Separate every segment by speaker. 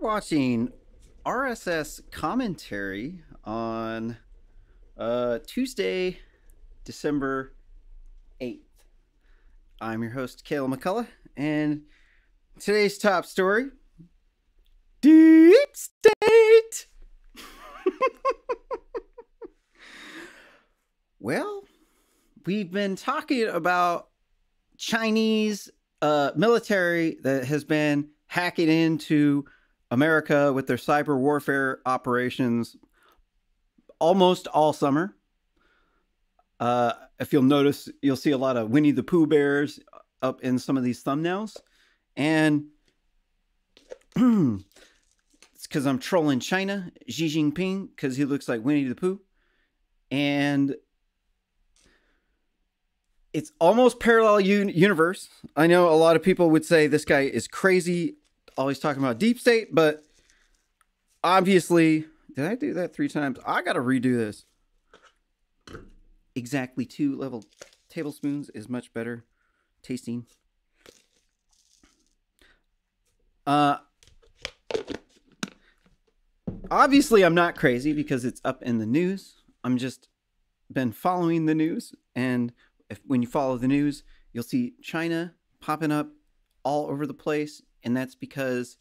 Speaker 1: watching RSS commentary on Tuesday, December 8th. I'm your host, Kayla McCullough, and today's top story, Deep State! Well, we've been talking about Chinese military that has been hacking into America with their cyber warfare operations almost all summer. If you'll notice, you'll see a lot of Winnie the Pooh bears up in some of these thumbnails. And it's because I'm trolling China, Xi Jinping, because he looks like Winnie the Pooh. And it's almost parallel universe. I know a lot of people would say this guy is crazy, always talking about deep state, but obviously, did I do that 3 times? I got to redo this. Exactly 2 level tablespoons is much better tasting. Obviously, I'm not crazy because it's up in the news. I'm just been following the news, and when you follow the news, you'll see China popping up all over the place, and that's because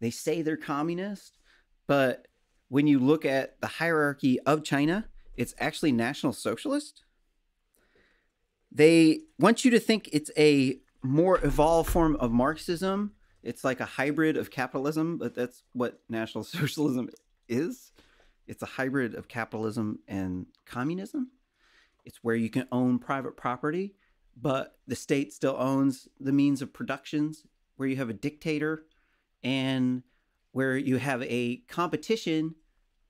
Speaker 1: they say they're communist, but when you look at the hierarchy of China, it's actually National Socialist. They want you to think it's a more evolved form of Marxism. It's like a hybrid of capitalism, but that's what National Socialism is. It's a hybrid of capitalism and communism. It's where you can own private property, but the state still owns the means of productions, where you have a dictator and where you have a competition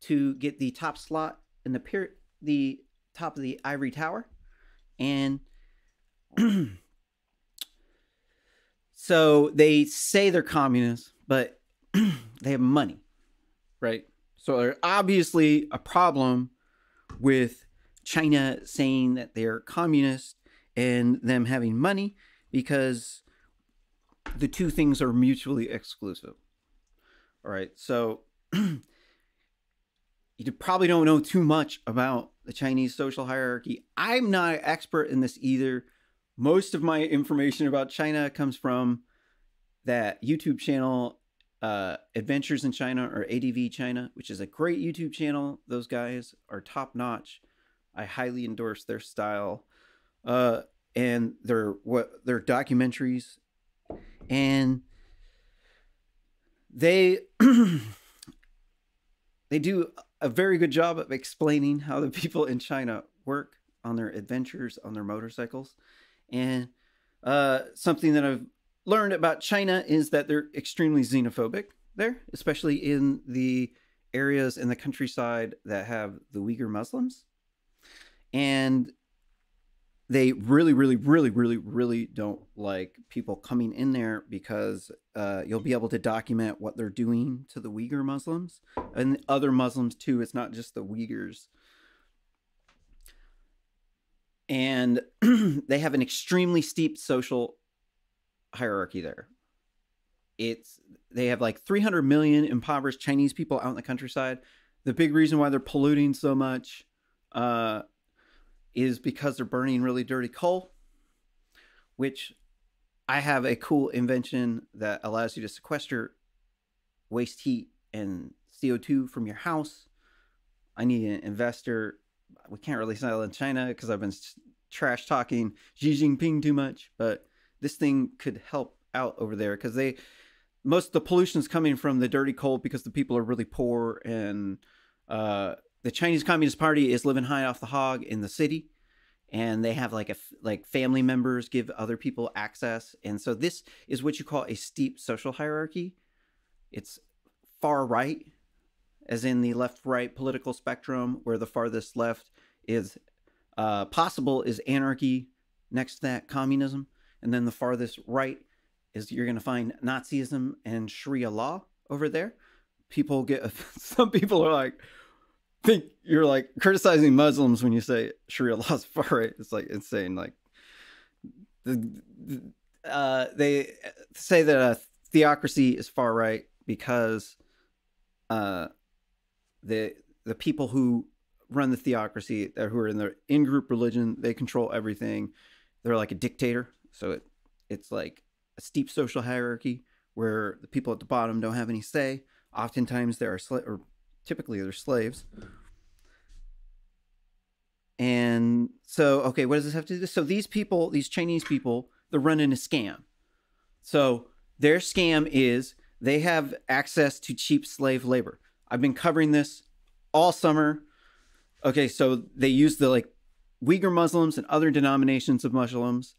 Speaker 1: to get the top slot in the top of the ivory tower. And so they say they're communists, but they have money, right? So there's obviously a problem with China saying that they're communist and them having money, because the two things are mutually exclusive. All right, so you probably don't know too much about the Chinese social hierarchy. I'm not an expert in this either. Most of my information about China comes from that YouTube channel, Adventures in China, or ADV China, which is a great YouTube channel. Those guys are top notch. I highly endorse their style and their documentaries, and they they do a very good job of explaining how the people in China work on their adventures on their motorcycles. And something that I've learned about China is that they're extremely xenophobic there, especially in the areas in the countryside that have the Uyghur Muslims. And they really, really, really, really, really don't like people coming in there, because you'll be able to document what they're doing to the Uyghur Muslims and other Muslims too. It's not just the Uyghurs. And they have an extremely steep social hierarchy there. They have like 300 million impoverished Chinese people out in the countryside. The big reason why they're polluting so much is because they're burning really dirty coal, which I have a cool invention that allows you to sequester waste heat and CO2 from your house. I need an investor. We can't really sell in China because I've been trash talking Xi Jinping too much, but this thing could help out over there, because most of the pollution is coming from the dirty coal because the people are really poor, and the Chinese Communist Party is living high off the hog in the city, and they have like family members give other people access. And so this is what you call a steep social hierarchy. It's far right, as in the left-right political spectrum, where the farthest left is possible is anarchy, next to that communism, and then the farthest right is, you're going to find Nazism and Sharia law over there. People get, some people are like, think you're like criticizing Muslims when you say Sharia law is far right. It's like insane. Like they say that a theocracy is far right because uh, the people who run the theocracy, who are in the in-group religion, they control everything. They're like a dictator. So it's like a steep social hierarchy where the people at the bottom don't have any say. Oftentimes there are or typically they're slaves. And so, okay, what does this have to do? So these people, these Chinese people, they're running a scam. So their scam is they have access to cheap slave labor. I've been covering this all summer. Okay, so they use the like Uyghur Muslims and other denominations of Muslims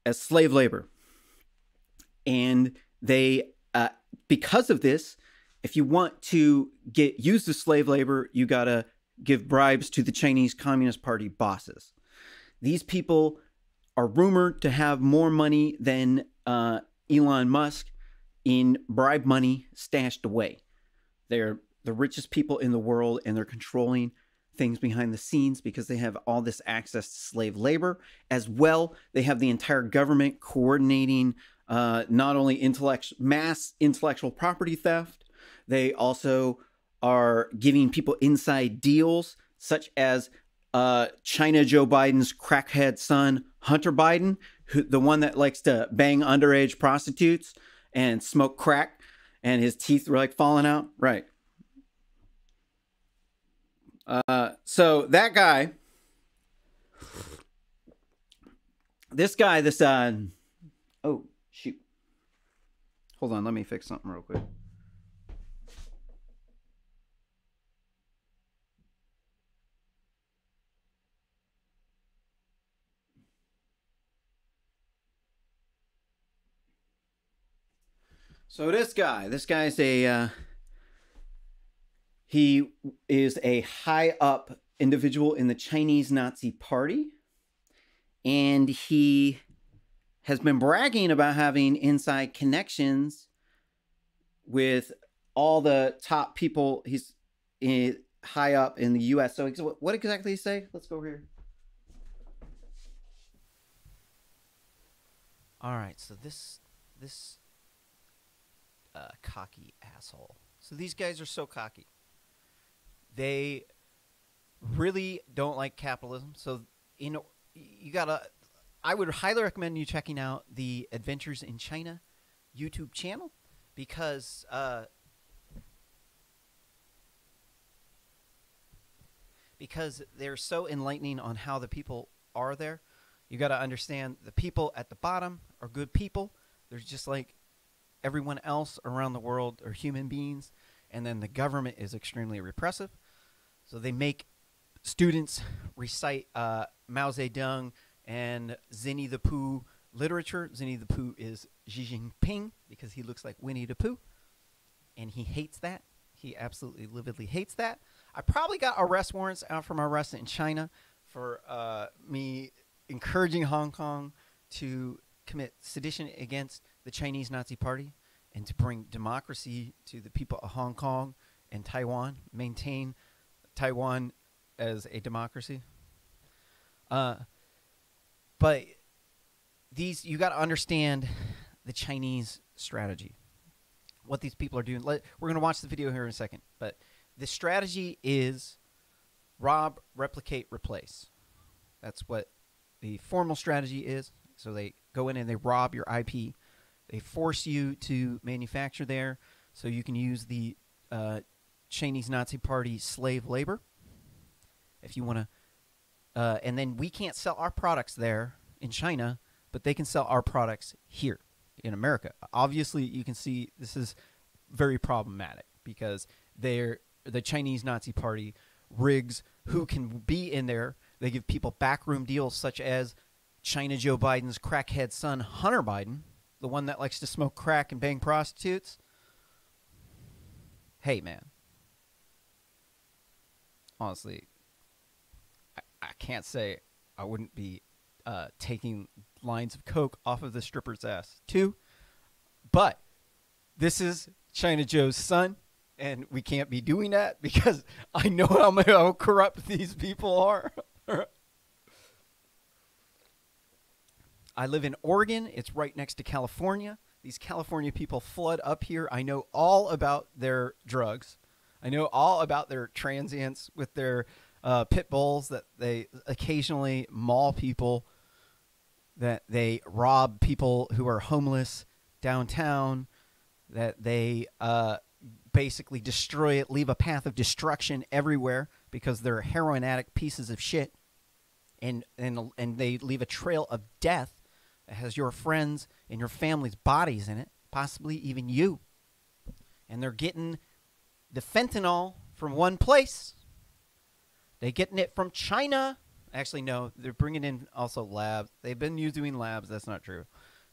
Speaker 1: as slave labor. And they, because of this, if you want to get used as slave labor, you gotta give bribes to the Chinese Communist Party bosses. These people are rumored to have more money than Elon Musk in bribe money stashed away. They're the richest people in the world, and they're controlling things behind the scenes because they have all this access to slave labor. As well, they have the entire government coordinating not only mass intellectual property theft, they also are giving people inside deals, such as China Joe Biden's crackhead son, Hunter Biden, the one that likes to bang underage prostitutes and smoke crack, and his teeth were like falling out. Right. So that guy, this, oh, shoot. Hold on, let me fix something real quick. So this guy's he is a high up individual in the Chinese Nazi Party, and he has been bragging about having inside connections with all the top people. He's high up in the U.S. So what exactly did he say? Let's go over here.
Speaker 2: All right, so this cocky asshole. So these guys are so cocky. They really don't like capitalism. So I would highly recommend you checking out the Adventures in China YouTube channel because they're so enlightening on how the people are there. You got to understand the people at the bottom are good people. They're just like everyone else around the world are human beings, and then the government is extremely repressive. So they make students recite Mao Zedong and Zinni the Pooh literature. Zinni the Pooh is Xi Jinping because he looks like Winnie the Pooh, and he hates that. He absolutely lividly hates that. I probably got arrest warrants out from arrest in China for me encouraging Hong Kong to commit sedition against the Chinese Nazi Party and to bring democracy to the people of Hong Kong and Taiwan, maintain Taiwan as a democracy. But you got to understand the Chinese strategy, what these people are doing. We're going to watch the video here in a second, but the strategy is rob, replicate, replace. That's what the formal strategy is. So they go in and they rob your IP. They force you to manufacture there so you can use the Chinese Nazi Party slave labor. If you want to, and then we can't sell our products there in China, but they can sell our products here in America. Obviously, you can see this is very problematic because the Chinese Nazi Party rigs who can be in there. They give people backroom deals such as China Joe Biden's crackhead son, Hunter Biden, the one that likes to smoke crack and bang prostitutes. Hey, man. Honestly, I can't say I wouldn't be taking lines of coke off of the stripper's ass, too. But this is China Joe's son, and we can't be doing that because I know how corrupt these people are. I live in Oregon. It's right next to California. These California people flood up here. I know all about their drugs. I know all about their transients with their pit bulls that they occasionally maul people, that they rob people who are homeless downtown, that they basically destroy it, leave a path of destruction everywhere because they're heroin addict pieces of shit, and they leave a trail of death that has your friends and your family's bodies in it, possibly even you. And they're getting the fentanyl from one place. They're getting it from China. Actually, no, they're bringing in also labs. They've been doing labs. That's not true.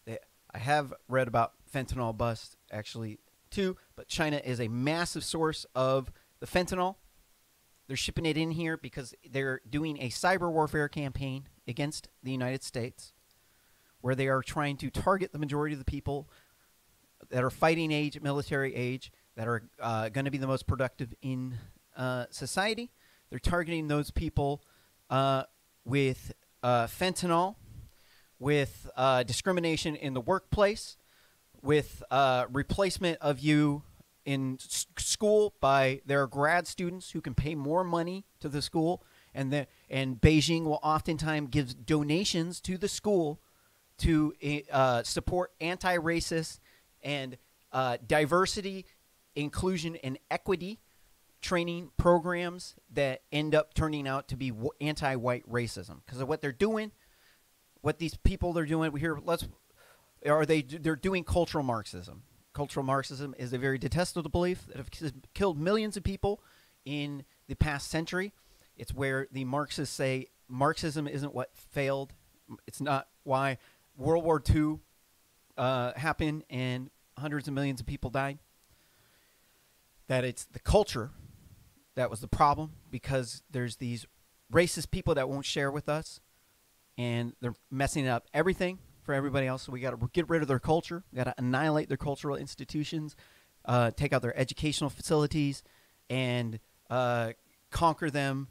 Speaker 2: I have read about fentanyl bust, actually, too, but China is a massive source of the fentanyl. They're shipping it in here because they're doing a cyber warfare campaign against the United States where they are trying to target the majority of the people that are fighting age, military age, that are going to be the most productive in society. They're targeting those people with fentanyl, with discrimination in the workplace, with replacement of you in school by their grad students who can pay more money to the school, and Beijing will oftentimes give donations to the school to support anti-racist and diversity, inclusion, and equity training programs that end up turning out to be anti-white racism. Because of what they're doing, what these people are doing, they're doing cultural Marxism. Cultural Marxism is a very detestable belief that has killed millions of people in the past century. It's where the Marxists say Marxism isn't what failed. It's not why World War II happened and hundreds of millions of people died. That it's the culture that was the problem, because there's these racist people that won't share with us, and they're messing up everything for everybody else. So we got to get rid of their culture. We got to annihilate their cultural institutions, take out their educational facilities, and conquer them,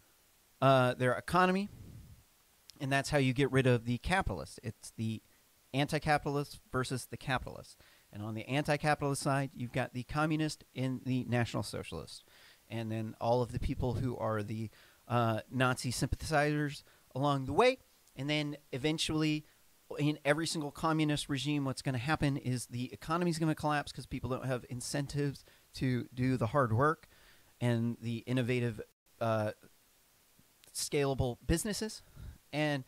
Speaker 2: their economy. And that's how you get rid of the capitalists. It's the anti-capitalist versus the capitalist. And on the anti-capitalist side, you've got the communist and the national socialist. And then all of the people who are the Nazi sympathizers along the way. And then eventually, in every single communist regime, what's going to happen is the economy is going to collapse because people don't have incentives to do the hard work and the innovative, scalable businesses. And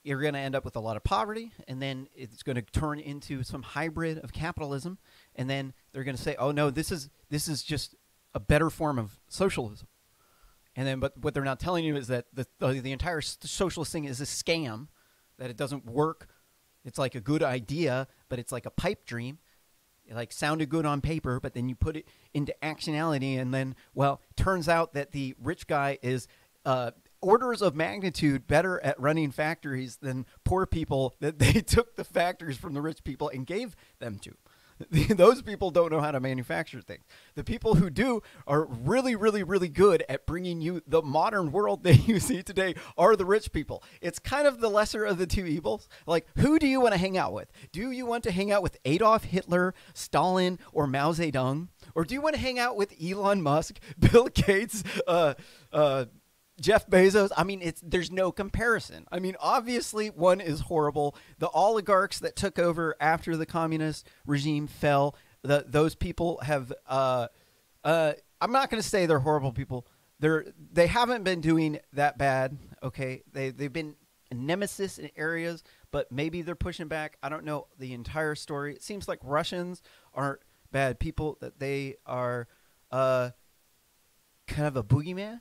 Speaker 2: you're going to end up with a lot of poverty, and then it's going to turn into some hybrid of capitalism. And then they're going to say, oh, no, this is just a better form of socialism. And then, but what they're not telling you is that the entire socialist thing is a scam, that it doesn't work. It's like a good idea, but it's like a pipe dream. It like sounded good on paper, but then you put it into actionality, and then, well, turns out that the rich guy is orders of magnitude better at running factories than poor people that they took the factories from the rich people and gave them to. Those people don't know how to manufacture things. The people who do are really, really, really good at bringing you the modern world that you see today are the rich people. It's kind of the lesser of the two evils. Like, who do you want to hang out with? Do you want to hang out with Adolf Hitler, Stalin, or Mao Zedong? Or do you want to hang out with Elon Musk, Bill Gates, Jeff Bezos? I mean, there's no comparison. I mean, obviously one is horrible. The oligarchs that took over after the communist regime fell, those people have, I'm not going to say they're horrible people. They haven't been doing that bad. Okay. They've been a nemesis in areas, but maybe they're pushing back. I don't know the entire story. It seems like Russians aren't bad people, that they are, kind of a boogeyman.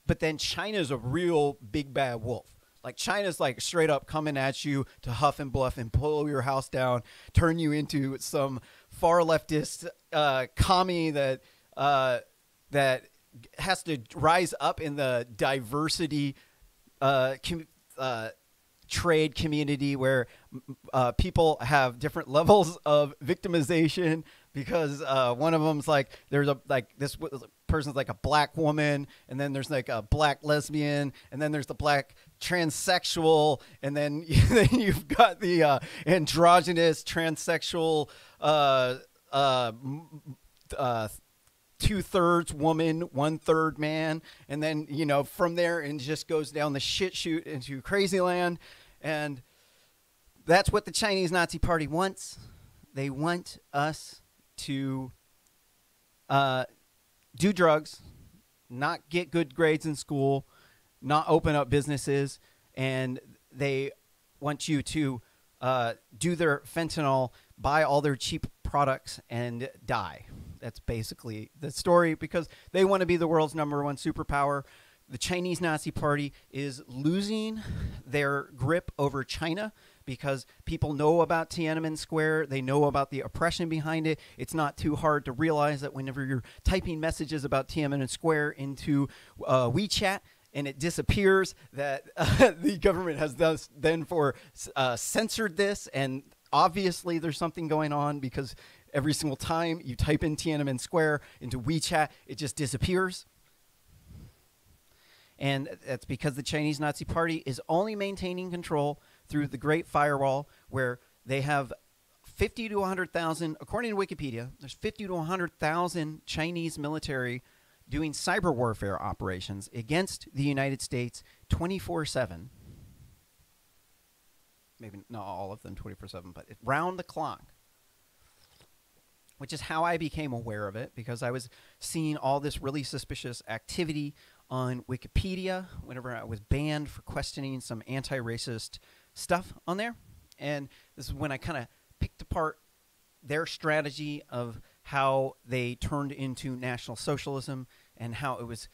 Speaker 2: But then China's a real big bad wolf. Like, China's like straight up coming at you to huff and bluff and pull your house down, turn you into some far leftist commie that has to rise up in the diversity trade community where people have different levels of victimization, because one of them's like, there's a this person's like a black woman, and then there's like a black lesbian, and then there's the black transsexual, and then you've got the 2/3 woman, 1/3 man, and then from there and just goes down the shit chute into crazy land. And that's what the Chinese Nazi Party wants. They want us to do drugs, not get good grades in school, not open up businesses, and they want you to do their fentanyl, buy all their cheap products, and die. That's basically the story, because they want to be the world's #1 superpower. The Chinese Nazi Party is losing their grip over China because people know about Tiananmen Square. They know about the oppression behind it. It's not too hard to realize that whenever you're typing messages about Tiananmen Square into WeChat and it disappears, that the government has censored this. And obviously there's something going on, because every single time you type in Tiananmen Square into WeChat, it just disappears. And that's because the Chinese Nazi Party is only maintaining control through the Great Firewall, where they have 50 to 100,000, according to Wikipedia, there's 50 to 100,000 Chinese military doing cyber warfare operations against the United States 24/7. Maybe not all of them 24/7, but round the clock. Which is how I became aware of it, because I was seeing all this really suspicious activity on Wikipedia whenever I was banned for questioning some anti-racist stuff on there. And this is when I kind of picked apart their strategy of how they turned into National Socialism, and how it was,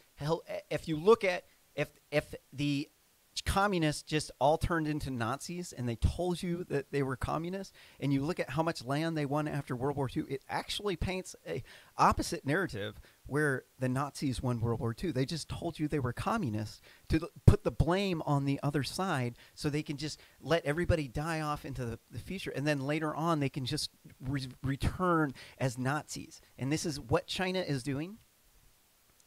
Speaker 2: if you look at, if the communists just all turned into Nazis and they told you that they were communists, and you look at how much land they won after World War II, it actually paints a opposite narrative, where the Nazis won World War II. They just told you they were communists to put the blame on the other side, so they can just let everybody die off into the future, and then later on they can just return as Nazis. And this is what China is doing.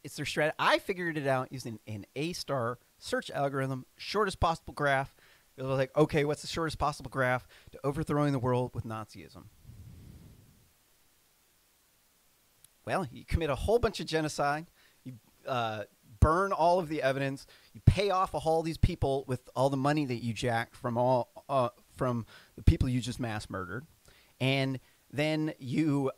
Speaker 2: It's their strategy. I figured it out using an A-star search algorithm, shortest possible graph. It was like, okay, what's the shortest possible graph to overthrowing the world with Nazism? Well, you commit a whole bunch of genocide. You burn all of the evidence. You pay off all these people with all the money that you jacked from from the people you just mass murdered, and then you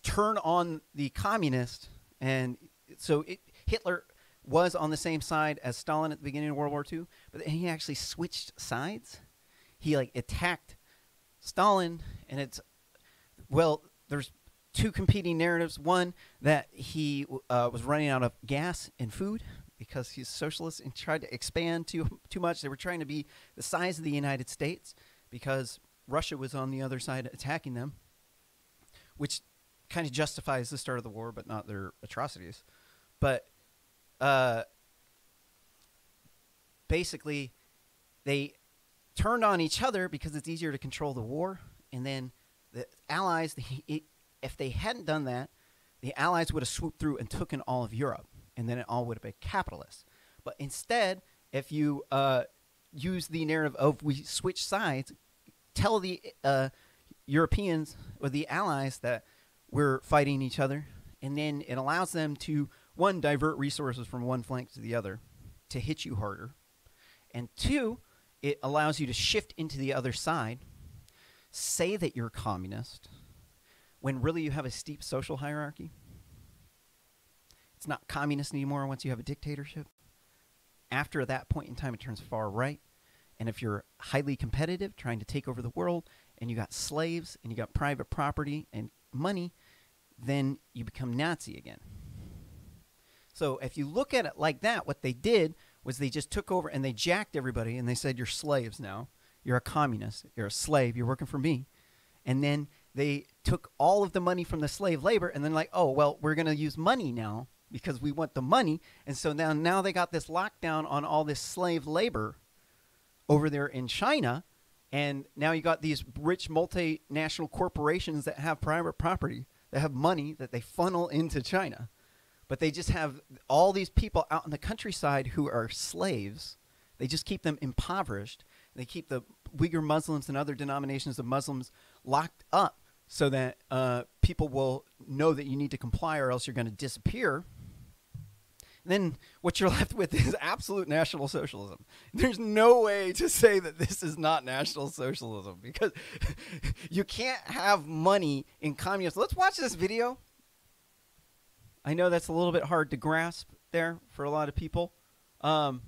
Speaker 2: turn on the communist. And so Hitler was on the same side as Stalin at the beginning of World War II, but then he actually switched sides. He attacked Stalin, and there's two competing narratives. One, that he was running out of gas and food because he's socialist and tried to expand too much. They were trying to be the size of the United States because Russia was on the other side attacking them, which kind of justifies the start of the war, but not their atrocities. But basically, they turned on each other because it's easier to control the war. And then the Allies, if they hadn't done that, the Allies would have swooped through and taken all of Europe, and then it all would have been capitalist. But instead, if you use the narrative of we switch sides, tell the Europeans or the Allies that we're fighting each other, and then it allows them to, one, divert resources from one flank to the other to hit you harder, and two, it allows you to shift into the other side, say that you're communist, when really you have a steep social hierarchy. It's not communist anymore once you have a dictatorship. After that point in time, it turns far right. And if you're highly competitive, trying to take over the world, and you got slaves, and you got private property and money, then you become Nazi again. So if you look at it like that, what they did was they just took over and they jacked everybody, and they said, you're slaves now. You're a communist. You're a slave. You're working for me. And then they took all of the money from the slave labor, and then oh, well, we're going to use money now because we want the money. And so now they got this lockdown on all this slave labor over there in China. And now you got these rich multinational corporations that have private property, that have money that they funnel into China. But they just have all these people out in the countryside who are slaves. They just keep them impoverished. They keep the Uyghur Muslims and other denominations of Muslims locked up so that people will know that you need to comply or else you're going to disappear, then what you're left with is absolute National Socialism. There's no way to say that this is not National Socialism, because you can't have money in communism. Let's watch this video. I know that's a little bit hard to grasp there for a lot of people. It was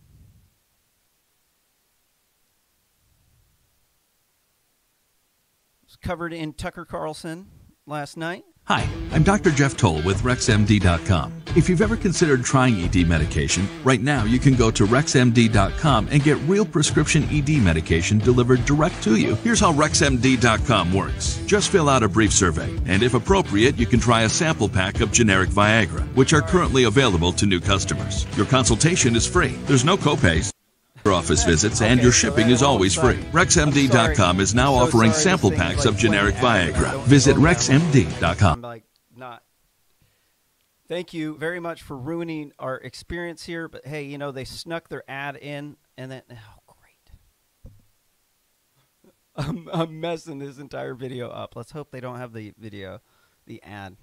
Speaker 2: covered in Tucker Carlson last night.
Speaker 3: Hi, I'm Dr. Jeff Toll with RexMD.com. If you've ever considered trying ED medication, right now you can go to RexMD.com and get real prescription ED medication delivered direct to you. Here's how RexMD.com works. Just fill out a brief survey, and if appropriate, you can try a sample pack of generic Viagra, which are currently available to new customers. Your consultation is free. There's no copays, office visits, and your shipping is always free. RexMD.com is now offering sample packs of generic Viagra. Visit RexMD.com.
Speaker 2: Thank you very much for ruining our experience here, but hey, you know, they snuck their ad in, and then, oh, great. I'm messing this entire video up. Let's hope they don't have the video, the ad.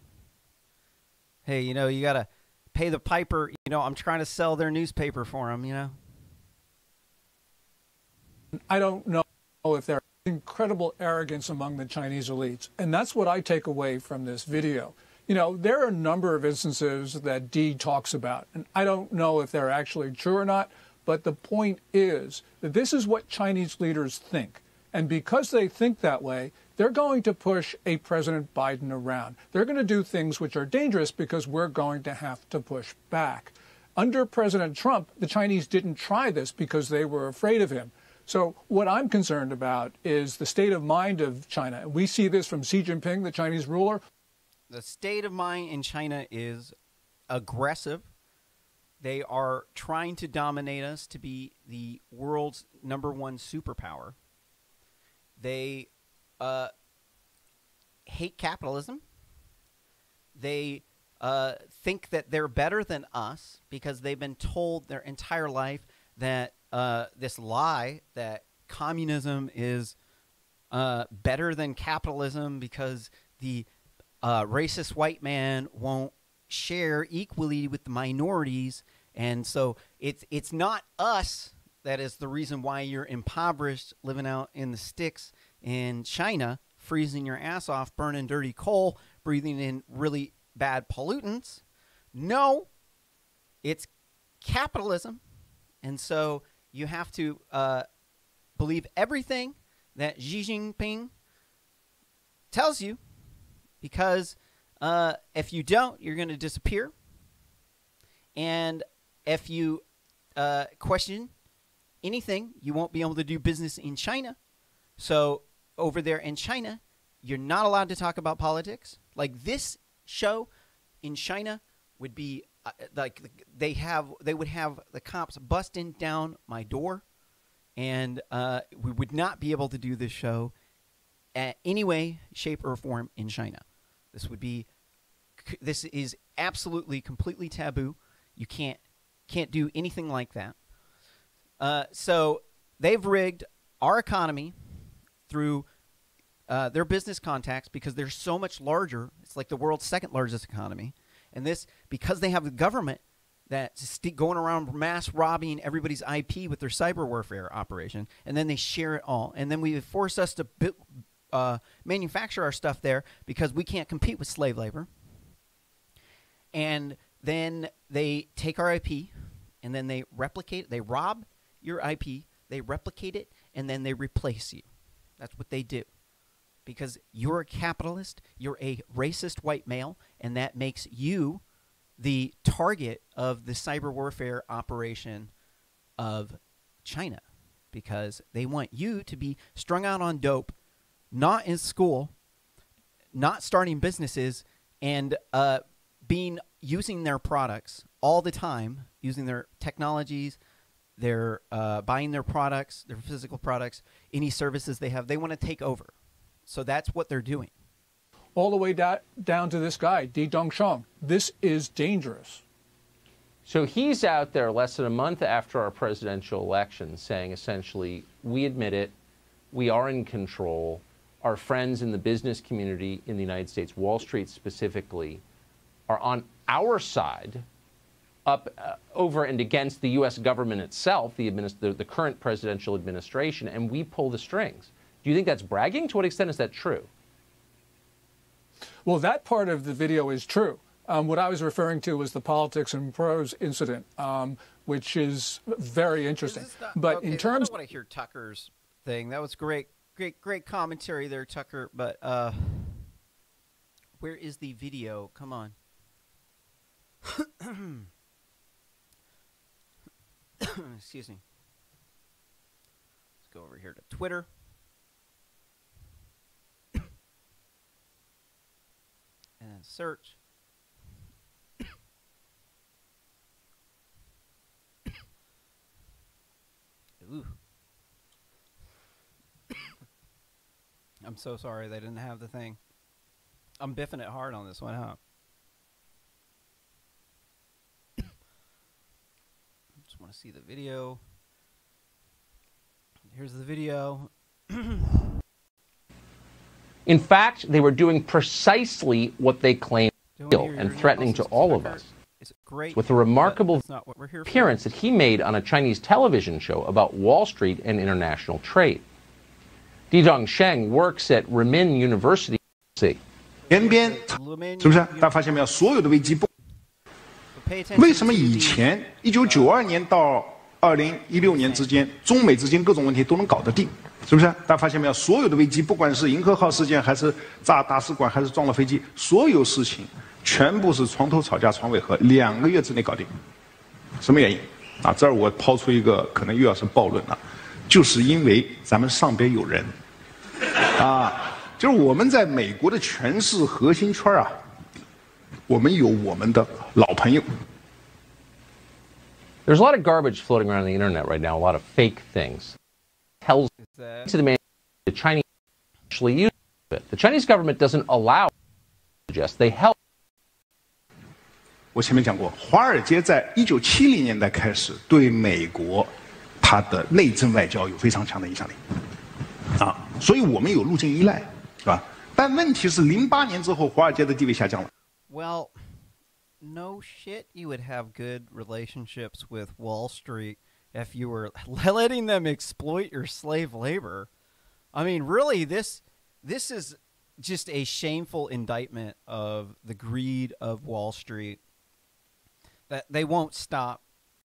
Speaker 2: Hey, you know, you got to pay the piper. You know, I'm trying to sell their newspaper for them, you know.
Speaker 4: I don't know if there's incredible arrogance among the Chinese elites. And that's what I take away from this video. You know, there are a number of instances that Dee talks about, and I don't know if they're actually true or not, but the point is that this is what Chinese leaders think. And because they think that way, they're going to push a President Biden around. They're going to do things which are dangerous because we're going to have to push back. Under President Trump, the Chinese didn't try this because they were afraid of him. So what I'm concerned about is the state of mind of China. We see this from Xi Jinping, the Chinese ruler.
Speaker 2: The state of mind in China is aggressive. They are trying to dominate us to be the world's #1 superpower. They hate capitalism. They think that they're better than us because they've been told their entire life that this lie that communism is better than capitalism because the racist white man won't share equally with the minorities, and so it's not us that is the reason why you're impoverished, living out in the sticks in China, freezing your ass off, burning dirty coal, breathing in really bad pollutants. No, it's capitalism, and so you have to believe everything that Xi Jinping tells you, because if you don't, you're going to disappear. And if you question anything, you won't be able to do business in China. So over there in China, you're not allowed to talk about politics. Like this show in China would be like they would have the cops busting down my door, and we would not be able to do this show at any way, shape, or form in China. This is absolutely completely taboo. You can't do anything like that. So they've rigged our economy through their business contacts because they're so much larger. It's like the world's second largest economy. And this, because they have the government that's going around mass robbing everybody's IP with their cyber warfare operation, and then they share it all. And then we force us to manufacture our stuff there because we can't compete with slave labor. And then they take our IP, and then they replicate, they rob your IP, they replicate it, and then they replace you. That's what they do. Because you're a capitalist, you're a racist white male, and that makes you the target of the cyber warfare operation of China. Because they want you to be strung out on dope, not in school, not starting businesses, and using their products all the time, using their technologies, their buying their products, their physical products, any services they have. They want to take over. So that's what they're doing.
Speaker 4: All the way down to this guy, Di Dongsheng. This is dangerous.
Speaker 5: So he's out there less than a month after our presidential election saying essentially, we admit it, we are in control, our friends in the business community in the United States, Wall Street specifically, are on our side over and against the U.S. government itself, the current presidential administration, and we pull the strings. Do you think that's bragging? To what extent is that true?
Speaker 4: Well, that part of the video is true. What I was referring to was the politics and prose incident, which is very interesting. But
Speaker 2: okay,
Speaker 4: in terms,
Speaker 2: I don't want to hear Tucker's thing. That was great commentary there, Tucker. But where is the video? Come on. Excuse me. Let's go over here to Twitter. And then search. Ooh. I'm so sorry they didn't have the thing. I'm biffing it hard on this one, huh? Just want to see the video. Here's the video.
Speaker 5: In fact, they were doing precisely what they claimed and threatening to all of us.
Speaker 2: It's great,
Speaker 5: with a remarkable
Speaker 2: that's not what we're here
Speaker 5: appearance
Speaker 2: for.
Speaker 5: that he made on a Chinese television show about Wall Street and international trade. Di Dongsheng works at Renmin University.
Speaker 6: 前边是不是？大家发现没有？所有的危机不，为什么以前1992年到2016年之间，中美之间各种问题都能搞得定？是不是？大家发现没有？所有的危机，不管是银河号事件，还是炸大使馆，还是撞了飞机，所有事情全部是床头吵架床尾和，2个月之内搞定。什么原因？啊，这儿我抛出一个可能又要是暴论了，就是因为咱们上边有人，啊，就是我们在美国的权势核心圈啊，我们有我们的老朋友。
Speaker 5: There's a lot of garbage floating around the internet right now, a lot of fake things. Tells to the man the Chinese actually use it. The Chinese government doesn't allow suggest they help.
Speaker 6: 我前面讲过，华尔街在1970年代开始对美国它的内政外交有非常强的影响力，啊，所以我们有路径依赖，是吧？但问题是08年之后，华尔街的地位下降了。
Speaker 2: Well, no shit, you would have good relationships with Wall Street if you were letting them exploit your slave labor. I mean, really, this is just a shameful indictment of the greed of Wall Street. That they won't stop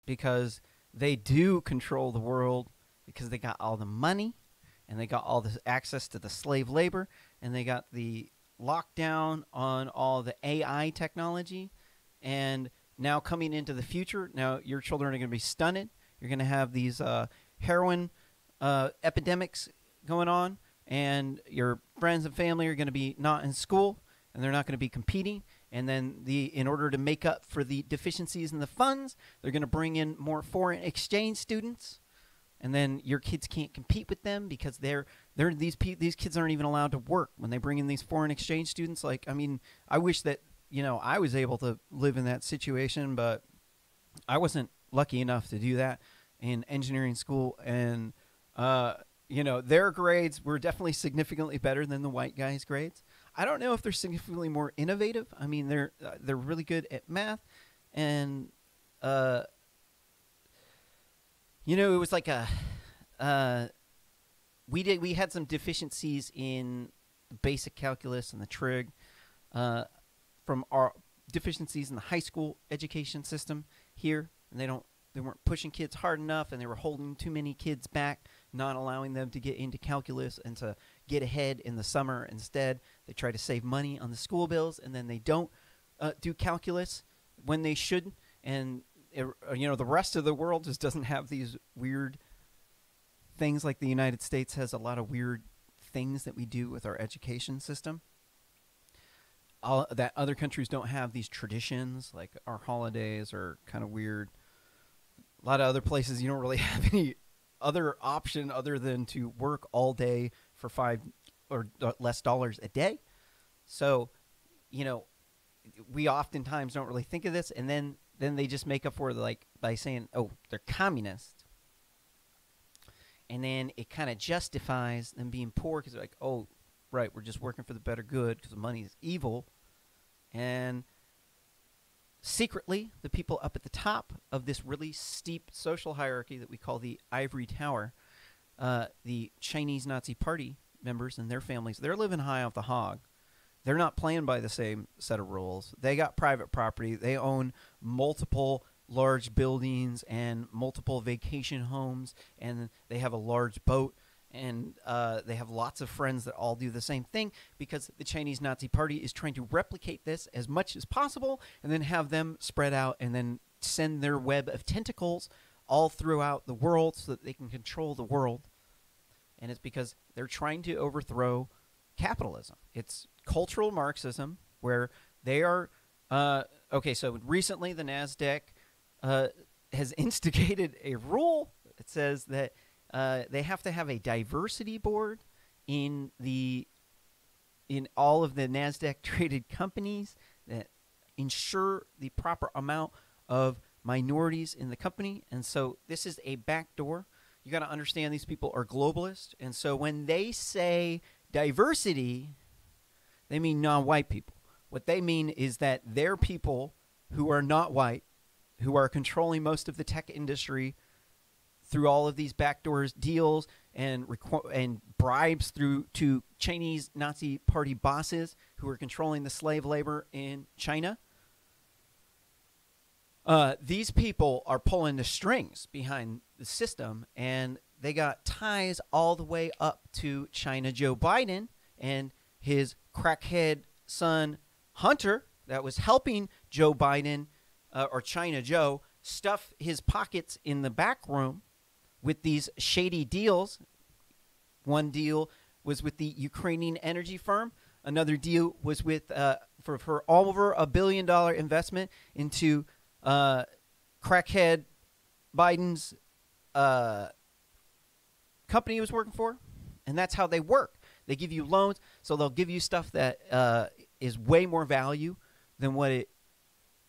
Speaker 2: because they do control the world, because they got all the money and they got all the access to the slave labor, and they got the lockdown on all the AI technology. And now coming into the future, now your children are going to be stunted. You're going to have these heroin epidemics going on, and your friends and family are going to be not in school, and they're not going to be competing. And then in order to make up for the deficiencies in the funds, they're going to bring in more foreign exchange students. And then your kids can't compete with them because these kids aren't even allowed to work when they bring in these foreign exchange students. Like, I mean, I wish that, I was able to live in that situation, but I wasn't lucky enough to do that in engineering school. And, their grades were definitely significantly better than the white guys' grades. I don't know if they're significantly more innovative. I mean, they're really good at math, and it was like we had some deficiencies in basic calculus and the trig from our deficiencies in the high school education system here, and they weren't pushing kids hard enough, and they were holding too many kids back, not allowing them to get into calculus and to get ahead in the summer. Instead, they try to save money on the school bills, and then they don't do calculus when they should. And, the rest of the world just doesn't have these weird things like the United States has a lot of weird things that we do with our education system. That other countries don't have these traditions, like our holidays are kind of weird. A lot of other places, you don't really have any other option other than to work all day for $5 or less a day. So, we oftentimes don't really think of this, and then they just make up for it by saying, oh, they're communist. And then it kind of justifies them being poor because they're like, oh, right, we're just working for the better good because money is evil. And secretly, the people up at the top of this really steep social hierarchy that we call the ivory tower, the Chinese Nazi Party members and their families, they're living high off the hog. They're not playing by the same set of rules. They got private property. They own multiple large buildings and multiple vacation homes, and they have a large boat, and they have lots of friends that all do the same thing because the Chinese Nazi Party is trying to replicate this as much as possible and then have them spread out and then send their web of tentacles all throughout the world so that they can control the world. And it's because they're trying to overthrow capitalism. It's cultural Marxism where they are okay, so recently the NASDAQ has instigated a rule that says that they have to have a diversity board in all of the NASDAQ traded companies that ensure the proper amount of minorities in the company. And so this is a backdoor. You got to understand these people are globalists. And so when they say diversity, they mean non-white people. What they mean is that they're people who are not white, who are controlling most of the tech industry through all of these backdoors deals and bribes through to Chinese Nazi Party bosses who are controlling the slave labor in China. These people are pulling the strings behind the system, and they got ties all the way up to China Joe Biden and his crackhead son Hunter that was helping Joe Biden or China Joe stuff his pockets in the back room with these shady deals. One deal was with the Ukrainian energy firm. Another deal was with for over $1 billion investment into crackhead Biden's company he was working for. And that's how they work. They give you loans, so they'll give you stuff that is way more value than what it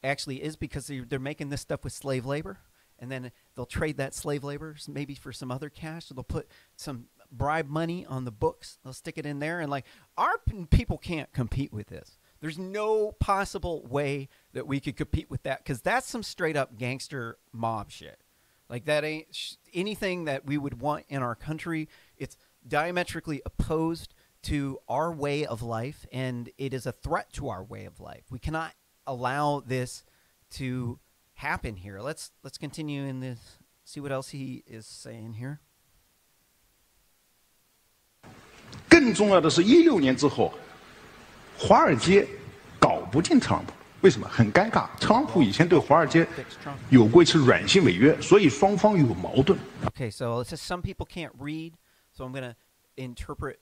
Speaker 2: actually is because they're making this stuff with slave labor. And then they'll trade that slave labor maybe for some other cash. So they'll put some bribe money on the books. They'll stick it in there. And like, our people can't compete with this. There's no possible way that we could compete with that because that's some straight up gangster mob shit. Like, that ain't anything that we would want in our country. It's diametrically opposed to our way of life, and it is a threat to our way of life. We cannot allow this to happen here. Let's continue in this. See what else he is saying here.
Speaker 6: 更重要的是，16年之后，华尔街搞不进特朗普，为什么？很尴尬。特朗普以前对华尔街有过一次软性违约，所以双方有矛盾。
Speaker 2: Okay, so it says some people can't read, so I'm going to interpret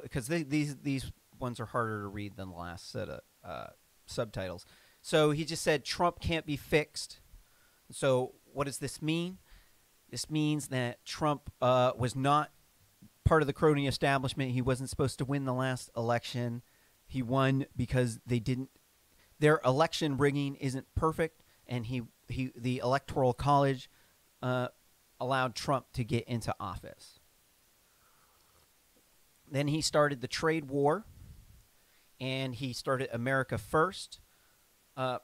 Speaker 2: because these ones are harder to read than the last set of subtitles. So he just said Trump can't be fixed. So what does this mean? This means that Trump was not part of the crony establishment. He wasn't supposed to win the last election. He won because their election rigging isn't perfect, and the Electoral College allowed Trump to get into office. Then he started the trade war, and he started America First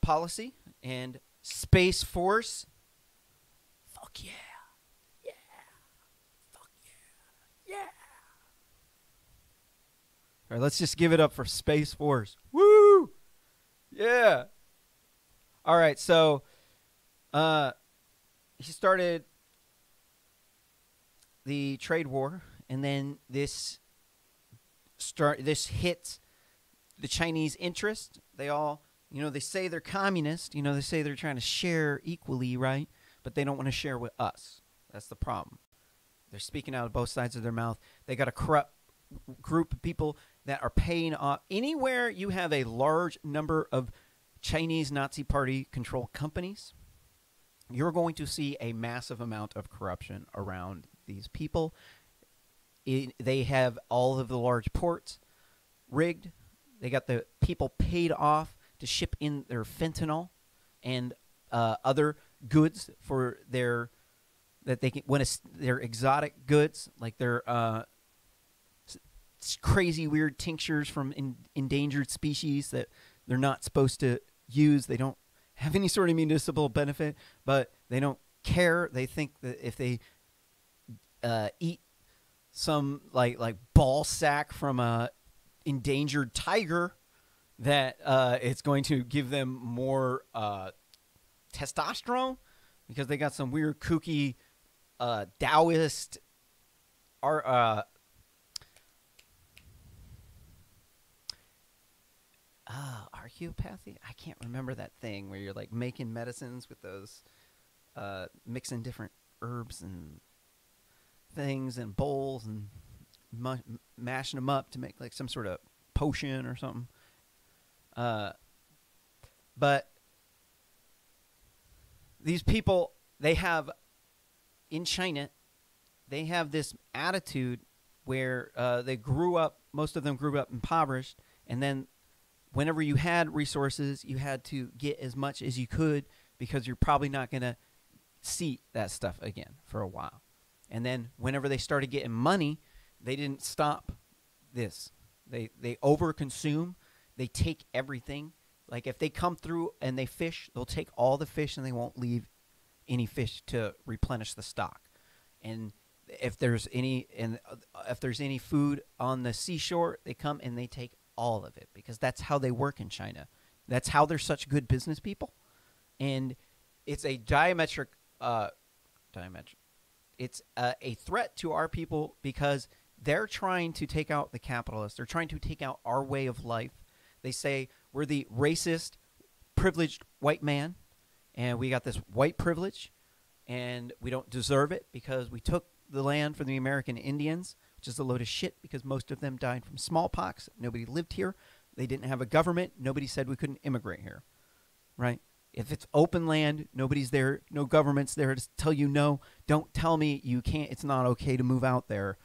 Speaker 2: policy and Space Force. Fuck yeah. Yeah. Fuck yeah. Yeah. All right, let's just give it up for Space Force. Woo! Yeah. All right, so he started the trade war, and then this hits the Chinese interest. They all, they say they're communist. They say they're trying to share equally, right? But they don't want to share with us. That's the problem. They're speaking out of both sides of their mouth. They got a corrupt group of people that are paying off. Anywhere you have a large number of Chinese Nazi Party controlled companies, you're going to see a massive amount of corruption around these people. They have all of the large ports rigged. They got the people paid off to ship in their fentanyl and other goods for their exotic goods, like their crazy weird tinctures from endangered species that they're not supposed to use. They don't have any sort of municipal benefit, but they don't care. They think that if they eat some like ball sack from a endangered tiger, that it's going to give them more testosterone, because they got some weird kooky Taoist archaeopathy. I can't remember that thing where you're like making medicines with those, mixing different herbs and things and bowls and mashing them up to make like some sort of potion or something. But these people, they have, in China, they have this attitude where they grew up, most of them grew up impoverished, and then whenever you had resources, you had to get as much as you could, because you're probably not going to see that stuff again for a while. And then whenever they started getting money, they didn't stop this. They overconsume. They take everything. Like if they come through and they fish, they'll take all the fish and they won't leave any fish to replenish the stock. And if there's any food on the seashore, they come and they take all of it, because that's how they work in China. That's how they're such good business people. And it's a it's a threat to our people, because they're trying to take out the capitalists. They're trying to take out our way of life. They say we're the racist, privileged white man, and we got this white privilege, and we don't deserve it because we took the land from the American Indians, which is a load of shit, because most of them died from smallpox. Nobody lived here. They didn't have a government. Nobody said we couldn't immigrate here, right? If it's open land, nobody's there. No government's there to tell you no. Don't tell me you can't. It's not okay to move out there.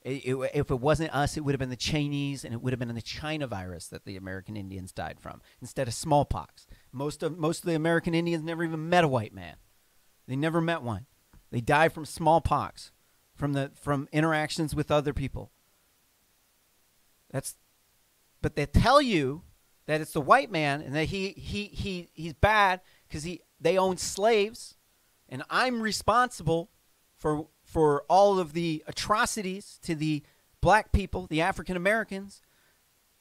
Speaker 2: If it wasn't us, it would have been the Chinese, and it would have been the China virus that the American Indians died from instead of smallpox. Most of the American Indians never even met a white man. They never met one. They died from smallpox, from interactions with other people. But they tell you that it's the white man and that he's bad because they own slaves, and I'm responsible for all of the atrocities to the black people, the African Americans.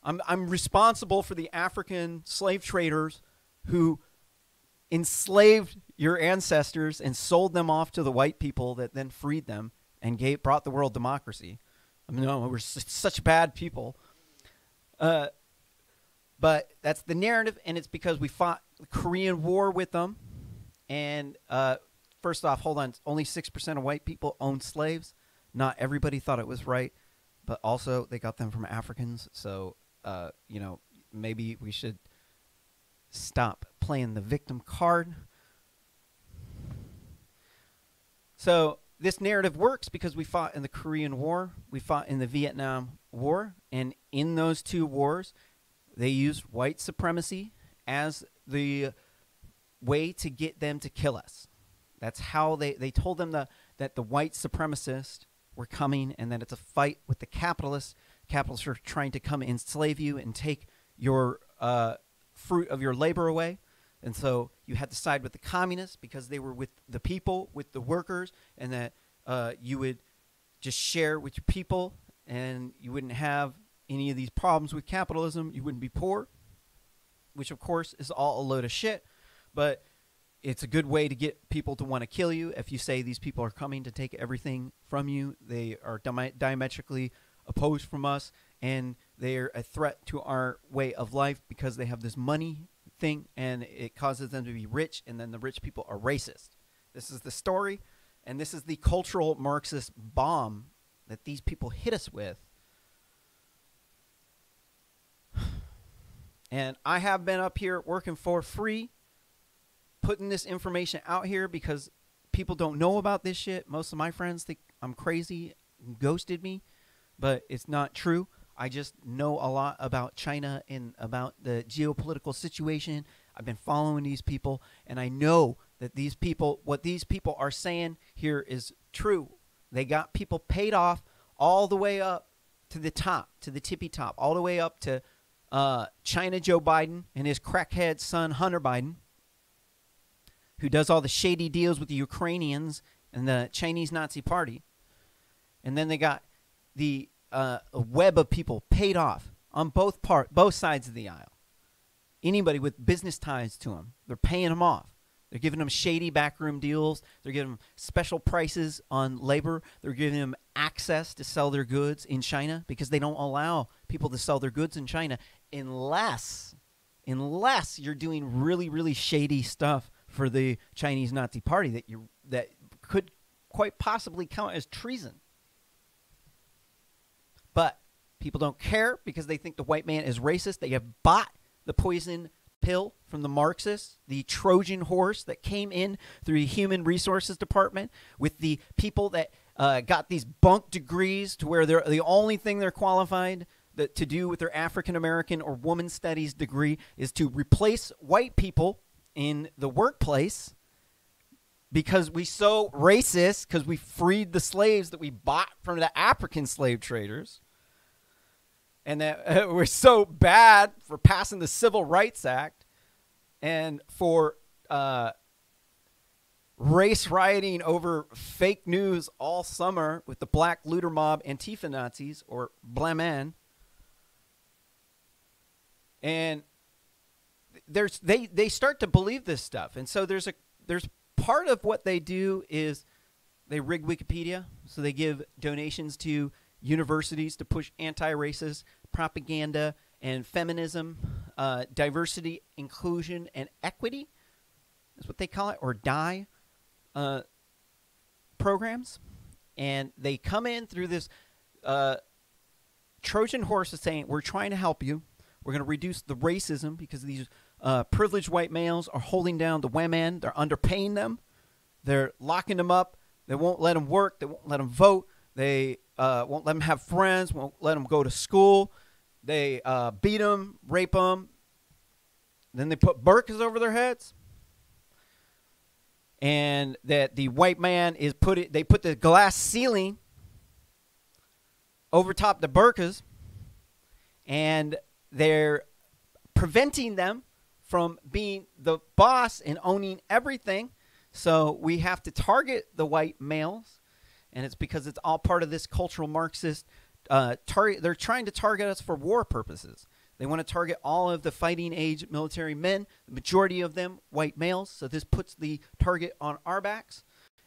Speaker 2: I'm responsible for the African slave traders who enslaved your ancestors and sold them off to the white people that then freed them and brought the world democracy. I mean, no, we're such bad people. But that's the narrative, and it's because we fought the Korean War with them. And first off, hold on, only 6% of white people owned slaves. Not everybody thought it was right, but also they got them from Africans. So, maybe we should stop playing the victim card. So this narrative works because we fought in the Korean War. We fought in the Vietnam War. And in those two wars, they used white supremacy as the way to get them to kill us. That's how they told them that the white supremacists were coming, and that it's a fight with the capitalists. Capitalists are trying to come enslave you and take your fruit of your labor away. And so you had to side with the communists because they were with the people, with the workers, and that you would just share with your people, and you wouldn't have any of these problems with capitalism. You wouldn't be poor, which of course is all a load of shit, but it's a good way to get people to want to kill you. If you say these people are coming to take everything from you, they are diametrically opposed from us, and they're a threat to our way of life because they have this money thing, and it causes them to be rich, and then the rich people are racist. This is the story, and this is the cultural Marxist bomb that these people hit us with. And I have been up here working for free, putting this information out here because people don't know about this shit. Most of my friends think I'm crazy and ghosted me, but it's not true. I just know a lot about China and about the geopolitical situation. I've been following these people, and I know that what these people are saying here is true. They got people paid off all the way up to the top, to the tippy top, all the way up to China Joe Biden and his crackhead son Hunter Biden, who does all the shady deals with the Ukrainians and the Chinese Nazi Party. And then they got the a web of people paid off on both sides of the aisle. Anybody with business ties to them, they're paying them off. They're giving them shady backroom deals. They're giving them special prices on labor. They're giving them access to sell their goods in China because they don't allow people to sell their goods in China unless you're doing really, really shady stuff for the Chinese Nazi Party that could quite possibly count as treason. But people don't care because they think the white man is racist. They have bought the poison pill from the Marxists, the Trojan horse that came in through the Human Resources Department with the people that got these bunk degrees to where they're the only thing they're qualified to do with their African American or woman studies degree is to replace white people in the workplace because we so racist because we freed the slaves that we bought from the African slave traders. And that we're so bad for passing the Civil Rights Act and for race rioting over fake news all summer with the black looter mob Antifa Nazis or Blaman. And they start to believe this stuff. And so there's part of what they do is they rig Wikipedia. So they give donations to universities to push anti-racist propaganda and feminism, diversity, inclusion, and equity is what they call it, or DIE programs. And they come in through this Trojan horse of saying, we're trying to help you. We're going to reduce the racism because these privileged white males are holding down the women. They're underpaying them. They're locking them up. They won't let them work. They won't let them vote. They won't let them have friends, won't let them go to school. They beat them, rape them. Then they put burqas over their heads. And that the white man is they put the glass ceiling over top the burqas. And they're preventing them from being the boss and owning everything. So we have to target the white males. And it's because it's all part of this cultural Marxist target. They're trying to target us for war purposes. They want to target all of the fighting age military men, the majority of them white males. So this puts the target on our backs.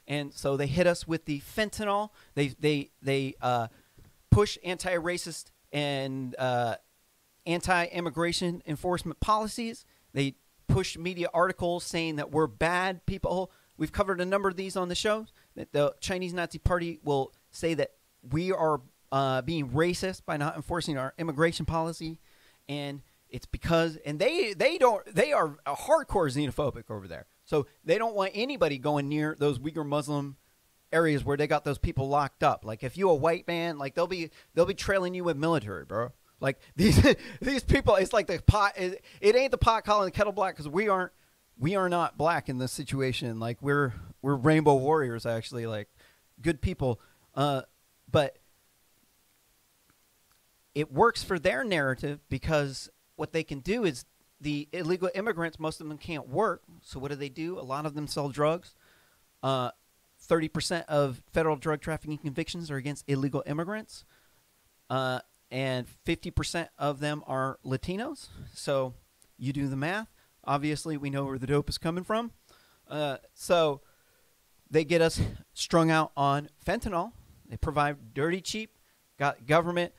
Speaker 2: And so they hit us with the fentanyl. They push anti-racist and anti-immigration enforcement policies. They push media articles saying that we're bad people. We've covered a number of these on the show. That the Chinese Nazi Party will say that we are being racist by not enforcing our immigration policy, and it's because they are hardcore xenophobic over there. So they don't want anybody going near those Uyghur Muslim areas where they got those people locked up. Like if you a white man, like they'll be trailing you with military, bro. Like these people, it's like the pot. It ain't the pot calling the kettle black because we are not black in this situation. Like we're rainbow warriors, actually, like good people. But it works for their narrative because what they can do is the illegal immigrants, most of them can't work. So what do? A lot of them sell drugs. 30% of federal drug trafficking convictions are against illegal immigrants. And 50% of them are Latinos. So you do the math. Obviously, we know where the dope is coming from. So they get us strung out on fentanyl. They provide dirty cheap, got government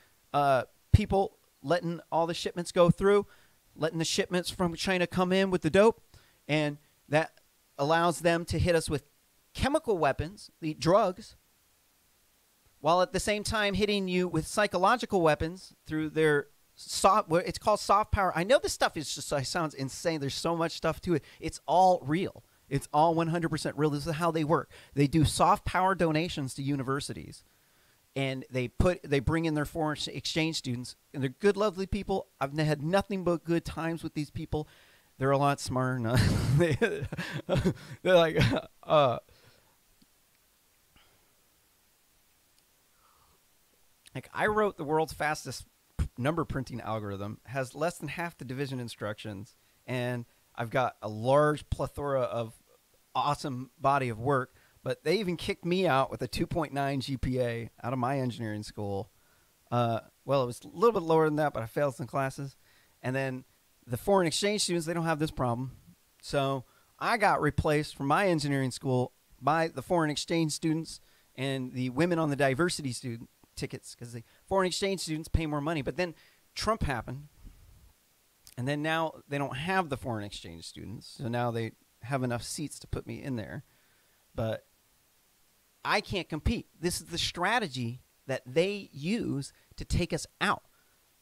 Speaker 2: people letting all the shipments go through, letting the shipments from China come in with the dope. And that allows them to hit us with chemical weapons, the drugs, while at the same time hitting you with psychological weapons through their it's called soft power. I know this stuff is just sounds insane. There's so much stuff to it. It's all real. It's all 100% real. This is how they work. They do soft power donations to universities, and they bring in their foreign exchange students, and they're good, lovely people. I've had nothing but good times with these people. They're a lot smarter. They're like, Like, I wrote the world's fastest number printing algorithm, has less than half the division instructions, and I've got a large plethora of awesome body of work, but they even kicked me out with a 2.9 GPA out of my engineering school. Well, it was a little bit lower than that, but I failed some classes. And then the foreign exchange students, they don't have this problem. So I got replaced from my engineering school by the foreign exchange students and the women on the diversity student tickets, because the foreign exchange students pay more money. But then Trump happened, and then now they don't have the foreign exchange students, so now they have enough seats to put me in there. But I can't compete. This is the strategy that they use to take us out.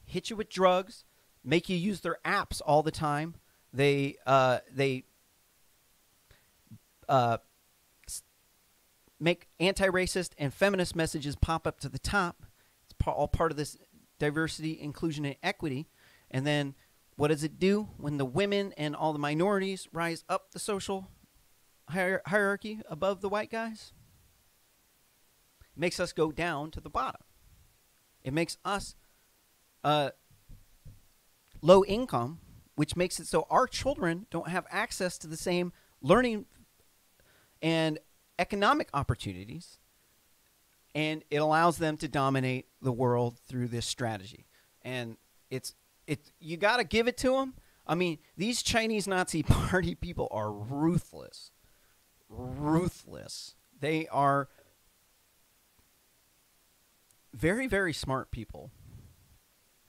Speaker 2: Hit you with drugs, make you use their apps all the time. They make anti-racist and feminist messages pop up to the top. It's all part of this diversity, inclusion, and equity. And then what does it do when the women and all the minorities rise up the social hierarchy above the white guys? It makes us go down to the bottom. It makes us low income, which makes it so our children don't have access to the same learning and economic opportunities, and it allows them to dominate the world through this strategy. And it's you got to give it to them. I mean, these Chinese Nazi Party people are ruthless. Ruthless. They are very, very smart people.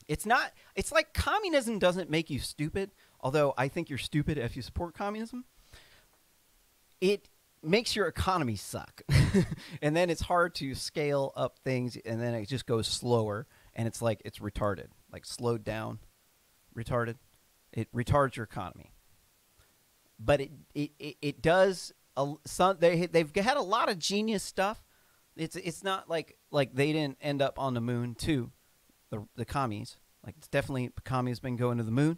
Speaker 2: It's like communism doesn't make you stupid, although I think you're stupid if you support communism. It makes your economy suck. And then it's hard to scale up things, and then it just goes slower, and it's like it's retarded, like slowed down, retarded. It retards your economy. But it does they've had a lot of genius stuff. It's not like they didn't end up on the moon too, the commies. Like, it's definitely, commies been going to the moon.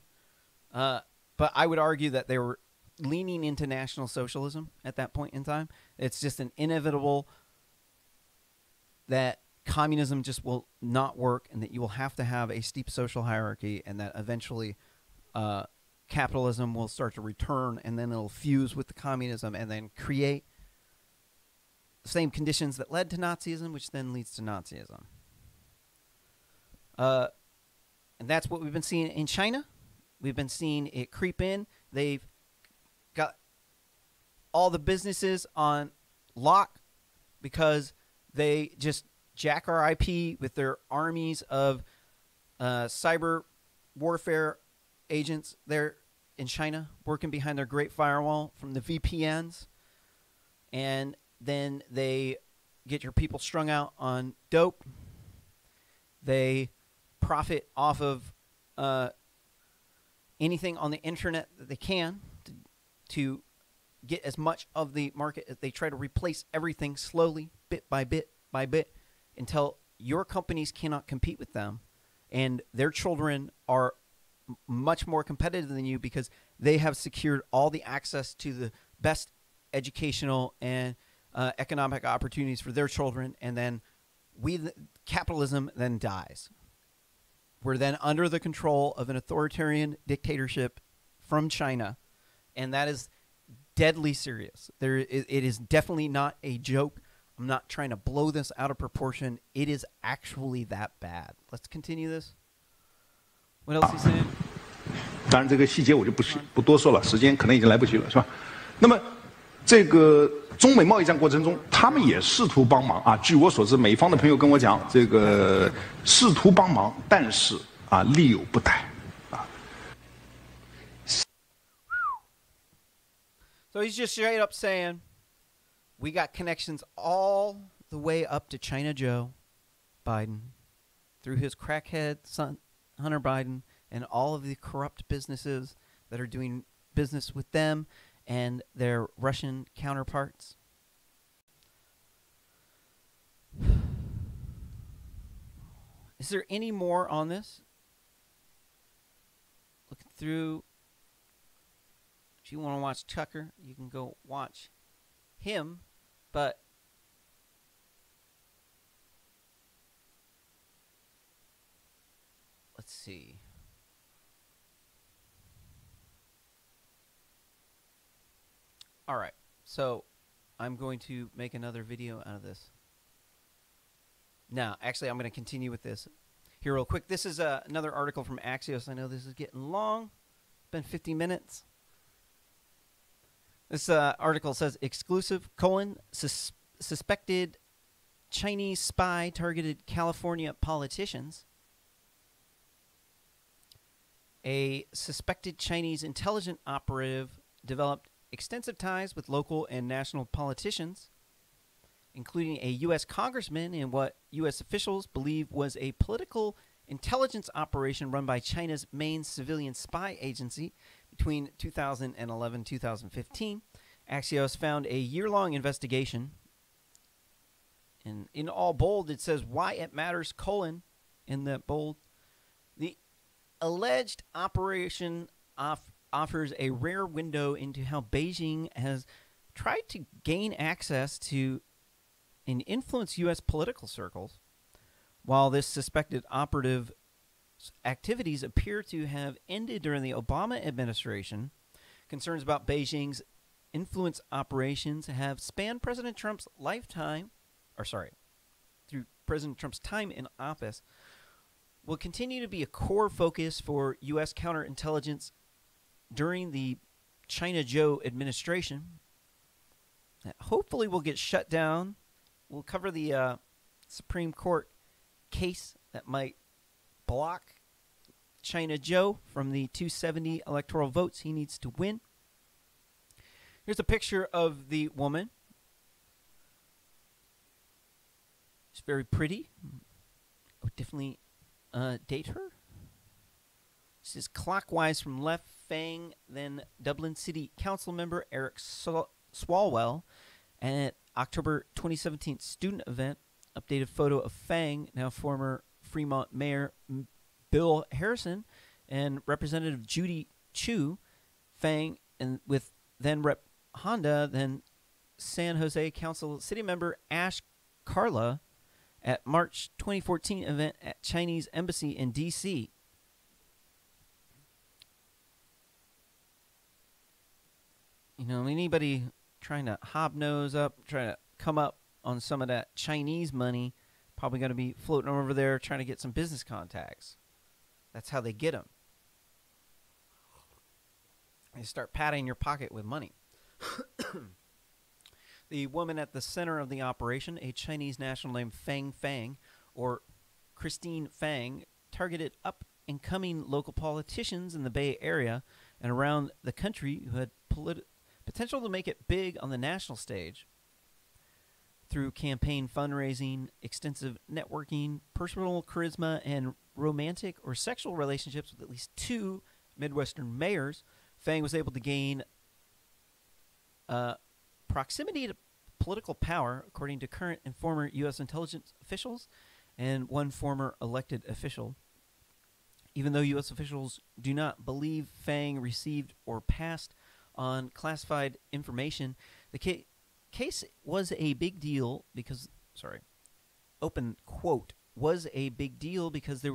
Speaker 2: But I would argue that they were leaning into National Socialism at that point in time. It's just an inevitable that communism just will not work, and that you will have to have a steep social hierarchy, and that eventually capitalism will start to return, and then it'll fuse with the communism and then create the same conditions that led to Nazism, which then leads to Nazism. And that's what we've been seeing in China. We've been seeing it creep in. They've got all the businesses on lock because they just jack our IP with their armies of cyber warfare agents there in China working behind their great firewall from the VPNs. And then they get your people strung out on dope. They profit off of anything on the internet that they can to get as much of the market as they try to replace everything slowly, bit by bit by bit, until your companies cannot compete with them, and their children are much more competitive than you because they have secured all the access to the best educational and economic opportunities for their children, and then capitalism then dies. We're then under the control of an authoritarian dictatorship from China, and that is deadly serious. It is definitely not a joke. I'm not trying to blow this out of proportion. It is actually that bad. Let's continue this. What else is he saying?
Speaker 6: 当然，这个细节我就不多说了，时间可能已经来不及了，是吧？那么，这个中美贸易战过程中，他们也试图帮忙啊。据我所知，美方的朋友跟我讲，这个试图帮忙，但是啊，力有不逮啊。
Speaker 2: So he's just straight up saying, we got connections all the way up to China Joe Biden through his crackhead son, Hunter Biden, and all of the corrupt businesses that are doing business with them and their Russian counterparts. Is there any more on this? Looking through. If you want to watch Tucker, you can go watch him. But see. All right. So I'm going to make another video out of this. Now, actually, I'm going to continue with this here real quick. This is another article from Axios. I know this is getting long. It's been 50 minutes. This article says, exclusive, suspected Chinese spy targeted California politicians. A suspected Chinese intelligence operative developed extensive ties with local and national politicians, including a U.S. congressman in what U.S. officials believe was a political intelligence operation run by China's main civilian spy agency between 2011 and 2015. Axios found a year-long investigation. And in all bold, it says, why it matters, in that bold. The alleged operation offers a rare window into how Beijing has tried to gain access to and influence U.S. political circles. While this suspected operative activities appear to have ended during the Obama administration, concerns about Beijing's influence operations have spanned President Trump's lifetime, through President Trump's time in office, will continue to be a core focus for U.S. counterintelligence during the China Zhou administration. That hopefully will get shut down. We'll cover the Supreme Court case that might block China Zhou from the 270 electoral votes he needs to win. Here's a picture of the woman. She's very pretty. I would definitely date her. This is clockwise from left. Fang, then Dublin City Council member Eric Swalwell, and at October 2017 student event, updated photo of Fang, now former Fremont Mayor Bill Harrison, and Representative Judy Chu. Fang, and with then Rep Honda, then San Jose Council City member Ash Carla at March 2014 event at Chinese Embassy in D.C. You know, anybody trying to hobnose up, trying to come up on some of that Chinese money, probably going to be floating over there trying to get some business contacts. That's how they get them. They start patting your pocket with money. The woman at the center of the operation, a Chinese national named Fang, or Christine Fang, targeted up-and-coming local politicians in the Bay Area and around the country who had potential to make it big on the national stage. Through campaign fundraising, extensive networking, personal charisma, and romantic or sexual relationships with at least 2 Midwestern mayors, Fang was able to gain proximity to political power, according to current and former U.S. intelligence officials and one former elected official. Even though U.S. officials do not believe Fang received or passed on classified information, the case was a big deal because, open quote, was a big deal because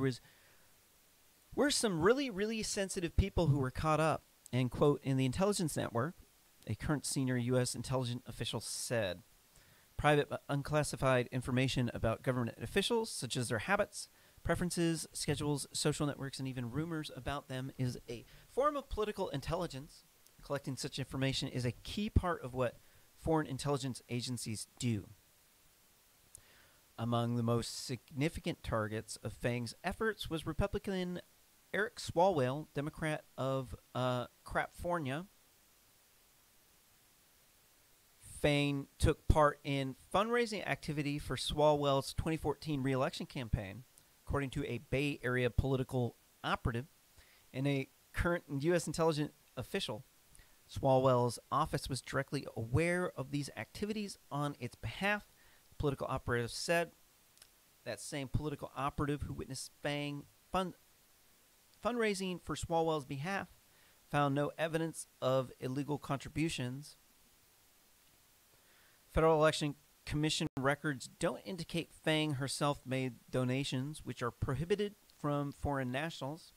Speaker 2: were some really, really sensitive people who were caught up, and quote, in the intelligence network, a current senior U.S. intelligence official said. Private but unclassified information about government officials, such as their habits, preferences, schedules, social networks, and even rumors about them, is a form of political intelligence. Collecting such information is a key part of what foreign intelligence agencies do. Among the most significant targets of Fang's efforts was Republican Eric Swalwell, Democrat of California. Fang took part in fundraising activity for Swalwell's 2014 re-election campaign, according to a Bay Area political operative and a current U.S. intelligence official. Swalwell's office was directly aware of these activities on its behalf. The political operative said. That same political operative who witnessed Fang fundraising for Swalwell's behalf found no evidence of illegal contributions. Federal Election Commission records don't indicate Fang herself made donations, which are prohibited from foreign nationals.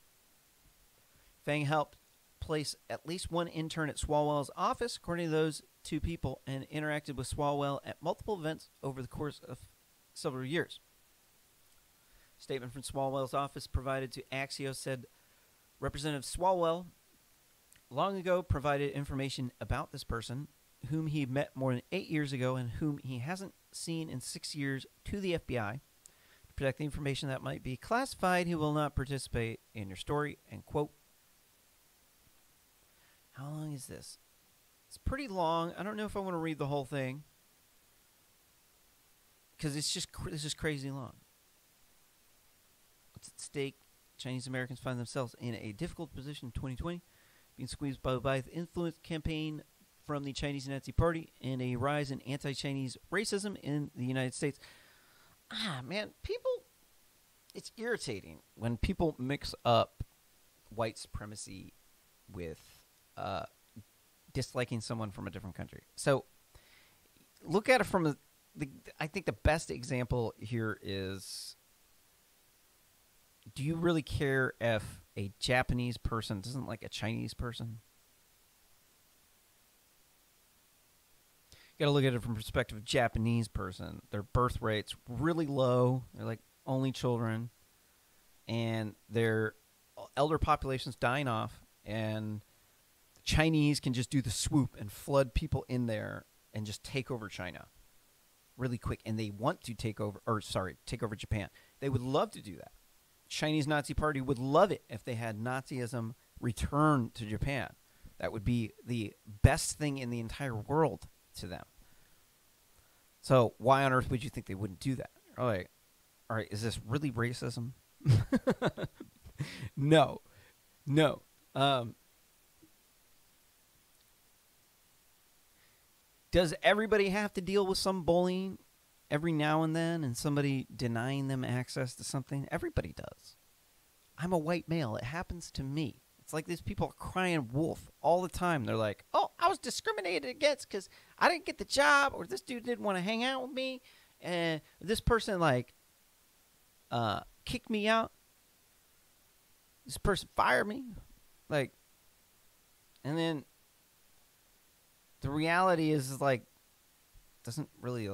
Speaker 2: Fang helped place at least one intern at Swalwell's office, according to those two people, and interacted with Swalwell at multiple events over the course of several years. A statement from Swalwell's office provided to Axios said Representative Swalwell long ago provided information about this person, whom he met more than 8 years ago and whom he hasn't seen in 6 years, to the FBI. To protect the information that might be classified, he will not participate in your story, end quote. How long is this? It's pretty long. I don't know if I want to read the whole thing, because this is crazy long. What's at stake? Chinese Americans find themselves in a difficult position in 2020, being squeezed by the influence campaign from the Chinese Nazi Party and a rise in anti-Chinese racism in the United States. Man, it's irritating when people mix up white supremacy with disliking someone from a different country. So look at it from I think the best example here is, do you really care if a Japanese person doesn't like a Chinese person? You got to look at it from the perspective of a Japanese person. Their birth rate's really low. They're like only children. And their elder population's dying off. And the Chinese can just do the swoop and flood people in there and just take over China really quick. And they want to take over Japan. They would love to do that. Chinese Nazi Party would love it if they had Nazism return to Japan. That would be the best thing in the entire world to them. So why on earth would you think they wouldn't do that? All right, is this really racism? No. Does everybody have to deal with some bullying every now and then and somebody denying them access to something? Everybody does. I'm a white male. It happens to me. It's like these people are crying wolf all the time. They're like, oh, I was discriminated against because I didn't get the job, or this dude didn't want to hang out with me, and this person kicked me out. This person fired me. And then the reality is doesn't really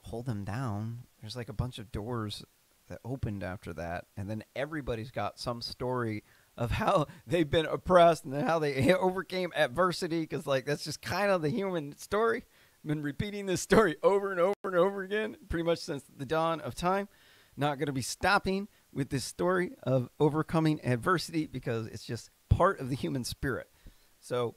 Speaker 2: hold them down. There's a bunch of doors that opened after that, and then everybody's got some story of how they've been oppressed and how they overcame adversity, because that's just kind of the human story. I've been repeating this story over and over and over again pretty much since the dawn of time. Not going to be stopping with this story of overcoming adversity, because it's just part of the human spirit. So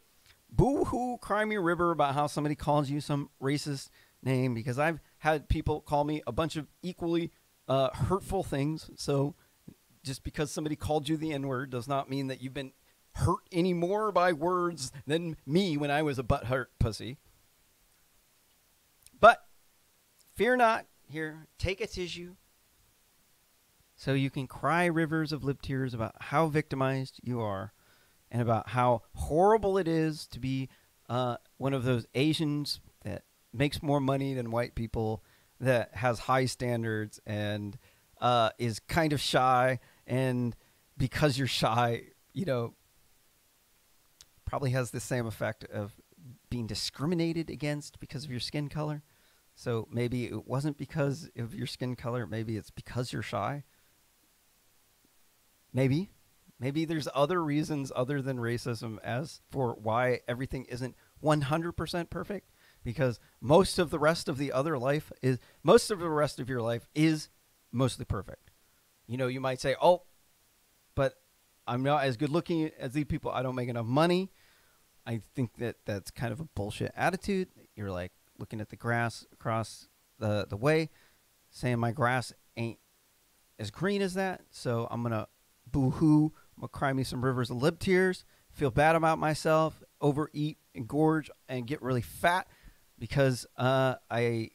Speaker 2: boo-hoo, cry me a river about how somebody calls you some racist name, because I've had people call me a bunch of equally hurtful things. So just because somebody called you the N-word does not mean that you've been hurt any more by words than me when I was a butthurt pussy. But fear not. Here, take a tissue so you can cry rivers of lip tears about how victimized you are and about how horrible it is to be one of those Asians that makes more money than white people, that has high standards and is kind of shy. And because you're shy, probably has the same effect of being discriminated against because of your skin color. So maybe it wasn't because of your skin color. Maybe it's because you're shy. Maybe there's other reasons other than racism as for why everything isn't 100% perfect, because most of the rest of your life is mostly perfect. You might say, oh, but I'm not as good looking as these people. I don't make enough money. I think that's kind of a bullshit attitude. You're looking at the grass across the way, saying my grass ain't as green as that. So I'm going to boo-hoo. I'm going to cry me some rivers of lip tears, feel bad about myself, overeat and gorge and get really fat because I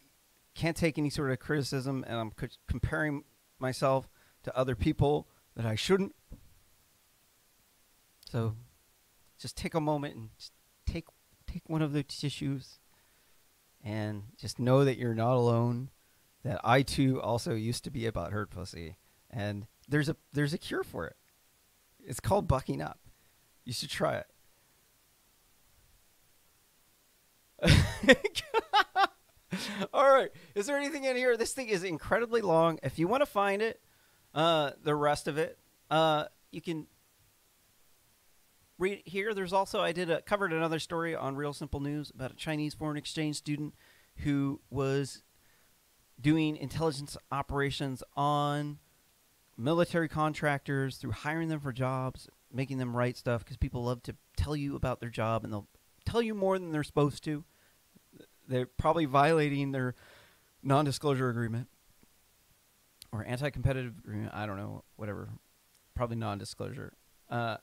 Speaker 2: can't take any sort of criticism, and I'm comparing myself to other people that I shouldn't. So just take a moment and just take one of the tissues and just know that you're not alone, that I too also used to be a butthurt pussy, And there's a cure for it. It's called bucking up. You should try it. All right. Is there anything in here? This thing is incredibly long. If you want to find it, the rest of it, you can read here. There's also, covered another story on Real Simple News about a Chinese foreign exchange student who was doing intelligence operations on military contractors through hiring them for jobs, making them write stuff, because people love to tell you about their job, and they'll tell you more than they're supposed to. They're probably violating their non-disclosure agreement or anti-competitive agreement. I don't know, whatever. Probably non-disclosure. So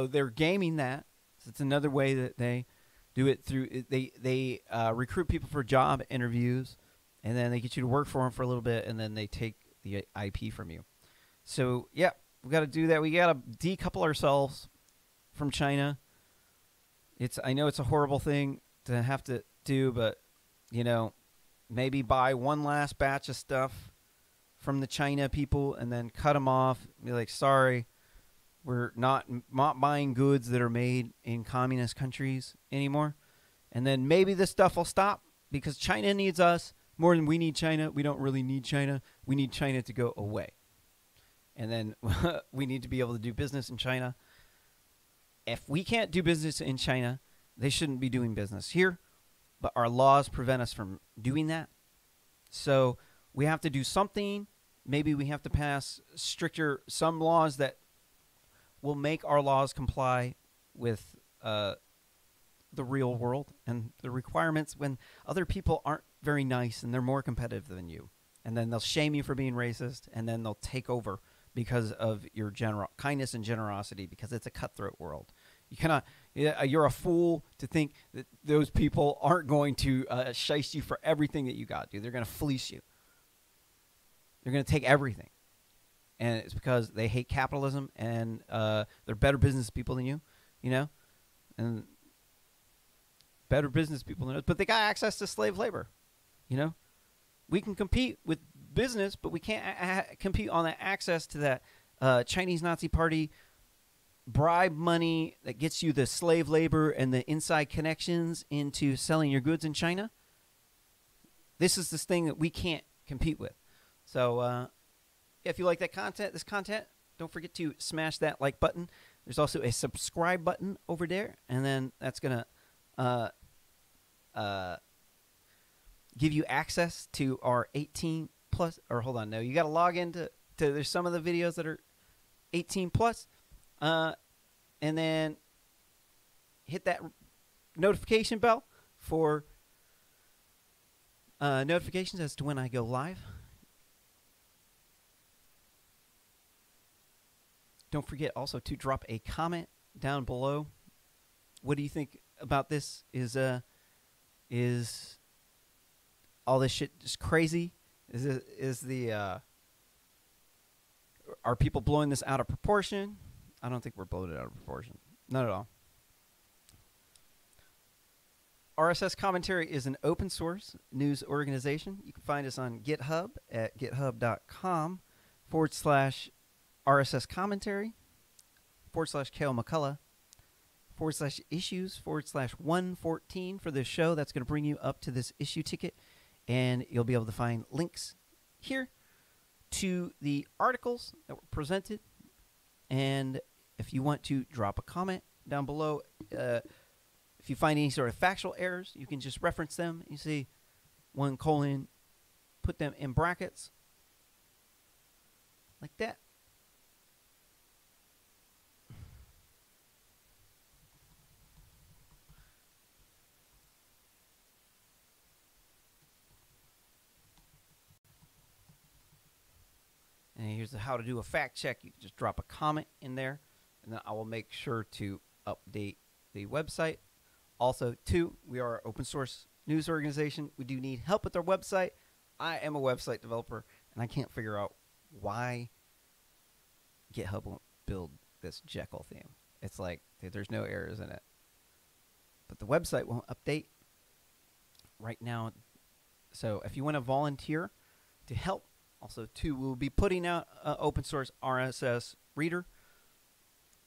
Speaker 2: they're gaming that. So it's another way that they do it through. They recruit people for job interviews, and then they get you to work for them for a little bit, and then they take the IP from you. So, yeah, we got to do that. We got to decouple ourselves from China. I know it's a horrible thing to have to do, but, maybe buy one last batch of stuff from the China people and then cut them off. Be like, sorry, we're not buying goods that are made in communist countries anymore. And then maybe this stuff will stop because China needs us more than we need China. We don't really need China. We need China to go away. And then we need to be able to do business in China. If we can't do business in China, they shouldn't be doing business here. But our laws prevent us from doing that. So we have to do something. Maybe we have to pass some laws that will make our laws comply with the real world and the requirements when other people aren't very nice and they're more competitive than you. And then they'll shame you for being racist, and then they'll take over because of your kindness and generosity, because it's a cutthroat world. You're a fool to think that those people aren't going to shice you for everything that you got, dude. They're going to fleece you. They're going to take everything. And it's because they hate capitalism, and they're better business people than you, and better business people than us. But they got access to slave labor, We can compete with business, but we can't compete on that access to that Chinese Nazi Party bribe money that gets you the slave labor and the inside connections into selling your goods in China. This is this thing that we can't compete with. So if you like this content, don't forget to smash that like button. There's also a subscribe button over there, and then that's going to give you access to our 18 plus, or hold on, no, you got to log into there's some of the videos that are 18 plus, and then hit that notification bell for notifications as to when I go live. Don't forget also to drop a comment down below. What do you think about this? Is all this shit just crazy? Are people blowing this out of proportion? I don't think we're blowing it out of proportion. Not at all. RSS Commentary is an open source news organization. You can find us on GitHub at github.com/RSS Commentary /Kale McCullough /issues /114 for this show. That's going to bring you up to this issue ticket, and you'll be able to find links here to the articles that were presented. And if you want to drop a comment down below, if you find any sort of factual errors, you can just reference them. You see 1: put them in brackets like that. And here's how to do a fact check. You can just drop a comment in there, and then I will make sure to update the website. Also, too, we are an open source news organization. We do need help with our website. I am a website developer, and I can't figure out why GitHub won't build this Jekyll theme. It's like there's no errors in it. But the website won't update right now. So if you want to volunteer to help Also, too, we'll be putting out open source RSS reader.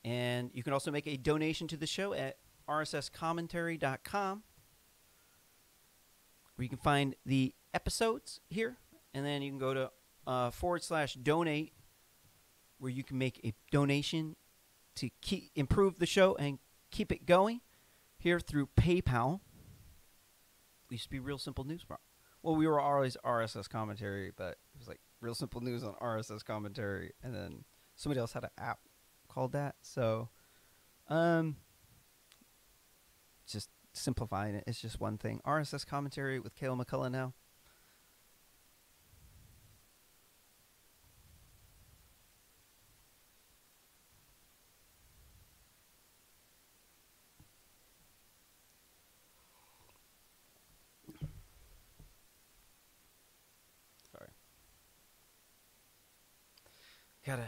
Speaker 2: And you can also make a donation to the show at rsscommentary.com, where you can find the episodes here. And then you can go to /donate, where you can make a donation to improve the show and keep it going here through PayPal. We used to be Real Simple News. Well, we were always RSS Commentary, but it was like Real Simple News on RSS Commentary, and then somebody else had an app called that. So, just simplifying it. It's just one thing. RSS Commentary with Cale McCullough now. Gotta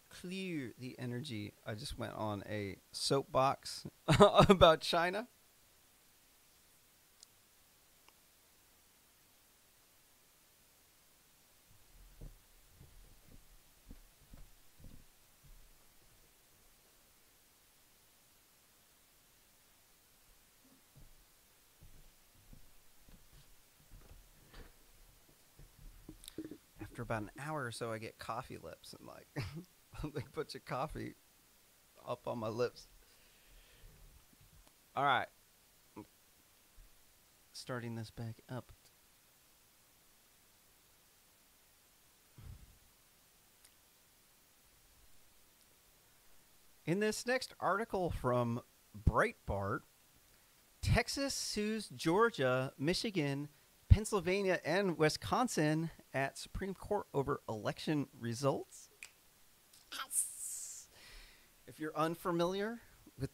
Speaker 2: clear the energy. I just went on a soapbox about China. After about an hour or so, I get coffee lips and like a big bunch of coffee up on my lips. All right. Starting this back up. In this next article from Breitbart, Texas sues Georgia, Michigan, Pennsylvania, and Wisconsin at Supreme Court over election results. Yes. If you're unfamiliar with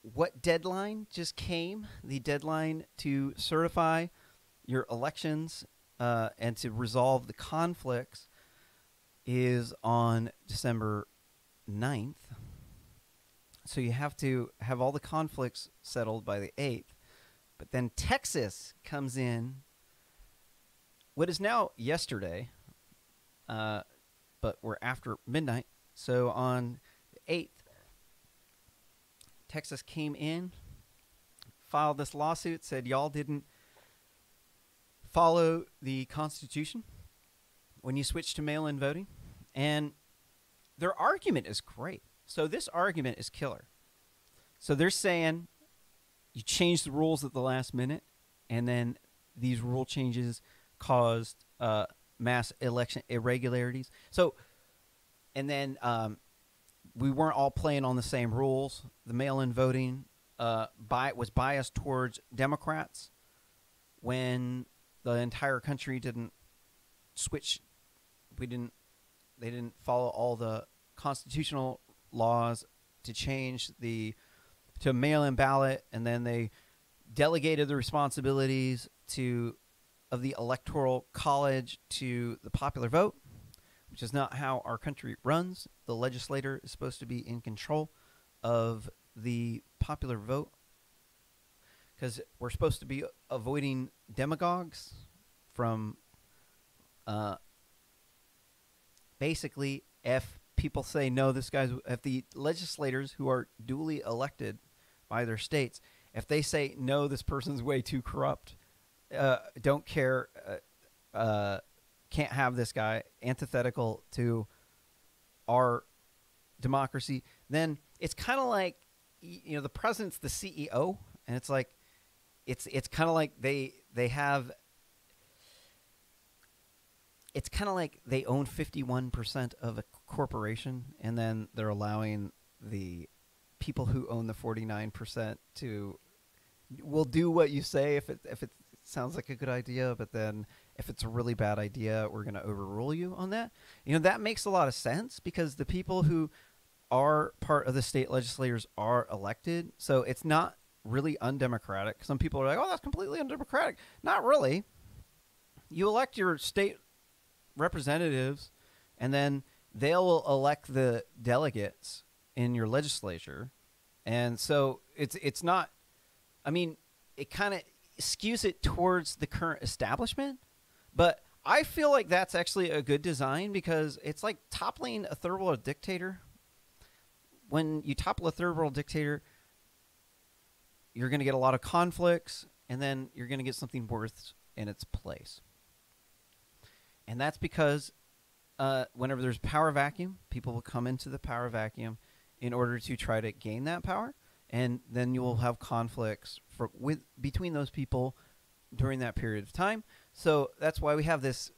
Speaker 2: what deadline just came, the deadline to certify your elections and to resolve the conflicts is on December 9th. So you have to have all the conflicts settled by the 8th. But then Texas comes in. What is now yesterday, but we're after midnight. So on the 8th, Texas came in, filed this lawsuit, said y'all didn't follow the Constitution when you switched to mail-in voting. And their argument is great. So this argument is killer. So they're saying you changed the rules at the last minute, and then these rule changes caused mass election irregularities. So, and then we weren't all playing on the same rules. The mail-in voting was biased towards Democrats when the entire country didn't switch. They didn't follow all the constitutional laws to change to mail-in ballot, and then they delegated the responsibilities of the Electoral College to the popular vote, which is not how our country runs. The legislator is supposed to be in control of the popular vote because we're supposed to be avoiding demagogues from basically if people say, no, if the legislators who are duly elected by their states, if they say, no, this person's way too corrupt, don't care, can't have this guy, antithetical to our democracy, then it's kind of like, the president's the CEO, and it's like, it's kind of like they have, it's kind of like they own 51% of a corporation, and then they're allowing the people who own the 49% will do what you say if it sounds like a good idea, but then if it's a really bad idea, we're going to overrule you on that. That makes a lot of sense because the people who are part of the state legislators are elected. So it's not really undemocratic. Some people are like, oh, that's completely undemocratic. Not really. You elect your state representatives, and then they'll elect the delegates in your legislature. And so it's not, it kind of skews it towards the current establishment, but I feel like that's actually a good design because it's like toppling a third world dictator. When you topple a third world dictator, you're going to get a lot of conflicts, and then you're going to get something worse in its place. And that's because whenever there's power vacuum, people will come into the power vacuum in order to try to gain that power, and then you will have conflicts between those people during that period of time. So that's why we have this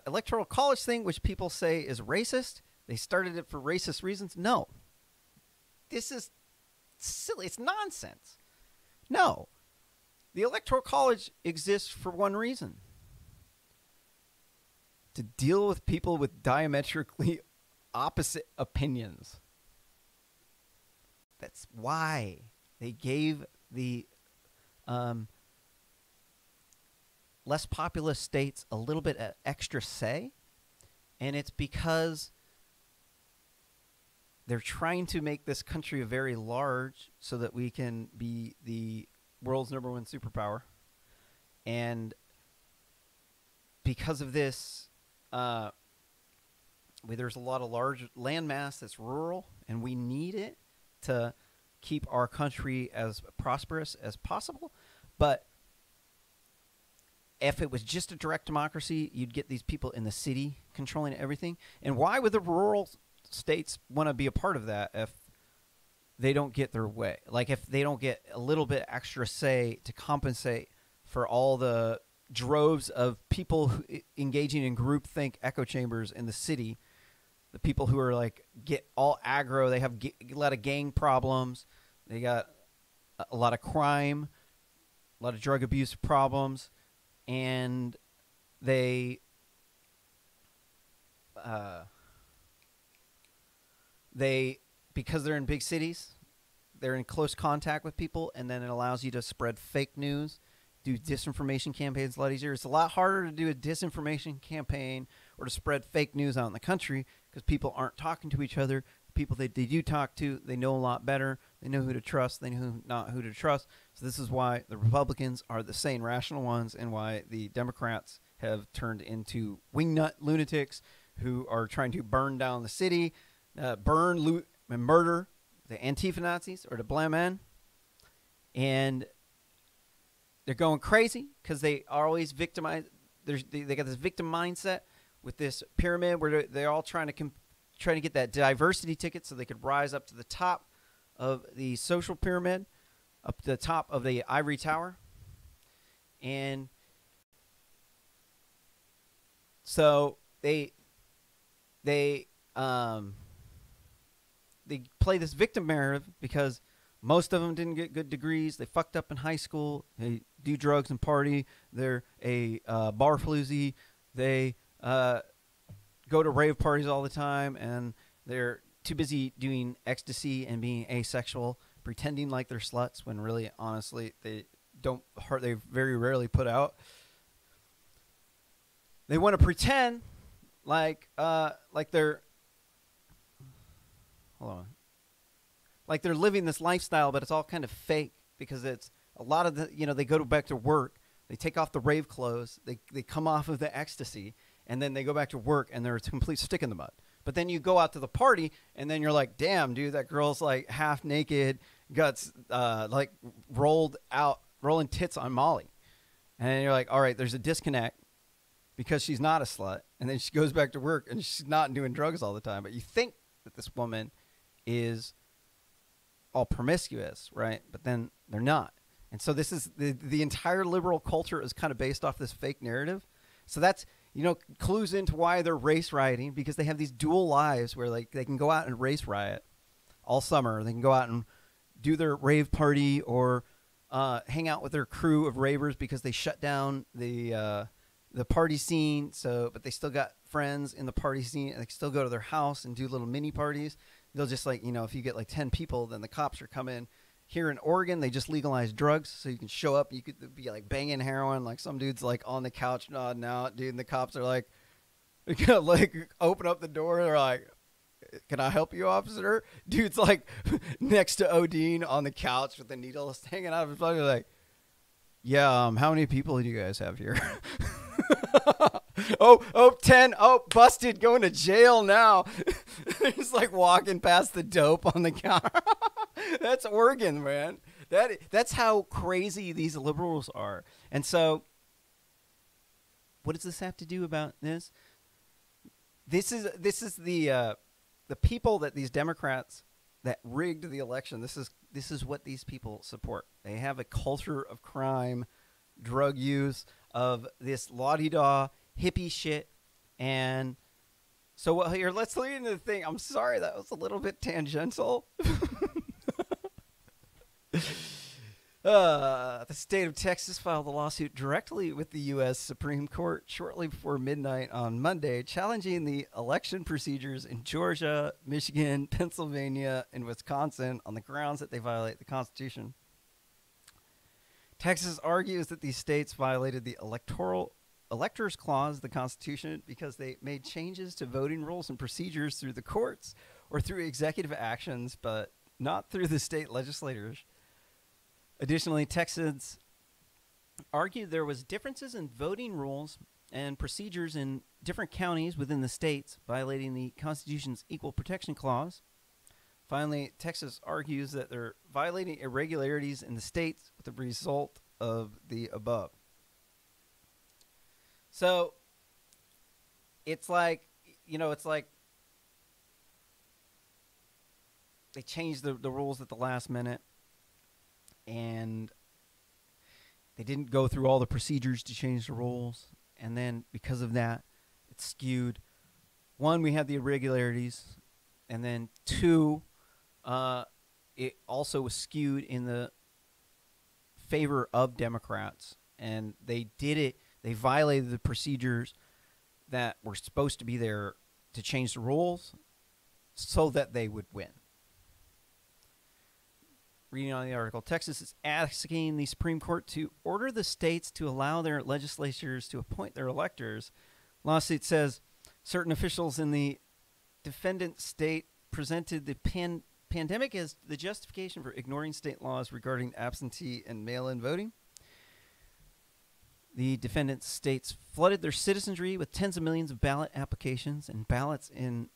Speaker 2: electoral college thing, which people say is racist. They started it for racist reasons. No. This is silly. It's nonsense. No. The electoral college exists for one reason. To deal with people with diametrically opposite opinions. That's why they gave the less populous states a little bit of extra say, and it's because they're trying to make this country very large so that we can be the world's #1 superpower. And because of this, there's a lot of large landmass that's rural, and we need it to keep our country as prosperous as possible. But if it was just a direct democracy, you'd get these people in the city controlling everything. And why would the rural states want to be a part of that if they don't get their way? Like if they don't get a little bit extra say to compensate for all the droves of people engaging in groupthink echo chambers in the city, the people who are like get all aggro, they have a lot of gang problems, they got a lot of crime, a lot of drug abuse problems, and they because they're in big cities, they're in close contact with people, and then it allows you to spread fake news, do disinformation campaigns a lot easier. It's a lot harder to do a disinformation campaign or to spread fake news out in the country because people aren't talking to each other. The people that they do talk to, they know a lot better. They know who to trust. They know not who to trust. So this is why the Republicans are the sane, rational ones, and why the Democrats have turned into wingnut lunatics who are trying to burn down the city, burn, loot, and murder the Antifa Nazis or the Blam Men. And they're going crazy because they are always victimized. They got this victim mindset with this pyramid where they're all trying to get that diversity ticket so they could rise up to the top of the social pyramid, up to the top of the ivory tower. And so they play this victim narrative because most of them didn't get good degrees. They fucked up in high school. They do drugs and party. They're a bar floozy. They go to rave parties all the time, and they're too busy doing ecstasy and being asexual, pretending like they're sluts when really, honestly, they don't. They very rarely put out. They want to pretend like they're. Hold on. Like they're living this lifestyle, but it's all kind of fake because it's a lot of they go back to work, they take off the rave clothes, they come off of the ecstasy, and then they go back to work and they're a complete stick in the mud. But then you go out to the party and then you're like, damn, dude, that girl's like half naked, guts like rolling tits on Molly. And you're like, all right, there's a disconnect because she's not a slut. And then she goes back to work and she's not doing drugs all the time. But you think that this woman is all promiscuous, right? But then they're not. And so this is the entire liberal culture is kind of based off this fake narrative. So that's, clues into why they're race rioting, because they have these dual lives where like they can go out and race riot all summer. They can go out and do their rave party or hang out with their crew of ravers because they shut down the party scene. So, but they still got friends in the party scene, and they can still go to their house and do little mini parties. They'll just if you get like 10 people, then the cops are coming. Here in Oregon, they just legalized drugs, so you can show up. You could be like banging heroin, like some dude's like on the couch nodding out, dude, and the cops are like, open up the door. They're like, "Can I help you, officer?" Dude's like next to Odin on the couch with the needles hanging out of his body. Like, yeah, how many people do you guys have here? oh, 10. Oh, busted, going to jail now. He's like walking past the dope on the counter. That's Oregon, man. That's how crazy these liberals are. And so, what does this have to do about this? This is the people that these Democrats that rigged the election. This is what these people support. They have a culture of crime, drug use, of this la-di-da hippie shit. And so, well, here, let's lead into the thing. I'm sorry, that was a little bit tangential. The state of Texas filed a lawsuit directly with the U.S. Supreme Court shortly before midnight on Monday, challenging the election procedures in Georgia, Michigan, Pennsylvania, and Wisconsin on the grounds that they violate the Constitution. Texas argues that these states violated the Electors Clause of the Constitution because they made changes to voting rules and procedures through the courts or through executive actions, but not through the state legislators. Additionally, Texans argued there was differences in voting rules and procedures in different counties within the states, violating the Constitution's Equal Protection Clause. Finally, Texas argues that they're violating irregularities in the states with the result of the above. So, it's like, it's like they changed the rules at the last minute. And they didn't go through all the procedures to change the rules. And then because of that, it's skewed. One, we had the irregularities. And then two, it also was skewed in the favor of Democrats. And they did it. They violated the procedures that were supposed to be there to change the rules so that they would win. Reading on the article, Texas is asking the Supreme Court to order the states to allow their legislatures to appoint their electors. Lawsuit says certain officials in the defendant state presented the pandemic as the justification for ignoring state laws regarding absentee and mail-in voting. The defendant states flooded their citizenry with tens of millions of ballot applications and ballots in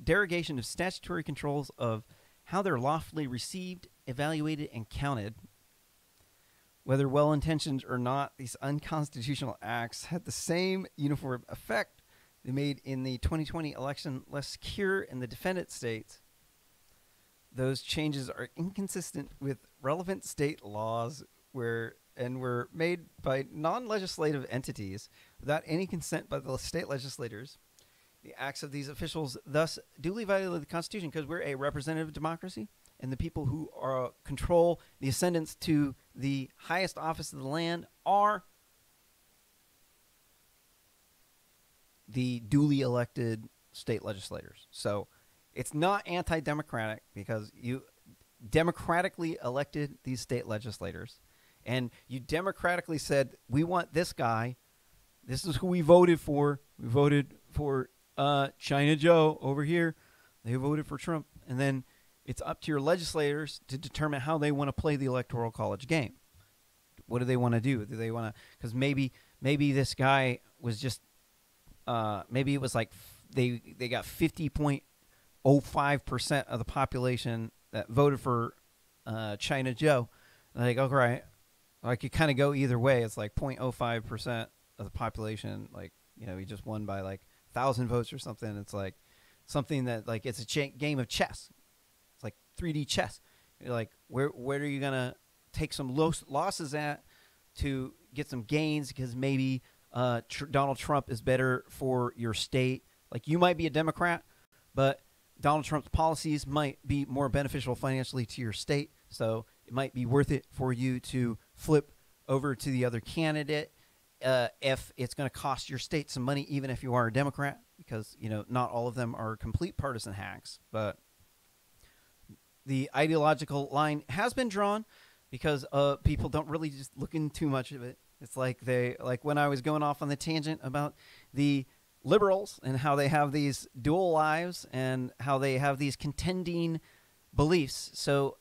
Speaker 2: derogation of statutory controls of how they're lawfully received, evaluated, and counted. Whether well-intentioned or not, these unconstitutional acts had the same uniform effect they made in the 2020 election less secure in the defendant states. Those changes are inconsistent with relevant state laws were made by non-legislative entities without any consent by the state legislators. The acts of these officials thus duly violated the Constitution because we're a representative democracy, and the people who control the ascendants to the highest office of the land are the duly elected state legislators. So it's not anti-democratic because you democratically elected these state legislators, and you democratically said, we want this guy. This is who we voted for. We voted for China Joe over here. They voted for Trump. And then it's up to your legislators to determine how they want to play the Electoral College game. What do they want to do? Do they want to, because maybe this guy was just, maybe it was like they got 50.05% of the population that voted for China Joe. And like, okay, right. I could kind of go either way. It's like 0.05% of the population, like, he just won by like 1,000 votes or something. It's like something that, like, it's a game of chess. It's like 3D chess. You're like, where are you gonna take some losses at to get some gains? Because maybe Donald Trump is better for your state. Like, you might be a Democrat, but Donald Trump's policies might be more beneficial financially to your state. So it might be worth it for you to flip over to the other candidate. If it's going to cost your state some money, even if you are a Democrat, because, not all of them are complete partisan hacks. But the ideological line has been drawn because people don't really just look into too much of it. It's like when I was going off on the tangent about the liberals and how they have these dual lives and how they have these contending beliefs. So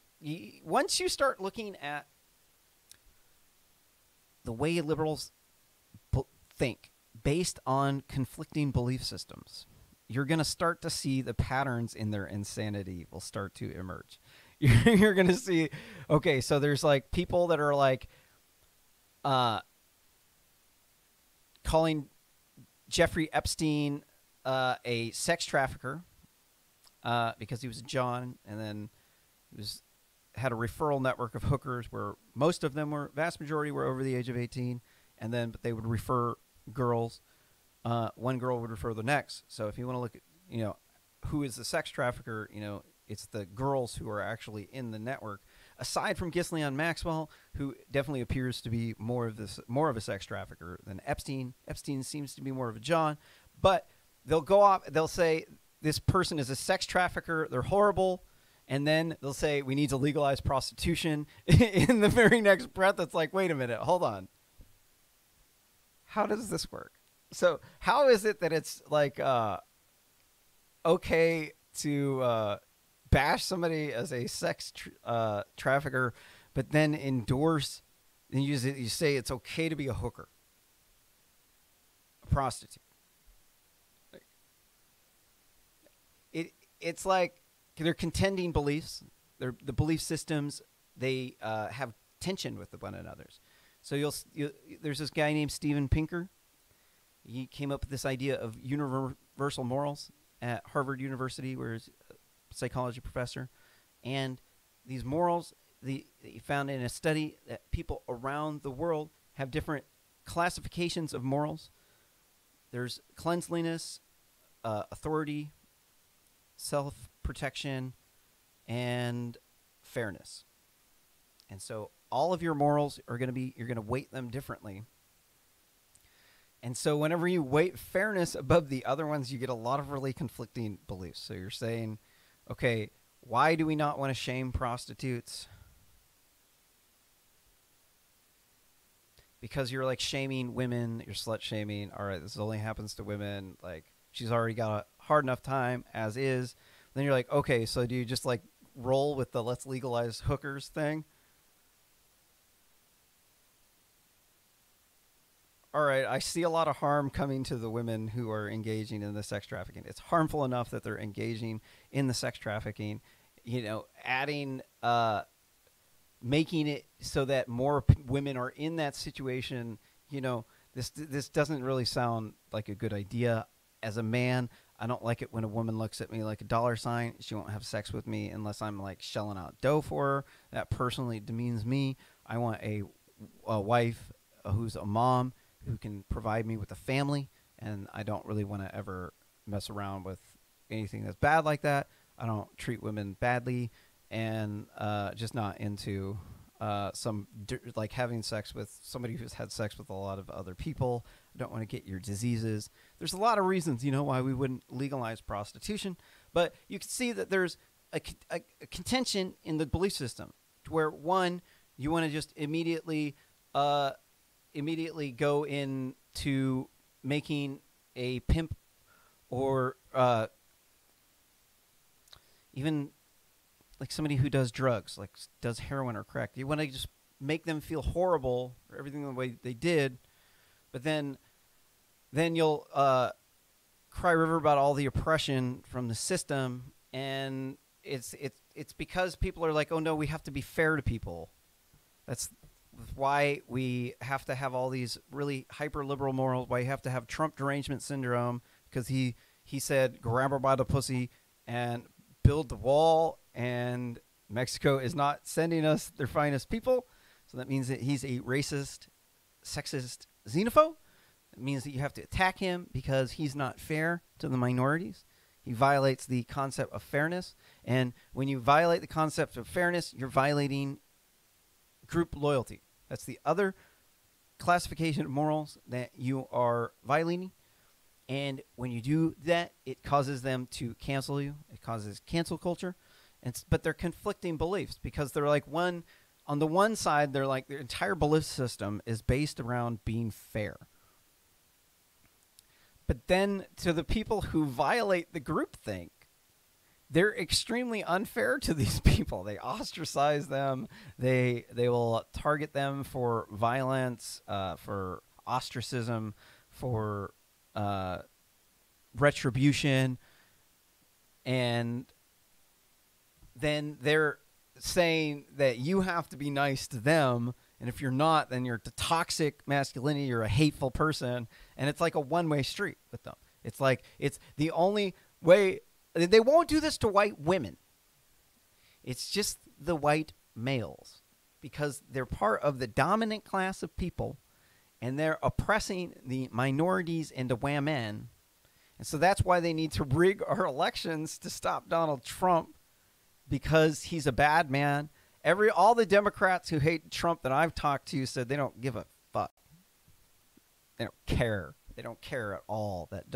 Speaker 2: once you start looking at the way liberals think based on conflicting belief systems, you're going to start to see the patterns in their insanity will start to emerge. You're going to see, okay, so there's like people that are like calling Jeffrey Epstein a sex trafficker because he was John, and then he had a referral network of hookers where most of them vast majority were over the age of 18, and then but they would refer girls. One girl would refer the next. So if you want to look at, who is the sex trafficker, it's the girls who are actually in the network. Aside from Ghislaine Maxwell, who definitely appears to be more of a sex trafficker than Epstein. Epstein seems to be more of a John, but they'll go off. They'll say this person is a sex trafficker. They're horrible. And then they'll say we need to legalize prostitution. In the very next breath, it's like, wait a minute, hold on. How does this work? So how is it that it's like okay to bash somebody as a sex trafficker, but then endorse and you say it's okay to be a hooker, a prostitute? It's like they're contending beliefs. The belief systems, they have tension with one another. So there's this guy named Steven Pinker. He came up with this idea of universal morals at Harvard University, where he's a psychology professor. And these morals, he found in a study that people around the world have different classifications of morals. There's cleanliness, authority, self-protection, and fairness. And so all of your morals are going to be, you're going to weight them differently. And so whenever you weight fairness above the other ones, you get a lot of really conflicting beliefs. So you're saying, okay, why do we not want to shame prostitutes? Because you're like shaming women, you're slut shaming. All right, this only happens to women. Like, she's already got a hard enough time as is. Then you're like, okay, so do you just like roll with the let's legalize hookers thing? All right, I see a lot of harm coming to the women who are engaging in the sex trafficking. It's harmful enough that they're engaging in the sex trafficking, adding, making it so that more women are in that situation. This doesn't really sound like a good idea. As a man, I don't like it when a woman looks at me like a dollar sign. She won't have sex with me unless I'm like shelling out dough for her. That personally demeans me. I want a wife who's a mom who can provide me with a family, and I don't really want to ever mess around with anything that's bad like that. I don't treat women badly, and just not into like having sex with somebody who's had sex with a lot of other people. I don't want to get your diseases. There's a lot of reasons, why we wouldn't legalize prostitution, but you can see that there's a contention in the belief system where, one, you want to just immediately go into making a pimp or even like somebody who does drugs, like does heroin or crack. You want to just make them feel horrible for everything the way they did, but then you'll cry river about all the oppression from the system, and it's because people are like, oh no, we have to be fair to people. That's why we have to have all these really hyper liberal morals. Why you have to have Trump derangement syndrome, because he said grab her by the pussy and build the wall, and Mexico is not sending us their finest people. So that means that he's a racist, sexist, xenophobe. It means that you have to attack him because he's not fair to the minorities. He violates the concept of fairness. And when you violate the concept of fairness, you're violating group loyalty. That's the other classification of morals that you are violating. And when you do that, it causes them to cancel you. It causes cancel culture. But they're conflicting beliefs, because they're like, on the one side, they're like, their entire belief system is based around being fair. But then to the people who violate the groupthink, they're extremely unfair to these people. They ostracize them. They will target them for violence, for ostracism, for retribution, and then they're saying that you have to be nice to them, and if you're not, then you're toxic masculinity, you're a hateful person, and it's like a one-way street with them. It's like it's the only way. They won't do this to white women. It's just the white males, because they're part of the dominant class of people, and they're oppressing the minorities into women. And so that's why they need to rig our elections to stop Donald Trump, because he's a bad man. All the Democrats who hate Trump that I've talked to said they don't give a fuck. They don't care. They don't care at all that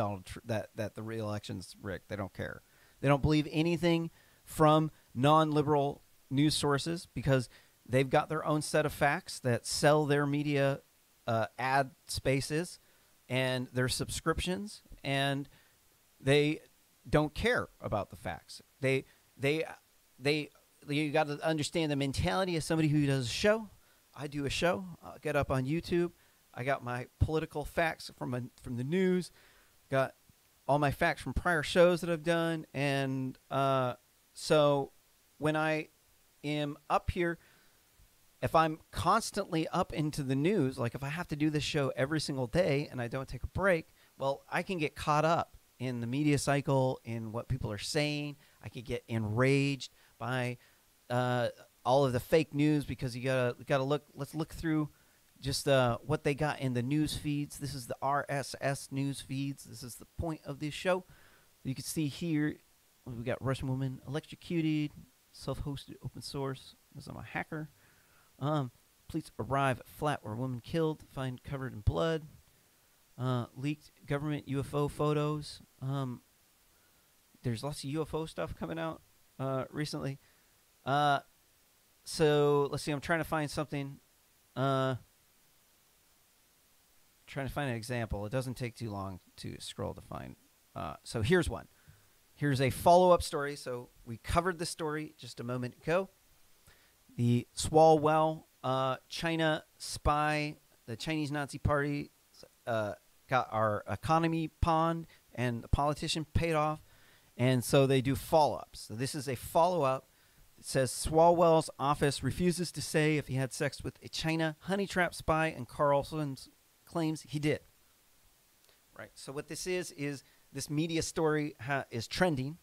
Speaker 2: that the re-election's rigged. They don't care. They don't believe anything from non-liberal news sources, because they've got their own set of facts that sell their media ad spaces and their subscriptions, and they don't care about the facts. You got to understand the mentality of somebody who does a show. I do a show. I'll get up on YouTube. I got my political facts from the news. Got all my facts from prior shows that I've done. And so when I am up here, if I'm constantly up into the news, like if I have to do this show every single day and I don't take a break, well, I can get caught up in the media cycle, in what people are saying. I could get enraged by all of the fake news, because you gotta look. Let's look through just what they got in the news feeds. This is the RSS news feeds. This is the point of this show. You can see here we got Russian woman electrocuted, self-hosted open source, because I'm a hacker. Police arrive at flat where a woman killed, find covered in blood. Leaked government UFO photos. There's lots of UFO stuff coming out recently. So let's see. I'm trying to find something. Trying to find an example. It doesn't take too long to scroll to find. So here's one. Here's a follow-up story. So we covered this story just a moment ago. The Swalwell China spy, the Chinese Nazi Party, got our economy pawned, and the politician paid off. And so they do follow-ups. So this is a follow-up. It says Swalwell's office refuses to say if he had sex with a China honey trap spy, and Carlson's claims he did. Right. So what this is this media story is trending.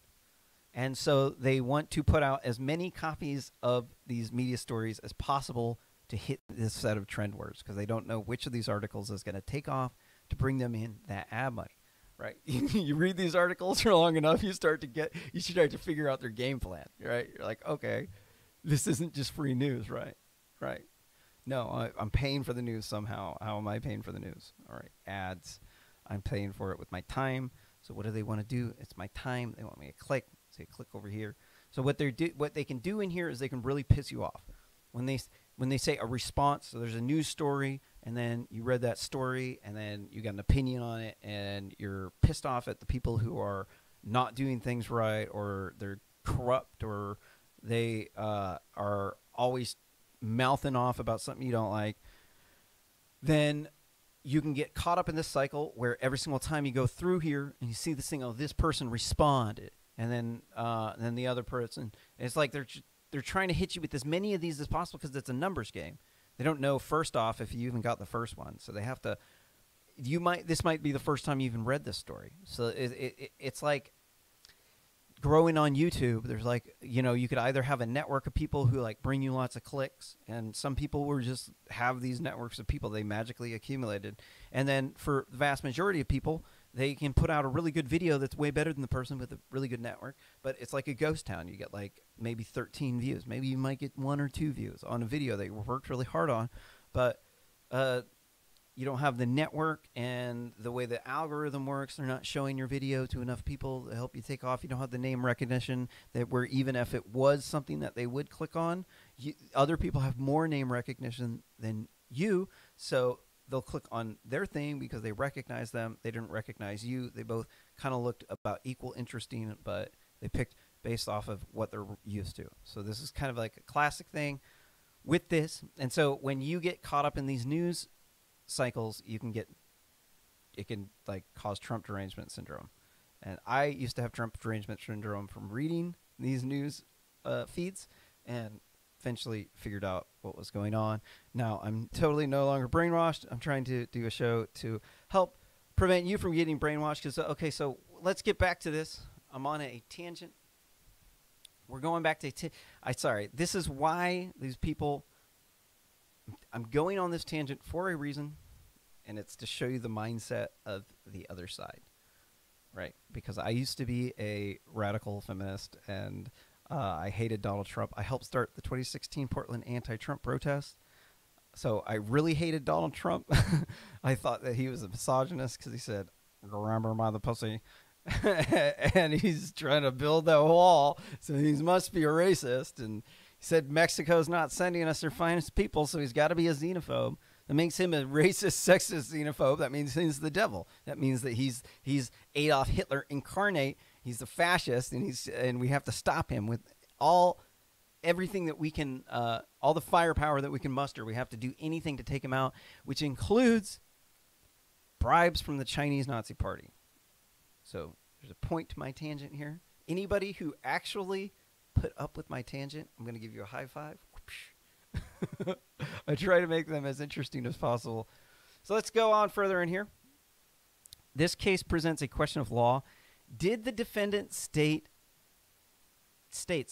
Speaker 2: And so they want to put out as many copies of these media stories as possible to hit this set of trend words, because they don't know which of these articles is going to take off to bring them in that ad money. Right. You read these articles for long enough, you start to figure out their game plan. Right. You're like, okay, this isn't just free news. Right. Right. No, I'm paying for the news somehow. How am I paying for the news? All right. Ads. I'm paying for it with my time. So what do they want to do? It's my time. They want me to click. Say click over here. So what they can do in here is they can really piss you off. When they say a response, so there's a news story, and then you read that story, and then you got an opinion on it, and you're pissed off at the people who are not doing things right, or they're corrupt, or they are always mouthing off about something you don't like, then you can get caught up in this cycle where every single time you go through here and you see this thing, oh, this person responded, and then the other person, it's like they're trying to hit you with as many of these as possible, because it's a numbers game. They don't know, first off, if you even got the first one. So they have to this might be the first time you even read this story. So it's like growing on YouTube. There's like, you could either have a network of people who like bring you lots of clicks, and some people will just have these networks of people they magically accumulated. And then for the vast majority of people, they can put out a really good video that's way better than the person with a really good network, but it's like a ghost town. You get like maybe 13 views. Maybe you might get 1 or 2 views on a video that you worked really hard on, but you don't have the network and the way the algorithm works. They're not showing your video to enough people to help you take off. You don't have the name recognition that where even if it was something that they would click on, other people have more name recognition than you, so they'll click on their thing because they recognize them. They didn't recognize you. They both kind of looked about equal interesting, but they picked based off of what they're used to. So this is kind of like a classic thing with this. And so when you get caught up in these news cycles, it can like cause Trump derangement syndrome. And I used to have Trump derangement syndrome from reading these news feeds, and eventually figured out what was going on. Now I'm totally no longer brainwashed. I'm trying to do a show to help prevent you from getting brainwashed. Because okay, so let's get back to this. I'm on a tangent. We're going back to sorry. This is why these people. I'm going on this tangent for a reason, and it's to show you the mindset of the other side, right? Because I used to be a radical feminist, and I hated Donald Trump. I helped start the 2016 Portland anti-Trump protest. So I really hated Donald Trump. I thought that he was a misogynist because he said, "Remember my the pussy," and he's trying to build that wall. So he must be a racist. And he said Mexico's not sending us their finest people, so he's got to be a xenophobe. That makes him a racist, sexist xenophobe. That means he's the devil. That means that he's Adolf Hitler incarnate. He's the fascist, and we have to stop him with everything that we can, all the firepower that we can muster. We have to do anything to take him out, which includes bribes from the Chinese Nazi Party. So there's a point to my tangent here. Anybody who actually put up with my tangent, I'm going to give you a high five. I try to make them as interesting as possible. So let's go on further in here. This case presents a question of law. Did the defendant states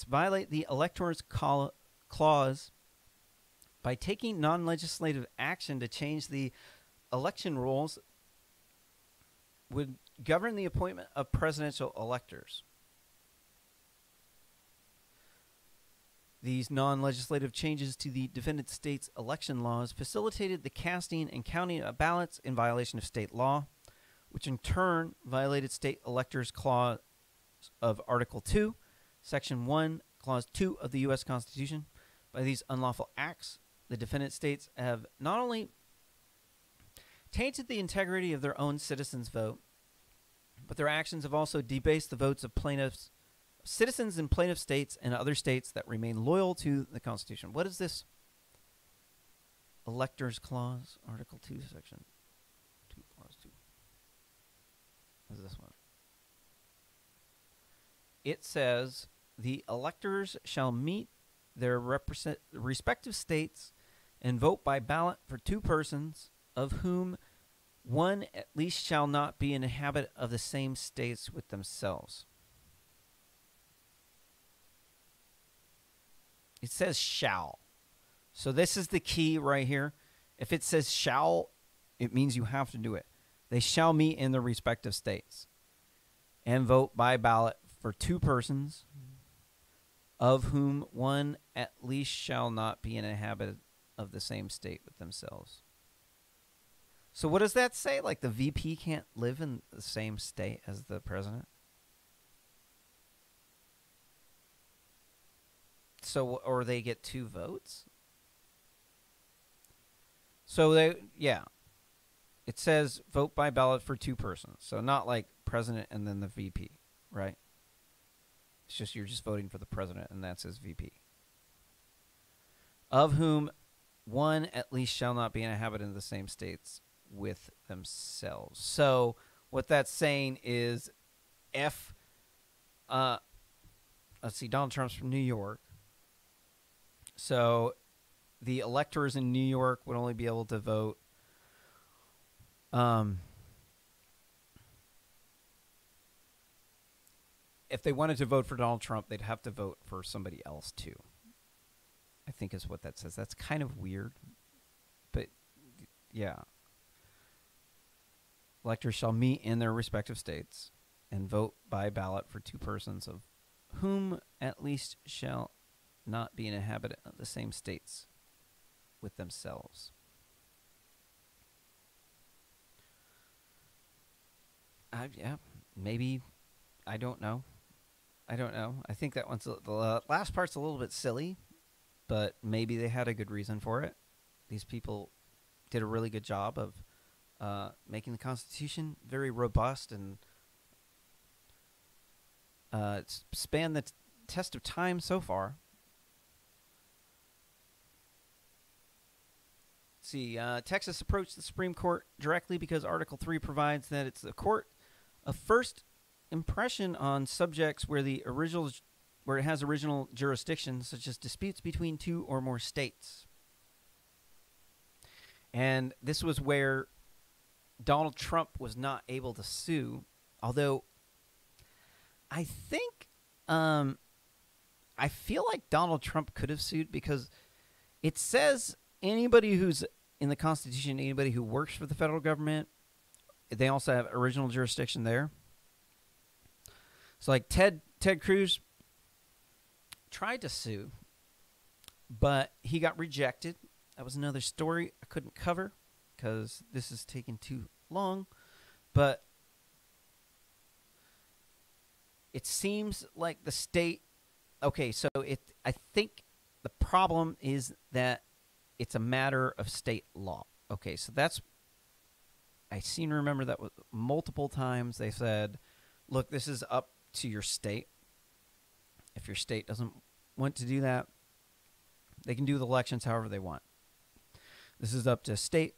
Speaker 2: violate the electors clause by taking non-legislative action to change the election rules would govern the appointment of presidential electors? These non-legislative changes to the defendant state's election laws facilitated the casting and counting of ballots in violation of state law, which in turn violated state electors clause of Article 2, Section 1, Clause 2 of the U.S. Constitution. By these unlawful acts, the defendant states have not only tainted the integrity of their own citizens' vote, but their actions have also debased the votes of plaintiffs, citizens in plaintiff states and other states that remain loyal to the Constitution. What is this? Electors Clause, Article 2, Section 2, Clause 2. What is this one? It says, the electors shall meet their respective states and vote by ballot for two persons, of whom one at least shall not be in the habit of the same states with themselves. It says shall. So this is the key right here. If it says shall, it means you have to do it. They shall meet in their respective states and vote by ballot for two persons, of whom one at least shall not be in a habit of the same state with themselves. So what does that say? Like the VP can't live in the same state as the president? So, or they get two votes? So it says vote by ballot for two persons. So not like president and then the VP, right? It's just you're just voting for the president and that's his VP. Of whom one at least shall not be in a habit in the same states with themselves. So what that's saying is let's see, Donald Trump's from New York. So the electors in New York would only be able to vote if they wanted to vote for Donald Trump, they'd have to vote for somebody else too, I think is what that says. That's kind of weird, but yeah. Electors shall meet in their respective states and vote by ballot for two persons, of whom at least shall not be in a habit of the same states with themselves. Yeah, maybe. I don't know. I think that one's the last part's a little bit silly, but maybe they had a good reason for it. These people did a really good job of making the Constitution very robust and span test of time so far. Let's see, Texas approached the Supreme Court directly because Article 3 provides that it's the court of first impression on subjects where it has original jurisdiction, such as disputes between two or more states. And this was where Donald Trump was not able to sue, although I think I feel like Donald Trump could have sued because it says anybody who's in the Constitution, anybody who works for the federal government, they also have original jurisdiction there. So like Ted Cruz tried to sue, but he got rejected. That was another story I couldn't cover because this is taking too long. But it seems like the state... Okay, so I think the problem is that it's a matter of state law. Okay, so that's... I seem to remember that multiple times they said, look, this is up to your state. If your state doesn't want to do that, they can do the elections however they want. This is up to state.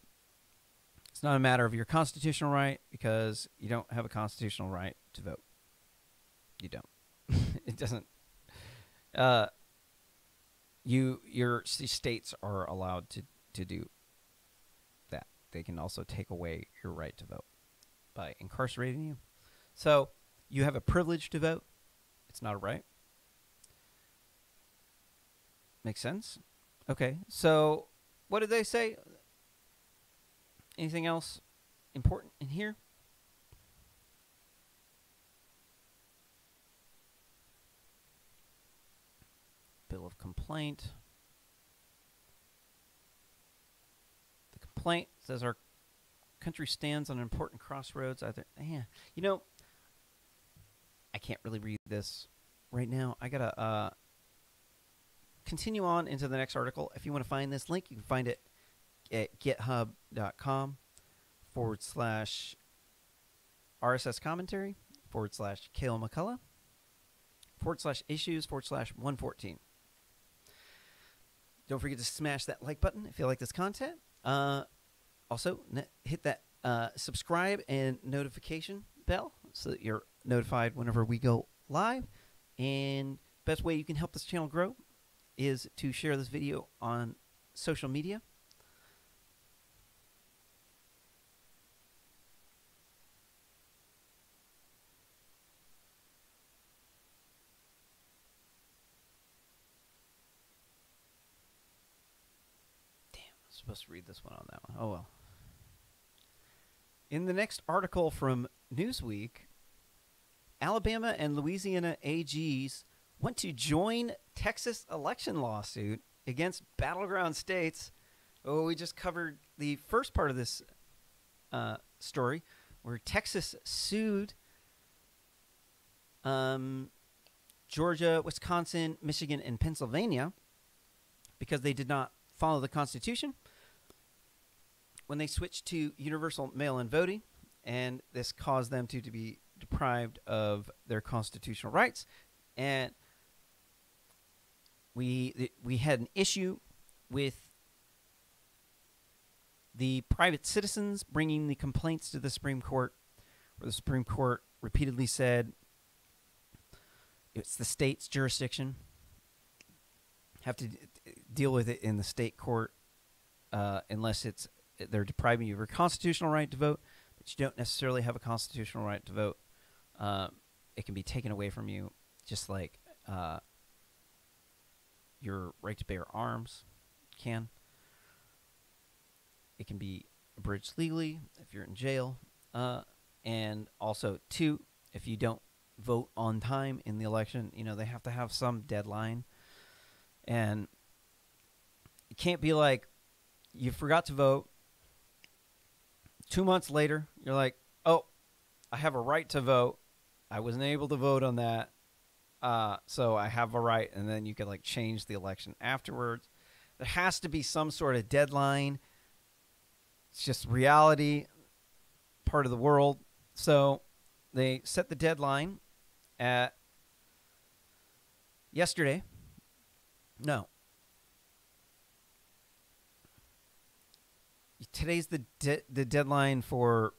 Speaker 2: It's not a matter of your constitutional right because you don't have a constitutional right to vote. You don't. It doesn't. Your states are allowed to do that. They can also take away your right to vote by incarcerating you. So you have a privilege to vote. It's not a right. Makes sense? Okay, so what did they say? Anything else important in here? Bill of complaint. The complaint says our country stands on an important crossroads. Either, you know, I can't really read this right now. I gotta continue on into the next article. If you want to find this link, you can find it at github.com/RSS commentary /Kale McCullough /issues/114. Don't forget to smash that like button if you like this content. Also, hit that subscribe and notification bell so that you're notified whenever we go live. And best way you can help this channel grow is to share this video on social media. Damn, I was supposed to read this one on that one. Oh well. In the next article from Newsweek, Alabama and Louisiana AGs want to join Texas election lawsuit against battleground states. Oh, we just covered the first part of this story where Texas sued Georgia, Wisconsin, Michigan, and Pennsylvania because they did not follow the Constitution when they switched to universal mail-in voting, and this caused them to be deprived of their constitutional rights. And we had an issue with the private citizens bringing the complaints to the Supreme Court, where the Supreme Court repeatedly said it's the state's jurisdiction. Have to deal with it in the state court unless they're depriving you of your constitutional right to vote, but you don't necessarily have a constitutional right to vote. It can be taken away from you, just like your right to bear arms can. It can be abridged legally if you're in jail. And also, too, if you don't vote on time in the election, they have to have some deadline. And it can't be like you forgot to vote. 2 months later, you're like, oh, I have a right to vote. I wasn't able to vote on that. So I have a right. And then you can change the election afterwards. There has to be some sort of deadline. It's just reality, part of the world. So they set the deadline at yesterday, no, today's the deadline for,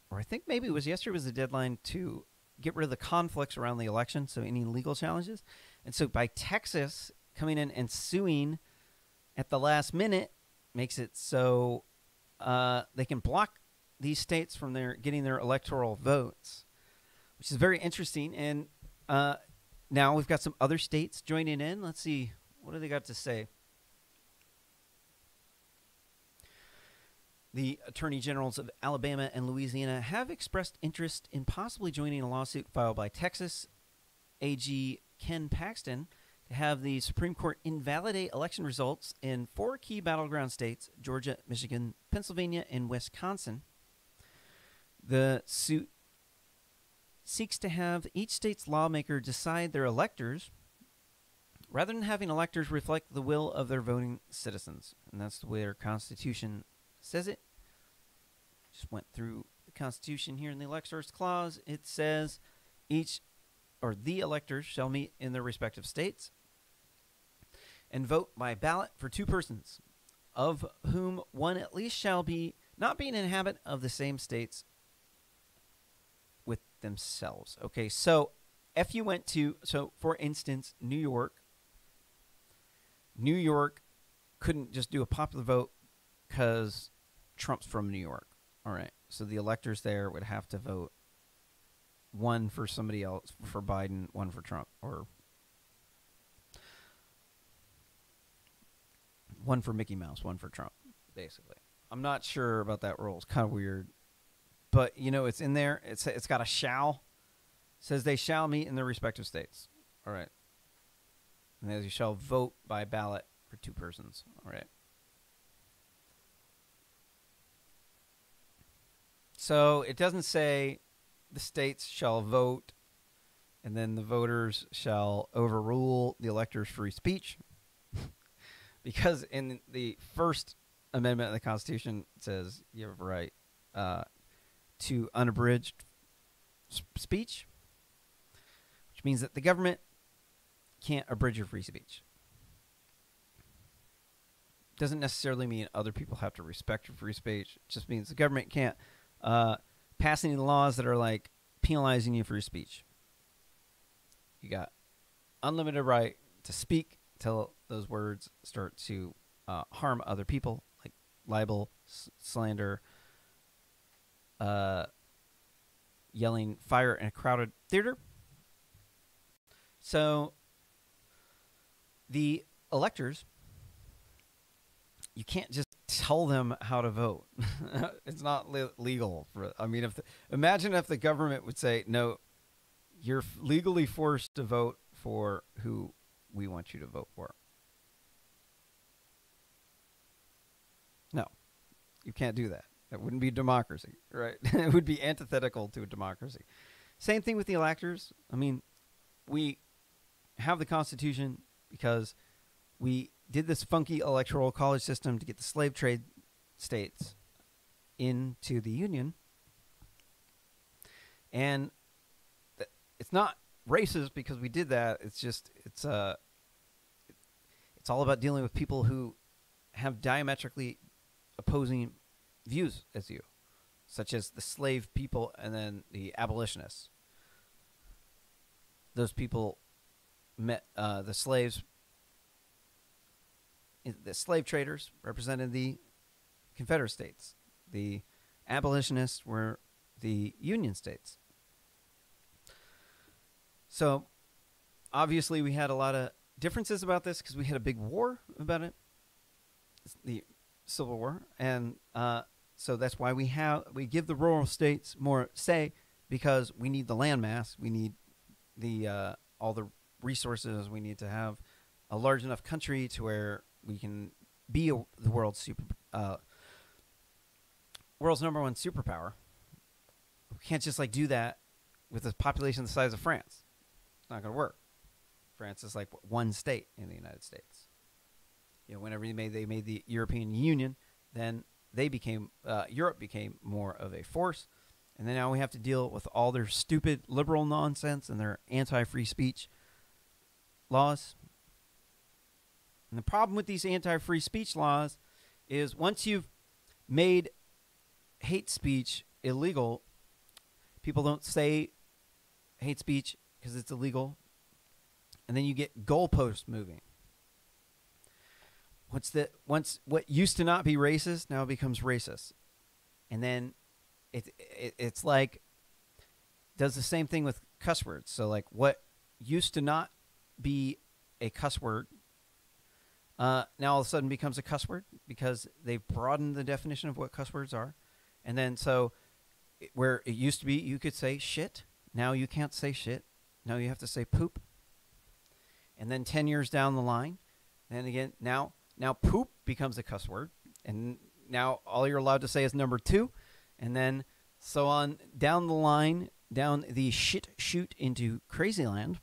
Speaker 2: or I think maybe it was yesterday was the deadline to get rid of the conflicts around the election, so any legal challenges. And so by Texas coming in and suing at the last minute makes it so they can block these states from getting their electoral votes, which is very interesting. And now we've got some other states joining in. Let's see, what do they got to say? The attorney generals of Alabama and Louisiana have expressed interest in possibly joining a lawsuit filed by Texas AG Ken Paxton to have the Supreme Court invalidate election results in 4 key battleground states, Georgia, Michigan, Pennsylvania, and Wisconsin. The suit seeks to have each state's lawmaker decide their electors rather than having electors reflect the will of their voting citizens. And that's the way our Constitution says it. Just went through the Constitution here in the Electors Clause. It says each or the electors shall meet in their respective states and vote by ballot for 2 persons, of whom one at least shall be not be an inhabitant of the same states with themselves. Okay, so if you went to, so for instance, New York couldn't just do a popular vote because Trump's from New York. All right, so the electors there would have to vote one for somebody else, for Biden, one for Trump, or one for Mickey Mouse, one for Trump, basically. I'm not sure about that rule. It's kind of weird. But, you know, it's in there. It's got a shall. It says they shall meet in their respective states. All right. And they shall vote by ballot for 2 persons. All right. So it doesn't say the states shall vote and then the voters shall overrule the electors' free speech. Because in the First Amendment of the Constitution, it says you have a right to unabridged speech, which means that the government can't abridge your free speech. Doesn't necessarily mean other people have to respect your free speech. It just means the government can't pass any laws that are like penalizing you for your speech. You got unlimited right to speak till those words start to harm other people, like libel, slander, yelling fire in a crowded theater. So the electors, you can't just tell them how to vote. It's not legal. Imagine if the government would say, no, you're legally forced to vote for who we want you to vote for. No, you can't do that. That wouldn't be democracy, right? It would be antithetical to a democracy. Same thing with the electors. I mean, we have the Constitution because we did this funky electoral college system to get the slave trade states into the Union. And it's not racist because we did that. It's just, it's all about dealing with people who have diametrically opposing views as you, such as the slave people and then the abolitionists. Those people met the slaves. The slave traders represented the Confederate states. The abolitionists were the Union states. So, obviously, we had a lot of differences about this because we had a big war about it, the Civil War, and so that's why we give the rural states more say, because we need the landmass, we need the all the resources, we need to have a large enough country to where we can be the world's world's #1 superpower. We can't just like do that with a population the size of France. It's not going to work. France is like one state in the United States. You know, whenever they made the European Union, then Europe became more of a force, and then now we have to deal with all their stupid liberal nonsense and their anti-free speech laws. And the problem with these anti-free speech laws is once you've made hate speech illegal, people don't say hate speech because it's illegal. And then you get goalposts moving. Once what used to not be racist now becomes racist. And then it's like does the same thing with cuss words. So like what used to not be a cuss word now all of a sudden becomes a cuss word because they've broadened the definition of what cuss words are. And then so where it used to be you could say shit, now you can't say shit. Now you have to say poop. And then 10 years down the line, then again, now poop becomes a cuss word. And now all you're allowed to say is number 2. And then so on down the line, down the shit chute into crazy land.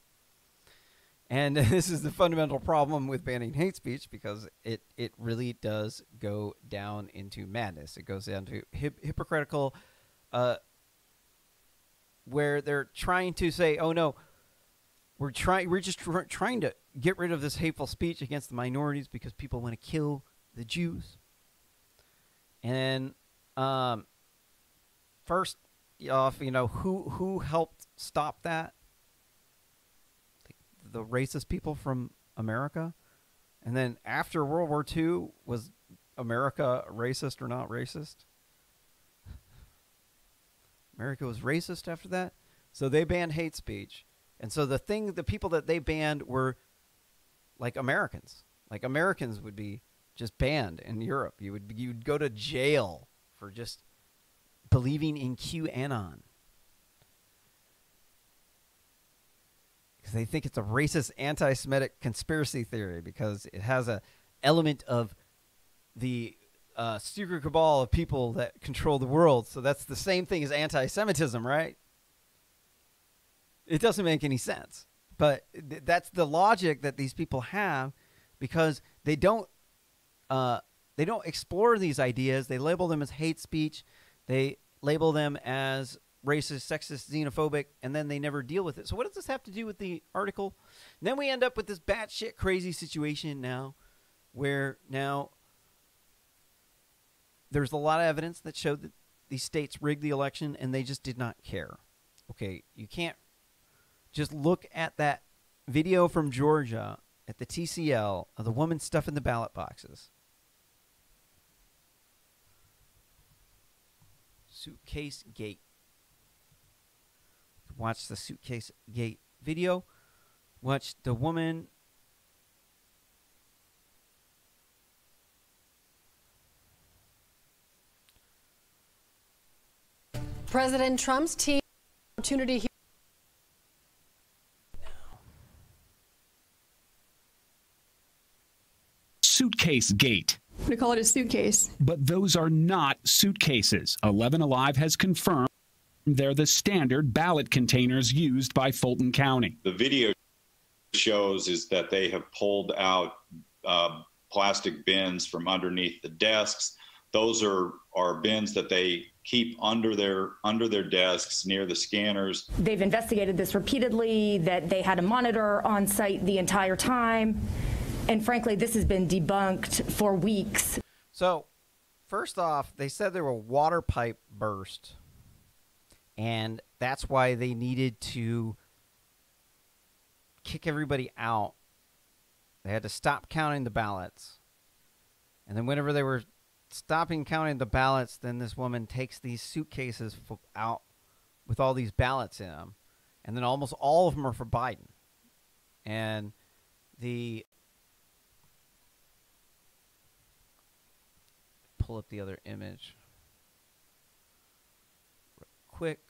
Speaker 2: And this is the fundamental problem with banning hate speech because it really does go down into madness. It goes down to hypocritical, where they're trying to say, "Oh no, we're just trying to get rid of this hateful speech against the minorities because people want to kill the Jews." And first off, who helped stop that? The racist people from America. And then after World War II, was America racist or not racist? America was racist after that. So they banned hate speech. And so the people that they banned were like Americans. Like Americans would be just banned in Europe. You'd go to jail for just believing in QAnon. They think it's a racist anti-Semitic conspiracy theory because it has an element of the secret cabal of people that control the world. So that's the same thing as anti-Semitism, right? It doesn't make any sense. But that's the logic that these people have because they don't explore these ideas. They label them as hate speech. They label them as racist, sexist, xenophobic, and then they never deal with it. So what does this have to do with the article? And then we end up with this batshit crazy situation now where now there's a lot of evidence that showed that these states rigged the election and they just did not care. Okay, you can't just look at that video from Georgia at the TCL of the woman stuffing the ballot boxes. Suitcase gate. Watch the suitcase gate video. Watch the woman.
Speaker 7: President Trump's team opportunity here.
Speaker 8: Suitcase gate.
Speaker 9: We call it a suitcase.
Speaker 8: But those are not suitcases. 11 Alive has confirmed they're the standard ballot containers used by Fulton County.
Speaker 10: The video shows is that they have pulled out plastic bins from underneath the desks. Those are bins that they keep under their desks near the scanners.
Speaker 11: They've investigated this repeatedly, that they had a monitor on site the entire time. And frankly, this has been debunked for weeks.
Speaker 2: So, first off, they said there were water pipe burst. And that's why they needed to kick everybody out. They had to stop counting the ballots. And then whenever they were stopping counting the ballots, then this woman takes these suitcases out with all these ballots in them. And then almost all of them are for Biden. And pull up the other image real quick.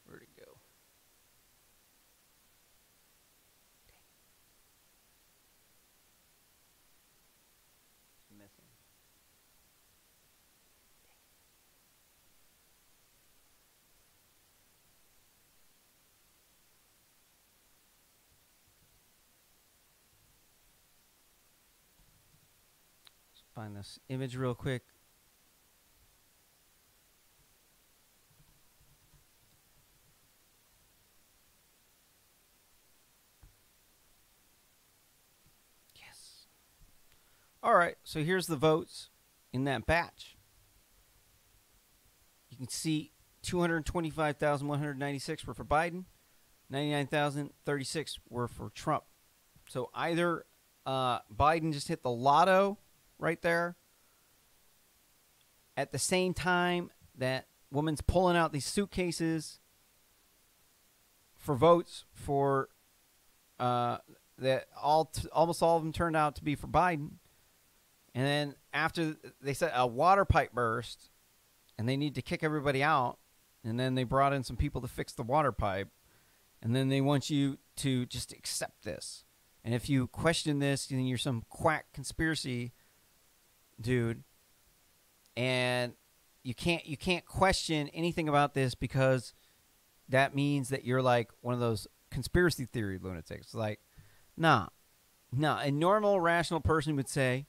Speaker 2: Where'd it go? It's missing. find this image real quick. Yes. All right, so here's the votes in that batch. You can see 225,196 were for Biden, 99,036 were for Trump. So either Biden just hit the lotto right there at the same time that woman's pulling out these suitcases for votes for that almost all of them turned out to be for Biden. And then after they said a water pipe burst and they need to kick everybody out, and then they brought in some people to fix the water pipe, and then they want you to just accept this. And if you question this, then you're some quack conspiracy dude, and you can't question anything about this because that means that you're like one of those conspiracy theory lunatics. Like, nah. A normal, rational person would say,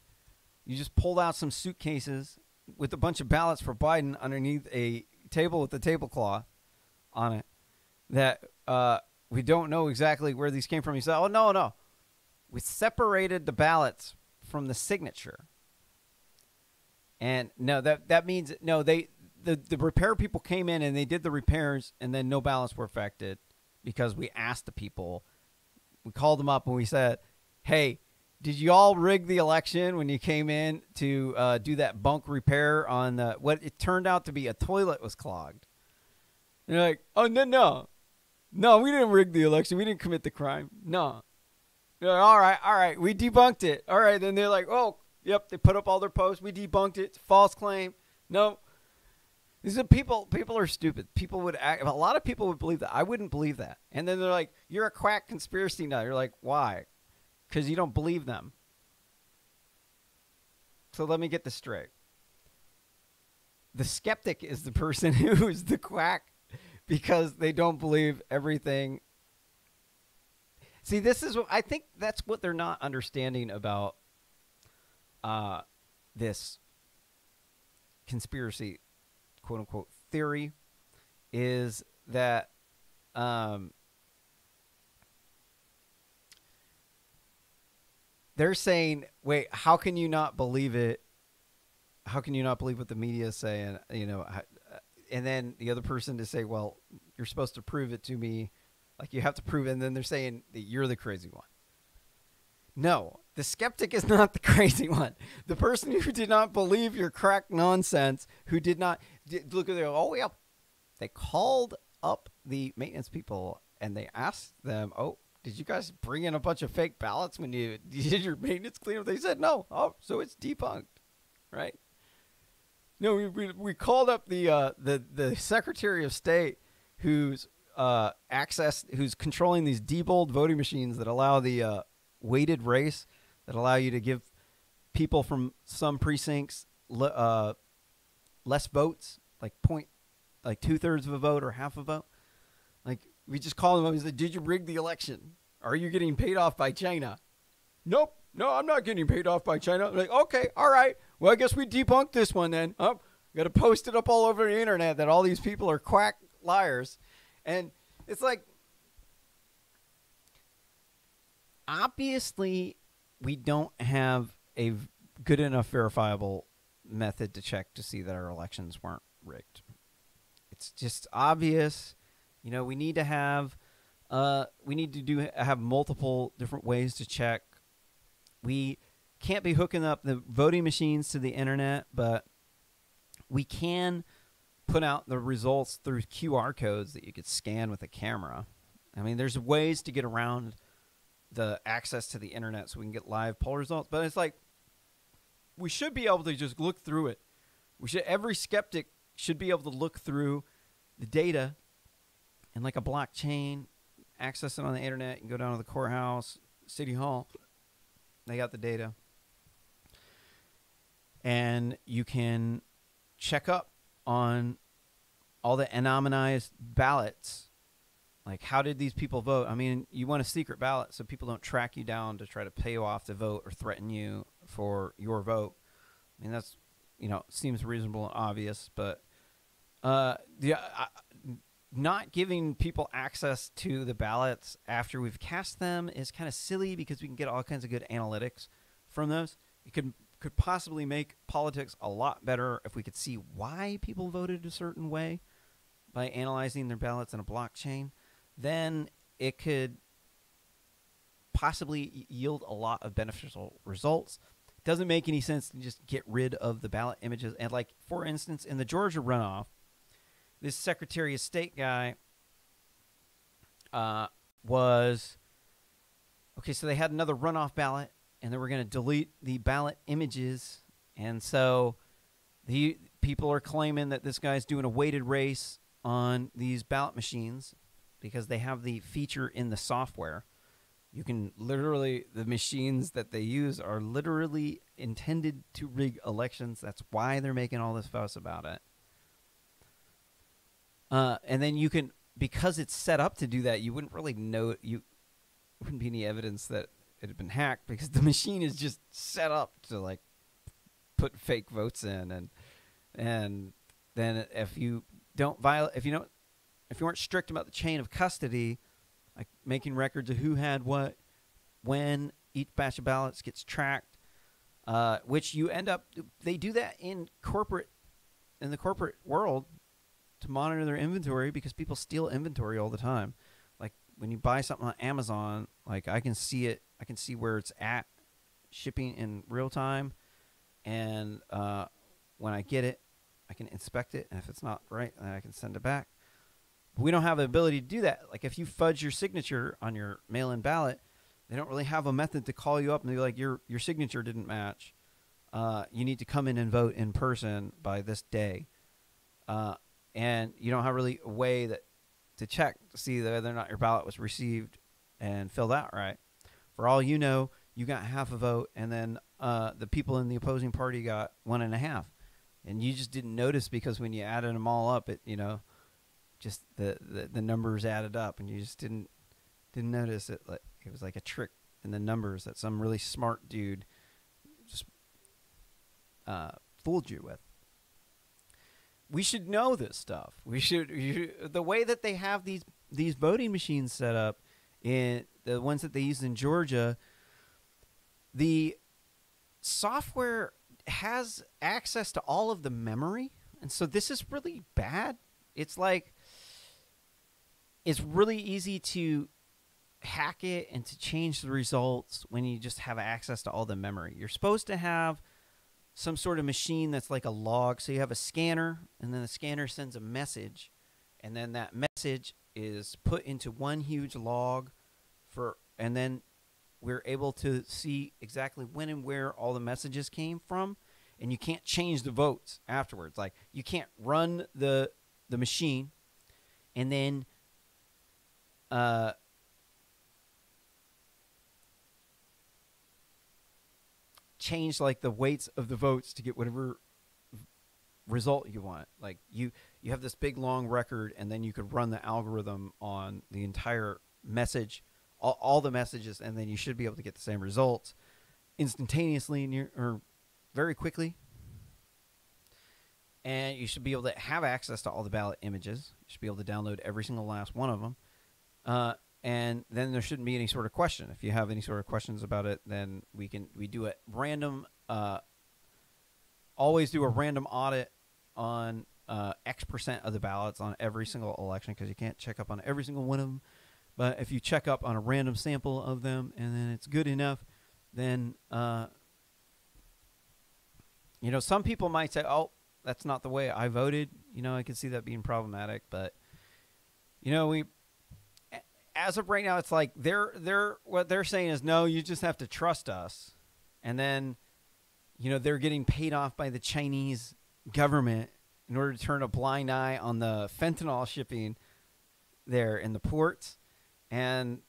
Speaker 2: you just pulled out some suitcases with a bunch of ballots for Biden underneath a table with a tablecloth on it that we don't know exactly where these came from. You said, oh, no. We separated the ballots from the signature. And no, that means, no, the repair people came in and they did the repairs, and then no ballots were affected because we asked the people. We called them up and we said, hey, did you all rig the election when you came in to do that bunk repair on what it turned out to be a toilet was clogged? And they're like, oh, no, we didn't rig the election. We didn't commit the crime. No. They're like, all right, we debunked it. All right, then they're like, oh, yep, they put up all their posts. We debunked it. It's a false claim. No. These are people are stupid. People would a lot of people would believe that. I wouldn't believe that. And then they're like, you're a quack conspiracy nut. You're like, why? Because you don't believe them. So let me get this straight. The skeptic is the person who's the quack because they don't believe everything. See, this is what I think that's what they're not understanding about this conspiracy, quote unquote, theory is that they're saying, wait, how can you not believe it? How can you not believe what the media is saying? You know, and then the other person to say, well, you're supposed to prove it to me. Like you have to prove it. And then they're saying that you're the crazy one. No, the skeptic is not the crazy one. The person who did not believe your crack nonsense, who did not look at their, oh, yeah, they called up the maintenance people and they asked them, oh, did you guys bring in a bunch of fake ballots when you did your maintenance cleanup? They said no. Oh, so it's debunked, right? No, we called up the Secretary of State who's who's controlling these debold voting machines that allow the weighted race that allow you to give people from some precincts less votes, like 2/3 of a vote or half a vote. Like we just called them up and said, did you rig the election? Are you getting paid off by China? Nope. No, I'm not getting paid off by China. Like, okay, all right. Well, I guess we debunked this one then. Oh, got to post it up all over the internet that all these people are quack liars. And it's like, obviously, we don't have a good enough verifiable method to check to see that our elections weren't rigged. It's just obvious. You know, we need to have have multiple different ways to check. We can't be hooking up the voting machines to the internet, but we can put out the results through QR codes that you could scan with a camera. I mean, there's ways to get around the access to the internet so we can get live poll results, but it's like we should be able to just look through it. Every skeptic should be able to look through the data in like a blockchain, access it on the internet, and go down to the courthouse, city hall. They got the data. And you can check up on all the anonymized ballots. Like, how did these people vote? I mean, you want a secret ballot so people don't track you down to try to pay you off to vote or threaten you for your vote. mean, that's, seems reasonable and obvious, but not giving people access to the ballots after we've cast them is kind of silly because we can get all kinds of good analytics from those. It could possibly make politics a lot better if we could see why people voted a certain way by analyzing their ballots in a blockchain. Then it could possibly yield a lot of beneficial results. It doesn't make any sense to just get rid of the ballot images. And like, for instance, in the Georgia runoff, this Secretary of State guy was, okay, so they had another runoff ballot, and they were going to delete the ballot images. And so the people are claiming that this guy's doing a weighted race on these ballot machines because they have the feature in the software. You can literally, the machines that they use are literally intended to rig elections. That's why they're making all this fuss about it. And then you can, because it's set up to do that, you wouldn't really know, you wouldn't be any evidence that it had been hacked because the machine is just set up to like put fake votes in. And then if you don't violate, if you weren't strict about the chain of custody, like making records of who had what, when each batch of ballots gets tracked, which you end up, they do that in the corporate world to monitor their inventory because people steal inventory all the time. Like when you buy something on Amazon, like I can see it, I can see where it's at shipping in real time. And when I get it, I can inspect it. And if it's not right, then I can send it back. But we don't have the ability to do that. Like if you fudge your signature on your mail-in ballot, they don't really have a method to call you up and be like, your signature didn't match. You need to come in and vote in person by this day. And you don't have really a way to check to see whether or not your ballot was received and filled out right. For all you know, you got half a vote, and then the people in the opposing party got 1.5, and you just didn't notice because when you added them all up, it just the numbers added up, and you just didn't notice it. Like it was like a trick in the numbers that some really smart dude just fooled you with. We should know this stuff. The way that they have these voting machines set up, in the ones that they use in Georgia, the software has access to all of the memory, and so this is really bad. It's like it's really easy to hack it and to change the results when you just have access to all the memory. You're supposed to have some sort of machine that's like a log. So you have a scanner, and then the scanner sends a message, and then that message is put into one huge log and then we're able to see exactly when and where all the messages came from, and you can't change the votes afterwards. Like you can't run the machine and then change like the weights of the votes to get whatever result you want. Like you have this big long record, and then you could run the algorithm on the entire message, all the messages, and then you should be able to get the same results instantaneously or very quickly. And you should be able to have access to all the ballot images. You should be able to download every single last one of them. And then there shouldn't be any sort of question. If you have any sort of questions about it, then we do a random, always do a random audit on X% of the ballots on every single election, because you can't check up on every single one of them. But if you check up on a random sample of them and then it's good enough, then, some people might say, oh, that's not the way I voted. I can see that being problematic. But, as of right now, it's like what they're saying is, no, you just have to trust us. And then, they're getting paid off by the Chinese government in order to turn a blind eye on the fentanyl shipping there in the ports. And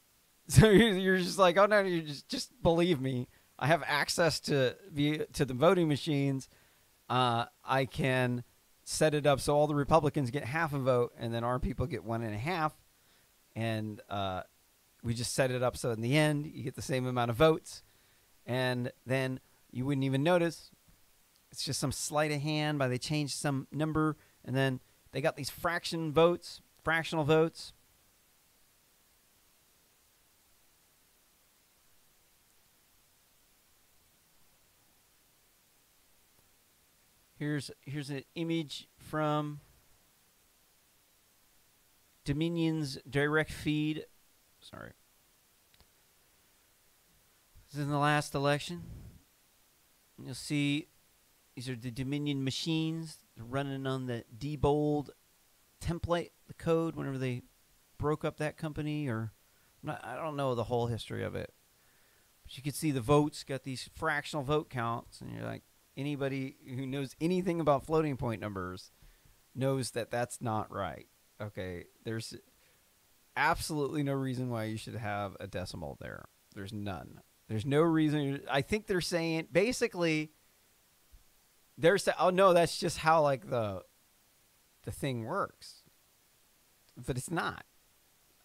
Speaker 2: so you're just like, oh no, you just believe me. I have access to the voting machines. I can set it up so all the Republicans get half a vote, and then our people get 1.5. And we just set it up so in the end you get the same amount of votes, and then you wouldn't even notice. It's just some sleight of hand by they changed some number, and then they got these fractional votes. Here's an image from Dominion's direct feed. Sorry. This is in the last election. You'll see these are the Dominion machines. They're running on the Diebold template, the code, whenever they broke up that company. I don't know the whole history of it. But you can see the votes, got these fractional vote counts. And you're like, anybody who knows anything about floating point numbers knows that that's not right. Okay, there's absolutely no reason why you should have a decimal there. There's none. There's no reason. I think they're saying, basically, they're saying, oh no, that's just how like the thing works. But it's not.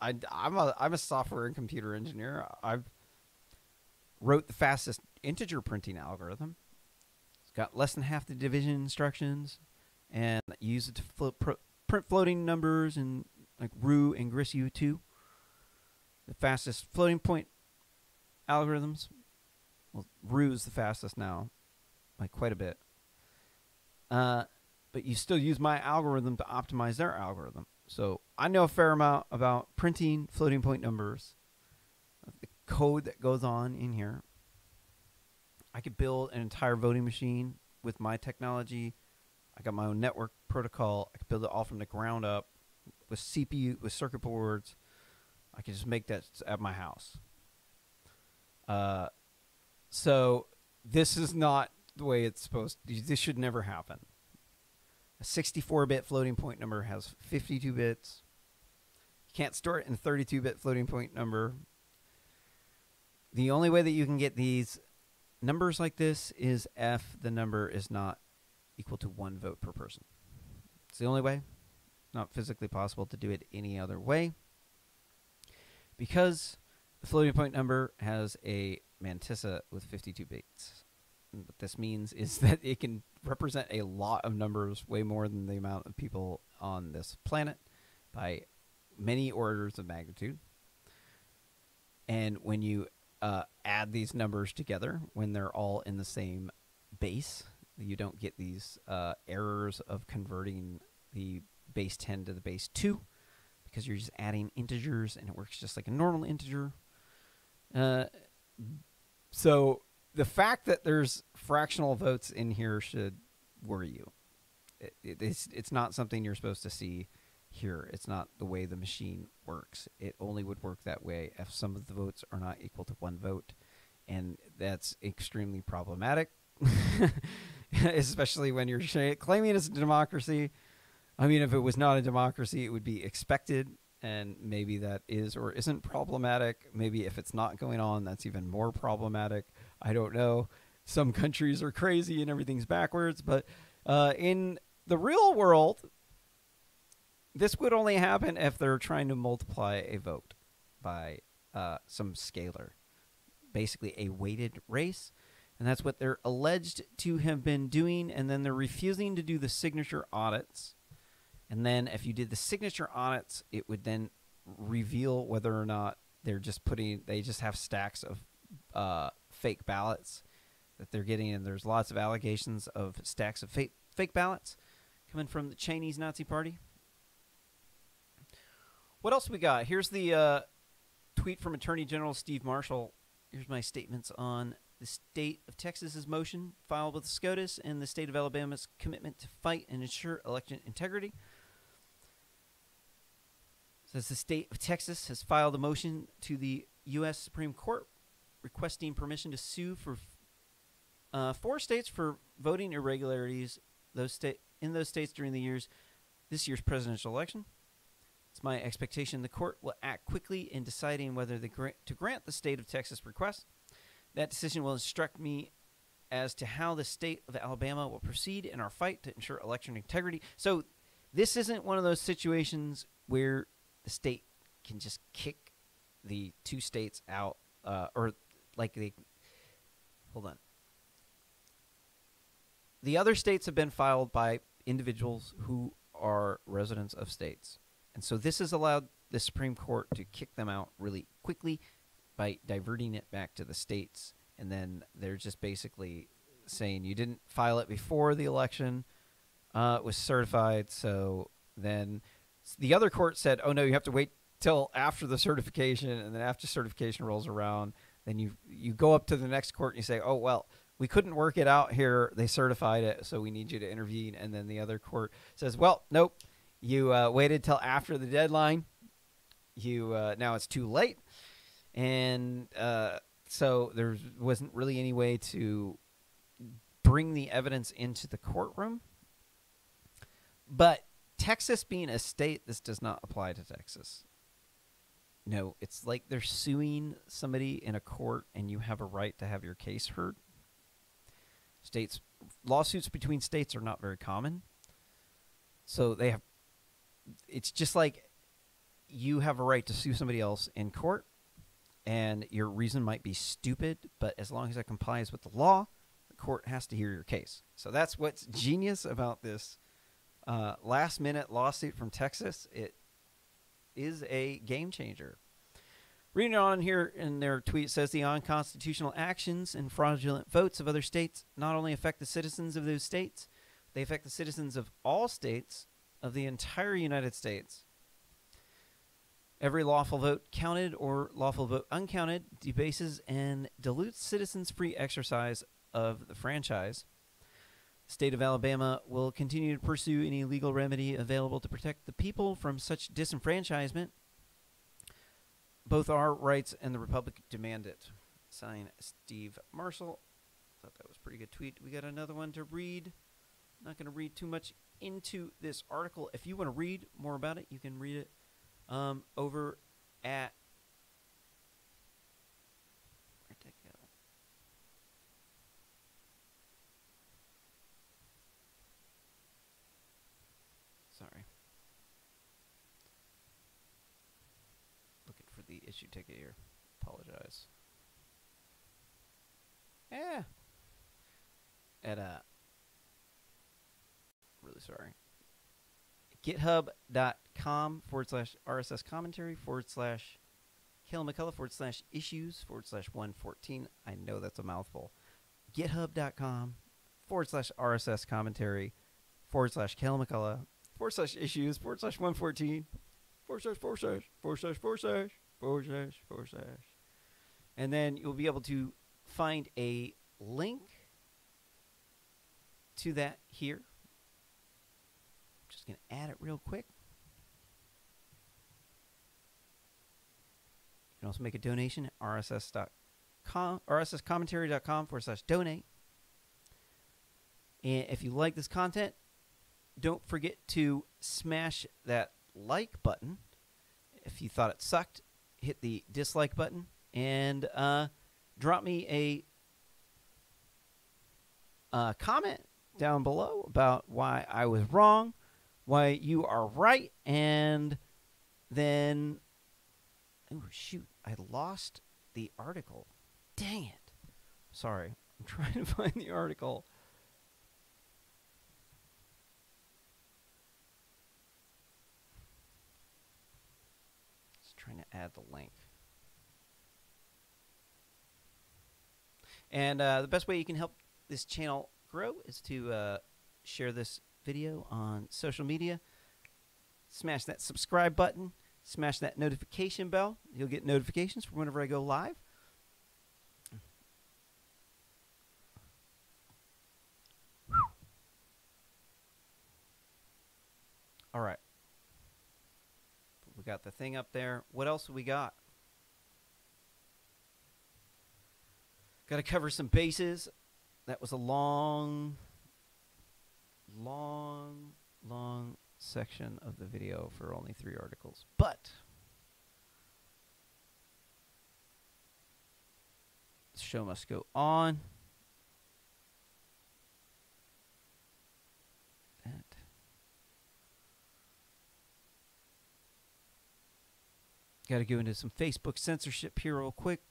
Speaker 2: I'm a software and computer engineer. I've wrote the fastest integer printing algorithm. It's got less than half the division instructions, and use it to print floating numbers in like Roux and GrisU2. The fastest floating point algorithms. Well, Roux is the fastest now, like quite a bit. But you still use my algorithm to optimize their algorithm. So I know a fair amount about printing floating point numbers, the code that goes on in here. I could build an entire voting machine with my technology. I got my own network protocol. I could build it all from the ground up with CPU, with circuit boards. I could just make that at my house. So this is not the way it's supposed to. This should never happen. A 64-bit floating point number has 52 bits. You can't store it in a 32-bit floating point number. The only way that you can get these numbers like this is if the number is not equal to 1 vote per person. It's the only way. Not physically possible to do it any other way. Because the floating point number has a mantissa with 52 bits. And what this means is that it can represent a lot of numbers, way more than the amount of people on this planet, by many orders of magnitude. And when you add these numbers together, when they're all in the same base, you don't get these errors of converting the base 10 to the base 2, because you're just adding integers, and it works just like a normal integer. So the fact that there's fractional votes in here should worry you. It's not something you're supposed to see here. It's not the way the machine works. It only would work that way if some of the votes are not equal to 1 vote, and that's extremely problematic, especially when you're claiming it's a democracy. I mean, if it was not a democracy, it would be expected, and maybe that is or isn't problematic. Maybe if it's not going on, that's even more problematic. I don't know. Some countries are crazy and everything's backwards, but in the real world, this would only happen if they're trying to multiply a vote by some scalar, basically a weighted race. And that's what they're alleged to have been doing, and then they're refusing to do the signature audits. And then if you did the signature audits, it would then reveal whether or not they just have stacks of fake ballots that they're getting. And there's lots of allegations of stacks of fake ballots coming from the Chinese Nazi Party. What else we got? Here's the tweet from Attorney General Steve Marshall. Here's my statements on the state of Texas's motion filed with SCOTUS and the state of Alabama's commitment to fight and ensure election integrity. Says the state of Texas has filed a motion to the U.S. Supreme Court requesting permission to sue for 4 states for voting irregularities in those states during this year's presidential election. It's my expectation the court will act quickly in deciding whether to grant the state of Texas request. That decision will instruct me as to how the state of Alabama will proceed in our fight to ensure election integrity. So this isn't one of those situations where the state can just kick the 2 states out, or like they... Hold on. The other states have been filed by individuals who are residents of states. And so this has allowed the Supreme Court to kick them out really quickly by diverting it back to the states. And then they're just basically saying you didn't file it before the election was certified. So then the other court said, oh, no, you have to wait till after the certification. And then after certification rolls around, then you go up to the next court and you say, oh, well, we couldn't work it out here. They certified it, so we need you to intervene. And then the other court says, well, nope, you waited till after the deadline. Now it's too late. And so there wasn't really any way to bring the evidence into the courtroom. But Texas being a state, this does not apply to Texas. No, it's like they're suing somebody in a court and you have a right to have your case heard. Lawsuits between states are not very common. So it's just like you have a right to sue somebody else in court and your reason might be stupid, but as long as it complies with the law, the court has to hear your case. So that's what's genius about this last-minute lawsuit from Texas. It is a game changer. Reading on here in their tweet, says the unconstitutional actions and fraudulent votes of other states not only affect the citizens of those states, they affect the citizens of all states of the entire United States. Every lawful vote counted or lawful vote uncounted debases and dilutes citizens' free exercise of the franchise. The state of Alabama will continue to pursue any legal remedy available to protect the people from such disenfranchisement. Both our rights and the Republic demand it. Signed, Steve Marshall. Thought that was a pretty good tweet. We got another one to read. Not going to read too much into this article. If you want to read more about it, you can read it over at... Where'd that go? Sorry. Looking for the issue ticket here. Apologize. Yeah. Really sorry. GitHub.com/RSS commentary /Kale McCullough /issues /114. I know that's a mouthful. GitHub.com/RSS commentary /Kale McCullough /issues /114 /. And then you'll be able to find a link to that here. Just going to add it real quick. You can also make a donation at rsscommentary.com /donate. And if you like this content, don't forget to smash that like button. If you thought it sucked, hit the dislike button and drop me a comment down below about why I was wrong, why you are right, and then, oh shoot, I lost the article. Dang it. Sorry, I'm trying to find the article. Just trying to add the link. And the best way you can help this channel grow is to share this video on social media. Smash that subscribe button. Smash that notification bell. You'll get notifications for whenever I go live. All right. We got the thing up there. What else have we got? Got to cover some bases. That was a long section of the video for only 3 articles. But the show must go on. Got to go into some Facebook censorship here real quick.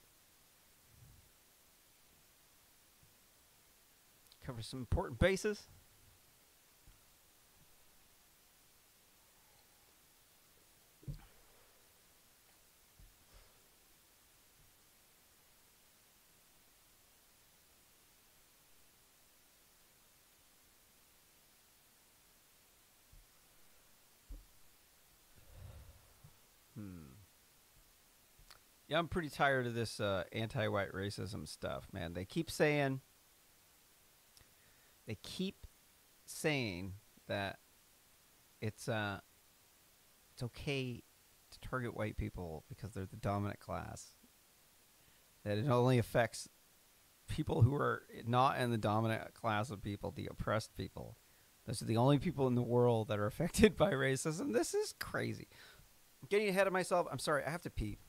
Speaker 2: Cover some important bases. Yeah, I'm pretty tired of this anti-white racism stuff, man. They keep saying that it's okay to target white people because they're the dominant class. That it only affects people who are not in the dominant class of people, the oppressed people. Those are the only people in the world that are affected by racism. This is crazy. I'm getting ahead of myself. I'm sorry. I have to pee.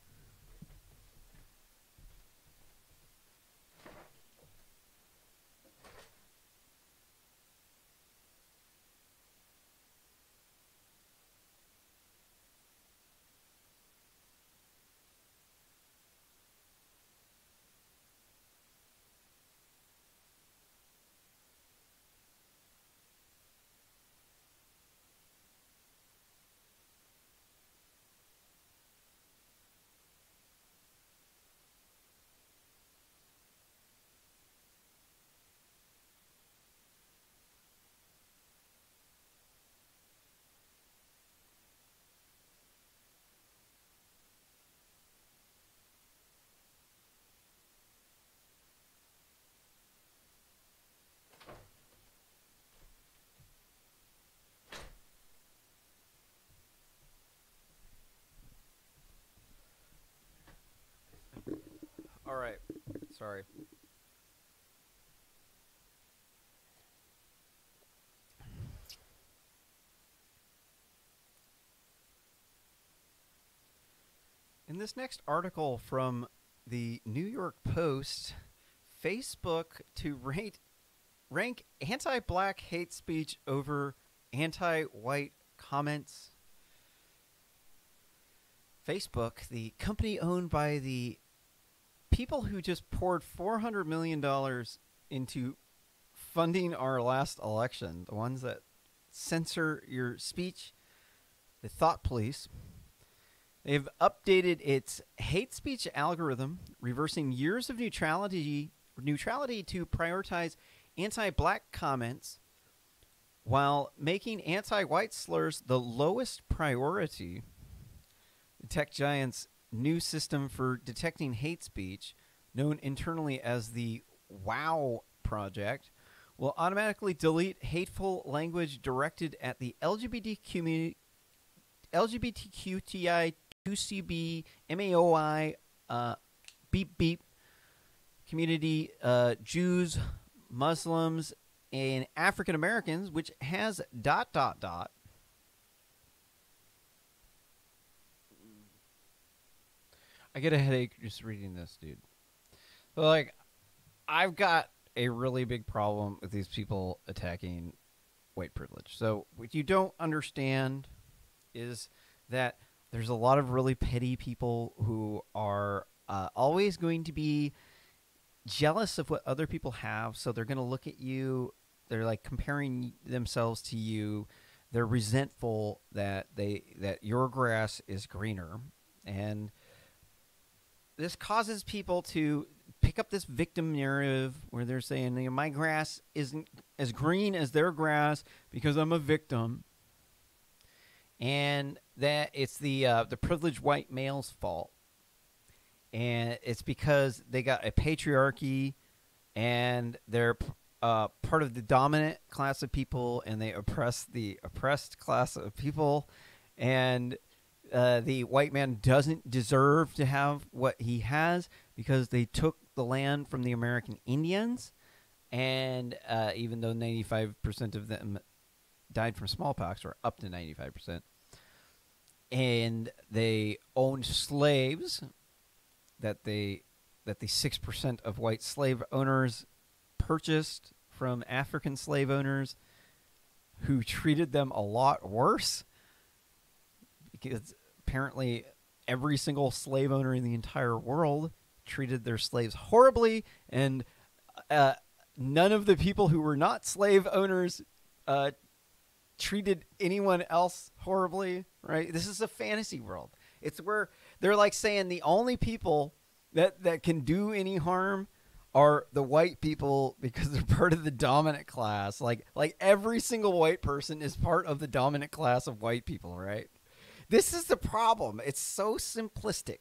Speaker 2: All right. Sorry. In this next article from the New York Post, Facebook to rank anti-black hate speech over anti-white comments. Facebook, the company owned by the people who just poured $400 million into funding our last election, the ones that censor your speech, the thought police, they've updated its hate speech algorithm, reversing years of neutrality to prioritize anti-black comments while making anti-white slurs the lowest priority. The tech giant's new system for detecting hate speech, known internally as the WOW Project, will automatically delete hateful language directed at the LGBTQTI2CB MAOI beep beep community, Jews, Muslims, and African Americans, which has ... I get a headache just reading this, dude. So, like, I've got a really big problem with these people attacking white privilege. So what you don't understand is that there's a lot of really petty people who are always going to be jealous of what other people have. So they're going to look at you. They're like comparing themselves to you. They're resentful that your grass is greener. And this causes people to pick up this victim narrative where they're saying, you know, my grass isn't as green as their grass because I'm a victim, and that it's the privileged white male's fault, and it's because they got a patriarchy, and they're part of the dominant class of people, and they oppress the oppressed class of people, and the white man doesn't deserve to have what he has because they took the land from the American Indians. And even though 95% of them died from smallpox, or up to 95%, and they owned slaves that the 6% of white slave owners purchased from African slave owners who treated them a lot worse, because apparently every single slave owner in the entire world treated their slaves horribly, and none of the people who were not slave owners treated anyone else horribly, right? This is a fantasy world. It's where they're like saying the only people that can do any harm are the white people because they're part of the dominant class. Like every single white person is part of the dominant class of white people, right? This is the problem. It's so simplistic.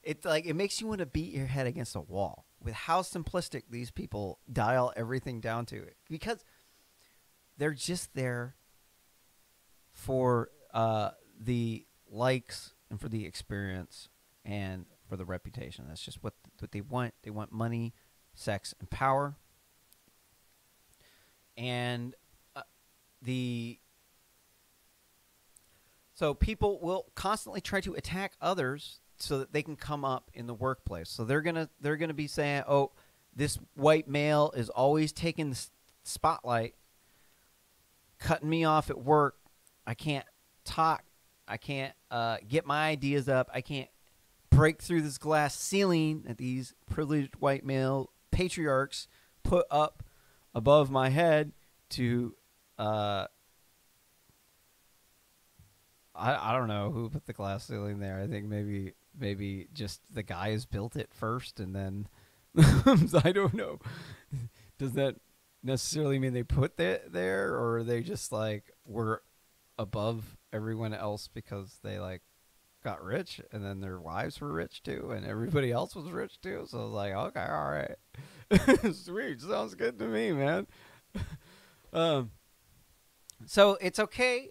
Speaker 2: It's like it makes you want to beat your head against a wall with how simplistic these people dial everything down to, because they're just there for the likes and for the experience and for the reputation. That's just what they want. They want money, sex, and power. And so people will constantly try to attack others so that they can come up in the workplace. So they're gonna be saying, "Oh, this white male is always taking the spotlight, cutting me off at work. I can't talk. I can't get my ideas up. I can't break through this glass ceiling that these privileged white male patriarchs put up above my head to I don't know who put the glass ceiling there. I think maybe just the guys built it first and then I don't know. Does that necessarily mean they put that there, or they just like were above everyone else because they like got rich and then their wives were rich too and everybody else was rich too? So I was like, okay, all right. Sweet. Sounds good to me, man. So it's okay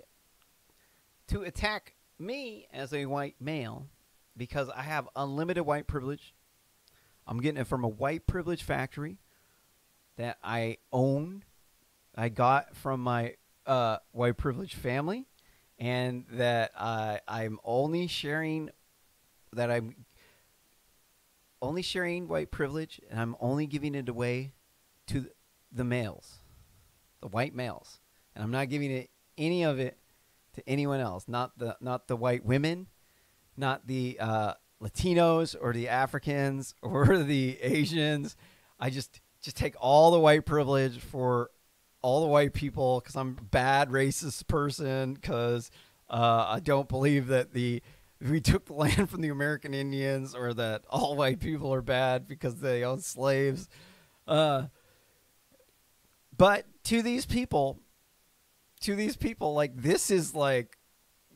Speaker 2: to attack me as a white male because I have unlimited white privilege. I'm getting it from a white privilege factory that I own. I got from my white privilege family, and that I'm only sharing white privilege, and I'm only giving it away to the males, the white males, and I'm not giving it any of it to anyone else. Not the white women, not the Latinos or the Africans or the Asians. I just take all the white privilege for all the white people because I'm a bad racist person, because I don't believe that we took the land from the American Indians, or that all white people are bad because they own slaves. But to these people, like, this is like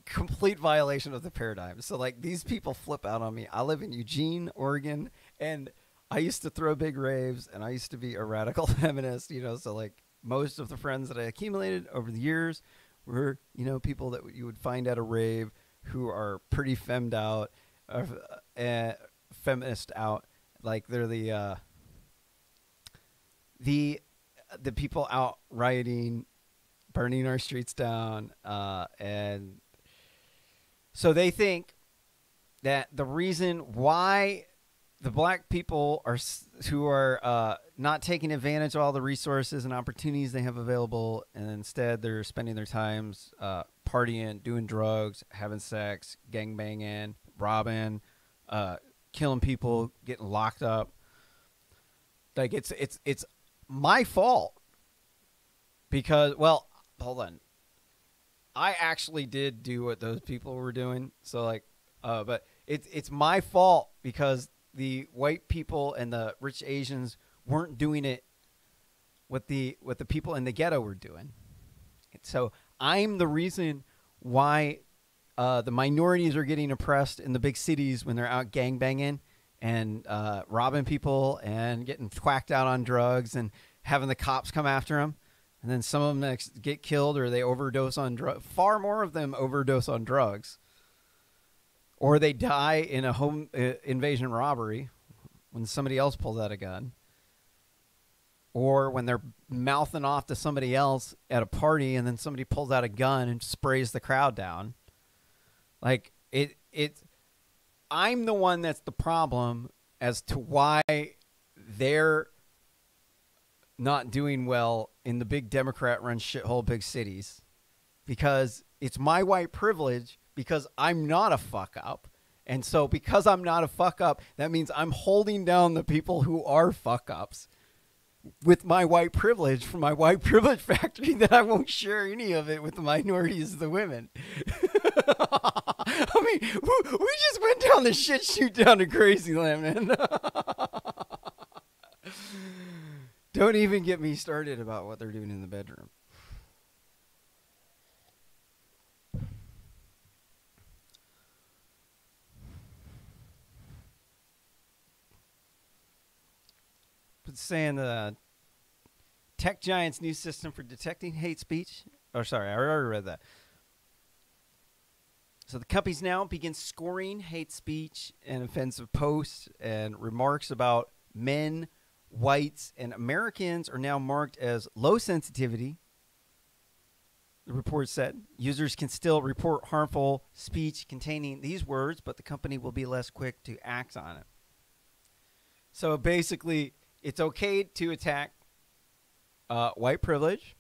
Speaker 2: complete violation of the paradigm. So like these people flip out on me. I live in Eugene, Oregon, and I used to throw big raves, and I used to be a radical feminist, so like most of the friends that I accumulated over the years were, people that you would find at a rave who are pretty femmed out, feminist out. Like they're the people out rioting, burning our streets down, and so they think that the reason why the black people who are not taking advantage of all the resources and opportunities they have available, and instead they're spending their times partying, doing drugs, having sex, gangbanging, robbing, killing people, getting locked up. Like it's my fault because, well, hold on. I actually did do what those people were doing. So like, but it's my fault because the white people and the rich Asians weren't doing it what the people in the ghetto were doing. So I'm the reason why the minorities are getting oppressed in the big cities when they're out gangbanging and robbing people and getting whacked out on drugs and having the cops come after them. And then some of them get killed or they overdose on drugs. Far more of them overdose on drugs. Or they die in a home invasion robbery when somebody else pulls out a gun. Or when they're mouthing off to somebody else at a party and then somebody pulls out a gun and sprays the crowd down. Like, I'm the one that's the problem as to why they're not doing well in the big Democrat-run shithole big cities. Because it's my white privilege, because I'm not a fuck up. And so because I'm not a fuck up, that means I'm holding down the people who are fuck ups. with my white privilege from my white privilege factory that I won't share any of it with the minorities, the women. I mean, we just went down the shit shoot down to crazy land, man. Don't even get me started about what they're doing in the bedroom. It's saying the tech giant's new system for detecting hate speech. Oh, sorry, I already read that. So the companies now begin scoring hate speech and offensive posts and remarks about men, whites, and Americans are now marked as low sensitivity. The report said users can still report harmful speech containing these words, but the company will be less quick to act on it. So basically, it's okay to attack white privilege.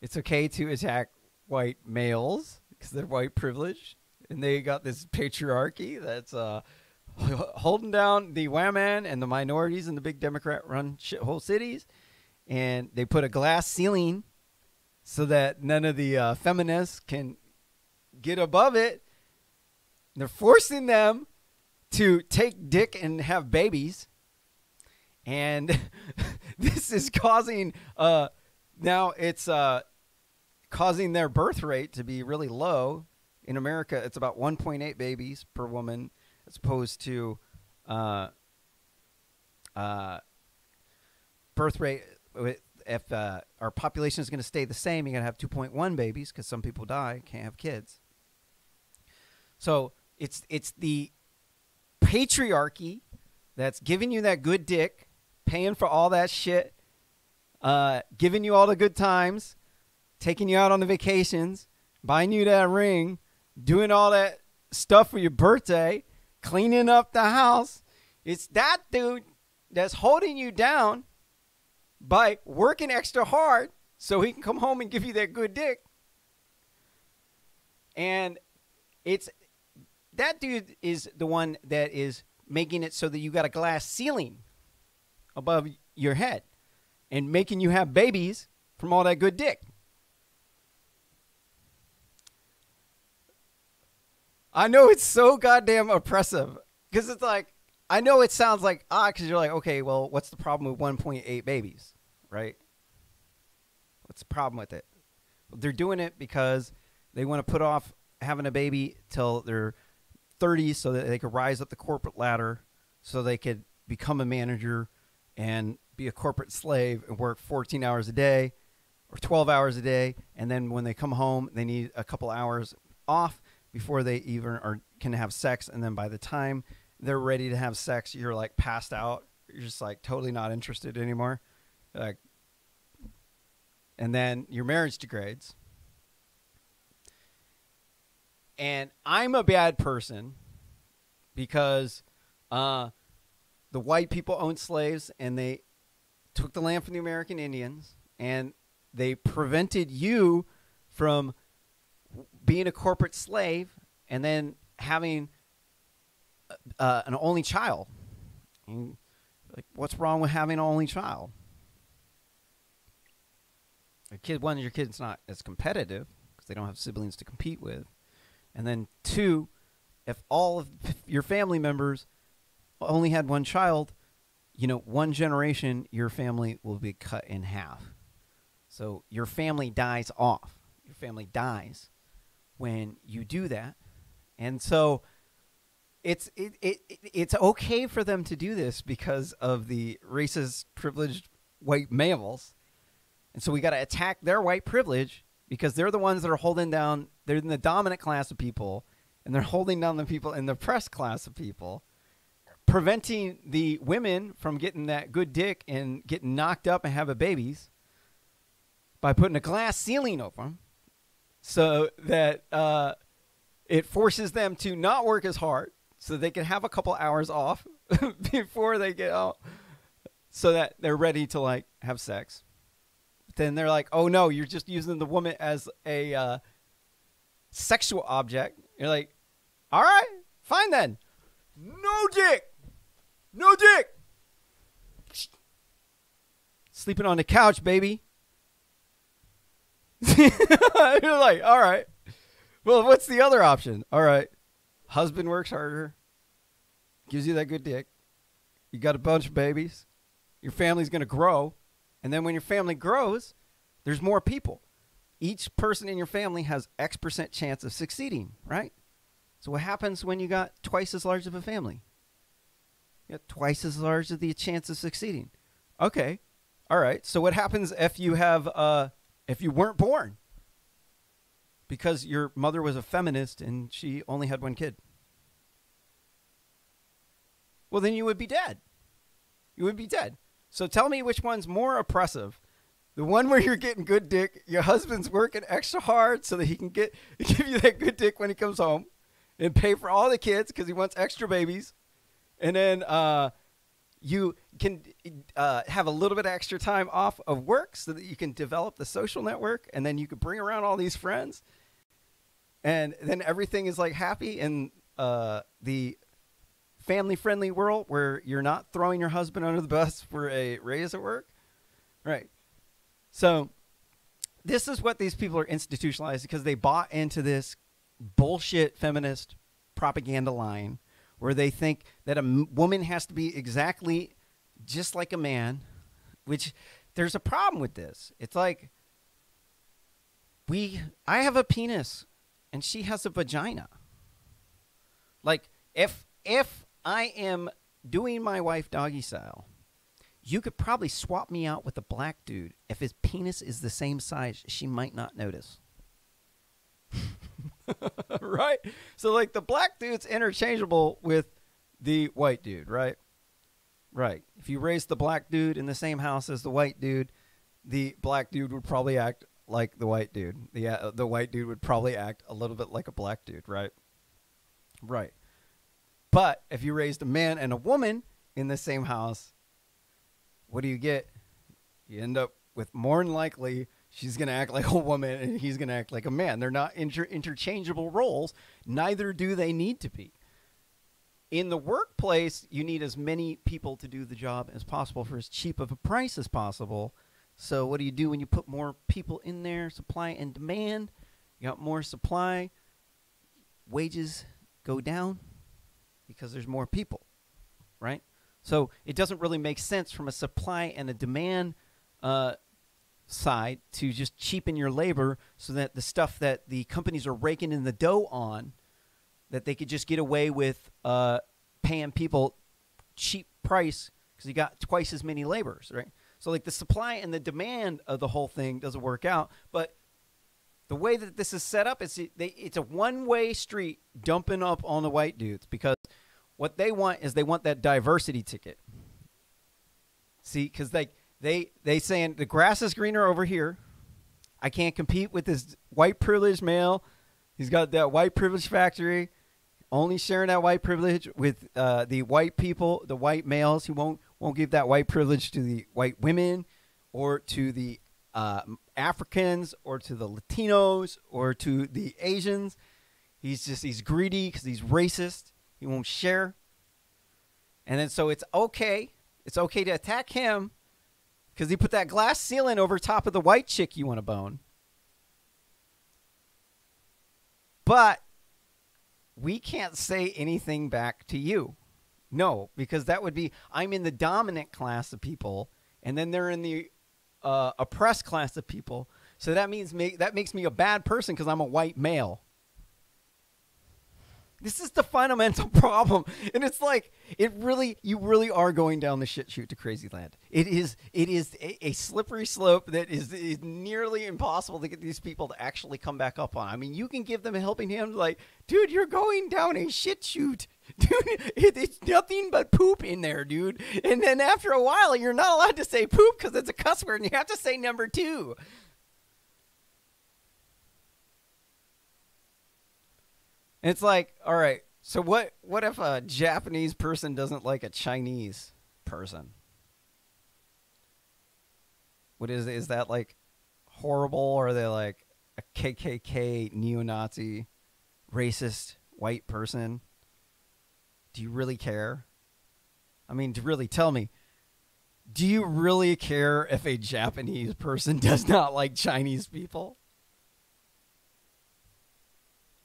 Speaker 2: It's okay to attack white males because they're white privileged. And they got this patriarchy that's holding down the women and the minorities in the big Democrat-run shithole cities. And they put a glass ceiling so that none of the feminists can get above it. They're forcing them to take dick and have babies. And this is causing, now it's causing their birth rate to be really low. In America, it's about 1.8 babies per woman, as opposed to birth rate. If our population is going to stay the same, you're going to have 2.1 babies because some people die, can't have kids. So it's the patriarchy that's giving you that good dick, paying for all that shit, giving you all the good times, taking you out on the vacations, buying you that ring, doing all that stuff for your birthday, cleaning up the house. It's that dude that's holding you down by working extra hard so he can come home and give you that good dick. And it's that dude is the one that is making it so that you got a glass ceiling above your head and making you have babies from all that good dick. I know it's so goddamn oppressive because it's like, I know it sounds like, because you're like, okay, well, what's the problem with 1.8 babies, right? What's the problem with it? Well, they're doing it because they want to put off having a baby till they're 30 so that they could rise up the corporate ladder so they could become a manager and be a corporate slave and work 14 hours a day or 12 hours a day. And then when they come home, they need a couple hours off before they even can have sex. And then by the time they're ready to have sex, you're like passed out. You're just like totally not interested anymore. Like, and then your marriage degrades. And I'm a bad person because the white people owned slaves and they took the land from the American Indians and they prevented you from being a corporate slave and then having an only child. And, like, what's wrong with having an only child? One of your kids not as competitive because they don't have siblings to compete with. And then two, if all of your family members only had one child, one generation, your family will be cut in half. So your family dies off. Your family dies when you do that. And so it's okay for them to do this because of the racist, privileged white males. And so we got to attack their white privilege because they're the ones that are holding down, they're in the dominant class of people, and they're holding down the people in the oppressed class of people, preventing the women from getting that good dick and getting knocked up and having babies by putting a glass ceiling over them so that it forces them to not work as hard so they can have a couple hours off before they get out so that they're ready to, like, have sex. Then they're like, oh, no, you're just using the woman as a sexual object. You're like, all right, fine then. No dick. No dick. sleeping on the couch, baby. You're like, all right. Well, what's the other option? All right. Husband works harder. Gives you that good dick. You got a bunch of babies. Your family's going to grow. And then when your family grows, there's more people. Each person in your family has X% chance of succeeding, right? So what happens when you got twice as large of a family? You got twice as large of the chance of succeeding. Okay. All right. So what happens if you have, if you weren't born? Because your mother was a feminist and she only had one kid. Well, then you would be dead. You would be dead. So tell me which one's more oppressive. The one where you're getting good dick, your husband's working extra hard so that he can give you that good dick when he comes home and pay for all the kids because he wants extra babies. And then you can have a little bit of extra time off of work so that you can develop the social network, and then you can bring around all these friends. And then everything is like happy in the family-friendly world where you're not throwing your husband under the bus for a raise at work. Right. So this is what these people are institutionalized because they bought into this bullshit feminist propaganda line where they think that a woman has to be exactly just like a man, which there's a problem with this. It's like I have a penis and she has a vagina. Like if I am doing my wife doggy style, you could probably swap me out with a black dude. If his penis is the same size, she might not notice. Right? So, like, the black dude's interchangeable with the white dude, right? Right. If you raise the black dude in the same house as the white dude, the black dude would probably act like the white dude. The white dude would probably act a little bit like a black dude, right? Right. But if you raised a man and a woman in the same house, what do you get? You end up with more than likely she's going to act like a woman and he's going to act like a man. They're not interchangeable roles. Neither do they need to be. In the workplace, you need as many people to do the job as possible for as cheap of a price as possible. So what do you do when you put more people in there? Supply and demand. You got more supply. Wages go down because there's more people, right? So it doesn't really make sense from a supply and a demand side to just cheapen your labor so that the stuff that the companies are raking in the dough on, that they could just get away with paying people cheap price because you got twice as many laborers, right? So like the supply and the demand of the whole thing doesn't work out. But the way that this is set up, it's a one-way street dumping up on the white dudes because what they want is they want that diversity ticket. See, because they saying the grass is greener over here. I can't compete with this white privileged male. He's got that white privilege factory, only sharing that white privilege with the white people, the white males. He won't give that white privilege to the white women or to the Africans or to the Latinos or to the Asians. He's greedy because he's racist. He won't share. And then so it's okay to attack him because he put that glass ceiling over top of the white chick you want to bone. But we can't say anything back to you. No, because that would be, I'm in the dominant class of people, and then they're in the oppressed class of people. So that makes me a bad person because I'm a white male. This is the fundamental problem. And it's like, you really are going down the shit chute to crazy land. It is a slippery slope that is nearly impossible to get these people to actually come back up on. I mean, you can give them a helping hand like, dude, you're going down a shit chute. Dude, it's nothing but poop in there, dude. And then after a while, you're not allowed to say poop because it's a cuss word and you have to say number 2. It's like, all right, so what if a Japanese person doesn't like a Chinese person? What is that like horrible? Or are they like a KKK neo-Nazi racist white person? Do you really care? I mean, to really tell me, Do you really care if a Japanese person does not like Chinese people?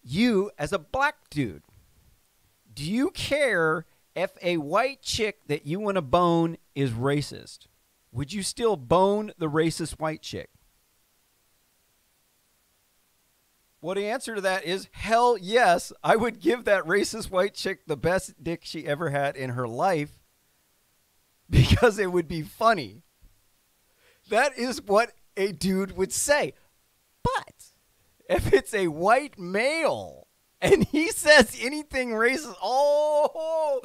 Speaker 2: You, as a black dude, do you care if a white chick that you want to bone is racist? Would you still bone the racist white chick? Well, the answer to that is hell yes. I would give that racist white chick the best dick she ever had in her life because it would be funny. That is what a dude would say. But if it's a white male and he says anything racist, oh,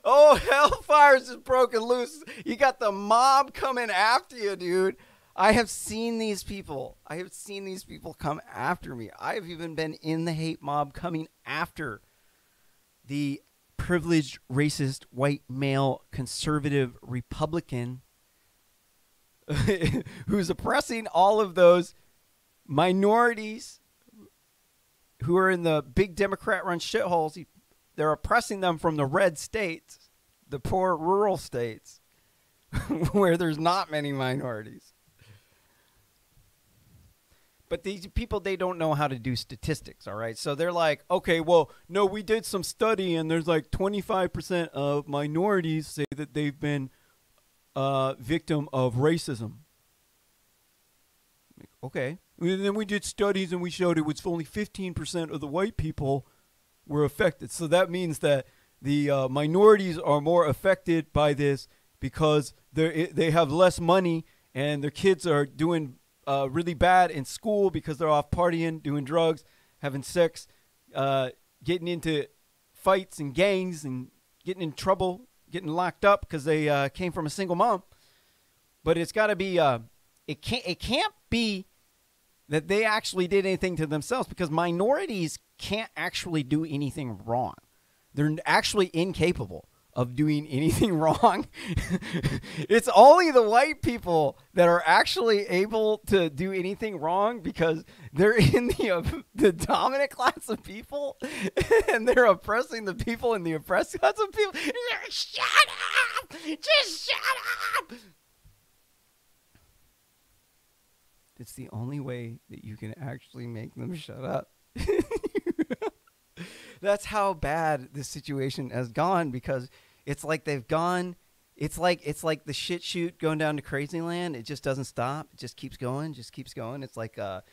Speaker 2: hellfire's just broken loose. You got the mob coming after you, dude. I have seen these people. I have seen these people come after me. I have even been in the hate mob coming after the privileged, racist, white male, conservative Republican who's oppressing all of those minorities who are in the big Democrat-run shitholes. They're oppressing them from the red states, the poor rural states, where there's not many minorities. But these people, they don't know how to do statistics, all right? So they're like, okay, well, no, we did some study, and there's like 25% of minorities say that they've been victim of racism. Okay. And then we did studies, and we showed it was only 15% of the white people were affected. So that means that the minorities are more affected by this because they have less money, and their kids are doing really bad in school because they're off partying, doing drugs, having sex, getting into fights and gangs and getting in trouble, getting locked up because they came from a single mom. But it's got to be, it can't be that they actually did anything to themselves because minorities can't actually do anything wrong. They're actually incapable of doing anything wrong. It's only the white people that are actually able to do anything wrong because they're in the dominant class of people and they're oppressing the people in the oppressed class of people. Shut up! Just shut up! It's the only way that you can actually make them shut up. That's how bad this situation has gone because it's like they've gone. It's like the shit shoot going down to Crazyland. It just doesn't stop. It just keeps going. Just keeps going. It's like a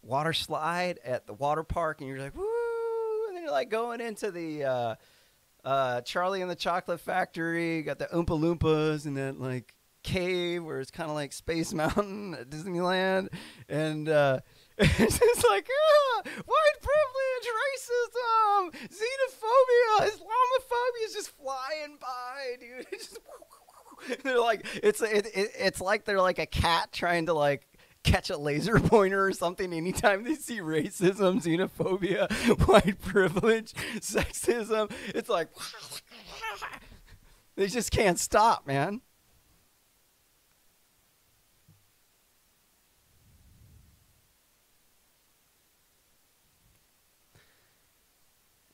Speaker 2: water slide at the water park, and you're like, woo! And then you're like going into the Charlie and the Chocolate Factory. You got the Oompa Loompas and that like cave where it's kind of like Space Mountain at Disneyland, and it's just like white privilege, racism, xenophobia, Islamophobia is just flying by, dude. It's just, they're like it's like they're like a cat trying to like catch a laser pointer or something anytime they see racism, xenophobia, white privilege, sexism. It's like they just can't stop, man.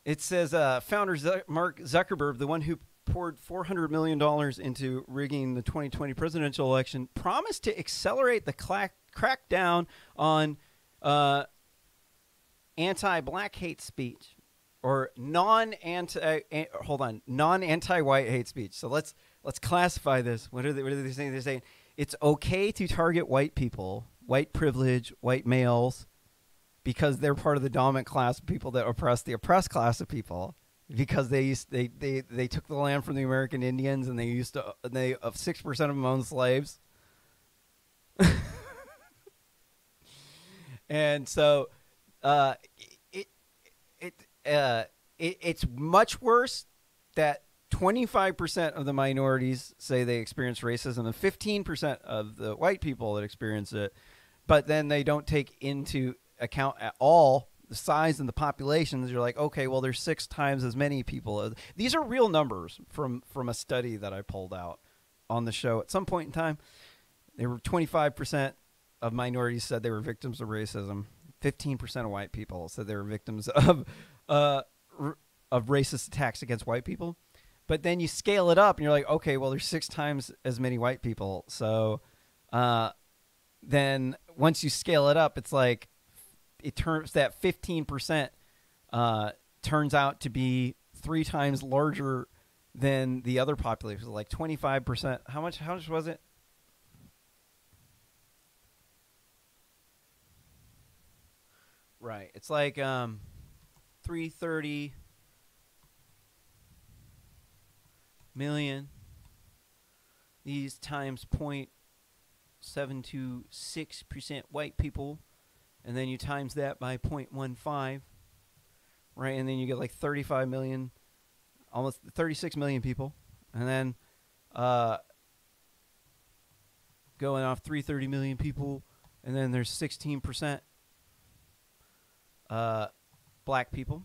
Speaker 2: It says founder Mark Zuckerberg, the one who poured $400 million into rigging the 2020 presidential election, promised to accelerate the crackdown on anti-black hate speech or non-anti-white hate speech. So let's classify this. What are they saying? They're saying it's okay to target white people, white privilege, white males, because they're part of the dominant class of people that oppress the oppressed class of people, because they took the land from the American Indians and they 6% of them owned slaves. And so it's much worse that 25% of the minorities say they experience racism and 15% of the white people that experience it, but then they don't take into account at all the size and the populations. You're like, okay, well, there's 6 times as many people. These are real numbers from a study that I pulled out on the show at some point in time. There were 25% of minorities said they were victims of racism. 15% of white people said they were victims of racist attacks against white people. But then you scale it up, and you're like, okay, well, there's 6 times as many white people. So then once you scale it up, it's like it turns that 15% turns out to be 3 times larger than the other population, like 25%. How much was it? Right. It's like 330 million. These times 0.726% white people, and then you times that by 0.15, right? And then you get like 35 million, almost 36 million people. And then going off 330 million people, and then there's 16% black people,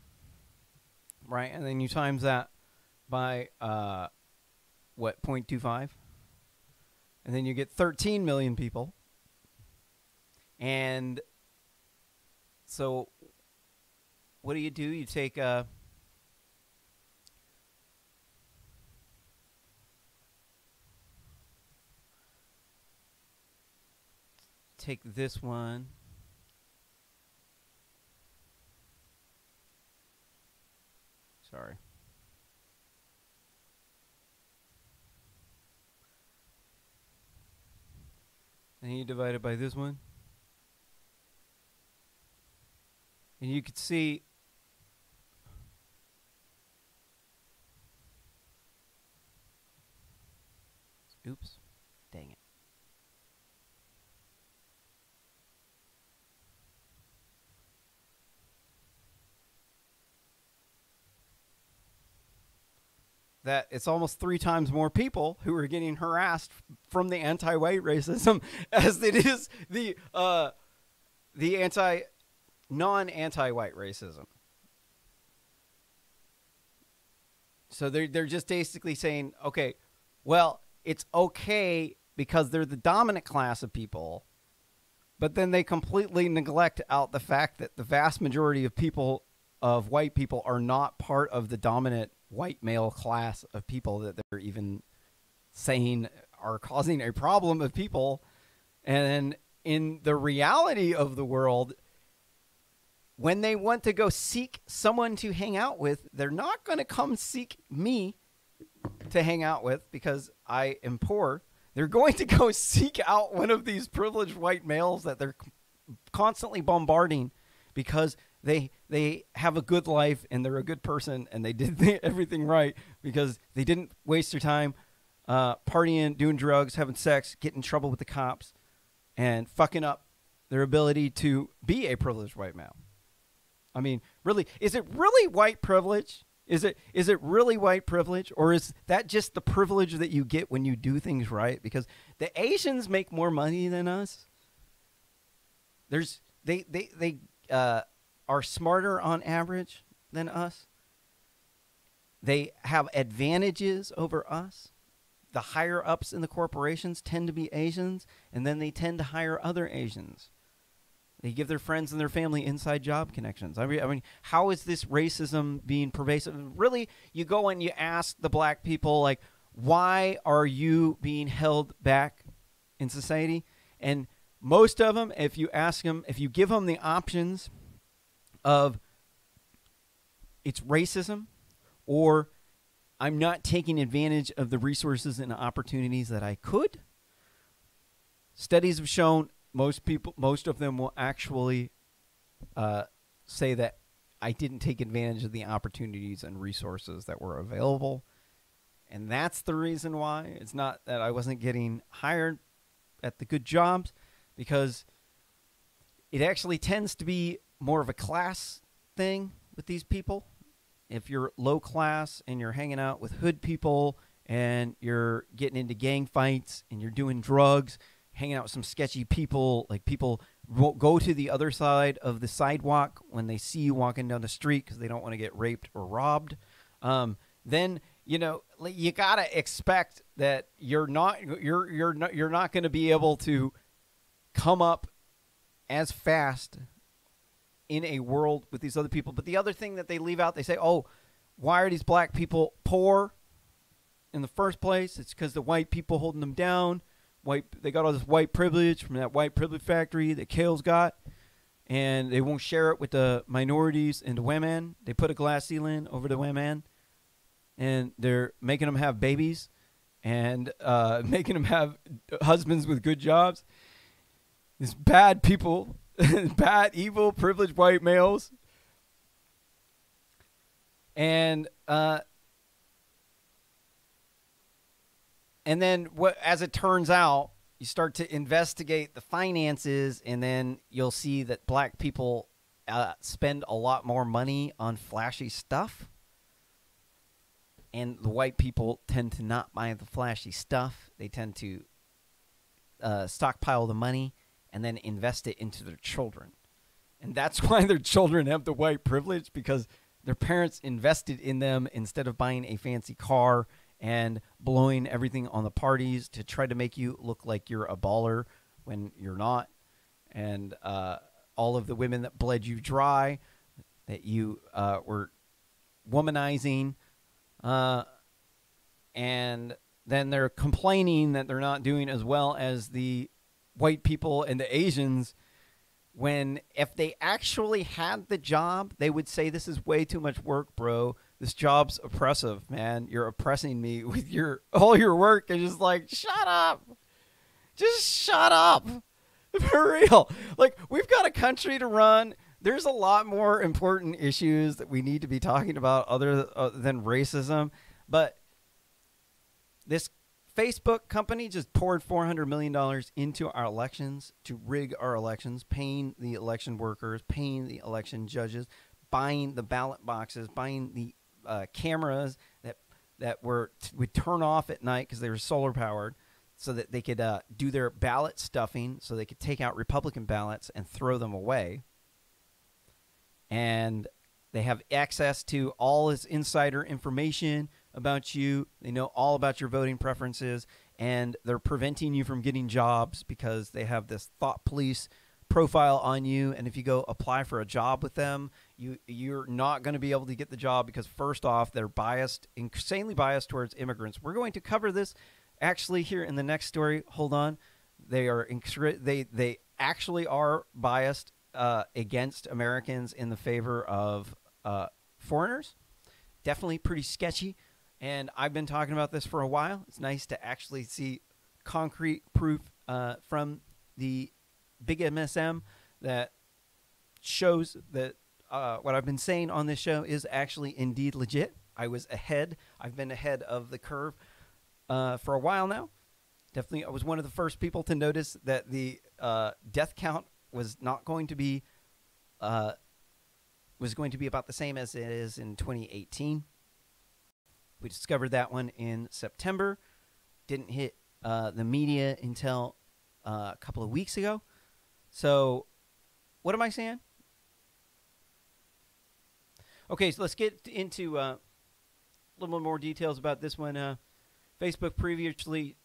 Speaker 2: right? And then you times that by 0.25, and then you get 13 million people. And so what do? You take this one. Sorry. And you divide it by this one. And you could see oops. Dang it. That it's almost 3 times more people who are getting harassed from the anti-white racism as it is the non-anti-white racism. So they're just basically saying, okay, well, it's okay because they're the dominant class of people, but then they completely neglect out the fact that the vast majority of people, of white people, are not part of the dominant white male class of people that they're even saying are causing a problem of people. And in the reality of the world, when they want to go seek someone to hang out with, they're not going to come seek me to hang out with because I am poor. They're going to go seek out one of these privileged white males that they're constantly bombarding because they have a good life and they're a good person and they did everything right because they didn't waste their time partying, doing drugs, having sex, getting in trouble with the cops, and fucking up their ability to be a privileged white male. I mean, really, is it really white privilege? Is it really white privilege, or is that just the privilege that you get when you do things right? Because the Asians make more money than us. They are smarter on average than us. They have advantages over us. The higher ups in the corporations tend to be Asians, and then they tend to hire other Asians. They give their friends and their family inside job connections. I mean, how is this racism being pervasive? Really, you go and you ask the black people, like, why are you being held back in society? And most of them, if you ask them, if you give them the options of it's racism or I'm not taking advantage of the resources and opportunities that I could, studies have shown most of them will actually say that I didn't take advantage of the opportunities and resources that were available. And that's the reason why. It's not that I wasn't getting hired at the good jobs, because it actually tends to be more of a class thing with these people. If you're low class and you're hanging out with hood people and you're getting into gang fights and you're doing drugs, hanging out with some sketchy people, like people won't go to the other side of the sidewalk when they see you walking down the street because they don't want to get raped or robbed, then you gotta expect that you're not going to be able to come up as fast in a world with these other people. But the other thing that they leave out, they say, oh, why are these black people poor? in the first place. It's because the white people holding them down. They got all this white privilege from that white privilege factory that Kale's got, and they won't share it with the minorities and the women. They put a glass ceiling over the women, and they're making them have babies and making them have husbands with good jobs. These bad people, bad, evil, privileged white males. And then as it turns out, you start to investigate the finances, and then you'll see that black people spend a lot more money on flashy stuff. And the white people tend to not buy the flashy stuff. They tend to stockpile the money and then invest it into their children. And that's why their children have the white privilege, because their parents invested in them instead of buying a fancy car and blowing everything on the parties to try to make you look like you're a baller when you're not. And all of the women that bled you dry, that you were womanizing, and then they're complaining that they're not doing as well as the white people and the Asians, when if they actually had the job, they would say, this is way too much work, bro. This job's oppressive, man. You're oppressing me with all your work. And just like, shut up. Just shut up. For real. Like, we've got a country to run. There's a lot more important issues that we need to be talking about other than racism. But this Facebook company just poured $400 million into our elections to rig our elections, paying the election workers, paying the election judges, buying the ballot boxes, buying the cameras that would turn off at night because they were solar powered, so that they could do their ballot stuffing, so they could take out Republican ballots and throw them away. And they have access to all this insider information about you. They know all about your voting preferences, and they're preventing you from getting jobs because they have this thought police profile on you. And if you go apply for a job with them, you're not going to be able to get the job because, first off, they're biased, insanely biased towards immigrants. We're going to cover this actually here in the next story. Hold on. They actually are biased against Americans in the favor of foreigners. Definitely pretty sketchy. And I've been talking about this for a while. It's nice to actually see concrete proof from the big MSM that shows that what I've been saying on this show is actually indeed legit. I was ahead. I've been ahead of the curve for a while now. Definitely, I was one of the first people to notice that the death count was not going to be was going to be about the same as it is in 2018. We discovered that one in September. Didn't hit the media until a couple of weeks ago. So, what am I saying? Okay, so let's get into a little more details about this one. Facebook previously,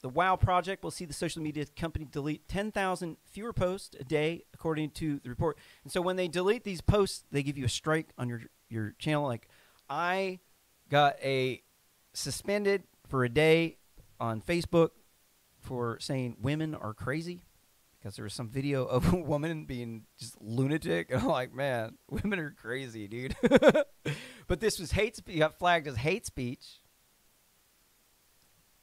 Speaker 2: the WOW project will see the social media company delete 10,000 fewer posts a day, according to the report. And so when they delete these posts, they give you a strike on your channel. Like, I got suspended for a day on Facebook for saying women are crazy, because there was some video of a woman being just lunatic. And I'm like, man, women are crazy, dude. But this was hate speech. Got flagged as hate speech.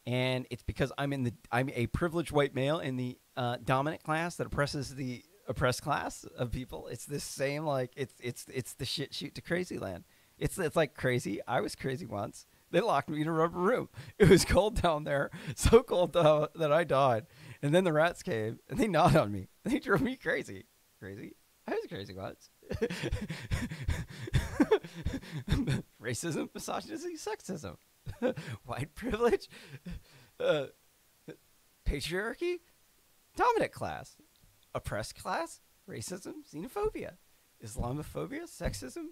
Speaker 2: And it's because I'm a privileged white male in the dominant class that oppresses the oppressed class of people. It's this same, like, it's the shit shoot to crazy land. It's like crazy. I was crazy once. They locked me in a rubber room. It was cold down there, so cold that I died. And then the rats came and they gnawed on me. They drove me crazy. Crazy. I was crazy once. Racism, misogyny, sexism, white privilege, patriarchy, dominant class, oppressed class, racism, xenophobia, Islamophobia, sexism,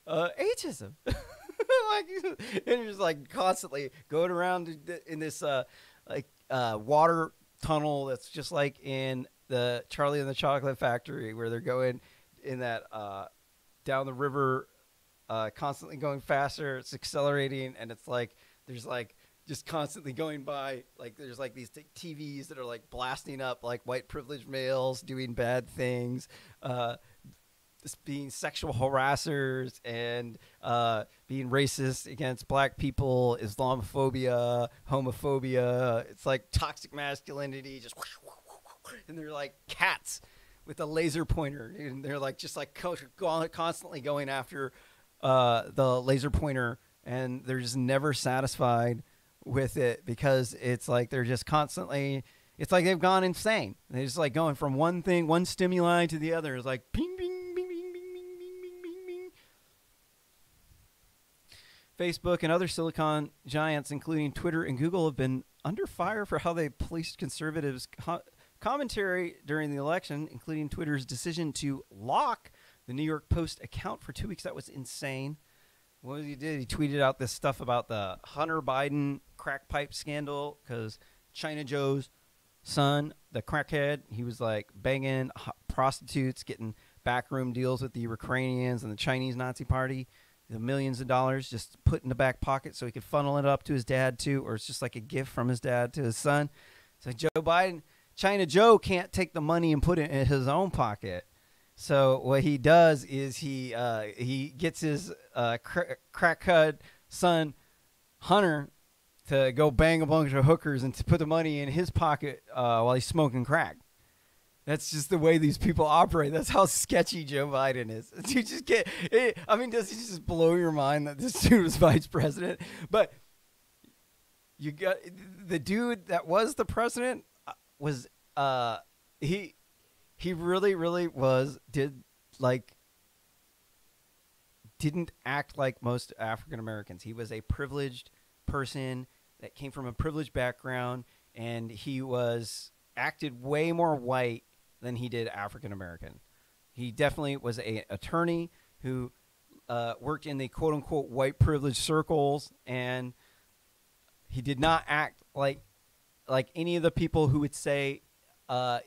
Speaker 2: ageism. And you're just like constantly going around in this water tunnel that's just like in the Charlie and the Chocolate Factory, where they're going in that down the river constantly going faster. It's accelerating, and it's like there's like just constantly going by. Like there's like these TVs that are like blasting up like white privileged males doing bad things, just being sexual harassers and being racist against black people, Islamophobia, homophobia. It's like toxic masculinity, just and they're like cats with a laser pointer, and they're like just like constantly going after the laser pointer, and they're just never satisfied with it because it's like they're just constantly. It's like they've gone insane. They're just like going from one thing, one stimuli to the other. It's like ping, ping, ping, ping, ping, ping, ping, ping, ping. Facebook and other Silicon giants, including Twitter and Google, have been under fire for how they policed conservatives' commentary during the election, including Twitter's decision to lock the New York Post account for 2 weeks. That was insane. What he did, he tweeted out this stuff about the Hunter Biden crack pipe scandal because China Joe's son, the crackhead, he was like banging prostitutes, getting backroom deals with the Ukrainians and the Chinese Nazi party, the millions of dollars just put in the back pocket so he could funnel it up to his dad too, or it's just like a gift from his dad to his son. So Joe Biden, China Joe can't take the money and put it in his own pocket. So what he does is he gets his crackhead son Hunter to go bang a bunch of hookers and to put the money in his pocket while he's smoking crack. That's just the way these people operate. That's how sketchy Joe Biden is. You just get it, I mean, does it just blow your mind that this dude was vice president? But you got the dude that was the president was he really didn't act like most African Americans. He was a privileged person that came from a privileged background, and he acted way more white than he did African American. He definitely was an attorney who worked in the quote unquote white privileged circles, and he did not act like any of the people who would say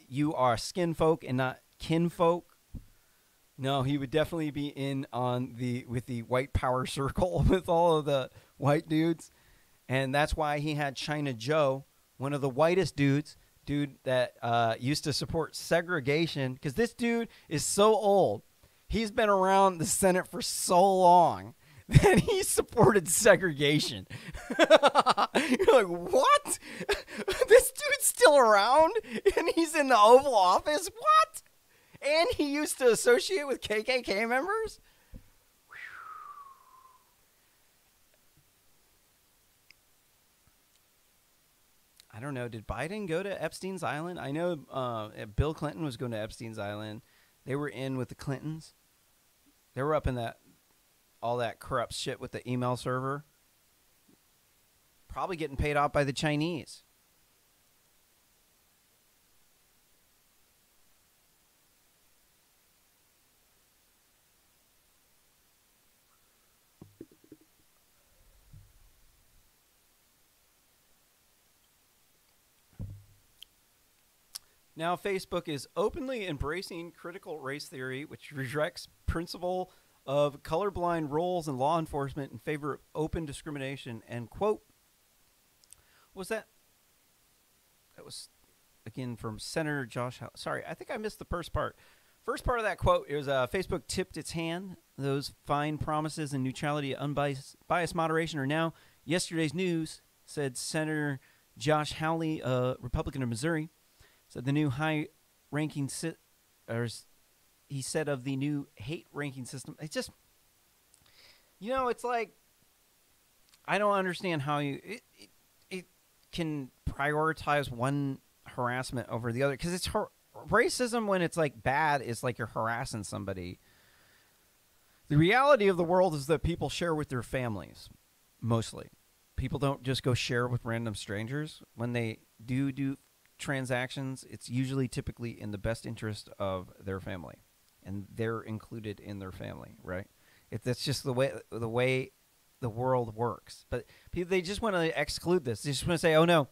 Speaker 2: you are skin folk and not kin folk. No, he would definitely be in on with the white power circle with all of the white dudes. And that's why he had China Joe, one of the whitest dude that used to support segregation, because this dude is so old. He's been around the Senate for so long that he supported segregation. You're like, what? This dude's still around and he's in the Oval Office? What? And he used to associate with KKK members? I don't know. Did Biden go to Epstein's Island? I know Bill Clinton was going to Epstein's Island. They were in with the Clintons. They were up in all that corrupt shit with the email server. Probably getting paid off by the Chinese. Now, Facebook is openly embracing critical race theory, which rejects principle of colorblind roles in law enforcement in favor of open discrimination. And, quote, was that? That was, again, from Senator Josh Hawley. Sorry, I think I missed the first part. First part of that quote is Facebook tipped its hand. Those fine promises and neutrality, unbiased moderation are now yesterday's news, said Senator Josh Hawley, Republican of Missouri. Said the new high-ranking he said of the new hate-ranking system. It's just, it's like, I don't understand how it can prioritize one harassment over the other, because it's racism when it's like bad. It's like you're harassing somebody. The reality of the world is that people share with their families, mostly. People don't just go share with random strangers. When they do transactions, it's usually typically in the best interest of their family, and they're included in their family, right? That's just the way the world works. But people, they just want to exclude this. They just want to say, oh no,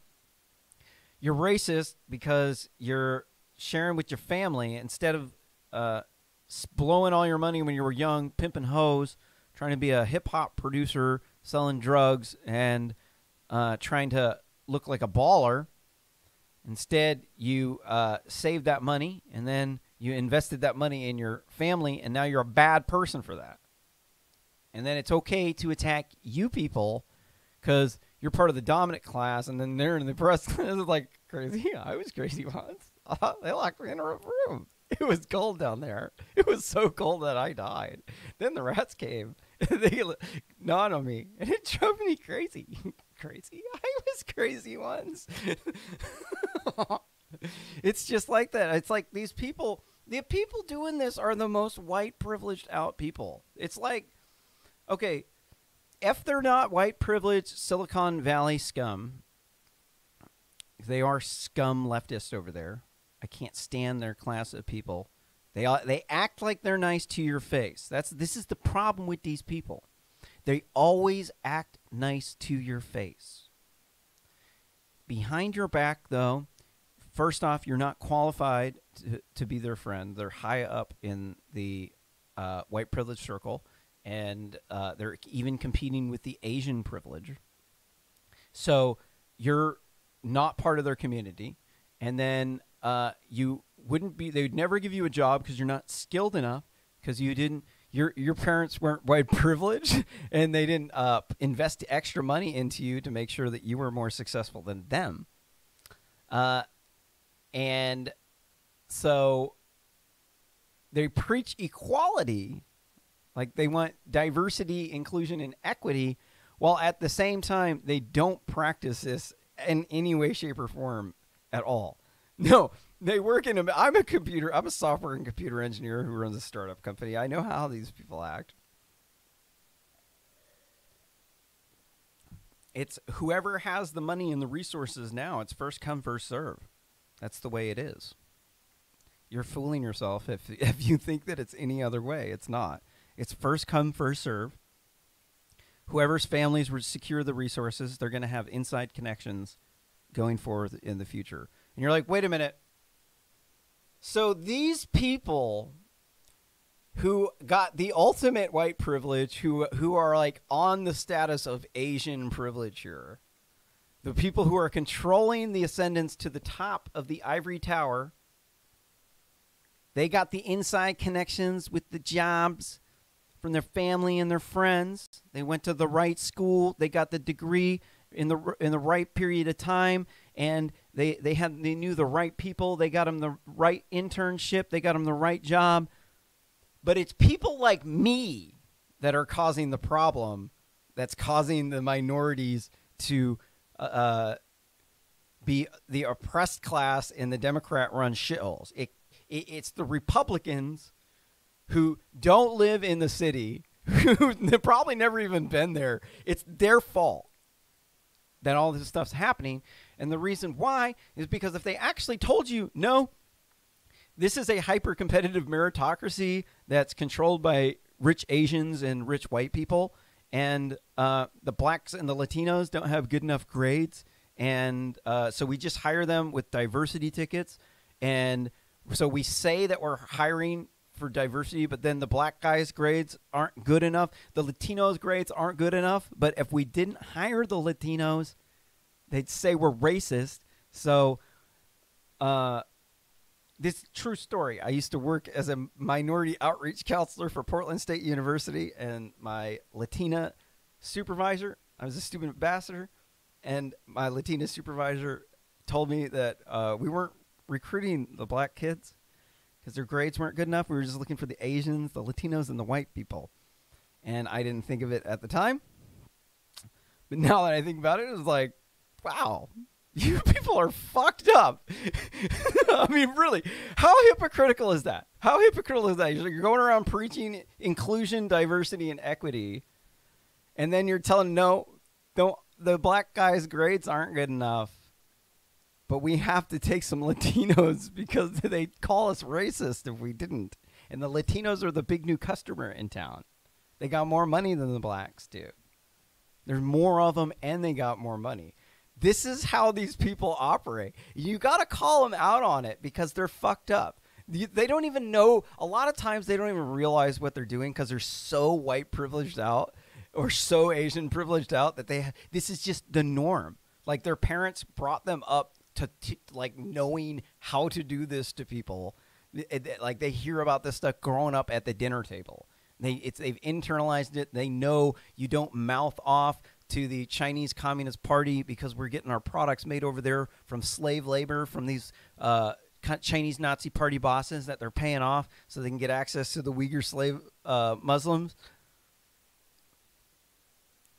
Speaker 2: you're racist because you're sharing with your family instead of blowing all your money when you were young, pimping hoes, trying to be a hip-hop producer, selling drugs, and trying to look like a baller. Instead, you saved that money, and then you invested that money in your family, and now you're a bad person for that. And then it's okay to attack you people because you're part of the dominant class, and then they're in the press. It's like crazy. I was crazy once. They locked me in a room. It was cold down there. It was so cold that I died. Then the rats came. They gnawed on me, and it drove me crazy. Crazy? I was crazy once. It's just like that. It's like these people, the people doing this are the most white privileged out people. It's like, okay, if they're not white privileged Silicon Valley scum, they are scum leftists over there. I can't stand their class of people. They act like they're nice to your face. This is the problem with these people. They always act nice to your face. Behind your back, though, first off, you're not qualified to be their friend. They're high up in the white privilege circle, and they're even competing with the Asian privilege. So you're not part of their community, and then you wouldn't be. They would never give you a job because you're not skilled enough, because you didn't. Your parents weren't white privileged, and they didn't invest extra money into you to make sure that you were more successful than them. And so they preach equality, like they want diversity, inclusion, and equity, while at the same time they don't practice this in any way, shape, or form at all. No, they work in I'm a software and computer engineer who runs a startup company. I know how these people act. It's whoever has the money and the resources now. It's first come, first serve. That's the way it is. You're fooling yourself if you think that it's any other way. It's not. It's first come, first serve. Whoever's families would secure the resources, they're going to have inside connections going forward in the future. And you're like, wait a minute. So these people who got the ultimate white privilege, who are like on the status of Asian privilege here, the people who are controlling the ascendants to the top of the ivory tower, they got the inside connections with the jobs from their family and their friends. They went to the right school. They got the degree in the right period of time, and they knew the right people. They got them the right internship. They got them the right job. But it's people like me that are causing the problem, that's causing the minorities to be the oppressed class in the Democrat-run shitholes. It's the Republicans who don't live in the city, who have probably never even been there. It's their fault that all this stuff's happening. And the reason why is because if they actually told you, no, this is a hyper-competitive meritocracy that's controlled by rich Asians and rich white people, and the blacks and the Latinos don't have good enough grades, and so we just hire them with diversity tickets, and so we say that we're hiring for diversity, but then the black guys' grades aren't good enough. The Latinos' grades aren't good enough. But if we didn't hire the Latinos, they'd say we're racist. So this is a true story. I used to work as a minority outreach counselor for Portland State University, and my Latina supervisor, I was a student ambassador, and my Latina supervisor told me that we weren't recruiting the black kids because their grades weren't good enough. We were just looking for the Asians, the Latinos, and the white people. And I didn't think of it at the time. But now that I think about it, it's like, wow, you people are fucked up. I mean, really, how hypocritical is that? How hypocritical is that? You're going around preaching inclusion, diversity, and equity, and then you're telling, no, the black guys' grades aren't good enough. But we have to take some Latinos because they call us racist if we didn't. And the Latinos are the big new customer in town. They got more money than the blacks do. There's more of them, and they got more money. This is how these people operate. You got to call them out on it because they're fucked up. They don't even know. A lot of times they don't even realize what they're doing because they're so white privileged out or so Asian privileged out that this is just the norm. Like their parents brought them up to like knowing how to do this to people. Like they hear about this stuff growing up at the dinner table. They've internalized it. They know you don't mouth off to the Chinese Communist Party because we're getting our products made over there from slave labor from these Chinese Nazi Party bosses that they're paying off so they can get access to the Uyghur slave Muslims.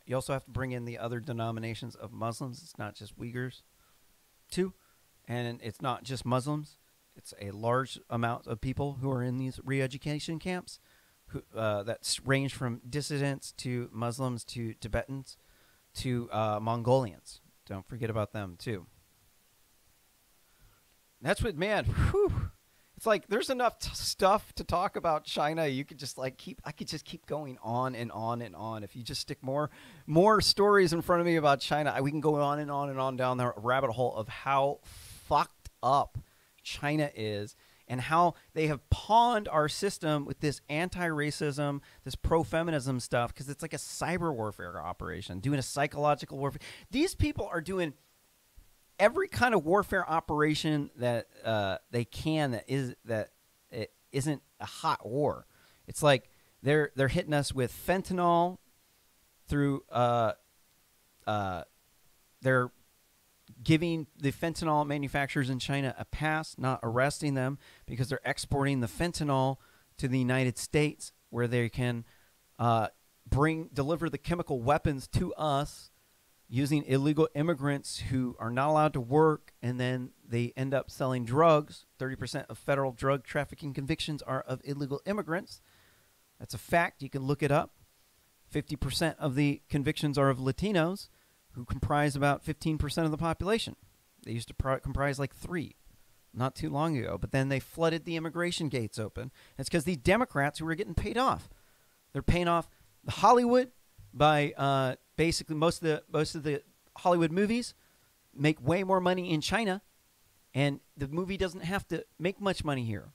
Speaker 2: You also have to bring in the other denominations of Muslims. It's not just Uyghurs, too. And it's not just Muslims. It's a large amount of people who are in these re-education camps that range from dissidents to Muslims to Tibetans to Mongolians. Don't forget about them, too. That's what, man, whew. It's like there's enough stuff to talk about China. You could just like I could just keep going on and on and on. If you just stick more stories in front of me about China, we can go on and on and on down the rabbit hole of how fucked up China is and how they have pawned our system with this anti-racism, this pro-feminism stuff, because it's like a cyber warfare operation, doing a psychological warfare. These people are doing every kind of warfare operation that they can that it isn't a hot war. It's like they're hitting us with fentanyl through they're giving the fentanyl manufacturers in China a pass, not arresting them because they're exporting the fentanyl to the United States where they can deliver the chemical weapons to us using illegal immigrants who are not allowed to work, and then they end up selling drugs. 30% of federal drug trafficking convictions are of illegal immigrants. That's a fact. You can look it up. 50% of the convictions are of Latinos, who comprise about 15% of the population. They used to comprise like 3 not too long ago, but then they flooded the immigration gates open. It's because these Democrats who were getting paid off. They're paying off Hollywood by basically most of the Hollywood movies make way more money in China, and the movie doesn't have to make much money here.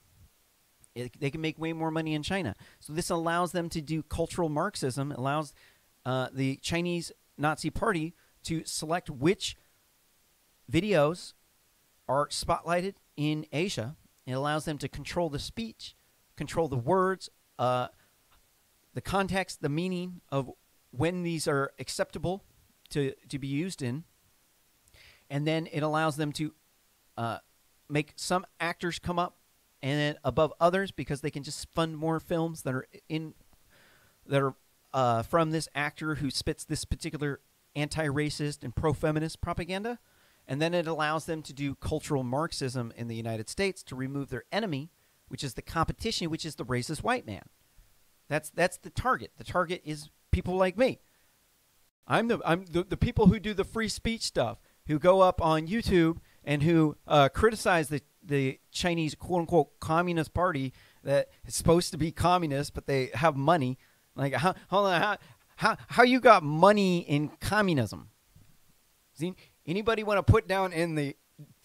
Speaker 2: They can make way more money in China. So this allows them to do cultural Marxism, allows the Chinese Nazi Party to select which videos are spotlighted in Asia. It allows them to control the speech, control the words, the context, the meaning of when these are acceptable to be used in. And then it allows them to make some actors come up and then above others because they can just fund more films that are from this actor who spits this particular anti-racist and pro-feminist propaganda. And then it allows them to do cultural Marxism in the United States to remove their enemy, which is the competition, which is the racist white man. That's the target. The target is people like me. I'm the people who do the free speech stuff, who go up on YouTube and who criticize the Chinese quote-unquote Communist Party that is supposed to be communist, but they have money. Like, how you got money in communism? See, anybody want to put down in the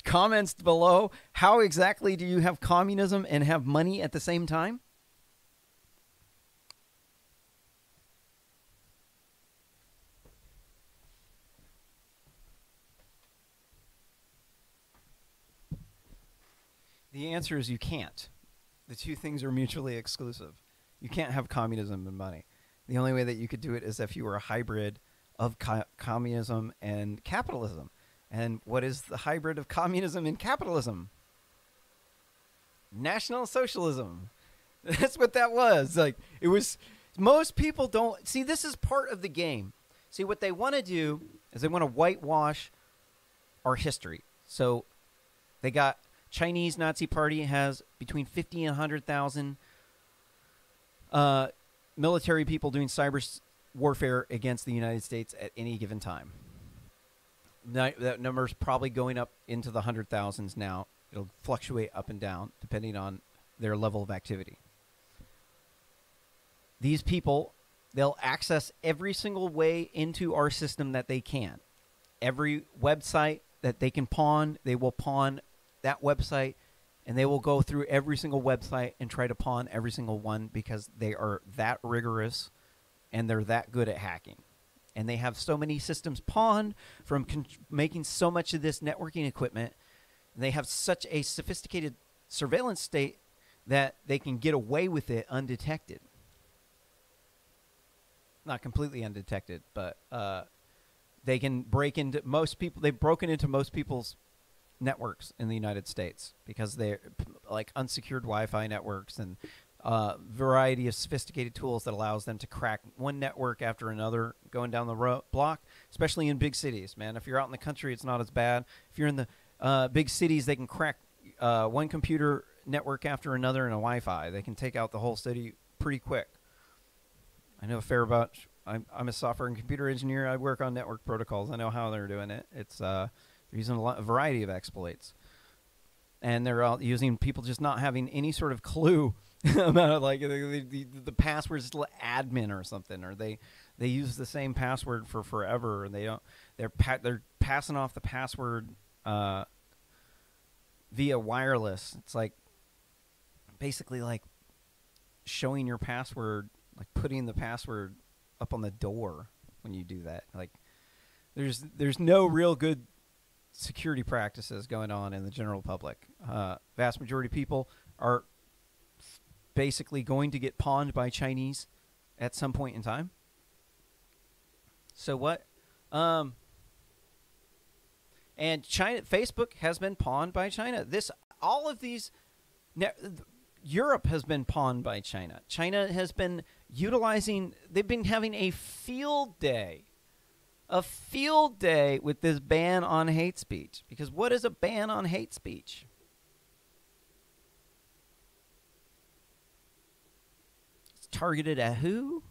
Speaker 2: comments below how exactly do you have communism and have money at the same time? The answer is you can't. The two things are mutually exclusive. You can't have communism and money. The only way that you could do it is if you were a hybrid of communism and capitalism. And what is the hybrid of communism and capitalism? National socialism. That's what that was. Like, it was, most people don't see, this is part of the game. See, what they want to do is they want to whitewash our history. So they got Chinese Nazi Party has between 50 and 100,000 military people doing cyber warfare against the United States at any given time. That number is probably going up into the 100,000s now. It'll fluctuate up and down depending on their level of activity. These people, they'll access every single way into our system that they can. Every website that they can pawn, they will pawn that website And they will go through every single website and try to pawn every single one because they are that rigorous and they're that good at hacking. And they have so many systems pawned from making so much of this networking equipment. And they have such a sophisticated surveillance state that they can get away with it undetected. Not completely undetected, but they can break into most people. They've broken into most people's networks in the United States because they're like unsecured Wi-Fi networks and variety of sophisticated tools that allows them to crack one network after another going down the block, especially in big cities, man. If you're out in the country, it's not as bad. If you're in the big cities, they can crack one computer network after another in a Wi-Fi. They can take out the whole city pretty quick. I know a fair about. I'm a software and computer engineer. I work on network protocols. I know how they're doing it. It's they're using a variety of exploits, and they're all using people just not having any sort of clue about it, like the password's admin or something, or they use the same password for forever, and they're passing off the password via wireless. It's like basically like showing your password, like putting the password up on the door when you do that. Like there's no real good security practices going on in the general public. Vast majority of people are basically going to get pawned by Chinese at some point in time. So what? And China, Facebook has been pawned by China. All of these, Europe has been pawned by China. China has been utilizing. They've been having a field day with this ban on hate speech. Because what is a ban on hate speech? It's targeted at who?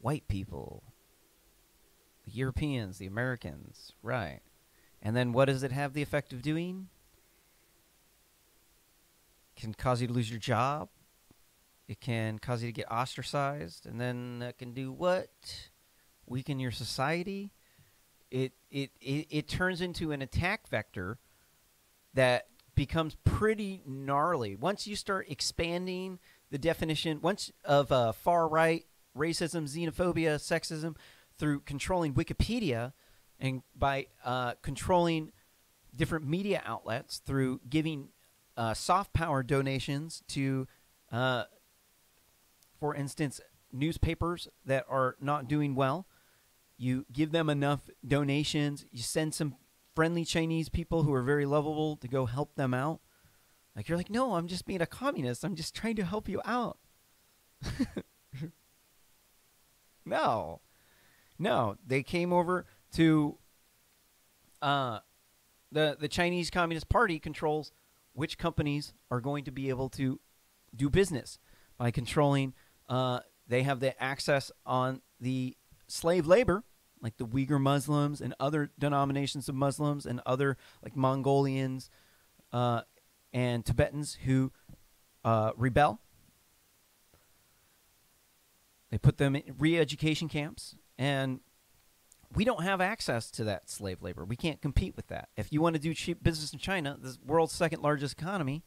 Speaker 2: White people. The Europeans, the Americans, right. And then what does it have the effect of doing? It can cause you to lose your job. It can cause you to get ostracized. And then it can do what? Weaken your society. It turns into an attack vector that becomes pretty gnarly. Once you start expanding the definition of far-right racism, xenophobia, sexism, through controlling Wikipedia and by controlling different media outlets through giving soft power donations to, for instance, newspapers that are not doing well. You give them enough donations. You send some friendly Chinese people who are very lovable to go help them out. Like, you're like, no, I'm just being a communist. I'm just trying to help you out. No, they came over to the Chinese Communist Party controls which companies are going to be able to do business by controlling. They have the access on the slave labor, like the Uyghur Muslims and other denominations of Muslims and other like Mongolians and Tibetans who rebel. They put them in re-education camps, and we don't have access to that slave labor. We can't compete with that. If you want to do cheap business in China, the world's second largest economy,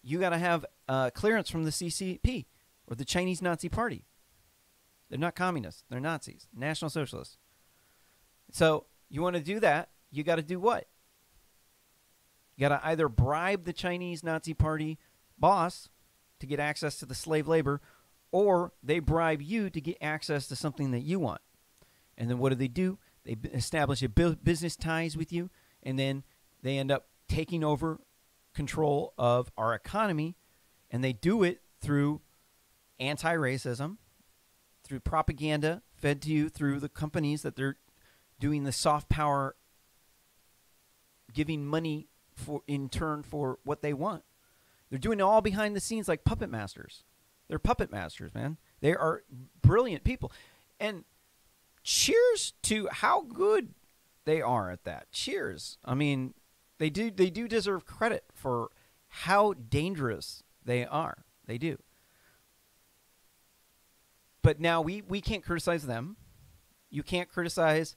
Speaker 2: you got to have clearance from the CCP or the Chinese Nazi Party. They're not communists. They're Nazis, National Socialists. So you want to do that, you got to do what? You got to either bribe the Chinese Nazi Party boss to get access to the slave labor, or they bribe you to get access to something that you want. And then what do? They establish a business ties with you, and then they end up taking over control of our economy, and they do it through anti-racism, through propaganda fed to you through the companies that they're doing the soft power, giving money for in turn for what they want. They're doing it all behind the scenes like puppet masters. They're puppet masters, man. They are brilliant people. And cheers to how good they are at that. Cheers. I mean, they do deserve credit for how dangerous they are. They do. But now we can't criticize them. You can't criticize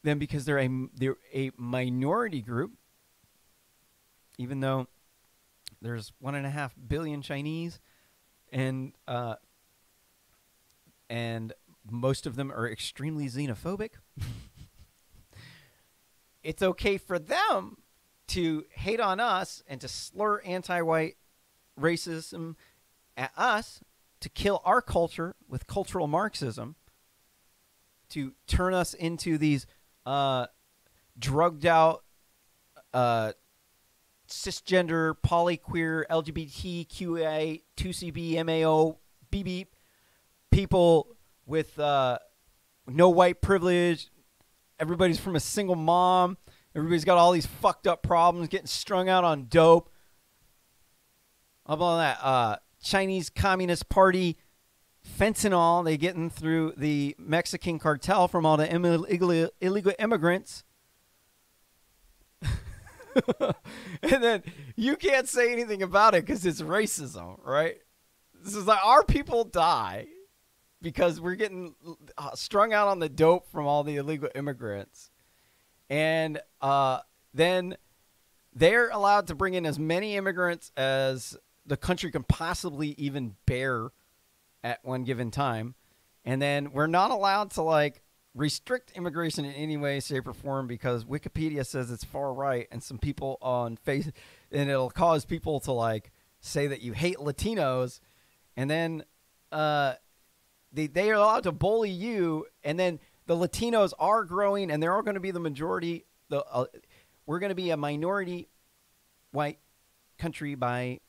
Speaker 2: them because they're a minority group. even though there's 1.5 billion Chinese, and most of them are extremely xenophobic. It's okay for them to hate on us and to slur anti-white racism at us, to kill our culture with cultural Marxism, to turn us into these drugged out cisgender, polyqueer, LGBTQA, 2CB, MAO, BB people with no white privilege. Everybody's from a single mom. Everybody's got all these fucked up problems, getting strung out on dope. How about that? Chinese Communist Party fentanyl they getting through the Mexican cartel from all the illegal immigrants. And then you can't say anything about it because it's racism, right? This is like our people die because we're getting strung out on the dope from all the illegal immigrants. And then they're allowed to bring in as many immigrants as the country can possibly even bear at one given time. And then we're not allowed to, like, restrict immigration in any way, shape, or form because Wikipedia says it's far right, and some people on Facebook, and it'll cause people to, like, say that you hate Latinos, and then they are allowed to bully you, and then the Latinos are growing, and they're all going to be the majority. We're going to be a minority white country by,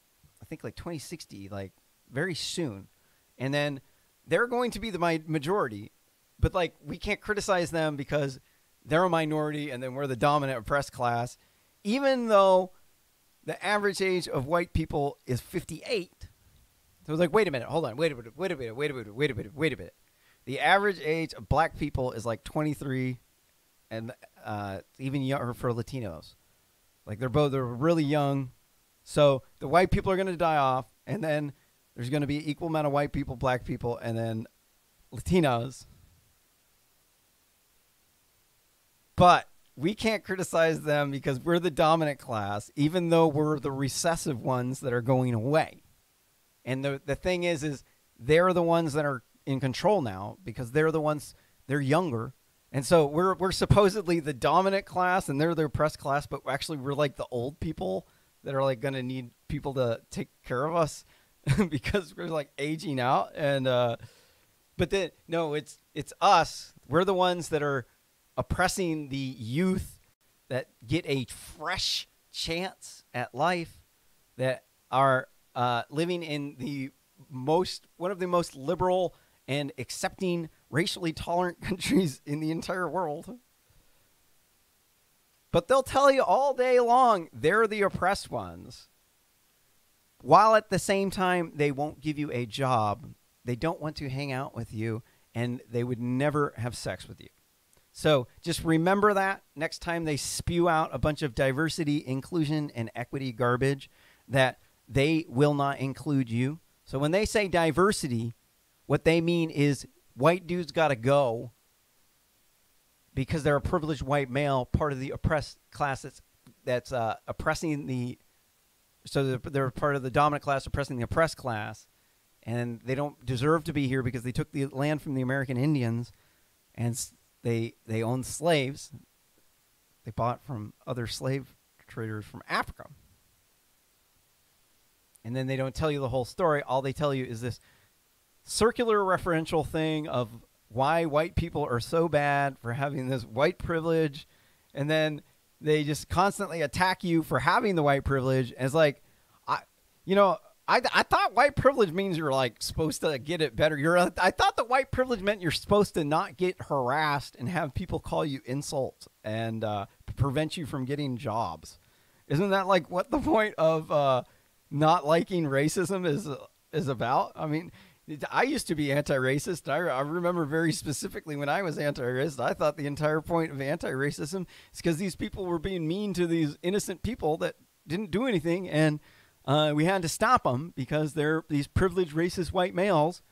Speaker 2: I think, like 2060, like very soon. And then they're going to be the majority, but like we can't criticize them because they're a minority and then we're the dominant oppressed class, even though the average age of white people is 58. So it's like, wait a minute, hold on, wait a minute. The average age of black people is like 23, and even younger for Latinos. Like they're really young. So the white people are going to die off, and then there's going to be equal amount of white people, black people, and then Latinos. But we can't criticize them because we're the dominant class, even though we're the recessive ones that are going away. And the thing is they're the ones that are in control now because they're the ones, they're younger. And so we're supposedly the dominant class and they're the oppressed class, but actually we're like the old people that are like going to need people to take care of us because we're like aging out. And but then no, it's us. We're the ones that are oppressing the youth that get a fresh chance at life, that are living in one of the most liberal and accepting, racially tolerant countries in the entire world. But they'll tell you all day long they're the oppressed ones, while at the same time they won't give you a job. They don't want to hang out with you, and they would never have sex with you. So just remember that next time they spew out a bunch of diversity, inclusion, and equity garbage, that they will not include you. So when they say diversity, what they mean is white dudes got to go because they're a privileged white male, part of the oppressed class that's oppressing the. So they're part of the dominant class oppressing the oppressed class, and they don't deserve to be here because they took the land from the American Indians, and they own slaves. They bought from other slave traders from Africa. And then they don't tell you the whole story. All they tell you is this circular referential thing of why white people are so bad for having this white privilege. And then they just constantly attack you for having the white privilege. And it's like, I thought white privilege means you're like supposed to get it better. I thought the white privilege meant you're supposed to not get harassed and have people call you insults and prevent you from getting jobs. Isn't that like what the point of not liking racism is about? I mean, I used to be anti-racist. I remember very specifically when I was anti-racist, I thought the entire point of anti-racism is because these people were being mean to these innocent people that didn't do anything, and we had to stop them because they're these privileged racist white males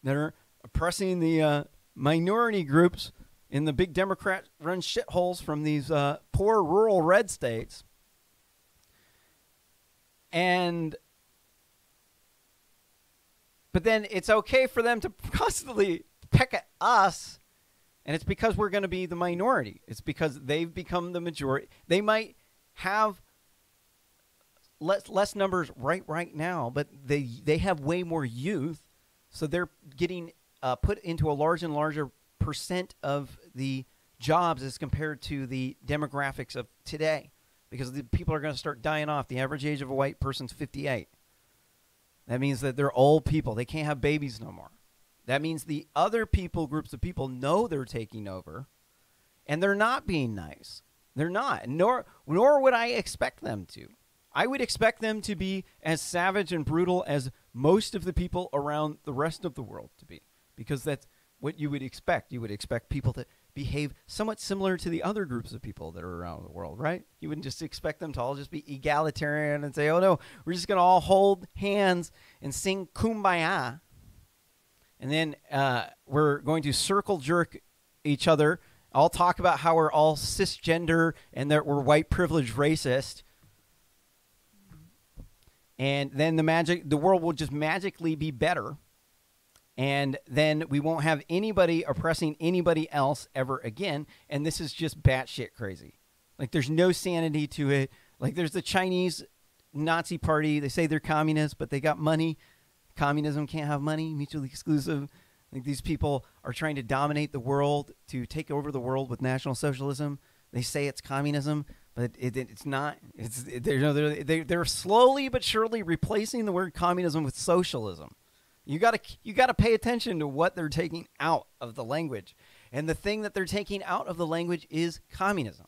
Speaker 2: that are oppressing the minority groups in the big Democrat-run shitholes from these poor rural red states. But then it's okay for them to constantly peck at us, and it's because we're going to be the minority. It's because they've become the majority. They might have less numbers right now, but they have way more youth, so they're getting put into a larger and larger percent of the jobs as compared to the demographics of today, because the people are going to start dying off. The average age of a white person's 58. That means that they're old people. They can't have babies no more. That means the other groups of people know they're taking over, and they're not being nice. They're not, nor would I expect them to. I would expect them to be as savage and brutal as most of the people around the rest of the world to be, because that's what you would expect. You would expect people to behave somewhat similar to the other groups of people that are around the world, right? You wouldn't just expect them to all just be egalitarian and say, oh, no, we're just going to all hold hands and sing Kumbaya. And then we're going to circle jerk each other. I'll talk about how we're all cisgender and that we're white privileged racist. And then the world will just magically be better. And then we won't have anybody oppressing anybody else ever again. And this is just batshit crazy. Like, there's no sanity to it. Like, there's the Chinese Nazi party. They say they're communists, but they got money. Communism can't have money, mutually exclusive. Like, these people are trying to dominate the world, to take over the world with National Socialism. They say it's communism, but it's not. They're slowly but surely replacing the word communism with socialism. You got to pay attention to what they're taking out of the language. And the thing that they're taking out of the language is communism.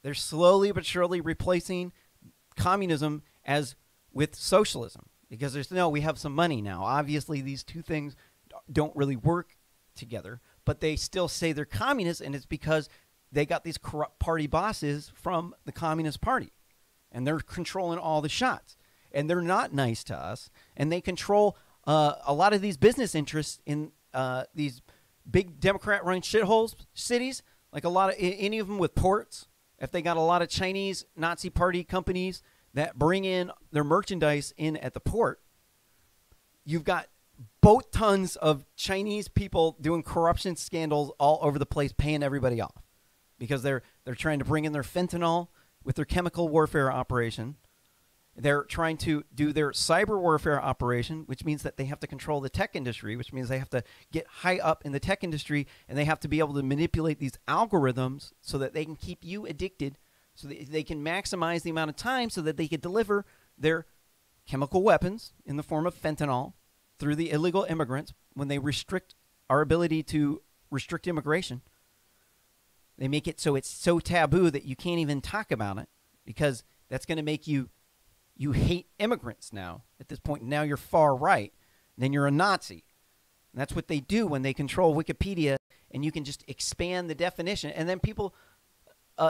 Speaker 2: They're slowly but surely replacing communism with socialism, because we have some money now. Obviously, these two things don't really work together, but they still say they're communists, and it's because they got these corrupt party bosses from the Communist Party, and they're controlling all the shots, and they're not nice to us, and they control a lot of these business interests in these big Democrat-run shitholes cities, like any of them with ports. If they got a lot of Chinese Nazi party companies that bring in their merchandise in at the port, you've got boat tons of Chinese people doing corruption scandals all over the place, paying everybody off, because they're trying to bring in their fentanyl with their chemical warfare operation. They're trying to do their cyber warfare operation, which means that they have to control the tech industry, which means they have to get high up in the tech industry, and they have to be able to manipulate these algorithms so that they can keep you addicted, so that they can maximize the amount of time so that they can deliver their chemical weapons in the form of fentanyl through the illegal immigrants. When they restrict our ability to restrict immigration, they make it so it's so taboo that you can't even talk about it, because that's going to make you hate immigrants now at this point. Now you're far right. Then you're a Nazi. And that's what they do when they control Wikipedia, and you can just expand the definition, and then people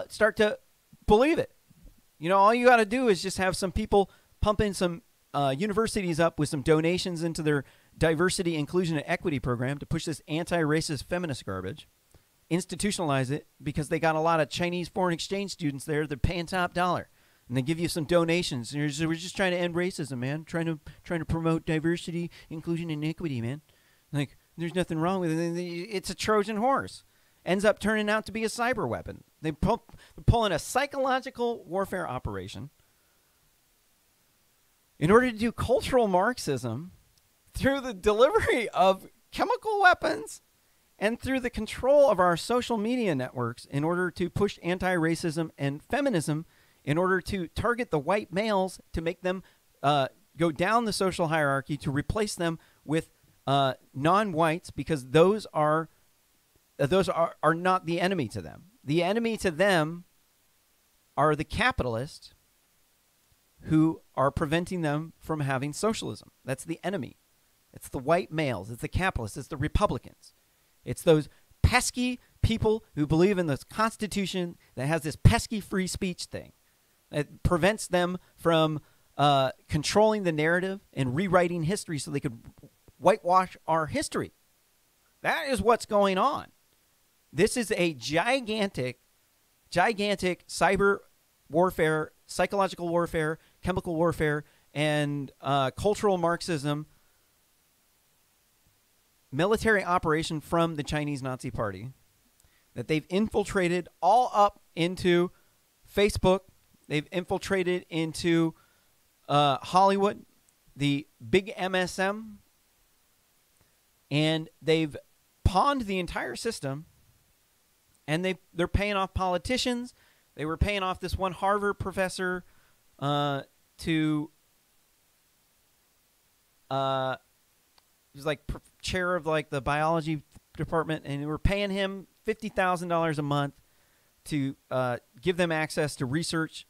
Speaker 2: start to believe it. All you got to do is just have some people pumping some universities up with some donations into their diversity, inclusion, and equity program to push this anti-racist feminist garbage, institutionalize it, because they got a lot of Chinese foreign exchange students there. They're paying top dollar. And they give you some donations. And we're just trying to end racism, man. Trying to promote diversity, inclusion, and equity, man. Like, there's nothing wrong with it. It's a Trojan horse. Ends up turning out to be a cyber weapon. They're pulling a psychological warfare operation in order to do cultural Marxism through the delivery of chemical weapons and through the control of our social media networks, in order to push anti-racism and feminism, in order to target the white males, to make them go down the social hierarchy, to replace them with non-whites, because those are not the enemy to them. The enemy to them are the capitalists who are preventing them from having socialism. That's the enemy. It's the white males. It's the capitalists. It's the Republicans. It's those pesky people who believe in this Constitution that has this pesky free speech thing. It prevents them from controlling the narrative and rewriting history so they could whitewash our history. That is what's going on. This is a gigantic cyber warfare, psychological warfare, chemical warfare, and cultural Marxism military operation from the Chinese Nazi Party that they've infiltrated all up into Facebook. They've infiltrated into Hollywood, the big MSM, and they've pawned the entire system. And they're paying off politicians. They were paying off this one Harvard professor to he was like chair of like the biology department, and they were paying him $50,000 a month to give them access to research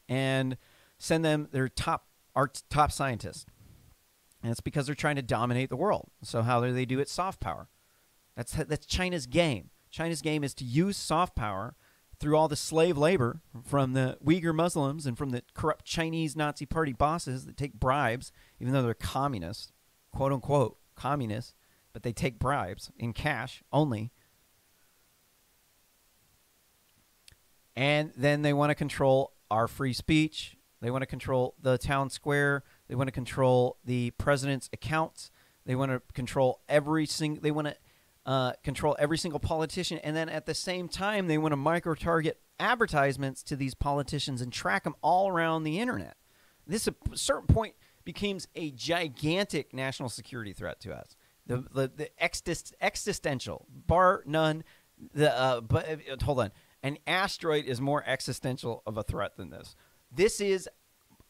Speaker 2: and send them their top scientists. And it's because they're trying to dominate the world. So how do they do it? Soft power. That's China's game. China's game is to use soft power through all the slave labor from the Uyghur Muslims and from the corrupt Chinese Nazi Party bosses that take bribes, even though they're communists, quote unquote communists, but they take bribes in cash only. And then they want to control our free speech. They want to control the town square. They want to control the president's accounts. They want to control every single. They want to control every single politician, and then at the same time, they want to micro-target advertisements to these politicians and track them all around the internet. This, at a certain point, becomes a gigantic national security threat to us. The existential, bar none. But hold on, an asteroid is more existential of a threat than this. This is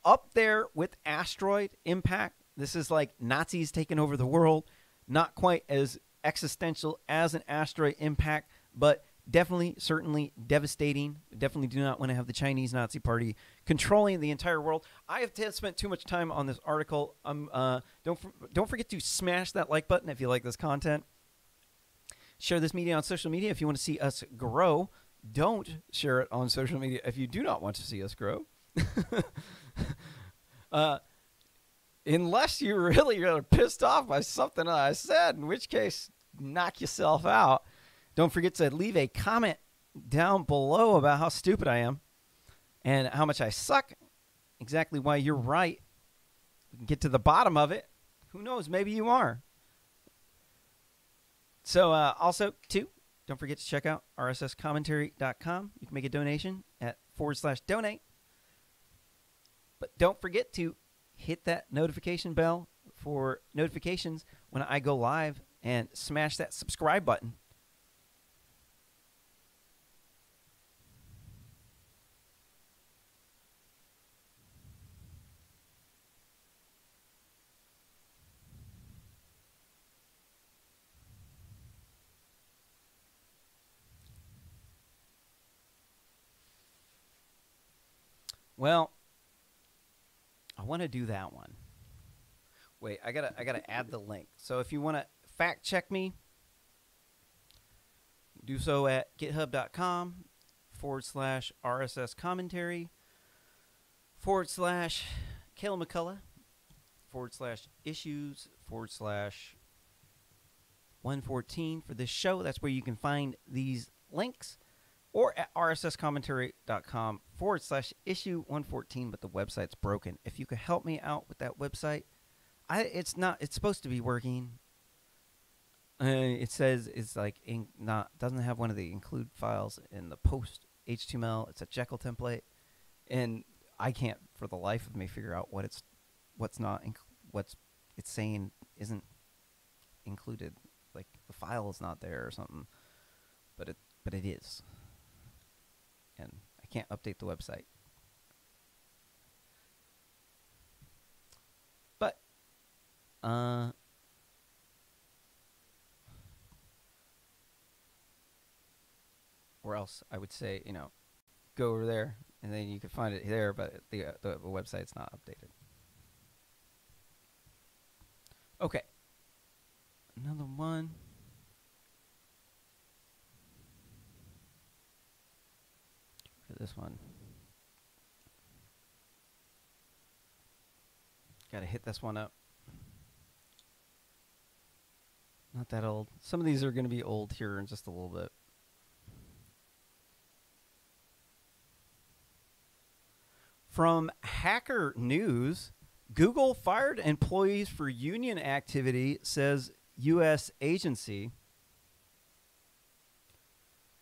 Speaker 2: up there with asteroid impact. This is like Nazis taking over the world. Not quite as existential as an asteroid impact, but definitely, certainly devastating. Definitely do not want to have the Chinese Nazi Party controlling the entire world. I have spent too much time on this article. Don't forget to smash that like button if you like this content. Share this media on social media if you want to see us grow. Don't share it on social media if you do not want to see us grow. Unless you really are pissed off by something I said, in which case, knock yourself out. Don't forget to leave a comment down below about how stupid I am and how much I suck, exactly why you're right. We can get to the bottom of it. Who knows? Maybe you are. So also, too, don't forget to check out rsscommentary.com. You can make a donation at /donate. But don't forget to hit that notification bell for notifications when I go live, and smash that subscribe button. Well, I want to do that one. Wait, I gotta add the link. So if you want to fact check me, do so at github.com /RSS commentary /Caleb McCullough /issues /114 for this show. That's where you can find these links, or at rsscommentary.com /issue 114, but the website's broken. If you could help me out with that website, it's supposed to be working. It says it's like doesn't have one of the include files in the post HTML. It's a Jekyll template, and I can't for the life of me figure out what's it's saying isn't included. Like the file is not there or something, but it is, and I can't update the website. But or else I would say, go over there and then you can find it there, but the website's not updated. Okay. Another one. Look at this one. Got to hit this one up. Not that old. Some of these are going to be old here in just a little bit. From Hacker News, Google fired employees for union activity, says U.S. agency.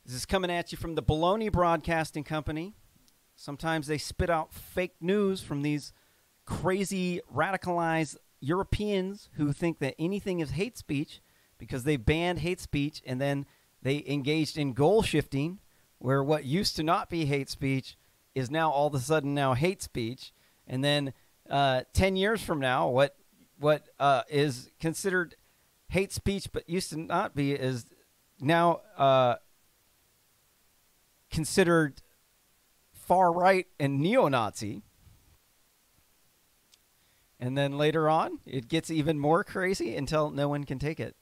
Speaker 2: This is coming at you from the Baloney Broadcasting Company. Sometimes they spit out fake news from these crazy, radicalized Europeans who think that anything is hate speech because they banned hate speech, and then they engaged in goal shifting where what used to not be hate speech is now all of a sudden now hate speech. And then 10 years from now, what is considered hate speech but used to not be is now considered far right and neo-Nazi. And then later on, it gets even more crazy until no one can take it.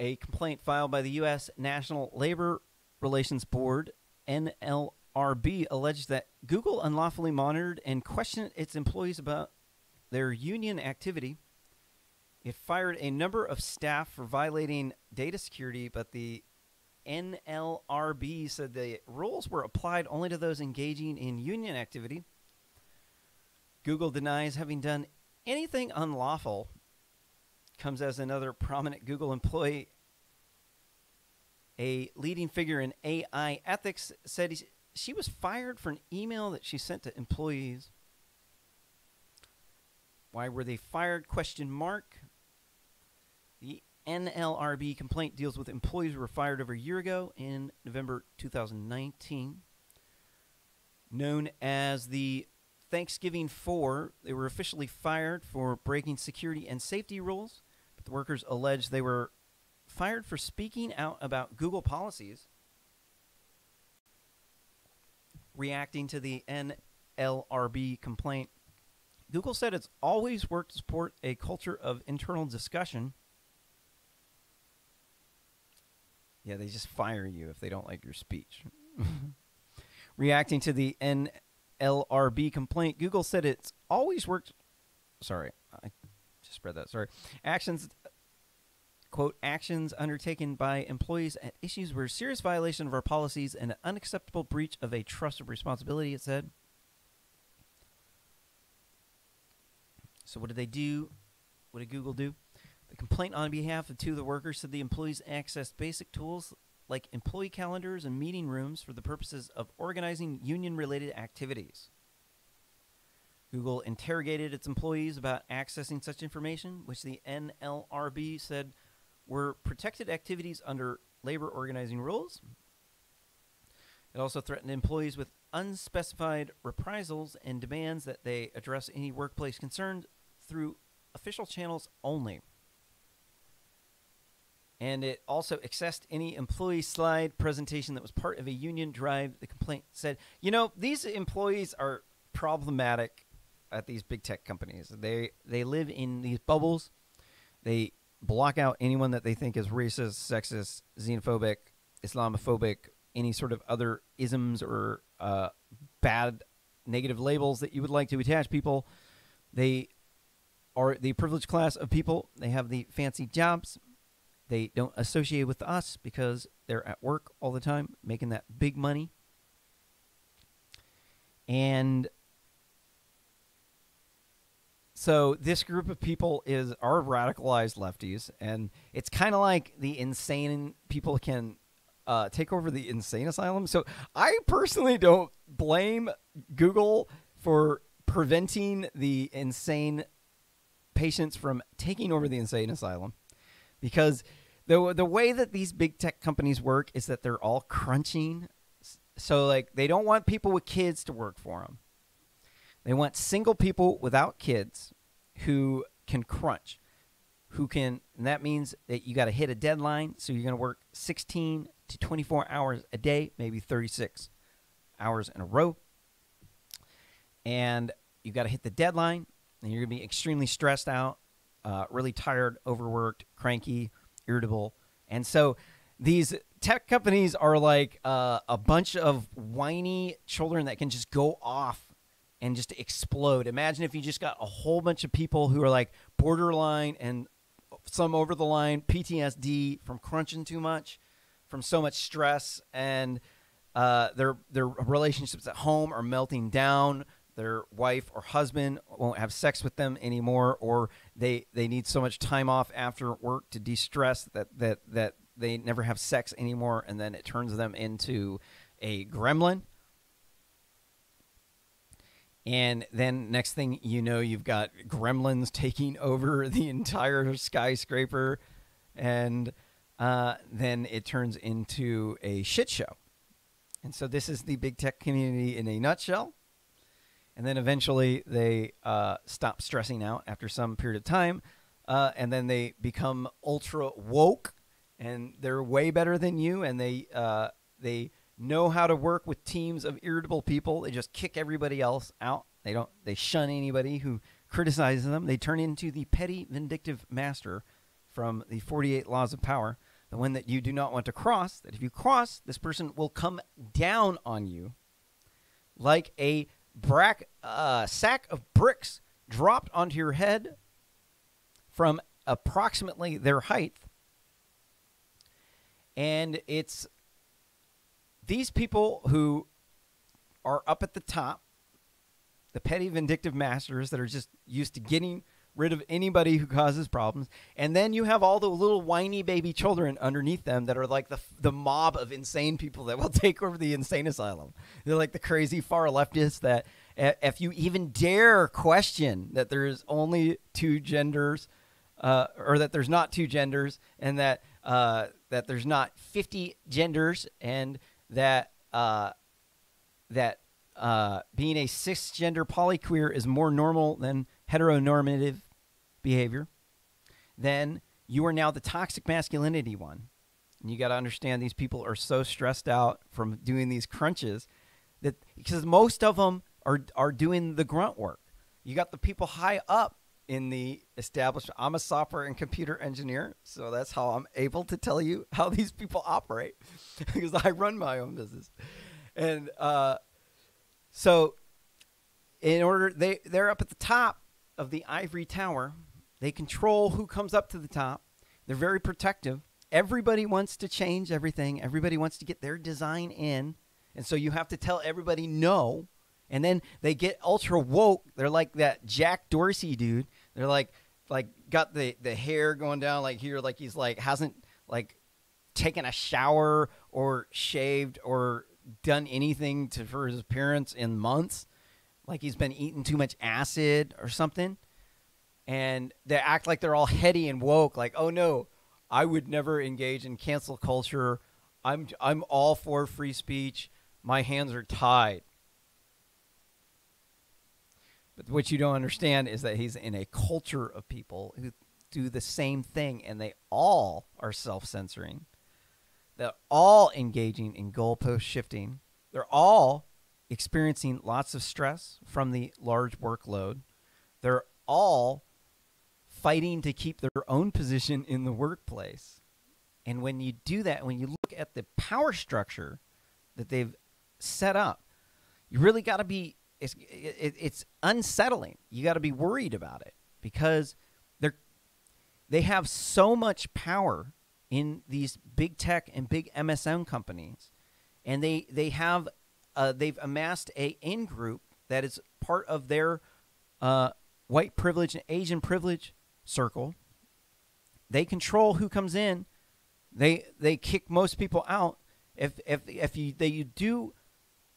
Speaker 2: A complaint filed by the U.S. National Labor Relations Board, NLRB, alleged that Google unlawfully monitored and questioned its employees about their union activity. It fired a number of staff for violating data security, but the NLRB said the rules were applied only to those engaging in union activity. Google denies having done anything unlawful. Comes as another prominent Google employee, a leading figure in AI ethics, said she was fired for an email that she sent to employees. Why were they fired? ? The NLRB complaint deals with employees who were fired over a year ago in November 2019. Known as the Thanksgiving 4, they were officially fired for breaking security and safety rules, but the workers alleged they were fired for speaking out about Google policies. Reacting to the NLRB complaint, Google said it's always worked to support a culture of internal discussion. Yeah, they just fire you if they don't like your speech. Reacting to the NLRB complaint, Google said it's always worked. Sorry, I just read that. Sorry. Actions, quote, actions undertaken by employees at issues were a serious violation of our policies and an unacceptable breach of a trust of responsibility, it said. So what did they do? What did Google do? The complaint on behalf of two of the workers said the employees accessed basic tools like employee calendars and meeting rooms for the purposes of organizing union-related activities. Google interrogated its employees about accessing such information, which the NLRB said were protected activities under labor organizing rules. It also threatened employees with unspecified reprisals and demands that they address any workplace concerns through official channels only. And it also accessed any employee slide presentation that was part of a union drive. The complaint said, you know, these employees are problematic at these big tech companies. They live in these bubbles. They block out anyone that they think is racist, sexist, xenophobic, Islamophobic, any sort of other isms or bad negative labels that you would like to attach people. They are the privileged class of people. They have the fancy jobs. They don't associate with us because they're at work all the time, making that big money. And so this group of people are radicalized lefties, and it's kind of like the insane people can take over the insane asylum. So I personally don't blame Google for preventing the insane patients from taking over the insane asylum, because the way that these big tech companies work is that they're all crunching. So like they don't want people with kids to work for them. They want single people without kids who can crunch, and that means that you got to hit a deadline. So you're going to work 16 to 24 hours a day, maybe 36 hours in a row. And you got to hit the deadline, and you're going to be extremely stressed out, really tired, overworked, cranky, irritable. And so these tech companies are like a bunch of whiny children that can just go off and just explode. Imagine if you just got a whole bunch of people who are like borderline and some over the line PTSD from crunching too much, from so much stress, and their relationships at home are melting down. Their wife or husband won't have sex with them anymore, or they need so much time off after work to de-stress that they never have sex anymore, and then it turns them into a gremlin. And then next thing you know, you've got gremlins taking over the entire skyscraper, and then it turns into a shit show. And so this is the big tech community in a nutshell. And then eventually they stop stressing out after some period of time, and then they become ultra woke, and they're way better than you, and they know how to work with teams of irritable people. They just kick everybody else out. They shun anybody who criticizes them. They turn into the petty vindictive master from the 48 Laws of Power, the one that you do not want to cross, that if you cross, this person will come down on you like a sack of bricks dropped onto your head from approximately their height. And it's these people who are up at the top, the petty vindictive masters that are just used to getting rid of anybody who causes problems. And then you have all the little whiny baby children underneath them that are like the mob of insane people that will take over the insane asylum. They're like the crazy far leftists that if you even dare question that there's only two genders, or that there's not two genders, and that there's not 50 genders, and that being a cisgender polyqueer is more normal than heteronormative behavior, then you are now the toxic masculinity one. And you got to understand these people are so stressed out from doing these crunches that because most of them are doing the grunt work. You got the people high up in the establishment. I'm a software and computer engineer, so that's how I'm able to tell you how these people operate because I run my own business. And so in order, they're up at the top of the ivory tower. They control who comes up to the top. They're very protective. Everybody wants to change everything. Everybody wants to get their design in. And so you have to tell everybody no. And then they get ultra woke. They're like that Jack Dorsey dude. They're like got the hair going down like here, like he's like hasn't like taken a shower or shaved or done anything for his appearance in months. Like he's been eating too much acid or something. And they act like they're all heady and woke. Like, oh no, I would never engage in cancel culture. I'm all for free speech. My hands are tied. But what you don't understand is that he's in a culture of people who do the same thing, and they all are self-censoring. They're all engaging in goalpost shifting. They're all experiencing lots of stress from the large workload. They're all fighting to keep their own position in the workplace. And when you do that, when you look at the power structure that they've set up, you really got to be, it's unsettling. You got to be worried about it because they have so much power in these big tech and big MSM companies, and they've amassed a in-group that is part of their white privilege and Asian privilege circle. They control who comes in. They kick most people out. If you do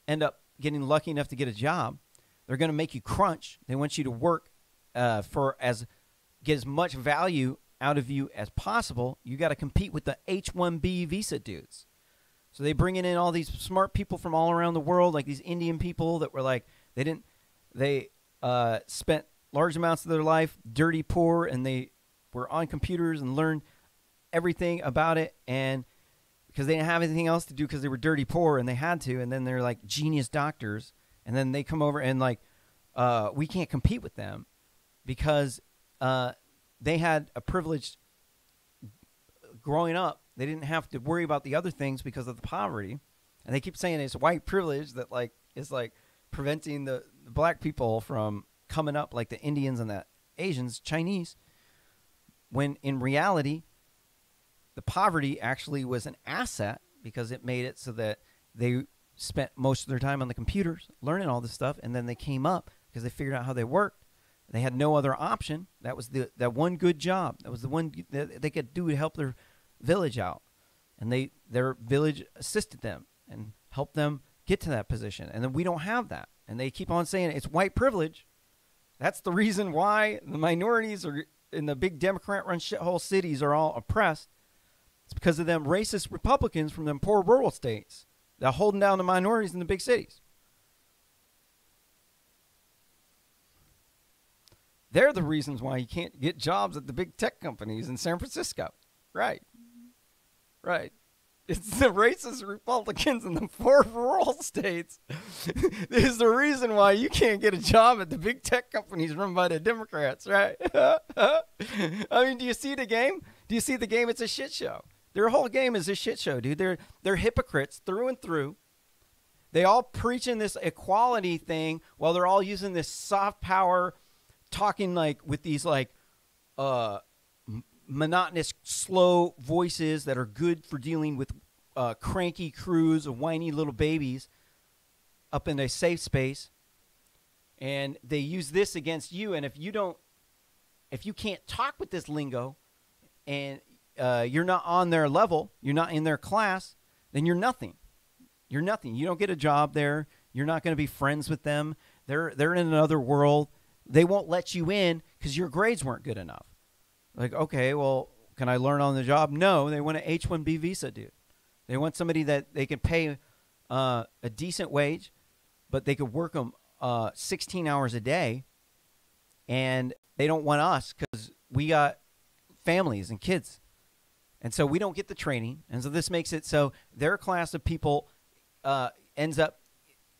Speaker 2: end up getting lucky enough to get a job, they're going to make you crunch. They want you to work get as much value out of you as possible. You got to compete with the H-1B visa dudes. So they bring in all these smart people from all around the world, like these Indian people that were like they spent large amounts of their life dirty poor, and they were on computers and learned everything about it, and because they didn't have anything else to do because they were dirty poor and they had to, and then they're like genius doctors, and then they come over and like we can't compete with them because they had a privilege growing up. They didn't have to worry about the other things because of the poverty, and they keep saying it's white privilege that like is like preventing the black people from coming up like the Indians and the Asians, Chinese, when in reality the poverty actually was an asset because it made it so that they spent most of their time on the computers learning all this stuff, and then they came up because they figured out how they worked. They had no other option. That was that one good job. That was the one that they could do to help their village out, and their village assisted them and helped them get to that position. And then we don't have that, and they keep on saying it's white privilege. That's the reason why the minorities are in the big Democrat-run shithole cities are all oppressed. It's because of them racist Republicans from them poor rural states that are holding down the minorities in the big cities. They're the reasons why you can't get jobs at the big tech companies in San Francisco. Right. Right. It's the racist Republicans in the poor rural states is the reason why you can't get a job at the big tech companies run by the Democrats, right? I mean, do you see the game? Do you see the game? It's a shit show. Their whole game is a shit show, dude. They're hypocrites through and through. They all preaching this equality thing while they're all using this soft power, talking like with these like monotonous, slow voices that are good for dealing with cranky crews of whiny little babies up in a safe space. And they use this against you. And if you can't talk with this lingo and you're not on their level, you're not in their class, then you're nothing. You're nothing. You don't get a job there. You're not going to be friends with them. They're in another world. They won't let you in because your grades weren't good enough. Like, okay, well, can I learn on the job? No, they want an H-1B visa, dude. They want somebody that they can pay a decent wage, but they could work them 16 hours a day, and they don't want us because we got families and kids. And so we don't get the training, and so this makes it so their class of people ends up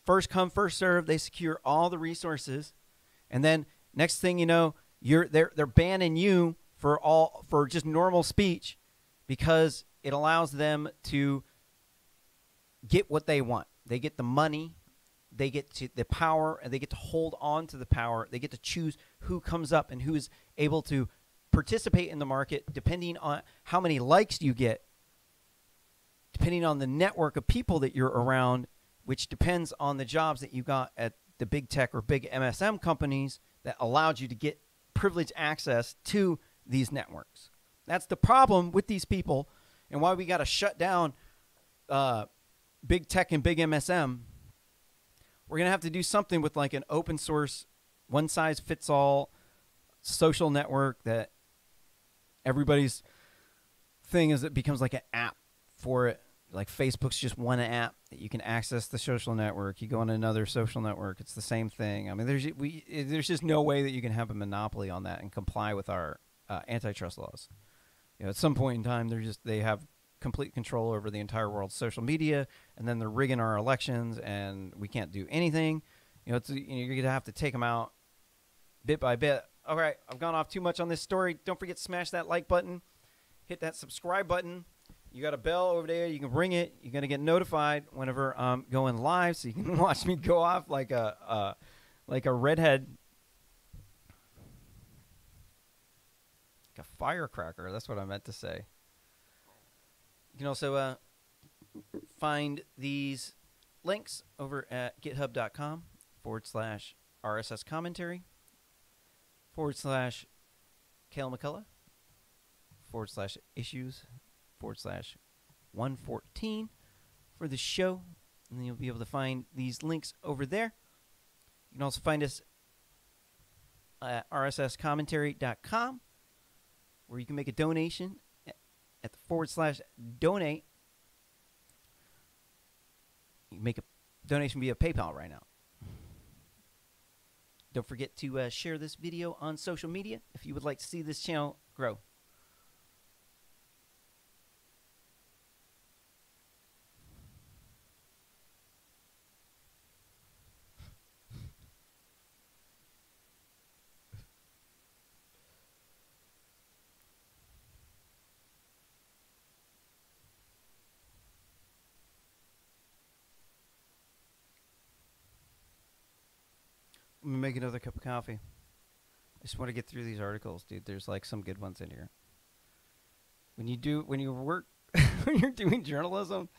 Speaker 2: first come, first serve. They secure all the resources, and then next thing you know, they're banning you for just normal speech because it allows them to get what they want. They get the money, they get to the power, and they get to hold on to the power. They get to choose who comes up and who is able to participate in the market depending on how many likes you get, depending on the network of people that you're around, which depends on the jobs that you got at the big tech or big MSM companies that allowed you to get privileged access to these networks. That's the problem with these people and why we got to shut down big tech and big MSM. We're going to have to do something with like an open source, one size fits all social network that everybody's thing is it becomes like an app for it. Like Facebook's just one app that you can access the social network. You go on another social network, it's the same thing. I mean, there's just no way that you can have a monopoly on that and comply with our antitrust laws. You know, at some point in time, they have complete control over the entire world's social media, and then they're rigging our elections, and we can't do anything. You know, you're gonna have to take them out bit by bit. All right, I've gone off too much on this story. Don't forget to smash that like button, hit that subscribe button. You got a bell over there. You can ring it. You're going to get notified whenever I'm going live, so you can watch me go off like a redhead. Like a firecracker. That's what I meant to say. You can also find these links over at github.com/RSS commentary /Kale McCullough /issues /114 for the show, and then you'll be able to find these links over there. You can also find us at rsscommentary.com, where you can make a donation at the /donate. You can make a donation via PayPal right now. Don't forget to share this video on social media if you would like to see this channel grow. I'm gonna make another cup of coffee. I just want to get through these articles, dude. There's like some good ones in here. When you work, when you're doing journalism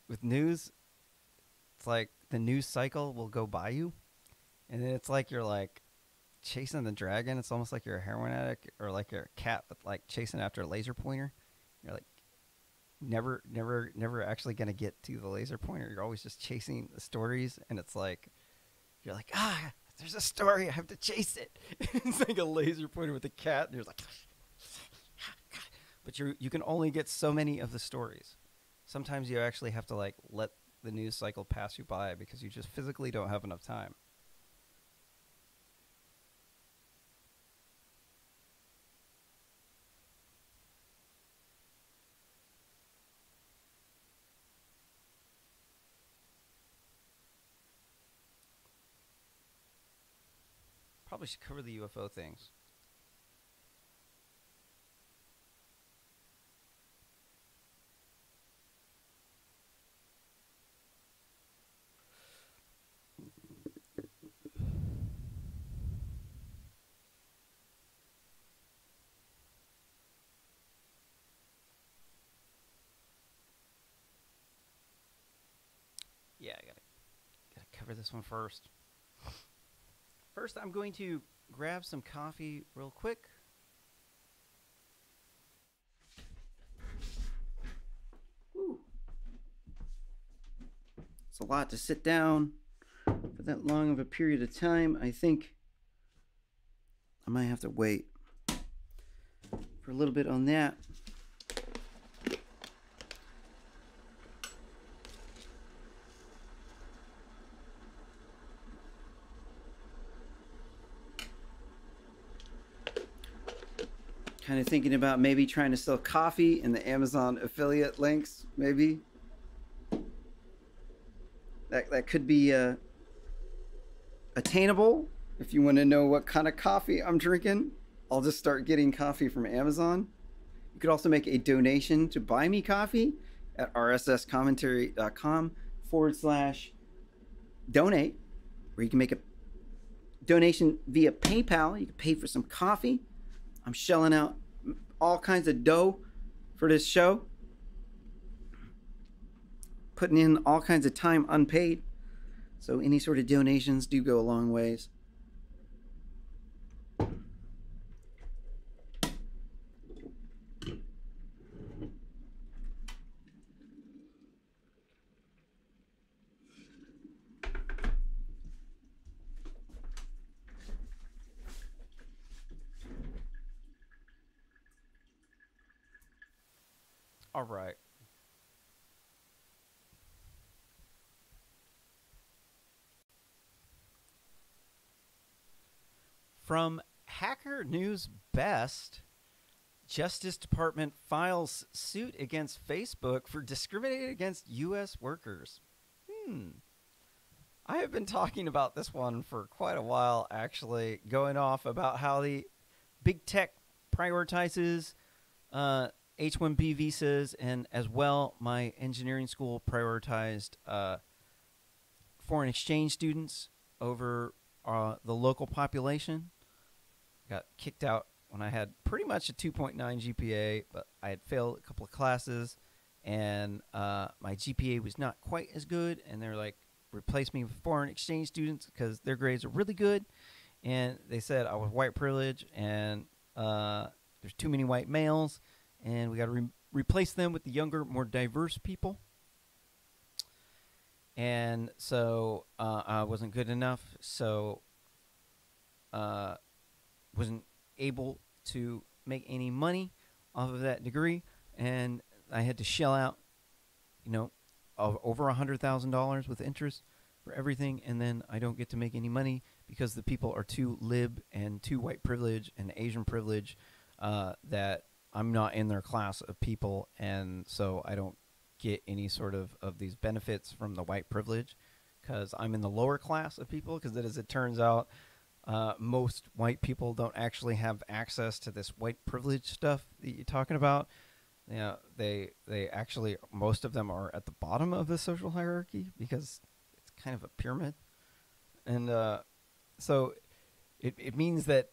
Speaker 2: with news, it's like the news cycle will go by you, and then it's like you're like chasing the dragon. It's almost like you're a heroin addict or like you're a cat, but like chasing after a laser pointer. You're like never actually gonna get to the laser pointer. You're always just chasing the stories, and it's like you're like, there's a story, I have to chase it. It's like a laser pointer with a cat, and you're like, but you can only get so many of the stories. Sometimes you actually have to like let the news cycle pass you by because you just physically don't have enough time. Probably should cover the UFO things. Yeah, I gotta cover this one first. First, I'm going to grab some coffee real quick. Woo. It's a lot to sit down for that long of a period of time. I think I might have to wait for a little bit on that. Kind of thinking about maybe trying to sell coffee in the Amazon affiliate links, maybe. That could be attainable. If you want to know what kind of coffee I'm drinking, I'll just start getting coffee from Amazon. You could also make a donation to buy me coffee at rsscommentary.com/donate, where you can make a donation via PayPal. You can pay for some coffee. I'm shelling out all kinds of dough for this show. Putting in all kinds of time unpaid. So any sort of donations do go a long ways. All right. From Hacker News Best, Justice Department files suit against Facebook for discriminating against U.S. workers. I have been talking about this one for quite a while, actually, going off about how the big tech prioritizes H-1B visas, and as well, my engineering school prioritized foreign exchange students over the local population. Got kicked out when I had pretty much a 2.9 GPA, but I had failed a couple of classes, and my GPA was not quite as good, and they're like, replace me with foreign exchange students because their grades are really good, and they said I was white privilege, and there's too many white males, and we got to replace them with the younger, more diverse people. And so I wasn't good enough, so wasn't able to make any money off of that degree, and I had to shell out, over $100,000 with interest for everything, and then I don't get to make any money because the people are too lib and too white privilege and Asian privilege that I'm not in their class of people, and so I don't get any sort of these benefits from the white privilege because I'm in the lower class of people, because as it turns out, most white people don't actually have access to this white privilege stuff that you're talking about. They actually, most of them are at the bottom of the social hierarchy because it's kind of a pyramid. And so it means that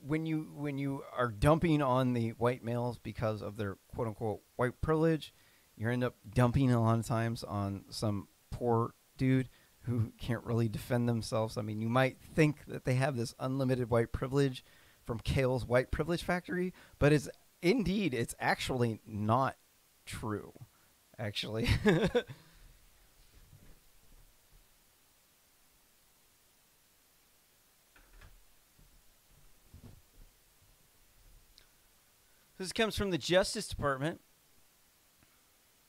Speaker 2: when you are dumping on the white males because of their quote unquote white privilege, you end up dumping a lot of times on some poor dude who can't really defend themselves. I mean, you might think that they have this unlimited white privilege from Kale's white privilege factory, but it's actually not true, actually. This comes from the Justice Department.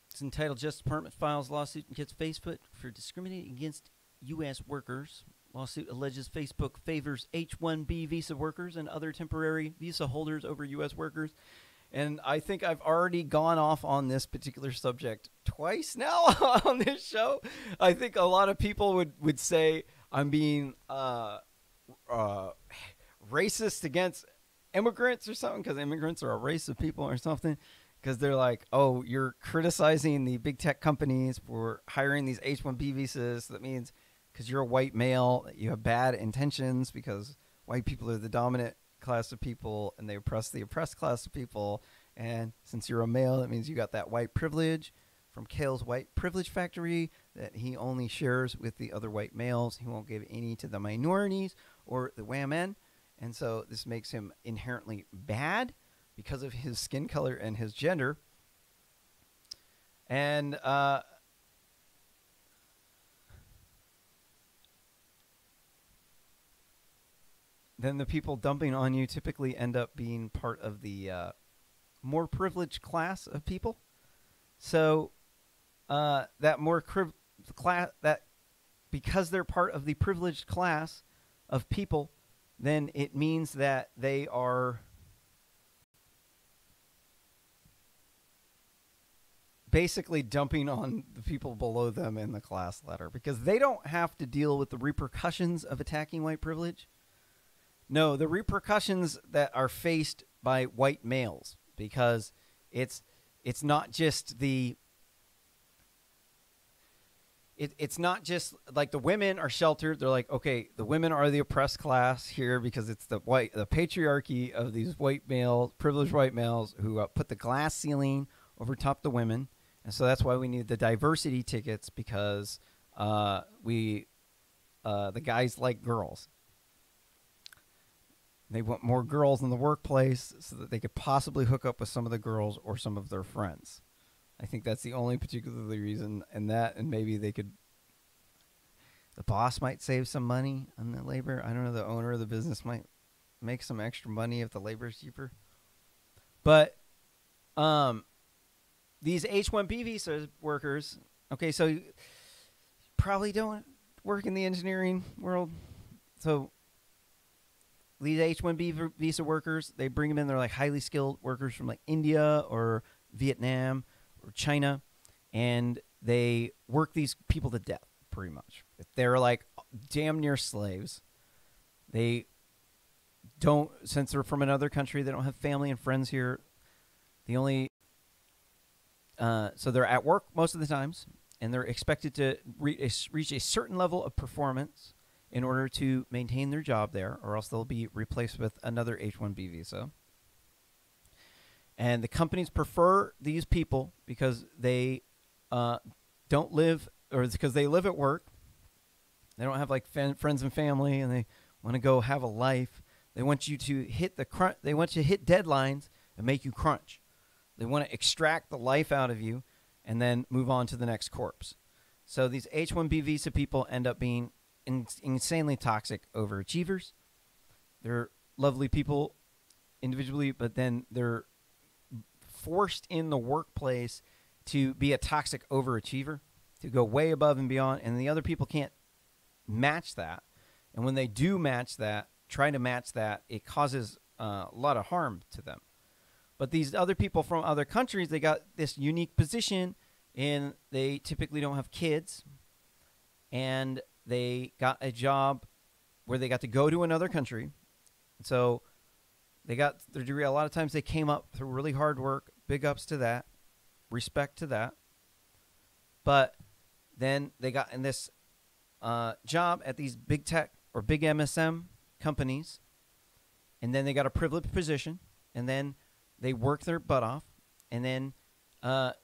Speaker 2: It's entitled Justice Department Files Lawsuit Against Facebook for Discriminating Against U.S. Workers. Lawsuit alleges Facebook favors H-1B visa workers and other temporary visa holders over U.S. workers. And I think I've already gone off on this particular subject twice now on this show. I think a lot of people would say I'm being racist against immigrants or something, because immigrants are a race of people or something, because they're like, oh, you're criticizing the big tech companies for hiring these H-1B visas. So that means because you're a white male, you have bad intentions because white people are the dominant class of people and they oppress the oppressed class of people. And since you're a male, that means you got that white privilege from Kale's white privilege factory that he only shares with the other white males. He won't give any to the minorities or the women. And so this makes him inherently bad because of his skin color and his gender. And then the people dumping on you typically end up being part of the more privileged class of people. So that more class, that because they're part of the privileged class of people, then it means that they are basically dumping on the people below them in the class ladder because they don't have to deal with the repercussions of attacking white privilege. No, the repercussions that are faced by white males, because it's not just the it's not just like the women are sheltered. They're like, okay, the women are the oppressed class here because it's the patriarchy of these white males, privileged white males who put the glass ceiling over top the women. And so that's why we need the diversity tickets, because the guys like girls. They want more girls in the workplace so that they could possibly hook up with some of the girls or some of their friends. I think that's the only particular reason, and maybe the boss might save some money on the labor. I don't know, the owner of the business might make some extra money if the labor is cheaper. But these H-1B visa workers, okay, so you probably don't work in the engineering world. So these H-1B visa workers, they bring them in, they're like highly skilled workers from like India or Vietnam or China, and they work these people to death, pretty much. They're like damn near slaves. They don't, since they're from another country, they don't have family and friends here. The only, so they're at work most of the times, and they're expected to reach a certain level of performance in order to maintain their job there, or else they'll be replaced with another H-1B visa. And the companies prefer these people because they don't live, or because they live at work. They don't have like friends and family, and they want to go have a life. They want you to hit they want you to hit deadlines and make you crunch. They want to extract the life out of you and then move on to the next corpse. So these H-1B visa people end up being insanely toxic overachievers. They're lovely people individually, but then they're forced in the workplace to be a toxic overachiever, to go way above and beyond, and the other people can't match that. And when they do match that, try to match that, it causes a lot of harm to them. But these other people from other countries, they got this unique position, and they typically don't have kids, and they got a job where they got to go to another country. So they got their degree. A lot of times they came up through really hard work. Big ups to that. Respect to that. But then they got in this job at these big tech or big MSM companies, and then they got a privileged position, and then they work their butt off, and then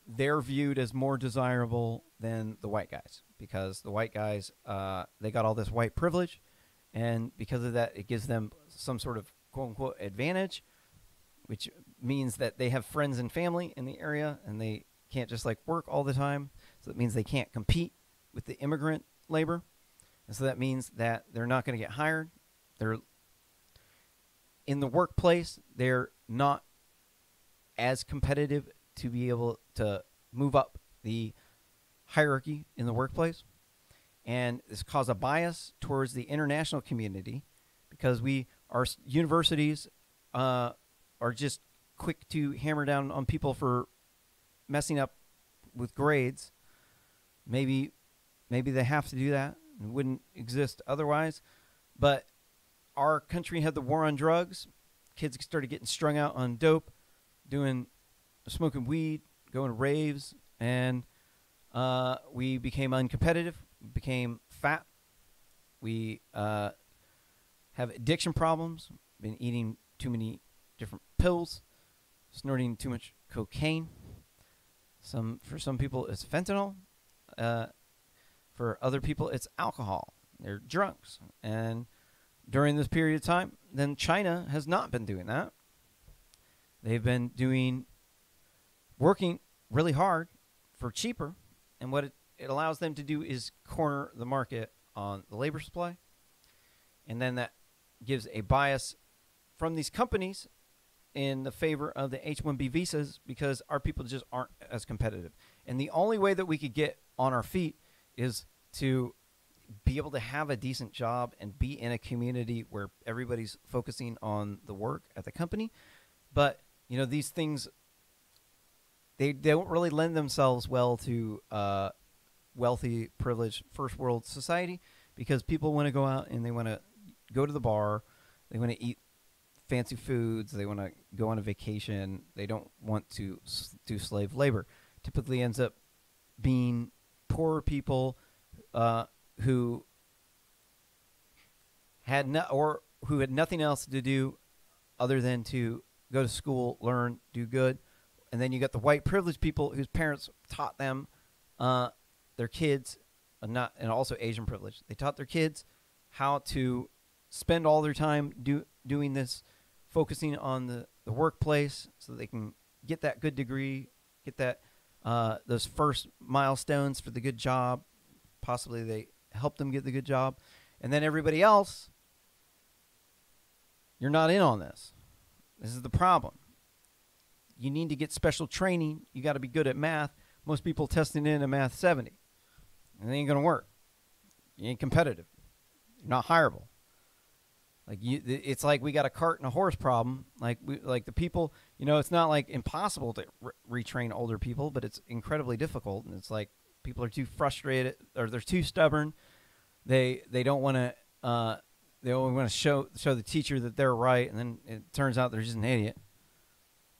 Speaker 2: they're viewed as more desirable than the white guys, because the white guys, they got all this white privilege, and because of that, it gives them some sort of quote-unquote advantage, which means that they have friends and family in the area, and they can't just like work all the time. So that means they can't compete with the immigrant labor, and so that means that they're not going to get hired. They're in the workplace, they're not as competitive to be able to move up the hierarchy in the workplace. And this causes a bias towards the international community, because our universities are just quick to hammer down on people for messing up with grades. Maybe they have to do that. It wouldn't exist otherwise. But our country had the war on drugs. Kids started getting strung out on dope, smoking weed, going to raves, and we became uncompetitive, became fat. We have addiction problems, been eating too many different pills, snorting too much cocaine. For some people, it's fentanyl. For other people, it's alcohol. They're drunks. And during this period of time, then China has not been doing that. They've been working really hard for cheaper, and what it allows them to do is corner the market on the labor supply, and then that gives a bias from these companies in the favor of the H-1B visas, because our people just aren't as competitive. And the only way that we could get on our feet is to be able to have a decent job and be in a community where everybody's focusing on the work at the company. But, these things, they don't really lend themselves well to wealthy, privileged, first world society, because people want to go out and they want to go to the bar, they want to eat fancy foods, they want to go on a vacation, they don't want to do slave labor. Typically ends up being poor people who had nothing else to do other than to go to school, learn, do good. And then you got the white privileged people whose parents taught them, their kids, and also Asian privilege. They taught their kids how to spend all their time doing this, focusing on the workplace, so they can get that good degree, get that those first milestones for the good job. Possibly they help them get the good job. And then everybody else, you're not in on this. This is the problem. You need to get special training. You got to be good at math. Most people testing in a math 70. And it ain't going to work. You ain't competitive. You're not hireable. It's like we got a cart and a horse problem. Like the people, it's not like impossible to retrain older people, but it's incredibly difficult. And it's like people are too frustrated, or they're too stubborn. They don't want to. They only want to show the teacher that they're right, and then it turns out they're just an idiot.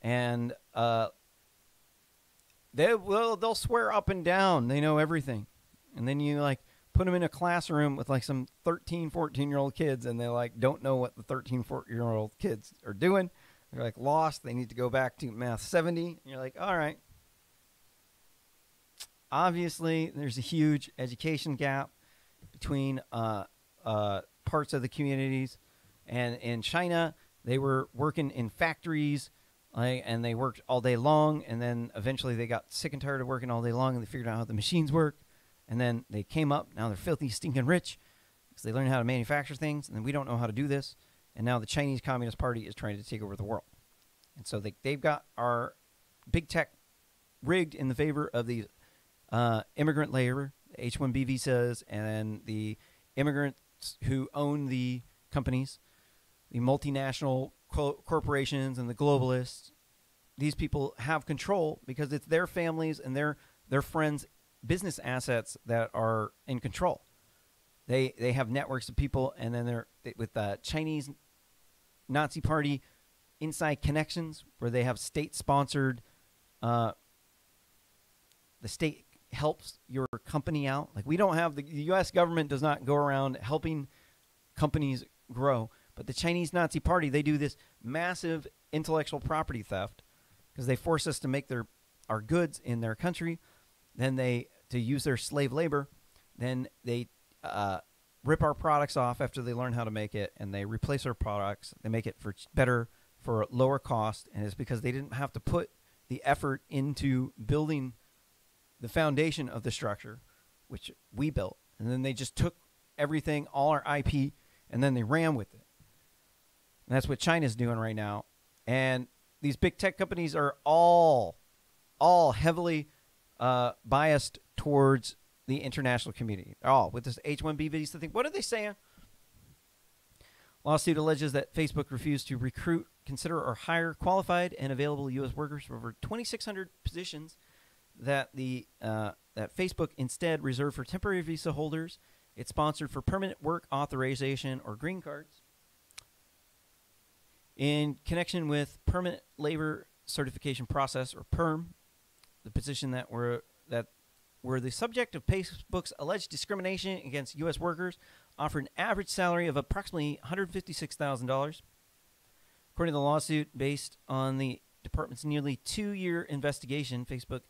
Speaker 2: And they'll swear up and down they know everything, and then you put them in a classroom with some 13, 14-year-old kids, and they don't know what the 13, 14-year-old kids are doing. They're lost. They need to go back to math 70. And you're like, all right. Obviously, there's a huge education gap between parts of the communities. And in China, they were working in factories, and they worked all day long. And then eventually they got sick and tired of working all day long, and they figured out how the machines work. And then they came up. Now they're filthy, stinking rich because they learned how to manufacture things. And then we don't know how to do this. And now the Chinese Communist Party is trying to take over the world. And so they've got our big tech rigged in the favor of the immigrant labor, the H-1B visas, and the immigrants who own the companies, the multinational corporations and the globalists. These people have control because it's their families and their friends' business assets that are in control. They have networks of people, and then with the Chinese Nazi Party inside connections where they have state-sponsored, the state helps your company out. We don't have, the U.S. government does not go around helping companies grow. But the Chinese Nazi Party, they do this massive intellectual property theft because they force us to make our goods in their country, then to use their slave labor, then they rip our products off after they learn how to make it, and they replace our products. They make it for better, for lower cost, and it's because they didn't have to put the effort into building the foundation of the structure, which we built. And then they just took everything, all our IP, and then they ran with it. And that's what China's doing right now. And these big tech companies are all heavily biased towards the international community. All with this H-1B visa thing. What are they saying? Lawsuit alleges that Facebook refused to recruit, consider, or hire qualified and available U.S. workers for over 2,600 positions that that Facebook instead reserved for temporary visa holders. It's sponsored for permanent work authorization or green cards. In connection with permanent labor certification process, or PERM, the position that were the subject of Facebook's alleged discrimination against U.S. workers, offered an average salary of approximately $156,000. According to the lawsuit, based on the department's nearly 2-year investigation, Facebook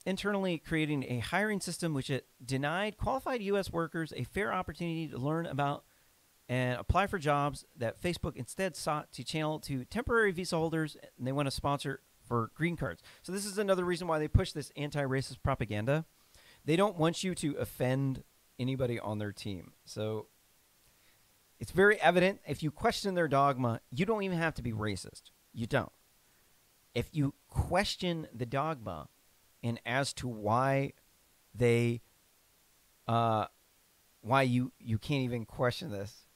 Speaker 2: internally creating a hiring system which it denied qualified U.S. workers a fair opportunity to learn about and apply for jobs that Facebook instead sought to channel to temporary visa holders, and they want to sponsor for green cards. So this is another reason why they push this anti-racist propaganda. They don't want you to offend anybody on their team. So it's very evident. If you question their dogma, you don't even have to be racist. You don't. If you question the dogma and as to why they, why you can't even question this,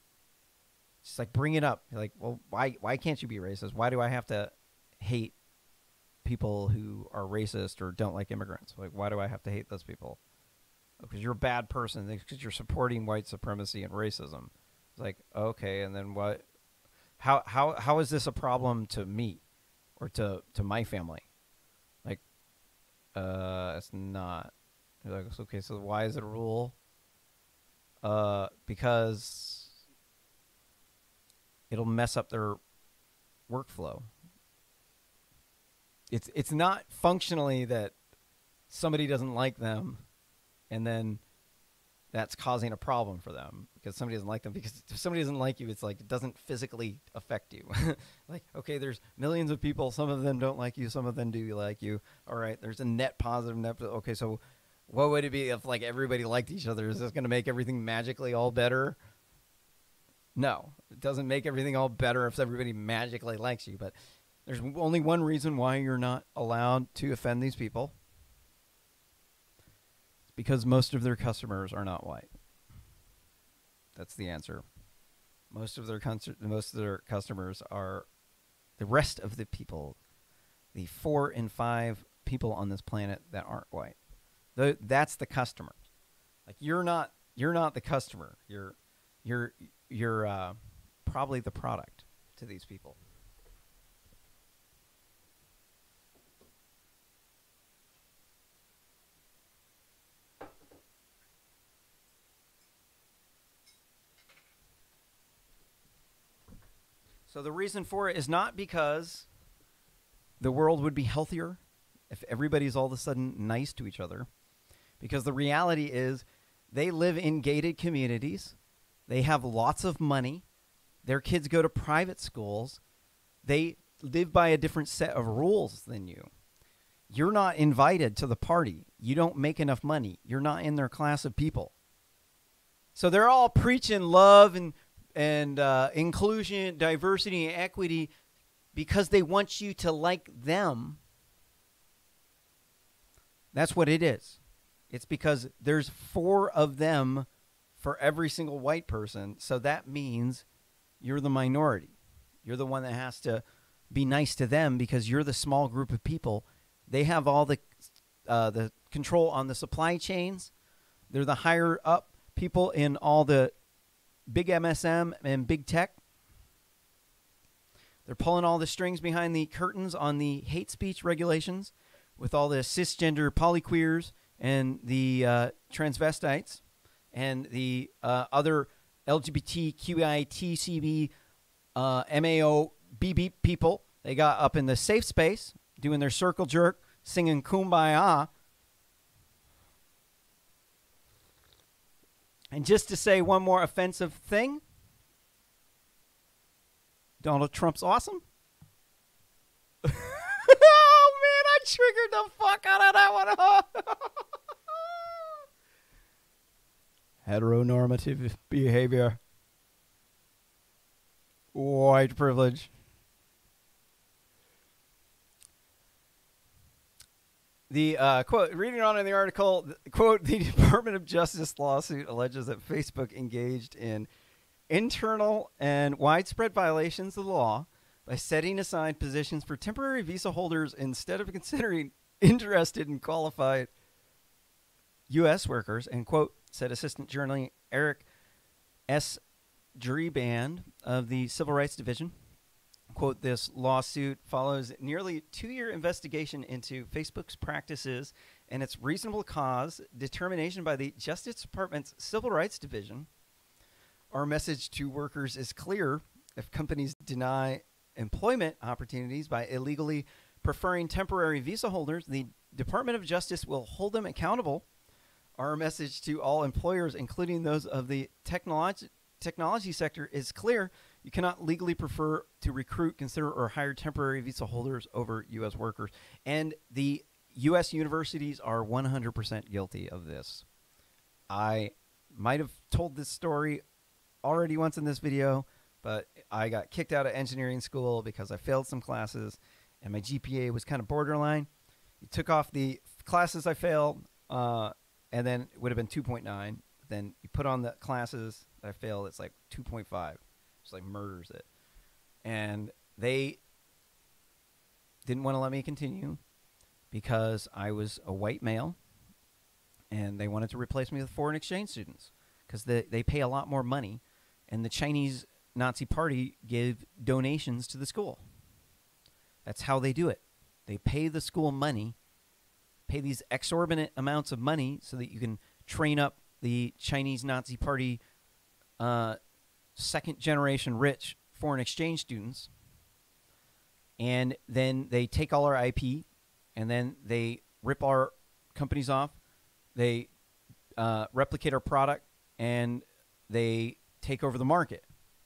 Speaker 2: just like bring it up. You're like, well, why can't you be racist? Why do I have to hate people who are racist or don't like immigrants? Like, why do I have to hate those people? Because you're a bad person. Because you're supporting white supremacy and racism. It's like, okay, and then what? How is this a problem to me or to my family? Like, it's not. You're like, okay, so why is it a rule? Because it'll mess up their workflow. It's not functionally that somebody doesn't like them and then that's causing a problem for them because somebody doesn't like them. Because if somebody doesn't like you, it's like it doesn't physically affect you. Like, okay, there's millions of people. Some of them don't like you. Some of them do like you. All right, there's a net positive, net. Okay, so what would it be if like everybody liked each other? Is this going to make everything magically all better? No, it doesn't make everything all better if everybody magically likes you. But there's only one reason why you're not allowed to offend these people. It's because most of their customers are not white. That's the answer. Most of their customers are the rest of the people, the 4 in 5 people on this planet that aren't white. That's the customers. Like you're not the customer. You're probably the product to these people. So the reason for it is not because the world would be healthier if everybody's all of a sudden nice to each other. Because the reality is they live in gated communities. They have lots of money. Their kids go to private schools. They live by a different set of rules than you. You're not invited to the party. You don't make enough money. You're not in their class of people. So they're all preaching love and inclusion, diversity, and equity because they want you to like them. That's what it is. It's because there's 4 of them for every single white person. So that means you're the minority. You're the one that has to be nice to them because you're the small group of people. They have all the control on the supply chains. They're the higher up people in all the big MSM and big tech. They're pulling all the strings behind the curtains on the hate speech regulations with all the cisgender polyqueers and the transvestites and the other LGBTQI, TCB, MAO, BB people They got up in the safe space, doing their circle jerk, singing Kumbaya. And just to say one more offensive thing, Donald Trump's awesome. Oh, man, I triggered the fuck out of that one. Heteronormative behavior. White privilege. The quote, reading on in the article, quote, the Department of Justice lawsuit alleges that Facebook engaged in internal and widespread violations of the law by setting aside positions for temporary visa holders instead of considering interested and qualified U.S. workers, and, quote, said Assistant Journal Eric S. Dreeband of the Civil Rights Division. Quote, this lawsuit follows nearly 2-year investigation into Facebook's practices and its reasonable cause determination by the Justice Department's Civil Rights Division. Our message to workers is clear. If companies deny employment opportunities by illegally preferring temporary visa holders, the Department of Justice will hold them accountable. Our message to all employers, including those of the technology sector, is clear. You cannot legally prefer to recruit, consider, or hire temporary visa holders over U.S. workers. And the U.S. universities are 100% guilty of this. I might have told this story already once in this video, but I got kicked out of engineering school because I failed some classes, and my GPA was kind of borderline. You took off the classes I failed, and then it would have been 2.9. Then you put on the classes that I failed, it's like 2.5. Just like murders it. And they didn't want to let me continue because I was a white male, and they wanted to replace me with foreign exchange students because they pay a lot more money, and the Chinese Nazi Party gave donations to the school. That's how they do it. They pay the school money, pay these exorbitant amounts of money so that you can train up the Chinese Nazi Party second-generation rich foreign exchange students, and then they take all our IP, and then they rip our companies off, they replicate our product, and they take over the market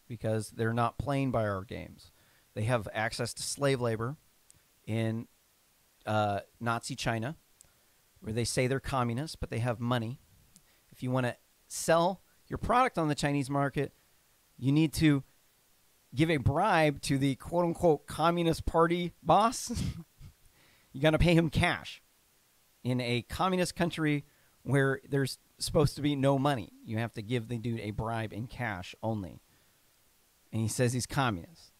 Speaker 2: because they're not playing by our games. They have access to slave labor in Nazi China, where they say they're communists, but they have money. If you want to sell your product on the Chinese market, you need to give a bribe to the quote-unquote Communist Party boss. You got to pay him cash. In a communist country where there's supposed to be no money, you have to give the dude a bribe in cash only. And he says he's communist.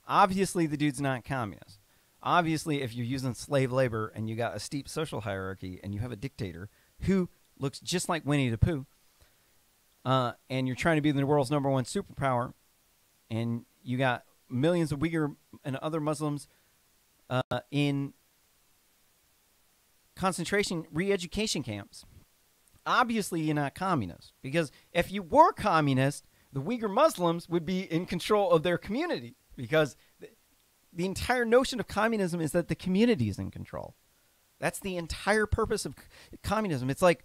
Speaker 2: Obviously, the dude's not communist. Obviously, if you're using slave labor and you got a steep social hierarchy and you have a dictator who looks just like Winnie the Pooh, and you're trying to be the world's #1 superpower, and you got millions of Uyghur and other Muslims in concentration re-education camps, obviously you're not communist. Because if you were communist, the Uyghur Muslims would be in control of their community, because the entire notion of communism is that the community is in control. That's the entire purpose of communism. It's like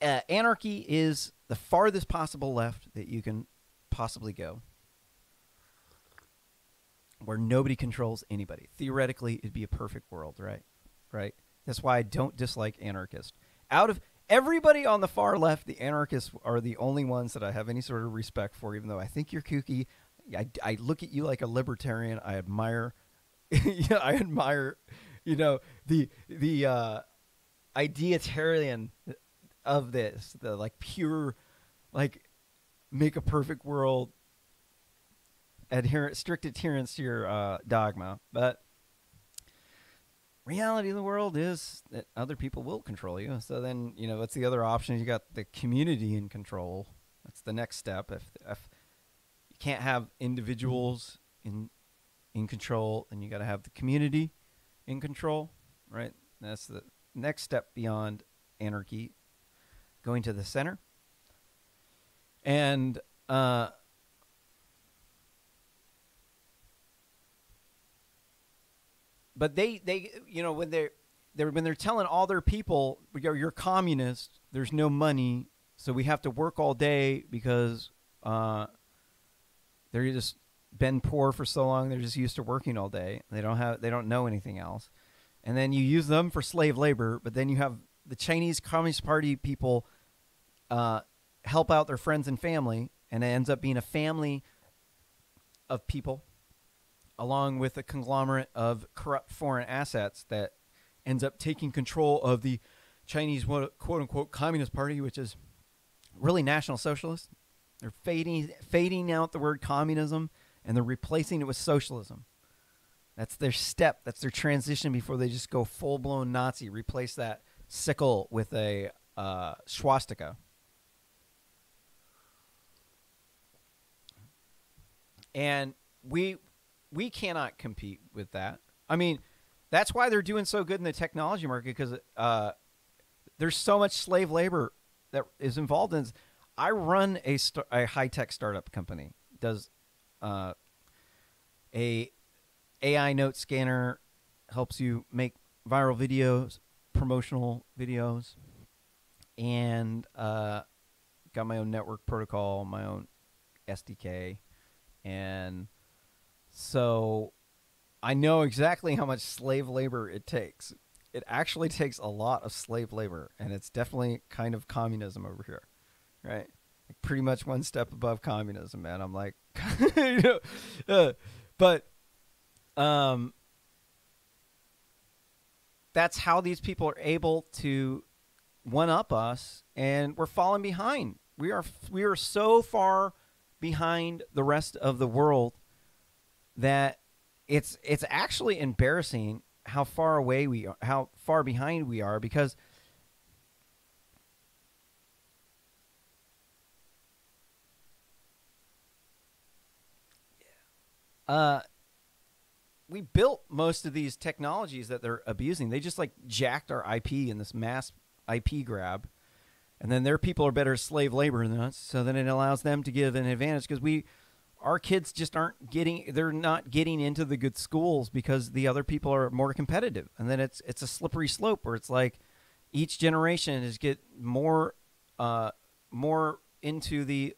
Speaker 2: anarchy is the farthest possible left that you can possibly go, where nobody controls anybody. Theoretically, it'd be a perfect world, right? Right? That's why I don't dislike anarchists. Out of everybody on the far left, the anarchists are the only ones that I have any sort of respect for, even though I think you're kooky. I look at you like a libertarian. I admire, I admire, the ideatarian of this, the like pure, like make a perfect world, strict adherence to your dogma. But reality of the world is that other people will control you. So then, what's the other option? You got the community in control. That's the next step. If you can't have individuals in control, then you got to have the community in control, right? That's the next step beyond anarchy, going to the center. And but they you know, when they're telling all their people, you're communist, there's no money, so we have to work all day because they're just been poor for so long, they're just used to working all day. They don't know anything else. And then you use them for slave labor, but then you have the Chinese Communist Party people help out their friends and family, and it ends up being a family of people along with a conglomerate of corrupt foreign assets that ends up taking control of the Chinese quote-unquote Communist Party, which is really National Socialist. They're fading out the word communism, and they're replacing it with socialism. That's their step. That's their transition before they just go full-blown Nazi. Replace that sickle with a swastika. And we cannot compete with that. I mean, that's why they're doing so good in the technology market, because there's so much slave labor that is involved in this. I run a high-tech startup company. Does a AI note scanner, helps you make viral videos, promotional videos, and got my own network protocol, my own SDK. And so I know exactly how much slave labor it takes. It actually takes a lot of slave labor, and it's definitely kind of communism over here, right? Like pretty much one step above communism, man. I'm like, you know, but that's how these people are able to one-up us, and we're falling behind. We are so far behind the rest of the world that it's actually embarrassing how far away we are, how far behind we are, because we built most of these technologies that they're abusing. They just like jacked our IP in this mass IP grab. And then their people are better slave labor than us, so then it allows them to give an advantage, because our kids just they're not getting into the good schools because the other people are more competitive. And then it's a slippery slope where it's like each generation is get more into the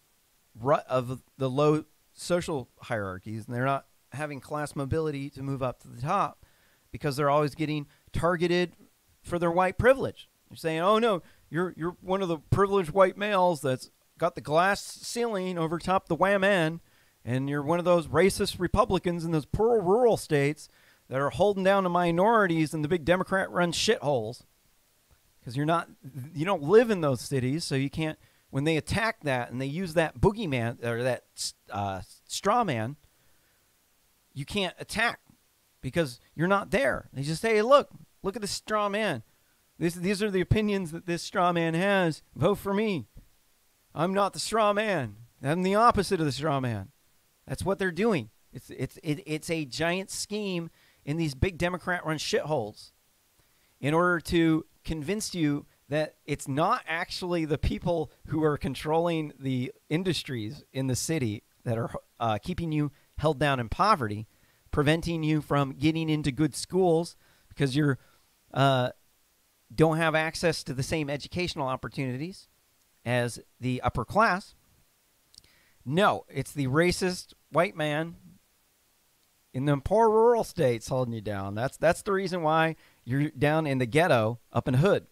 Speaker 2: rut of the low social hierarchies, and they're not having class mobility to move up to the top because they're always getting targeted for their white privilege. They're saying, "Oh no, you're one of the privileged white males that's got the glass ceiling over top the wham man, and you're one of those racist Republicans in those poor rural states that are holding down the minorities in the big Democrat-run shitholes, because you don't live in those cities, so you can't." When they attack that and they use that boogeyman or that straw man, you can't attack because you're not there. They just say, "Hey, look at the straw man. These are the opinions that this straw man has. Vote for me. I'm not the straw man. I'm the opposite of the straw man." That's what they're doing. It's a giant scheme in these big Democrat-run shitholes in order to convince you that it's not actually the people who are controlling the industries in the city that are keeping you held down in poverty, preventing you from getting into good schools because you're don't have access to the same educational opportunities as the upper class. No, it's the racist white man in the poor rural states holding you down. That's the reason why you're down in the ghetto up in Hood.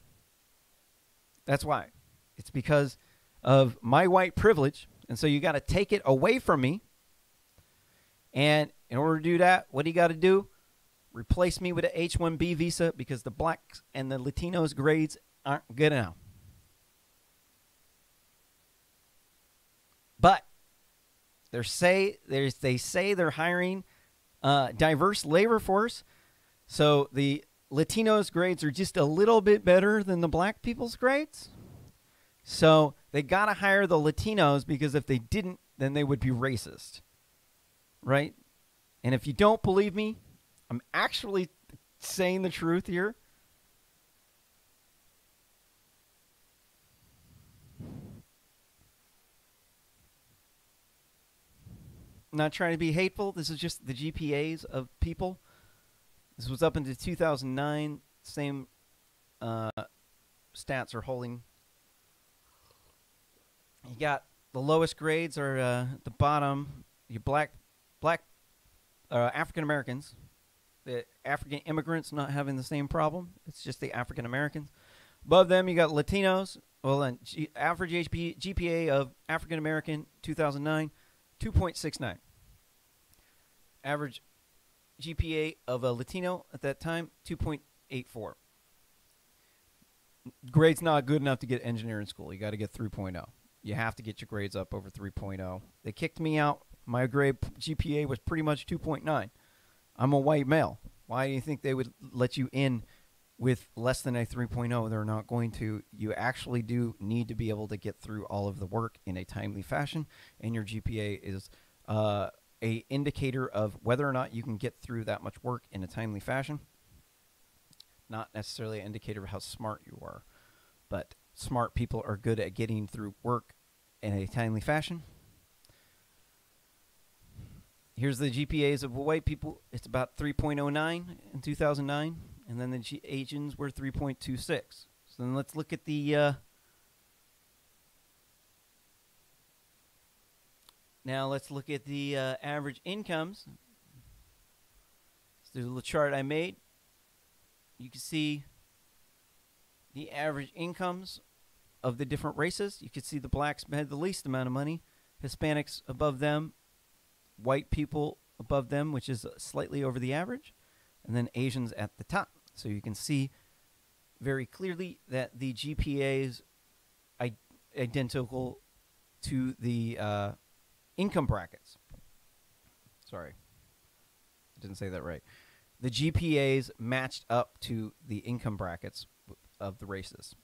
Speaker 2: That's why. It's because of my white privilege, and so you got to take it away from me. And in order to do that, what do you got to do? Replace me with an H-1B visa, because the blacks and the Latinos grades aren't good enough. But they say they're hiring diverse labor force, so the Latinos' grades are just a little bit better than the black people's grades. So they got to hire the Latinos, because if they didn't, then they would be racist. Right? And if you don't believe me, I'm actually saying the truth here. I'm not trying to be hateful. This is just the GPAs of people This was up into 2009. Same stats are holding. You got the lowest grades are at the bottom. Your black African Americans. The African immigrants not having the same problem. It's just the African Americans. Above them, you got Latinos. Well, then average GPA of African American 2009, 2.69. Average GPA of a Latino at that time, 2.84. Grades not good enough to get engineering school. You got to get 3.0. You have to get your grades up over 3.0. They kicked me out. My grade GPA was pretty much 2.9. I'm a white male. Why do you think they would let you in with less than a 3.0? They're not going to. You actually do need to be able to get through all of the work in a timely fashion, and your GPA is a indicator of whether or not you can get through that much work in a timely fashion. Not necessarily an indicator of how smart you are, but smart people are good at getting through work in a timely fashion. Here's the GPAs of white people. It's about 3.09 in 2009, and then the Asians were 3.26. So then let's look at the now let's look at the average incomes. So there's a little chart I made. You can see the average incomes of the different races. You can see the blacks had the least amount of money, Hispanics above them, white people above them, which is slightly over the average, and then Asians at the top. So you can see very clearly that the GPAs are identical to the income brackets. Sorry, I didn't say that right. The GPAs matched up to the income brackets of the races.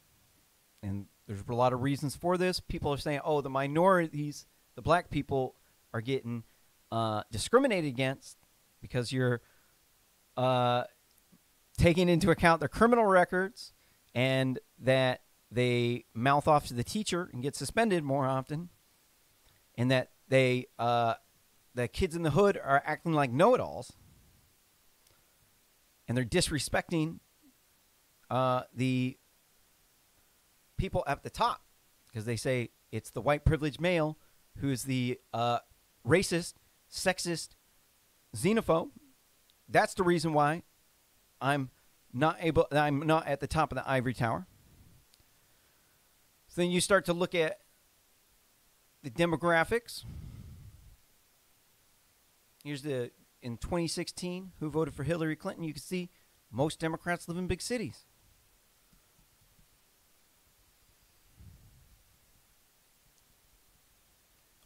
Speaker 2: And there's a lot of reasons for this. People are saying, oh, the minorities, the black people are getting discriminated against because you're taking into account their criminal records and that they mouth off to the teacher and get suspended more often, and that they the kids in the hood are acting like know-it-alls, and they're disrespecting the people at the top because they say it's the white privileged male who is the racist, sexist, xenophobe. That's the reason why I'm not at the top of the ivory tower. So then you start to look at the demographics. Here's in 2016, who voted for Hillary Clinton. You can see most Democrats live in big cities.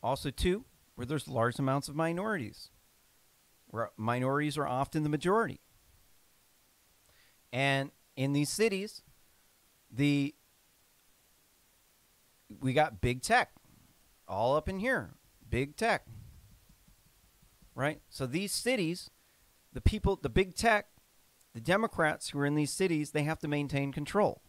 Speaker 2: Also, too, where there's large amounts of minorities, where minorities are often the majority. And in these cities, we got big tech all up in here, big tech, right? So these cities, the people, the big tech, the Democrats who are in these cities, they have to maintain control.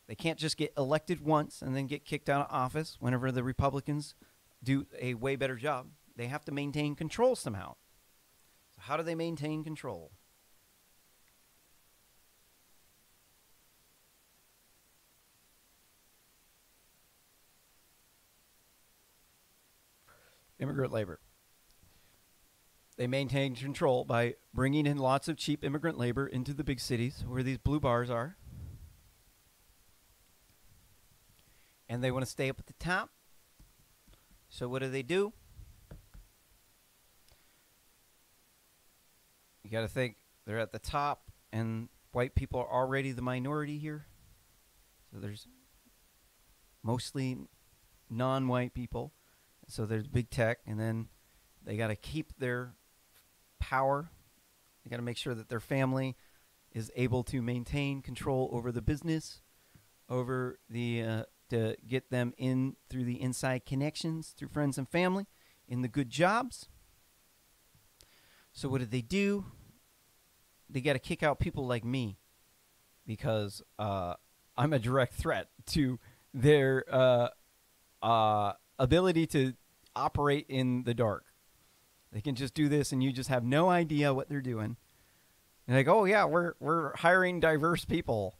Speaker 2: They can't just get elected once and then get kicked out of office whenever the Republicans do a way better job. They have to maintain control somehow. So how do they maintain control? Immigrant labor. They maintain control by bringing in lots of cheap immigrant labor into the big cities where these blue bars are. And they want to stay up at the top. So what do? You got to think they're at the top and white people are already the minority here. So there's mostly non-white people. So there's big tech, and then they got to keep their power. They got to make sure that their family is able to maintain control over the business, over the to get them in through the inside connections, through friends and family, in the good jobs. So what do? They got to kick out people like me because I'm a direct threat to their ability to operate in the dark. They can just do this and you just have no idea what they're doing. And like, oh yeah, we're hiring diverse people.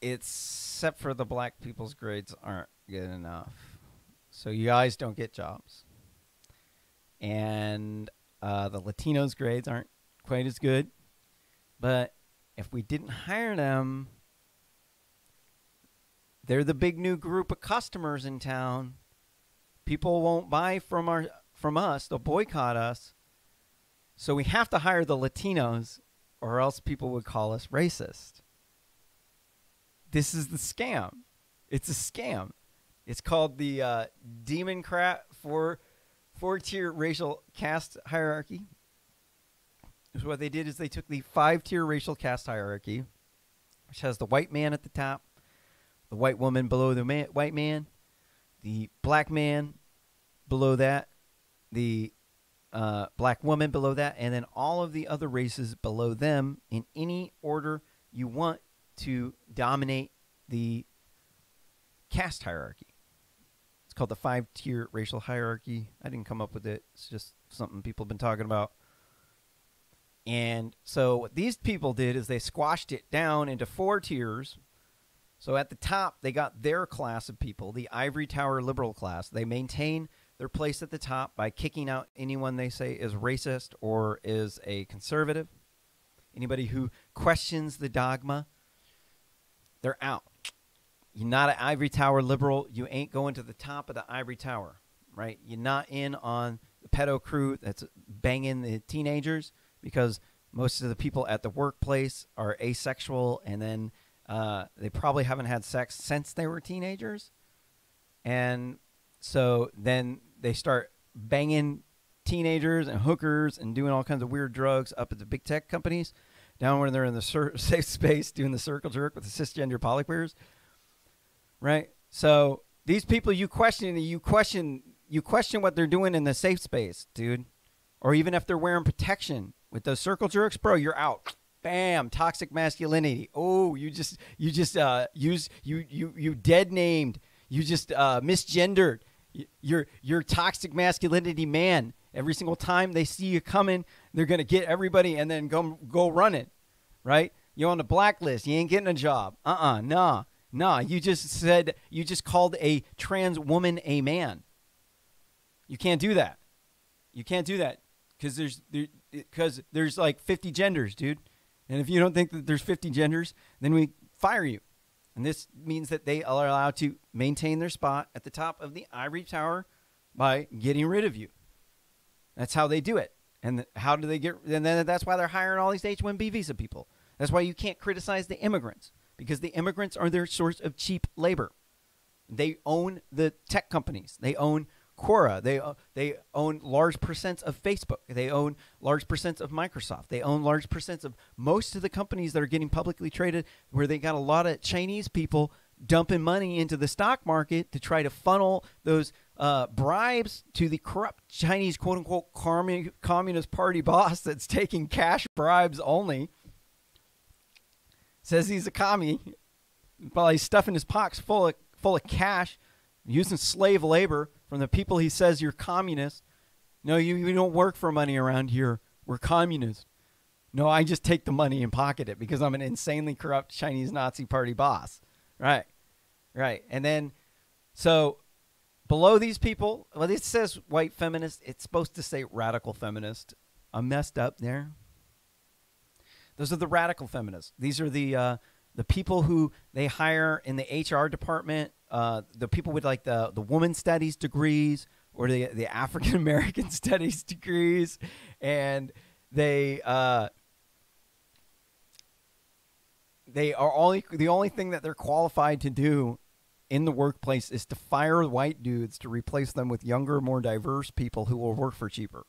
Speaker 2: Except for the black people's grades aren't good enough. So you guys don't get jobs. And the Latinos' grades aren't quite as good. But if we didn't hire them, they're the big new group of customers in town. People won't buy from us. They'll boycott us. So we have to hire the Latinos, or else people would call us racist. This is the scam. It's a scam. It's called the Democrat four-tier racial caste hierarchy. So what they did is they took the 5-tier racial caste hierarchy, which has the white man at the top, the white woman below the white man, the black man below that, the black woman below that, and then all of the other races below them in any order you want to dominate the caste hierarchy. It's called the 5-tier racial hierarchy. I didn't come up with it. It's just something people have been talking about. And so what these people did is they squashed it down into 4 tiers. So at the top, they got their class of people, the ivory tower liberal class. They maintain their place at the top by kicking out anyone they say is racist or is a conservative. Anybody who questions the dogma, they're out. You're not an ivory tower liberal. You ain't going to the top of the ivory tower, right? You're not in on the pedo crew that's banging the teenagers, because most of the people at the workplace are asexual, and then they probably haven't had sex since they were teenagers. And so then they start banging teenagers and hookers and doing all kinds of weird drugs up at the big tech companies, down when they're in the safe space doing the circle jerk with the cisgender polyqueers, right? So these people you question what they're doing in the safe space, dude. Or even if they're wearing protection with those circle jerks, bro, you're out. Bam, toxic masculinity. Oh, you dead named. You just misgendered. You're toxic masculinity man. Every single time they see you coming, they're gonna get everybody and then go running, right? You're on the blacklist. You ain't getting a job. Nah. You just called a trans woman a man. You can't do that. You can't do that because there's like 50 genders, dude. And if you don't think that there's 50 genders, then we fire you. And this means that they are allowed to maintain their spot at the top of the ivory tower by getting rid of you. That's how they do it. And how do they get? And then that's why they're hiring all these H-1B visa people. That's why you can't criticize the immigrants, because the immigrants are their source of cheap labor. They own the tech companies. They own Quora. They own large percents of Facebook. They own large percents of Microsoft. They own large percents of most of the companies that are getting publicly traded, where they got a lot of Chinese people dumping money into the stock market to try to funnel those bribes to the corrupt Chinese quote-unquote Communist Party boss that's taking cash bribes only. Says he's a commie, but he's stuffing his pockets full of cash, using slave labor from the people he says you're communist. No, you don't work for money around here. We're communists. No, I just take the money and pocket it because I'm an insanely corrupt Chinese Nazi party boss. Right. And then, so below these people, well, it says white feminist. It's supposed to say radical feminist. I'm messed up there. Those are the radical feminists. These are the people who they hire in the HR department, the people with like the woman studies degrees or the African American studies degrees, and they are the only thing that they're qualified to do in the workplace is to fire white dudes to replace them with younger, more diverse people who will work for cheaper.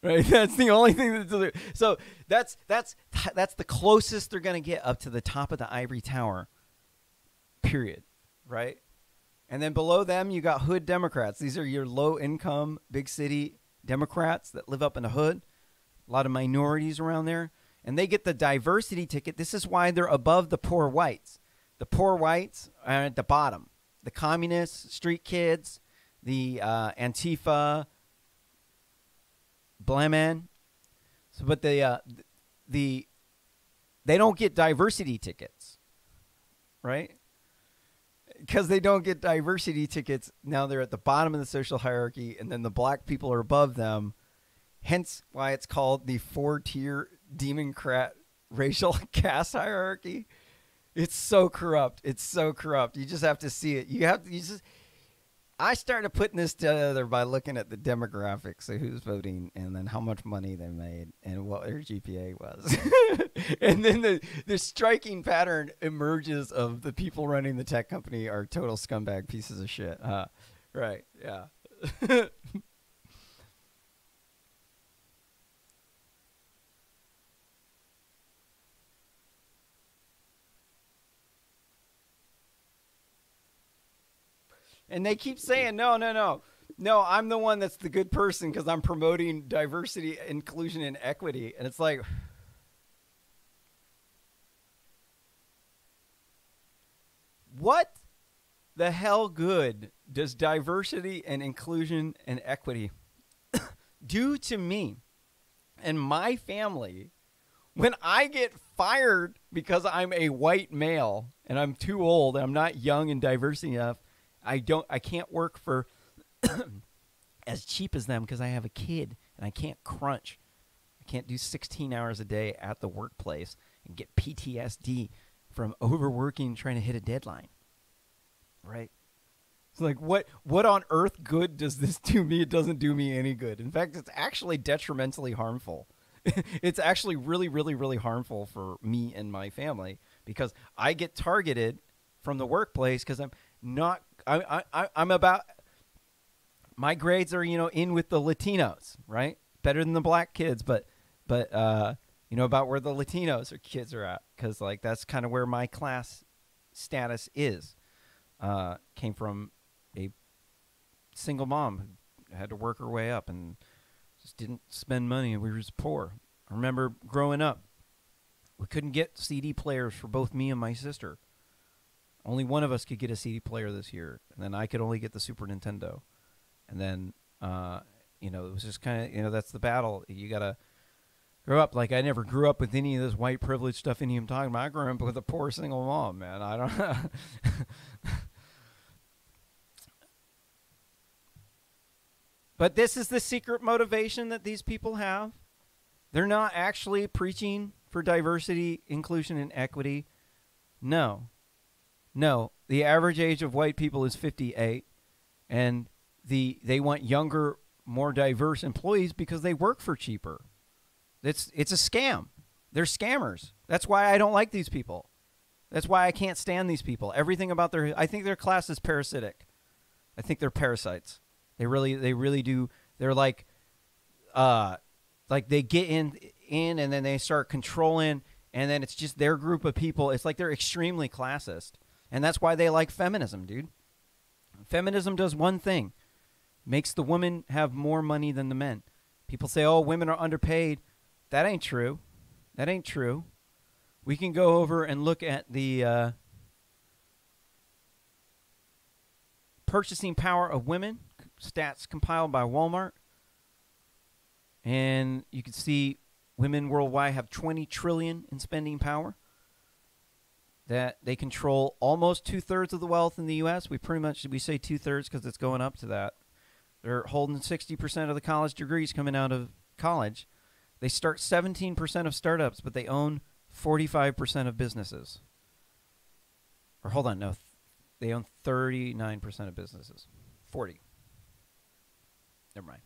Speaker 2: Right, that's the only thing that do. So that's the closest they're gonna get up to the top of the ivory tower. Period. Right, and then below them you got hood Democrats. These are your low-income, big city Democrats that live up in the hood. A lot of minorities around there, and they get the diversity ticket. This is why they're above the poor whites. The poor whites are at the bottom. The communists, street kids, the Antifa. Blam man. So, but they don't get diversity tickets, right? Because they don't get diversity tickets, now they're at the bottom of the social hierarchy, and then the black people are above them. Hence why it's called the 4-tier Democrat racial caste hierarchy. It's so corrupt. It's so corrupt. You just have to see it. I started putting this together by looking at the demographics of who's voting and then how much money they made and what their GPA was. And then the striking pattern emerges of the people running the tech company are total scumbag pieces of shit. Right, yeah. And they keep saying, no, I'm the one that's the good person because I'm promoting diversity, inclusion, and equity. And it's like, what the hell good does diversity and inclusion and equity do to me and my family when I get fired because I'm a white male and I'm too old and I'm not young and diverse enough? I can't work for as cheap as them because I have a kid and I can't crunch. I can't do 16 hours a day at the workplace and get PTSD from overworking trying to hit a deadline. Right? It's like, what on earth good does this do me? It doesn't do me any good. In fact, it's actually detrimentally harmful. It's actually really, really, really harmful for me and my family because I get targeted from the workplace because I'm about, my grades are, in with the Latinos, right? Better than the black kids, but about where the Latinos or kids are at. Cause like, that's kind of where my class status is. Came from a single mom who had to work her way up and just didn't spend money. And we were just poor. I remember growing up, we couldn't get CD players for both me and my sister. Only one of us could get a CD player this year, and then I could only get the Super Nintendo. And then, it was just kind of, that's the battle. You got to grow up. Like, I never grew up with any of this white privilege stuff any of them talking about. I grew up with a poor single mom, man. I don't know. But this is the secret motivation that these people have. They're not actually preaching for diversity, inclusion, and equity. No, the average age of white people is 58, and they want younger, more diverse employees because they work for cheaper. It's a scam. They're scammers. That's why I don't like these people. That's why I can't stand these people. Everything about I think their class is parasitic. I think they're parasites. They really do. They're like they get in and then they start controlling, and then it's just their group of people. It's like they're extremely classist. And that's why they like feminism, dude. Feminism does one thing. Makes the women have more money than the men. People say, oh, women are underpaid. That ain't true. That ain't true. We can go over and look at the purchasing power of women, stats compiled by Walmart. And you can see women worldwide have 20 trillion in spending power. That they control almost 2/3 of the wealth in the U.S. We say 2/3 because it's going up to that. They're holding 60% of the college degrees coming out of college. They start 17% of startups, but they own 45% of businesses. Or hold on, no, they own 39% of businesses. 40. Never mind.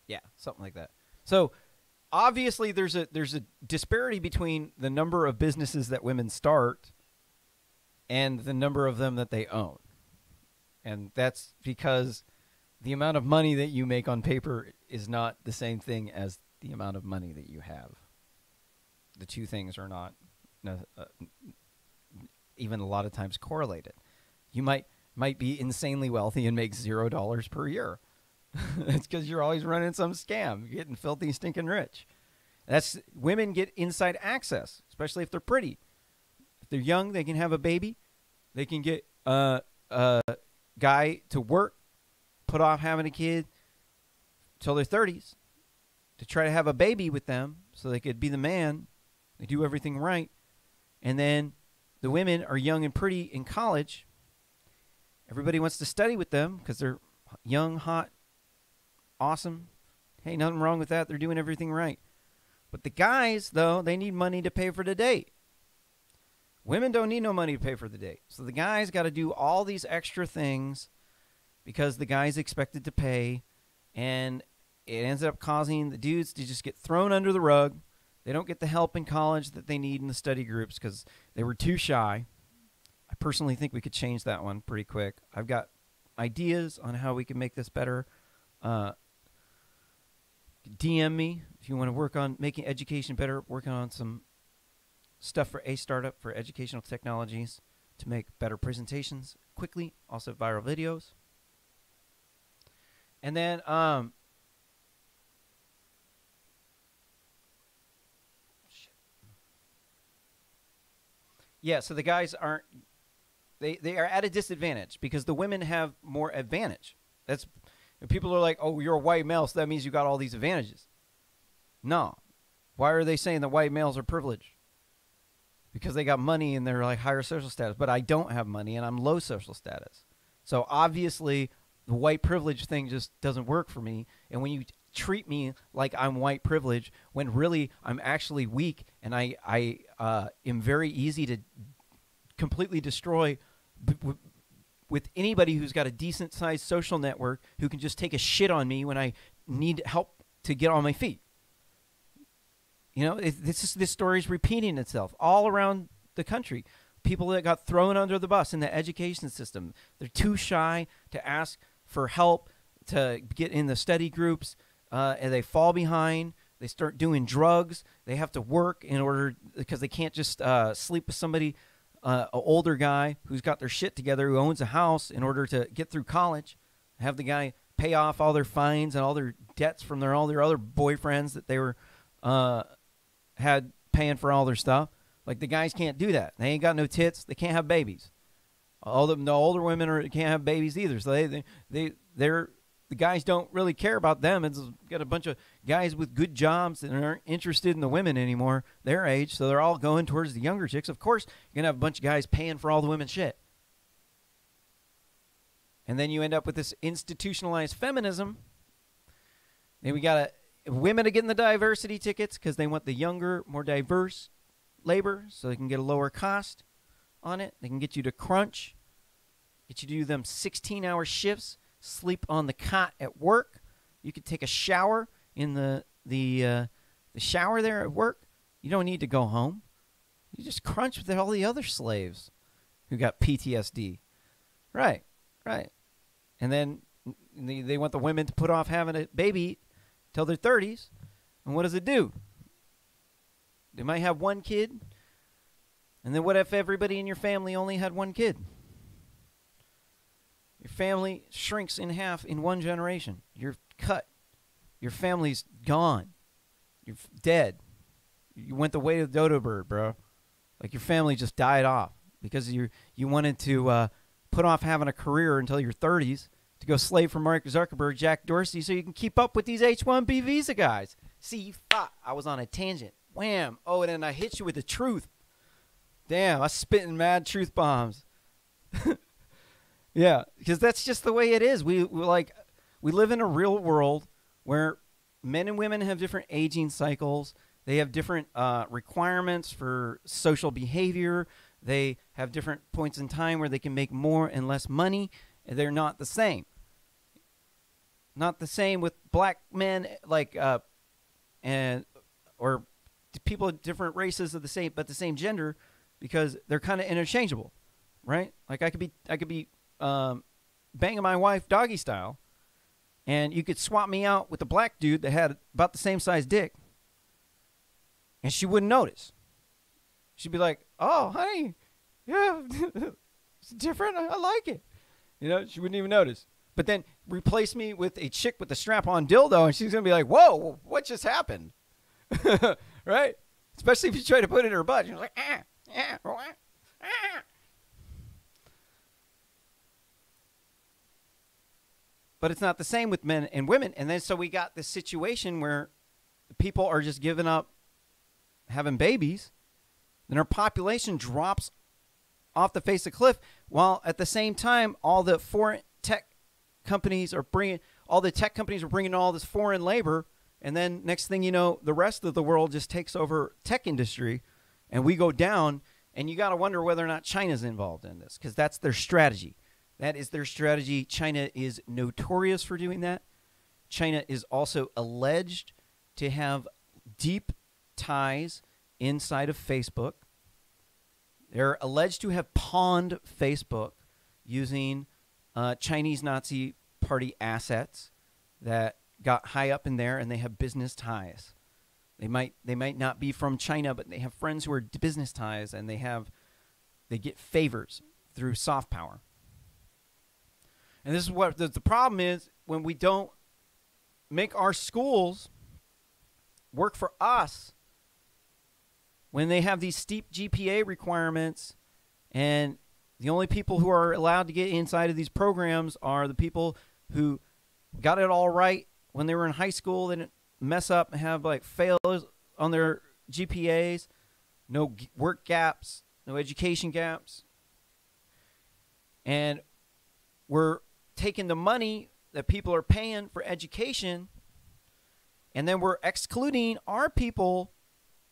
Speaker 2: Yeah, something like that. So obviously, there's a disparity between the number of businesses that women start and the number of them that they own. And that's because the amount of money that you make on paper is not the same thing as the amount of money that you have. The two things are not even a lot of times correlated. You might be insanely wealthy and make $0 per year. That's because you're always running some scam. You're getting filthy, stinking rich. Women get inside access, especially if they're pretty. If they're young, they can have a baby. They can get a guy to work, put off having a kid till their 30s, to try to have a baby with them so they could be the man. They do everything right. And then the women are young and pretty in college. Everybody wants to study with them because they're young, hot, awesome. Hey, nothing wrong with that. They're doing everything right. But the guys, though, they need money to pay for the date. Women don't need no money to pay for the date. So the guys got to do all these extra things because the guy's expected to pay. And it ends up causing the dudes to just get thrown under the rug. They don't get the help in college that they need in the study groups because they were too shy. I personally think we could change that one pretty quick. I've got ideas on how we can make this better. DM me if you want to work on making education better, working on some stuff for a startup for educational technologies to make better presentations quickly, also viral videos. And then yeah, so the guys aren't they are at a disadvantage because the women have more advantage. That's people are like, "Oh, you're a white male, so that means you got all these advantages." No. Why are they saying that white males are privileged? Because they got money and they're like higher social status, but I don't have money and I'm low social status. So obviously the white privilege thing just doesn't work for me. And when you treat me like I'm white privilege, when really I'm actually weak and I am very easy to completely destroy with anybody who's got a decent sized social network who can just take a shit on me when I need help to get on my feet. You know, this story is repeating itself all around the country. People that got thrown under the bus in the education system. They're too shy to ask for help to get in the study groups, and they fall behind. They start doing drugs. They have to work in order because they can't just sleep with somebody, an older guy who's got their shit together, who owns a house in order to get through college. Have the guy pay off all their fines and all their debts from all their other boyfriends that they were had paying for all their stuff. Like the guys can't do that. They ain't got no tits. They can't have babies. All the older women can't have babies either. So the guys don't really care about them. It's got a bunch of guys with good jobs that aren't interested in the women anymore, their age. So they're all going towards the younger chicks. Of course, you're gonna have a bunch of guys paying for all the women's shit. And then you end up with this institutionalized feminism. Then we got women are getting the diversity tickets because they want the younger, more diverse labor so they can get a lower cost on it. They can get you to crunch, get you to do them 16-hour shifts, sleep on the cot at work. You could take a shower in the shower there at work. You don't need to go home. You just crunch with all the other slaves who got PTSD. Right. And then they want the women to put off having a baby till their 30s. And what does it do? They might have one kid. And then what if everybody in your family only had one kid? Your family shrinks in half in one generation. You're cut. Your family's gone. You're dead. You went the way of the dodo bird, bro. Like your family just died off because you wanted to put off having a career until your 30s to go slave for Mark Zuckerberg, Jack Dorsey, so you can keep up with these H-1B visa guys. See, I was on a tangent. Wham. Oh, and then I hit you with the truth. Damn, I was spitting mad truth bombs. Yeah, because that's just the way it is. We live in a real world where men and women have different aging cycles. They have different requirements for social behavior. They have different points in time where they can make more and less money. They're not the same. Not the same with black men, or people of different races of the same gender, because they're kind of interchangeable, right? Like I could be banging my wife doggy style, and you could swap me out with a black dude that had about the same size dick, and she wouldn't notice. She'd be like, "Oh, honey, yeah, it's different. I like it." You know, she wouldn't even notice. But then replace me with a chick with a strap-on dildo, and she's going to be like, "Whoa, what just happened?" Right? Especially if you try to put it in her butt. You're like, But it's not the same with men and women. And then so we got this situation where people are just giving up having babies, then our population drops off the face of the cliff, while at the same time, all the foreign tech companies are bringing all this foreign labor. And then next thing you know, the rest of the world just takes over tech industry and we go down. And you got to wonder whether or not China's involved in this, because that's their strategy. That is their strategy. China is notorious for doing that. China is also alleged to have deep ties inside of Facebook. They're alleged to have pawned Facebook using Chinese Nazi Party assets that got high up in there, and they have business ties. They might not be from China, but they have friends who are business ties, and they get favors through soft power. And this is what the problem is when we don't make our schools work for us, when they have these steep GPA requirements, and the only people who are allowed to get inside of these programs are the people who got it all right when they were in high school, they didn't mess up and have like fails on their GPAs, no work gaps, no education gaps. And we're taking the money that people are paying for education, and then we're excluding our people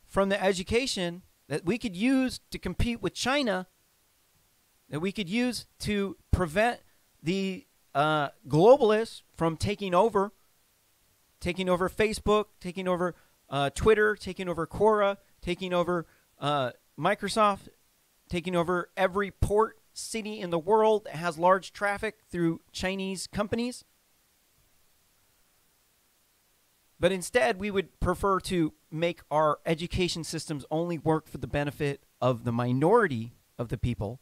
Speaker 2: from the education that we could use to compete with China, that we could use to prevent the globalists from taking over Facebook, taking over Twitter, taking over Quora, taking over Microsoft, taking over every port city in the world that has large traffic through Chinese companies. But instead, we would prefer to make our education systems only work for the benefit of the minority of the people.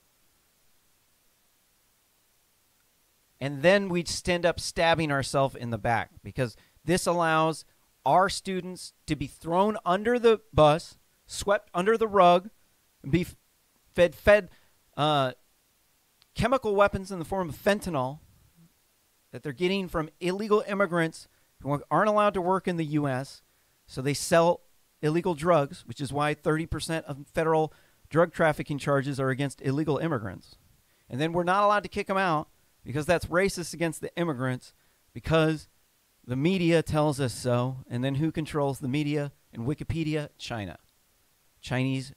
Speaker 2: And then we'd stand up stabbing ourselves in the back, because this allows our students to be thrown under the bus, swept under the rug, and be fed chemical weapons in the form of fentanyl that they're getting from illegal immigrants who aren't allowed to work in the U.S., so they sell illegal drugs, which is why 30% of federal drug trafficking charges are against illegal immigrants. And then we're not allowed to kick them out because that's racist against the immigrants, because the media tells us so. And then who controls the media and Wikipedia? China. Chinese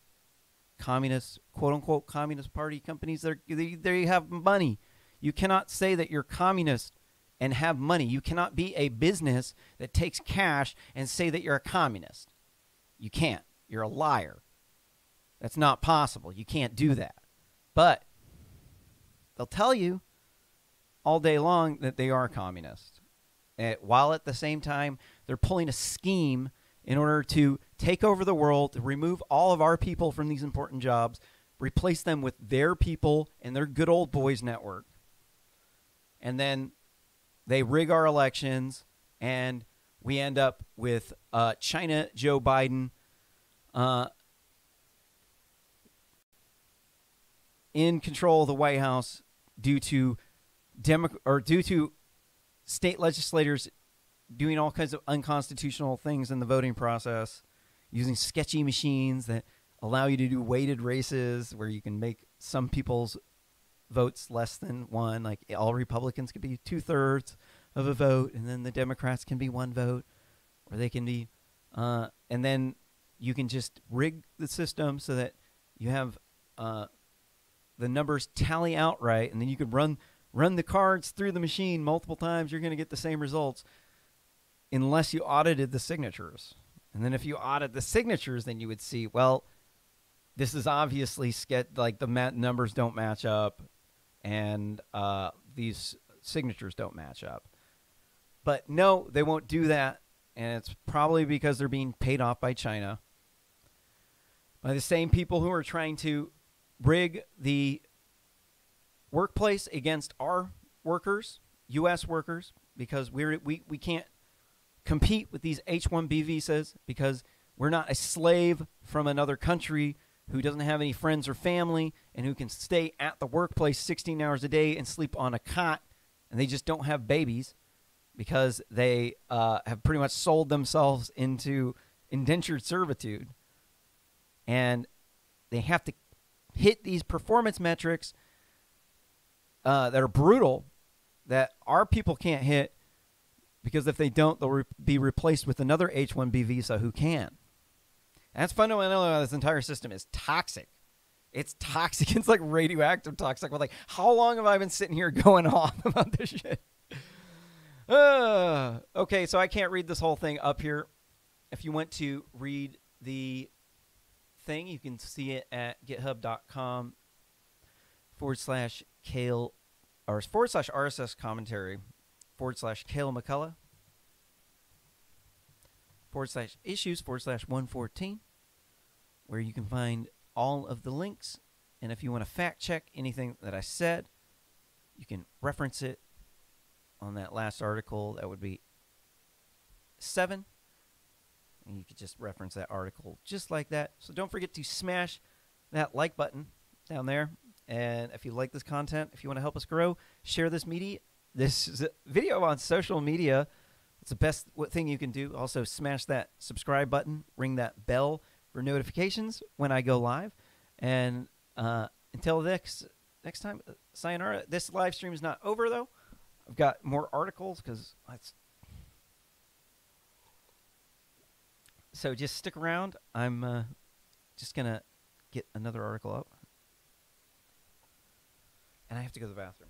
Speaker 2: communist, quote-unquote, communist party companies, they have money. You cannot say that you're communist and have money. You cannot be a business that takes cash and say that you're a communist. You can't. You're a liar. That's not possible. You can't do that. But they'll tell you all day long that they are communist, while at the same time they're pulling a scheme in order to take over the world, to remove all of our people from these important jobs, replace them with their people and their good old boys network. And then they rig our elections, and we end up with China Joe Biden in control of the White House due to state legislators doing all kinds of unconstitutional things in the voting process, using sketchy machines that allow you to do weighted races where you can make some people's votes less than one. Like all Republicans could be 2/3 of a vote, and then the Democrats can be 1 vote, or they can be, and then you can just rig the system so that you have the numbers tally out right, and then you could run the cards through the machine multiple times. You're going to get the same results unless you audited the signatures. And then if you audit the signatures, then you would see, well, this is obviously like the numbers don't match up, and these signatures don't match up. But no, they won't do that, and it's probably because they're being paid off by China, by the same people who are trying to rig the workplace against our workers, U.S. workers, because we can't compete with these H-1B visas because we're not a slave from another country who doesn't have any friends or family and who can stay at the workplace 16 hours a day and sleep on a cot, and they just don't have babies. because they have pretty much sold themselves into indentured servitude. And they have to hit these performance metrics that are brutal, that our people can't hit, because if they don't, they'll be replaced with another H-1B visa who can. And that's fundamentally why this entire system is toxic. It's toxic. It's like radioactive toxic. Like, how long have I been sitting here going on about this shit? Okay, so I can't read this whole thing up here. If you want to read the thing, you can see it at github.com/Kale or /RSS commentary /Kale McCullough /issues/114, where you can find all of the links. And if you want to fact check anything that I said, you can reference it on that last article. That would be 7. And you could just reference that article just like that. So don't forget to smash that like button down there. And if you like this content, if you want to help us grow, share this video on social media. It's the best thing you can do. Also, smash that subscribe button, ring that bell for notifications when I go live. And until next time, sayonara. This live stream is not over, though. I've got more articles because that's... So just stick around. I'm just going to get another article up. And I have to go to the bathroom.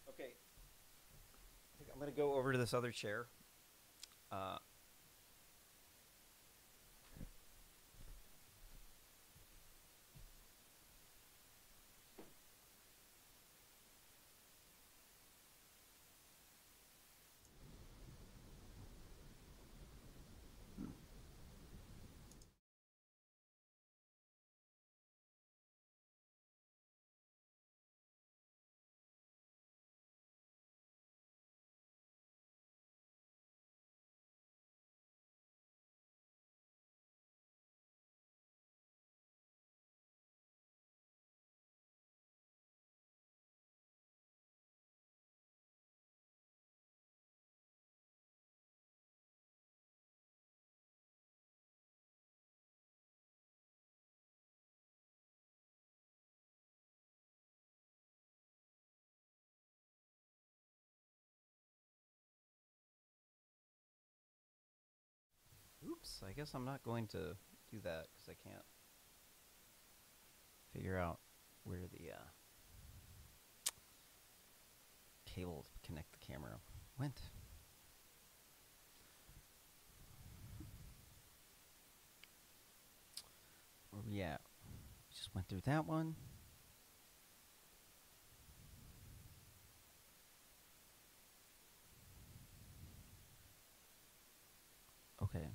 Speaker 2: Okay. I think I'm going to go over to this other chair. Oops, I guess I'm not going to do that because I can't figure out where the cable to connect the camera went. Where we at? We just went through that one. Okay.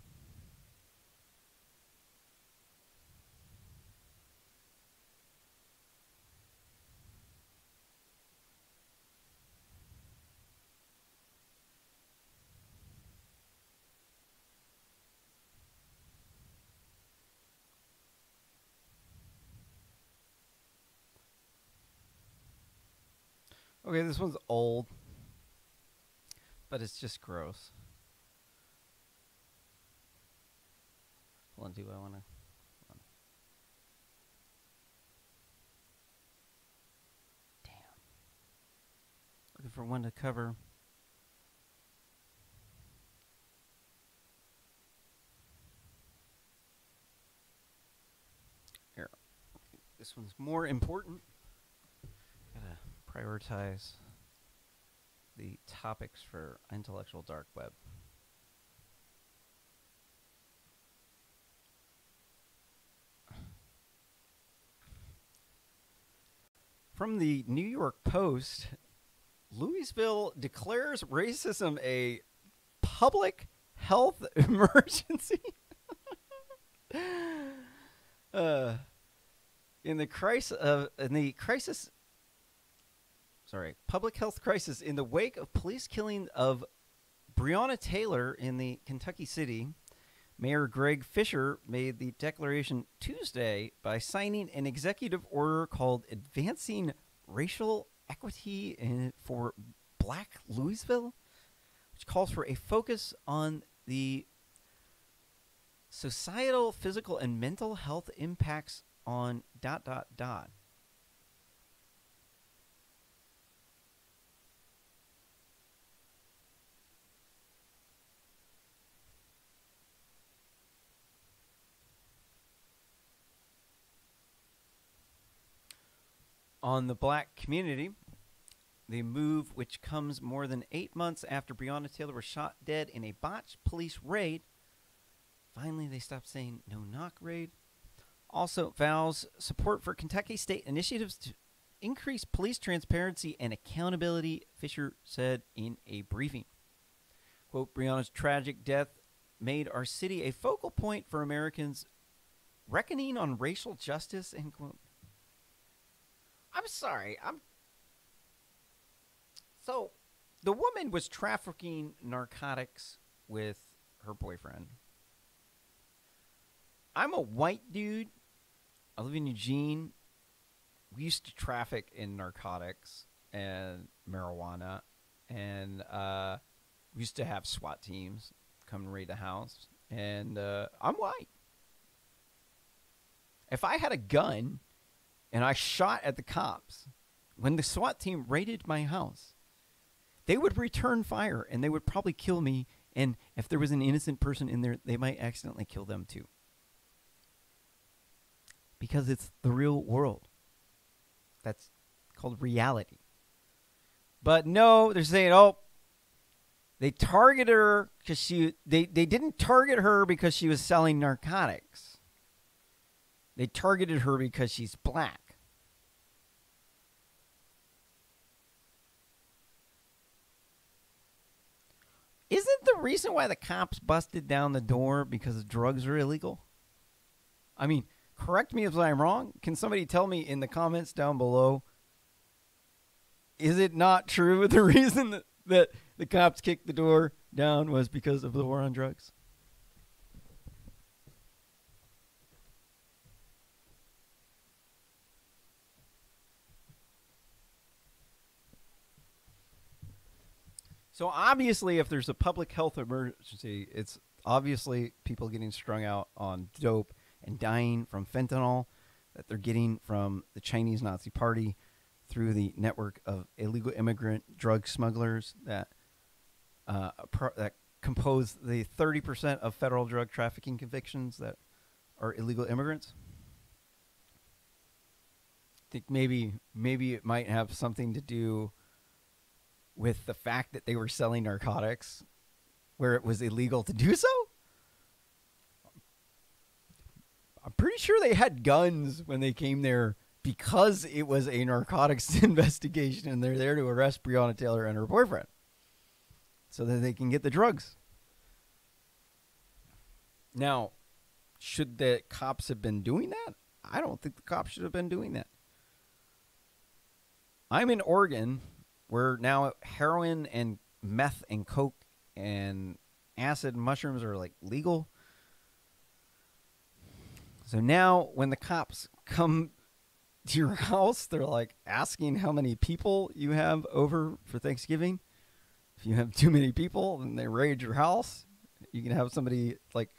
Speaker 2: Okay, this one's old, but it's just gross. Hold on, do I want to? Damn. Looking for one to cover. this one's more important. Gotta prioritize the topics for intellectual dark web. From the New York Post, Louisville declares racism a public health emergency. Public health crisis in the wake of police killing of Breonna Taylor in the Kentucky city. Mayor Greg Fisher made the declaration Tuesday by signing an executive order called Advancing Racial Equity for Black Louisville, which calls for a focus on the societal, physical, and mental health impacts on ... On the black community, the move, which comes more than 8 months after Breonna Taylor was shot dead in a botched police raid. Finally, they stopped saying no-knock raid. Also vows support for Kentucky state initiatives to increase police transparency and accountability, Fisher said in a briefing. Quote, Breonna's tragic death made our city a focal point for Americans reckoning on racial justice, end quote. I'm sorry. So, the woman was trafficking narcotics with her boyfriend. I'm a white dude. I live in Eugene. We used to traffic in narcotics and marijuana. And we used to have SWAT teams come and raid the house. And I'm white. If I had a gun and I shot at the cops, when the SWAT team raided my house, they would return fire and they would probably kill me. And if there was an innocent person in there, they might accidentally kill them too. Because it's the real world. That's called reality. But no, they're saying, oh, they targeted her because they didn't target her because she was selling narcotics. They targeted her because she's black. Isn't the reason why the cops busted down the door because drugs are illegal? I mean, correct me if I'm wrong. Can somebody tell me in the comments down below? Is it not true the reason that the cops kicked the door down was because of the war on drugs? So obviously, if there's a public health emergency, it's obviously people getting strung out on dope and dying from fentanyl that they're getting from the Chinese Nazi Party through the network of illegal immigrant drug smugglers that compose the 30% of federal drug trafficking convictions that are illegal immigrants. I think maybe it might have something to do with the fact that they were selling narcotics where it was illegal to do so. I'm pretty sure they had guns when they came there because it was a narcotics investigation and they're there to arrest Breonna Taylor and her boyfriend so that they can get the drugs. Now, should the cops have been doing that? I don't think the cops should have been doing that. I'm in Oregon, where now heroin and meth and coke and acid and mushrooms are like legal. So now when the cops come to your house, they're like asking how many people you have over for Thanksgiving. If you have too many people, then they raid your house. You can have somebody like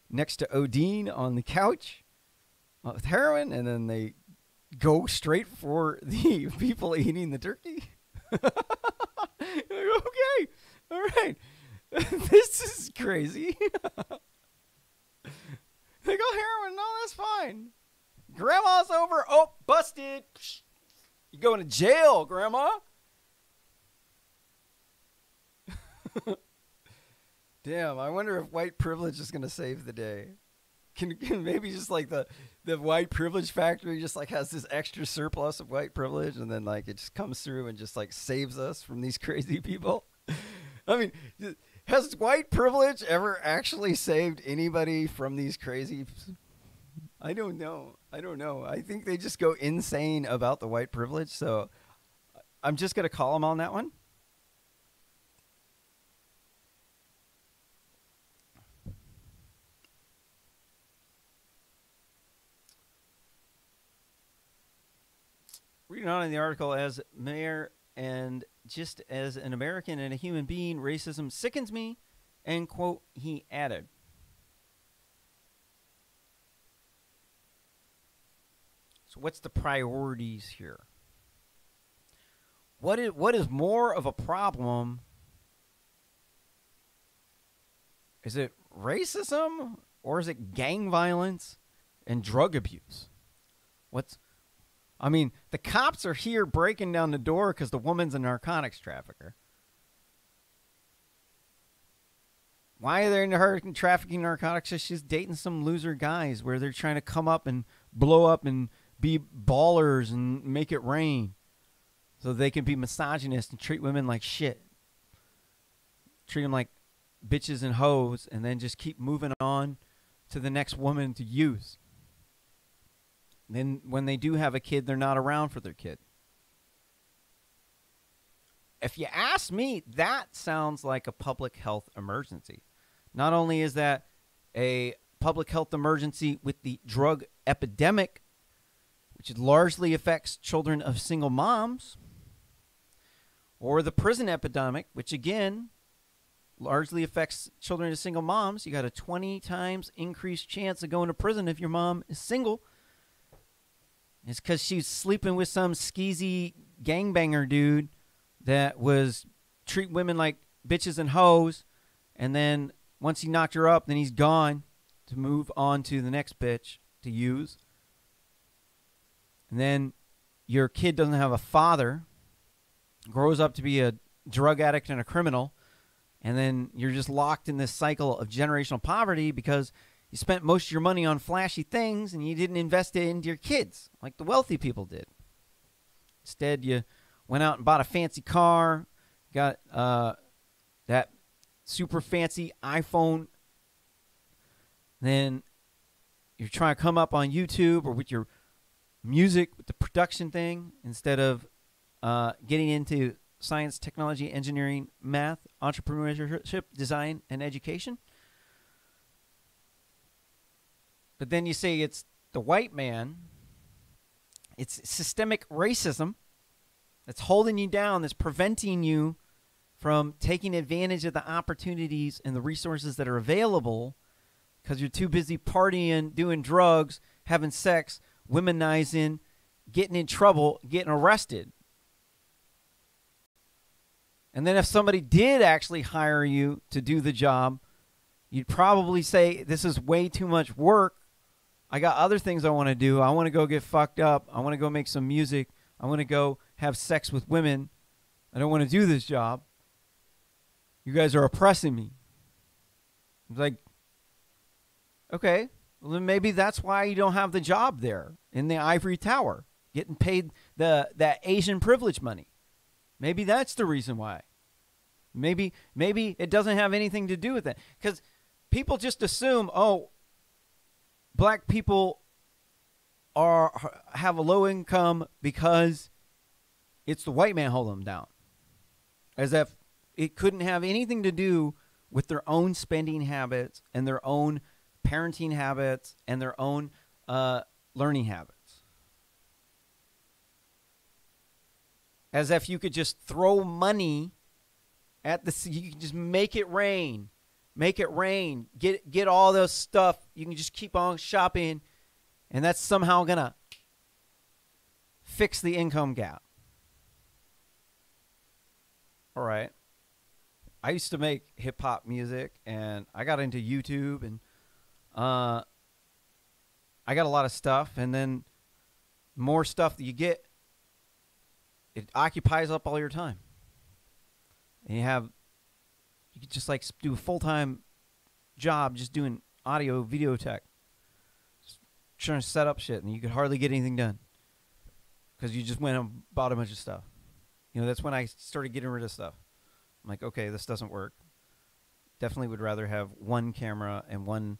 Speaker 2: next to Odin on the couch with heroin, and then they go straight for the people eating the turkey. Okay, all right. This is crazy. They go heroin. No, that's fine. Grandma's over. Oh, busted. You going to jail, Grandma. Damn, I wonder if white privilege is going to save the day. Can maybe just like the white privilege factory just like has this extra surplus of white privilege, and then like it just comes through and just like saves us from these crazy people. I mean, has white privilege ever actually saved anybody from these crazy? I don't know. I think they just go insane about the white privilege. So I'm just going to call them on that one. Reading on in the article, as mayor and just as an American and a human being, racism sickens me, and quote, he added. So what's the priorities here? What is more of a problem? Is it racism or is it gang violence and drug abuse? I mean, the cops are here breaking down the door because the woman's a narcotics trafficker. Why are they in her trafficking narcotics? She's dating some loser guys where they're trying to come up and blow up and be ballers and make it rain so they can be misogynist and treat women like shit. Treat them like bitches and hoes and then just keep moving on to the next woman to use. Then when they do have a kid, they're not around for their kid. If you ask me, that sounds like a public health emergency. Not only is that a public health emergency with the drug epidemic, which largely affects children of single moms, or the prison epidemic, which again largely affects children of single moms. You got a 20 times increased chance of going to prison if your mom is single. It's because she's sleeping with some skeezy gangbanger dude that was treat women like bitches and hoes. And then once he knocked her up, then he's gone to move on to the next bitch to use. And then your kid doesn't have a father, grows up to be a drug addict and a criminal. And then you're just locked in this cycle of generational poverty because you spent most of your money on flashy things and you didn't invest it into your kids like the wealthy people did. Instead, you went out and bought a fancy car, got that super fancy iPhone. Then you're trying to come up on YouTube or with your music, with the production thing, instead of getting into science, technology, engineering, math, entrepreneurship, design, and education. But then you say it's the white man. It's systemic racism that's holding you down, that's preventing you from taking advantage of the opportunities and the resources that are available because you're too busy partying, doing drugs, having sex, womanizing, getting in trouble, getting arrested. And then if somebody did actually hire you to do the job, you'd probably say, this is way too much work. I got other things I want to do. I want to go get fucked up. I want to go make some music. I want to go have sex with women. I don't want to do this job. You guys are oppressing me. It's like, okay, well then maybe that's why you don't have the job there in the ivory tower, getting paid that Asian privilege money. Maybe that's the reason why. Maybe it doesn't have anything to do with that. Because people just assume, oh, black people have a low income because it's the white man holding them down. As if it couldn't have anything to do with their own spending habits and their own parenting habits and their own learning habits. As if you could just throw money at you can just make it rain. Make it rain. Get all those stuff. You can just keep on shopping, and that's somehow going to fix the income gap. All right. I used to make hip-hop music, and I got into YouTube, and I got a lot of stuff, and then The more stuff that you get, it occupies up all your time. And you could just like do a full-time job just doing audio, video tech. Just trying to set up shit, and you could hardly get anything done. Because you just went and bought a bunch of stuff. You know, that's when I started getting rid of stuff. I'm like, okay, this doesn't work. Definitely would rather have one camera and one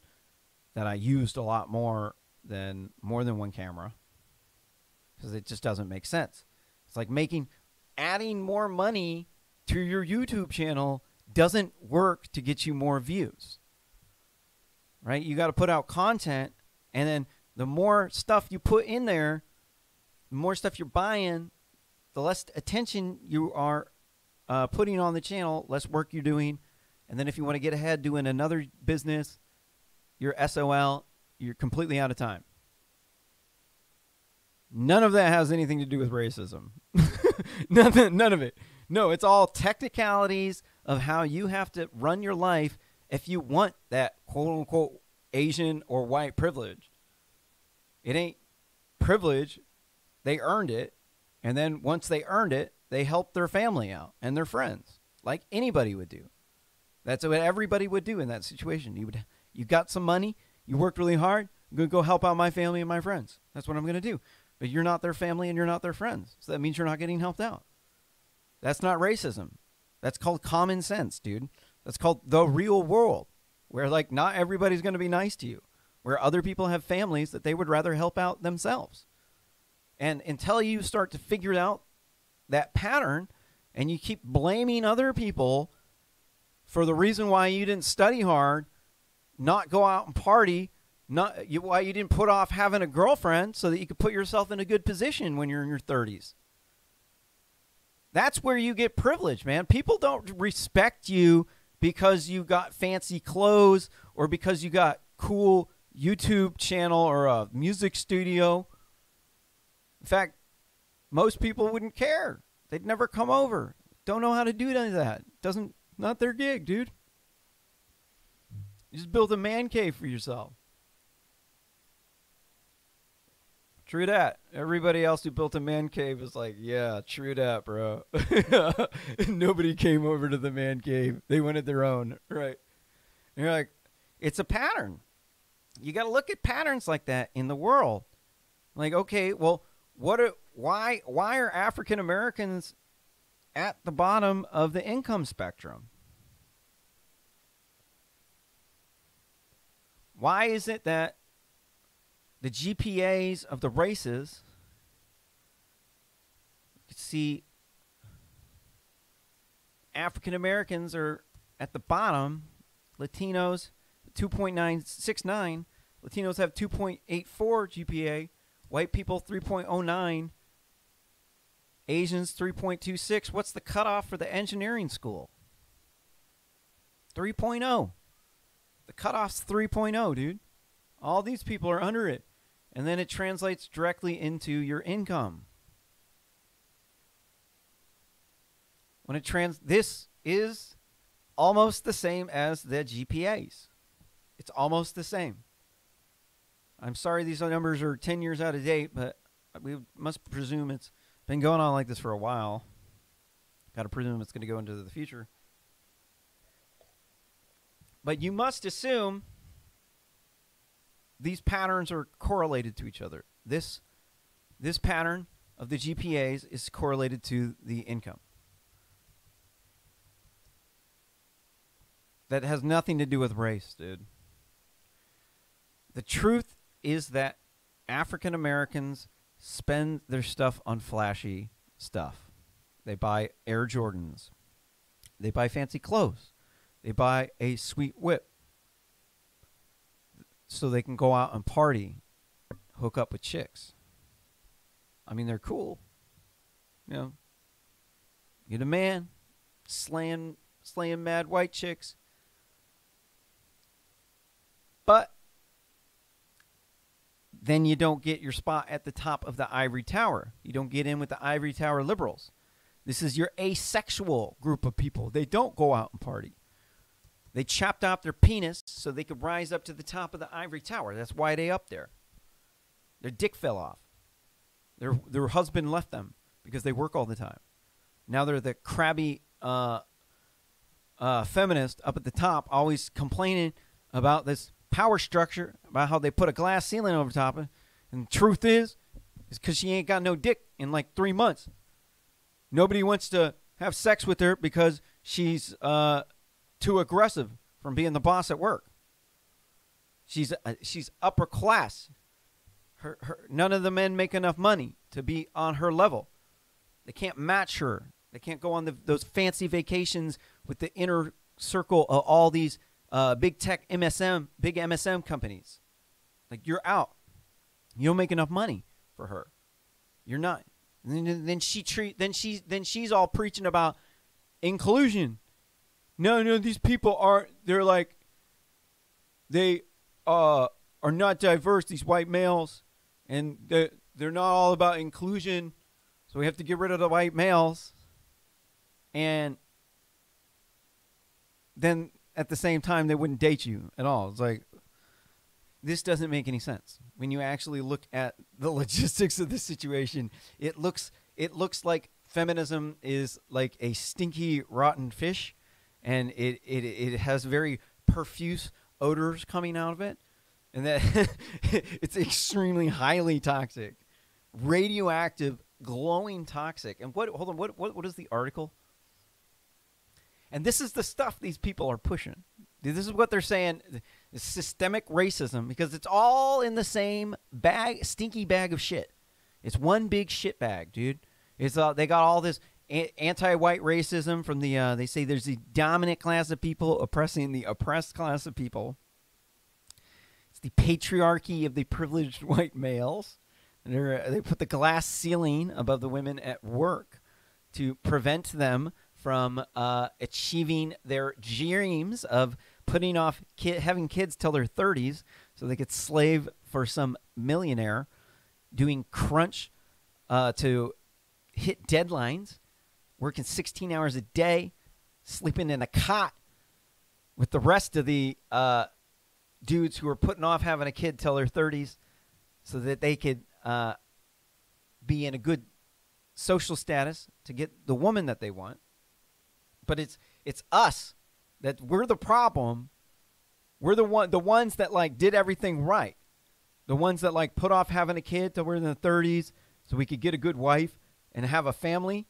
Speaker 2: that I used a lot more than one camera. Because it just doesn't make sense. It's like adding more money to your YouTube channel doesn't work to get you more views. Right? You got to put out content, and then the more stuff you put in there, the more stuff you're buying, the less attention you are putting on the channel, less work you're doing. And then if you want to get ahead doing another business, you're SOL, you're completely out of time. None of that has anything to do with racism. None of it. No, it's all technicalities of how you have to run your life if you want that quote-unquote Asian or white privilege. It ain't privilege. They earned it. And then once they earned it, they helped their family out and their friends, like anybody would do. That's what everybody would do in that situation. You got some money, you worked really hard, I'm going to go help out my family and my friends. That's what I'm going to do. But you're not their family and you're not their friends. So that means you're not getting helped out. That's not racism. That's called common sense, dude. That's called the real world, where like not everybody's going to be nice to you, where other people have families that they would rather help out themselves. And until you start to figure out that pattern and you keep blaming other people for the reason why you didn't study hard, not go out and party, why you didn't put off having a girlfriend so that you could put yourself in a good position when you're in your 30s. That's where you get privilege, man. People don't respect you because you got fancy clothes or because you got cool YouTube channel or a music studio. In fact, most people wouldn't care. They'd never come over. Don't know how to do any of that. Not their gig, dude. You just build a man cave for yourself. True that. Everybody else who built a man cave is like, yeah, true that, bro. Nobody came over to the man cave. They wanted their own, right? And you're like, it's a pattern. You got to look at patterns like that in the world. Like, okay, well, why are African Americans at the bottom of the income spectrum? Why is it that the GPAs of the races, you can see African Americans are at the bottom, Latinos 2.969, Latinos have 2.84 GPA, white people 3.09, Asians 3.26. What's the cutoff for the engineering school? 3.0. The cutoff's 3.0, dude. All these people are under it. And then it translates directly into your income. This is almost the same as the GPAs. It's almost the same. I'm sorry these numbers are 10 years out of date, but we must presume it's been going on like this for a while. Got to presume it's going to go into the future. But you must assume these patterns are correlated to each other. This pattern of the GPAs is correlated to the income. That has nothing to do with race, dude. The truth is that African Americans spend their stuff on flashy stuff. They buy Air Jordans. They buy fancy clothes. They buy a sweet whip so they can go out and party, hook up with chicks. I mean, they're cool. You know, you're the man, slaying mad white chicks. But then you don't get your spot at the top of the ivory tower. You don't get in with the ivory tower liberals. This is your asexual group of people. They don't go out and party. They chopped off their penis so they could rise up to the top of the ivory tower. That's why they up there. Their dick fell off. Their husband left them because they work all the time. Now they're the crabby feminist up at the top, always complaining about this power structure, about how they put a glass ceiling over top of it. And the truth is because she ain't got no dick in like 3 months. Nobody wants to have sex with her because she's too aggressive from being the boss at work. She's upper class. None of the men make enough money to be on her level. They can't match her. They can't go on those fancy vacations with the inner circle of all these big tech big MSM companies. Like, you're out. You don't make enough money for her. You're not. And then she's all preaching about inclusion. No, these people aren't. They're like, they are not diverse. These white males, and they're not all about inclusion. So we have to get rid of the white males. And then at the same time, they wouldn't date you at all. It's like, this doesn't make any sense. When you actually look at the logistics of the situation, it looks like feminism is like a stinky, rotten fish, and it has very profuse odors coming out of it, and that it's extremely highly toxic, radioactive, glowing toxic. And what is the article? And this is the stuff these people are pushing. This is what they're saying, systemic racism, because it's all in the same bag, stinky bag of shit. It's one big shit bag, dude. It's they got all this anti-white racism from the, they say there's the dominant class of people oppressing the oppressed class of people. It's the patriarchy of the privileged white males. And they put the glass ceiling above the women at work to prevent them from achieving their dreams of putting off having kids till their 30s so they could slave for some millionaire, doing crunch to hit deadlines, working 16 hours a day, sleeping in a cot with the rest of the dudes who are putting off having a kid till their 30s so that they could be in a good social status to get the woman that they want. But it's us that we're the problem. We're the ones that like did everything right. The ones that like put off having a kid till we're in the 30s so we could get a good wife and have a family,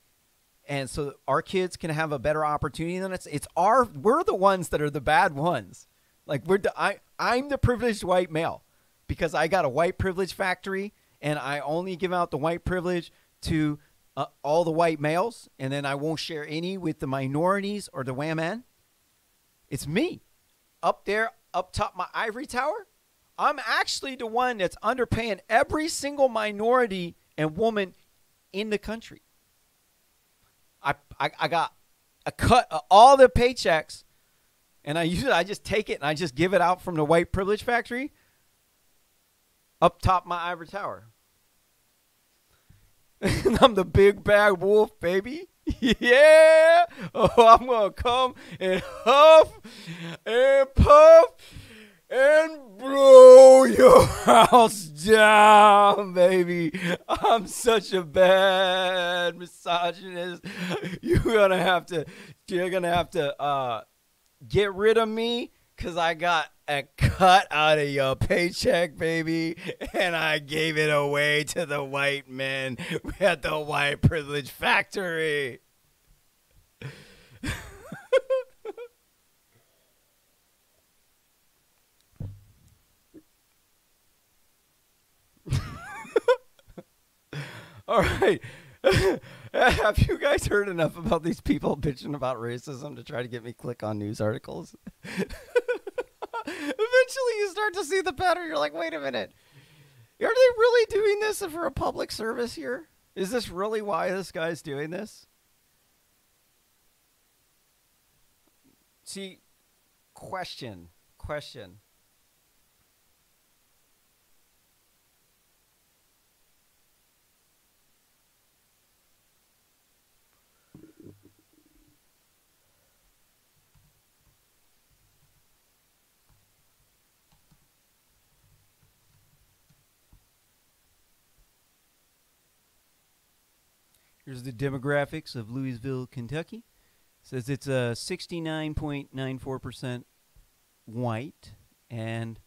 Speaker 2: and so our kids can have a better opportunity. Than we're the ones that are the bad ones. Like I'm the privileged white male because I got a white privilege factory and I only give out the white privilege to all the white males, and then I won't share any with the minorities or the women. It's me up there, up top my ivory tower. I'm actually the one that's underpaying every single minority and woman in the country. I got a cut of all the paychecks, and I just take it and I just give it out from the white privilege factory up top my ivory tower. And I'm the big bad wolf, baby. Yeah. Oh, I'm going to come and huff and puff and blow your house down, baby. I'm such a bad misogynist. You're going to have to get rid of me because I got a cut out of your paycheck, baby, and I gave it away to the white men at the white privilege factory. All right. Have you guys heard enough about these people bitching about racism to try to get me click on news articles? Eventually you start to see the pattern. You're like, wait a minute. Are they really doing this for a public service here? Is this really why this guy's doing this? See, question. Here's the demographics of Louisville, Kentucky. Says it's 69.94% white and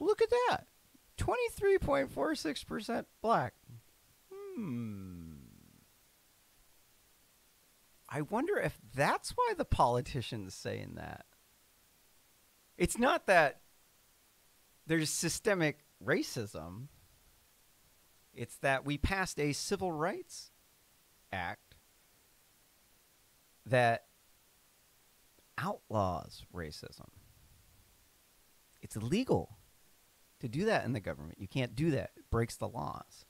Speaker 2: look at that. 23.46% black. I wonder if that's why the politician's saying that. It's not that there's systemic racism. It's that we passed a civil rights act that outlaws racism. It's illegal to do that in the government. You can't do that. It breaks the laws.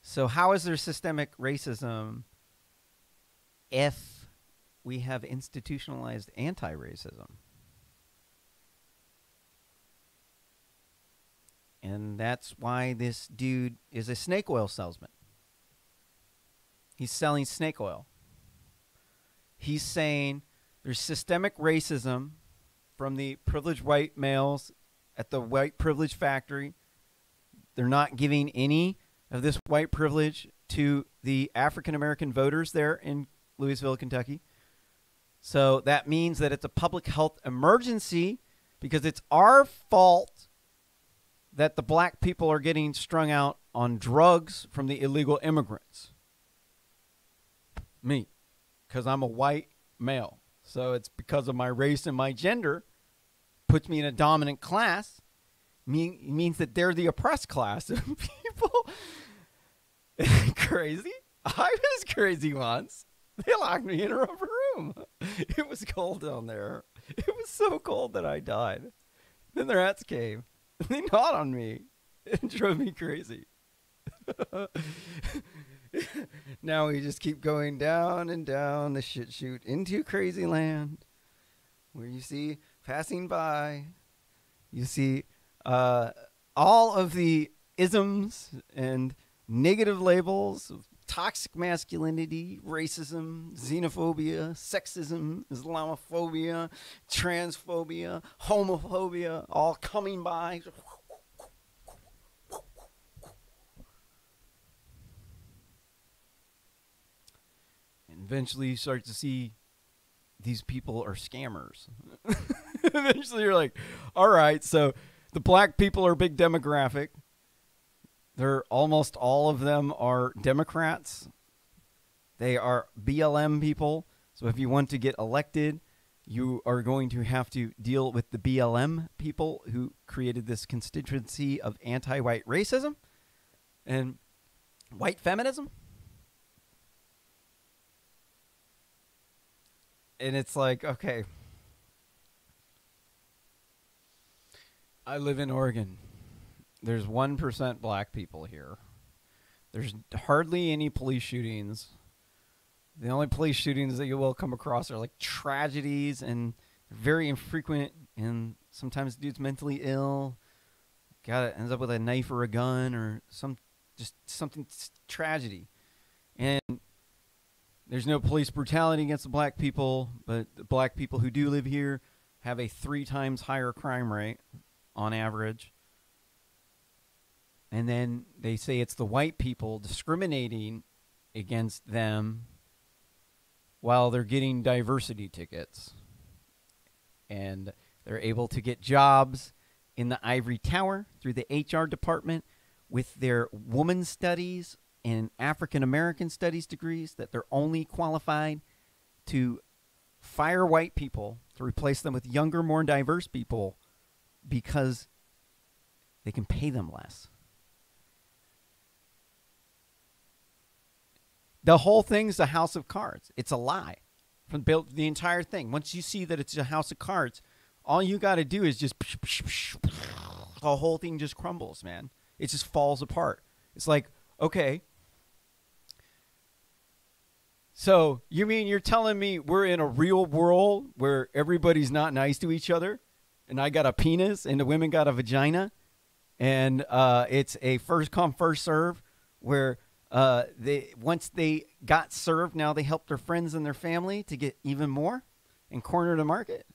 Speaker 2: So how is there systemic racism if we have institutionalized anti-racism? And that's why this dude is a snake oil salesman. He's selling snake oil. He's saying there's systemic racism from the privileged white males at the white privilege factory. They're not giving any of this white privilege to the African-American voters there in Louisville, Kentucky. So that means that it's a public health emergency because it's our fault that the black people are getting strung out on drugs from the illegal immigrants. Me, because I'm a white male. So it's because of my race and my gender, puts me in a dominant class, means that they're the oppressed class of people. Crazy? I was crazy once. They locked me in a rubber room. It was cold down there. It was so cold that I died. Then the rats came. They gnawed on me. It drove me crazy. Now we just keep going down and down the shit chute into crazy land, where you see passing by, you see all of the isms and negative labels of toxic masculinity, racism, xenophobia, sexism, Islamophobia, transphobia, homophobia, all coming by. And eventually you start to see these people are scammers. Eventually you're like, all right, so the black people are a big demographic. They're almost all of them are Democrats. They are BLM people. So if you want to get elected, you are going to have to deal with the BLM people who created this constituency of anti-white racism and white feminism. And it's like, okay, I live in Oregon. There's 1% black people here. There's hardly any police shootings. The only police shootings that you will come across are like tragedies and very infrequent. And sometimes the dude's mentally ill. Ends up with a knife or a gun or something tragedy. And there's no police brutality against the black people, but the black people who do live here have a 3 times higher crime rate on average. And then they say it's the white people discriminating against them while they're getting diversity tickets. And they're able to get jobs in the ivory tower through the HR department with their woman studies and African American studies degrees, that they're only qualified to fire white people to replace them with younger, more diverse people because they can pay them less. The whole thing's a house of cards. It's a lie. From the entire thing. Once you see that it's a house of cards, all you got to do is just the whole thing just crumbles, man. It just falls apart. It's like, okay, so you mean you're telling me we're in a real world where everybody's not nice to each other, and I got a penis and the women got a vagina, and it's a first come first serve where once they got served, now they help their friends and their family to get even more and corner the market.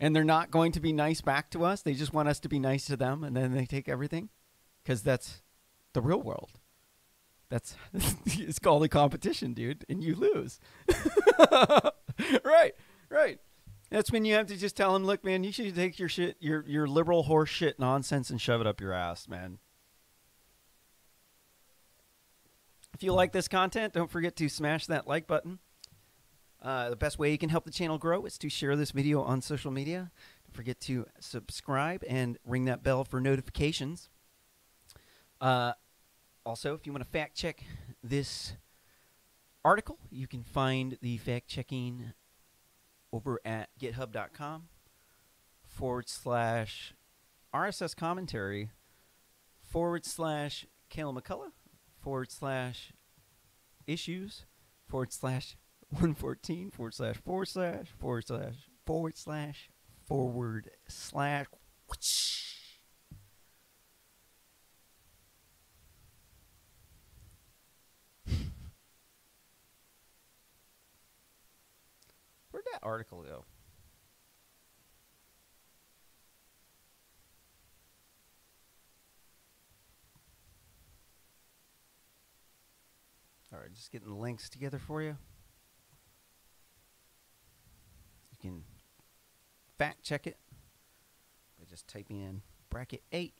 Speaker 2: And they're not going to be nice back to us. They just want us to be nice to them, and then they take everything because that's the real world. That's it's called a competition, dude, and you lose. Right. That's when you have to just tell them, look, man, you should take your shit, your liberal horse shit nonsense and shove it up your ass, man. If you like this content, don't forget to smash that like button. The best way you can help the channel grow is to share this video on social media. Don't forget to subscribe and ring that bell for notifications. Also, if you want to fact check this article, you can find the fact checking over at github.com/RSS commentary /Kayla McCullough /issues /114 // Where'd that article go? All right, just getting the links together for you. You can fact check it by just typing in bracket 8.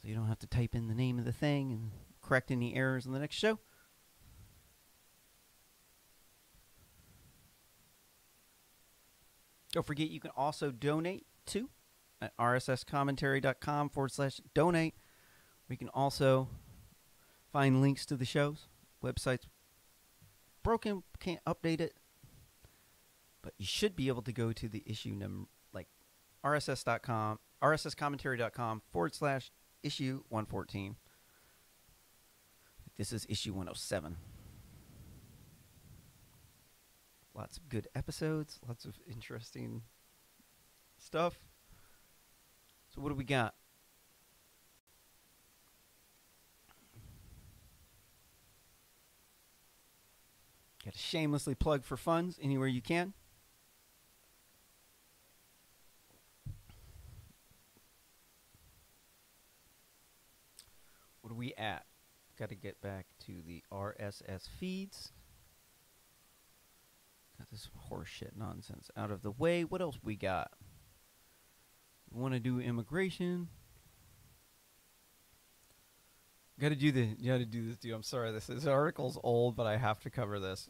Speaker 2: So you don't have to type in the name of the thing and correct any errors in the next show. Don't forget, you can also donate to at rsscommentary.com /donate. We can also find links to the shows. Website's broken, can't update it. But you should be able to go to the issue number, like rsscommentary.com /issue 114. This is issue 107. Lots of good episodes, lots of interesting stuff. So what do we got? Got to shamelessly plug for funds anywhere you can. What are we at? Got to get back to the RSS feeds. Got this horseshit nonsense out of the way. What else we got? We want to do immigration. You gotta do this, dude. I'm sorry. This article's old, but I have to cover this.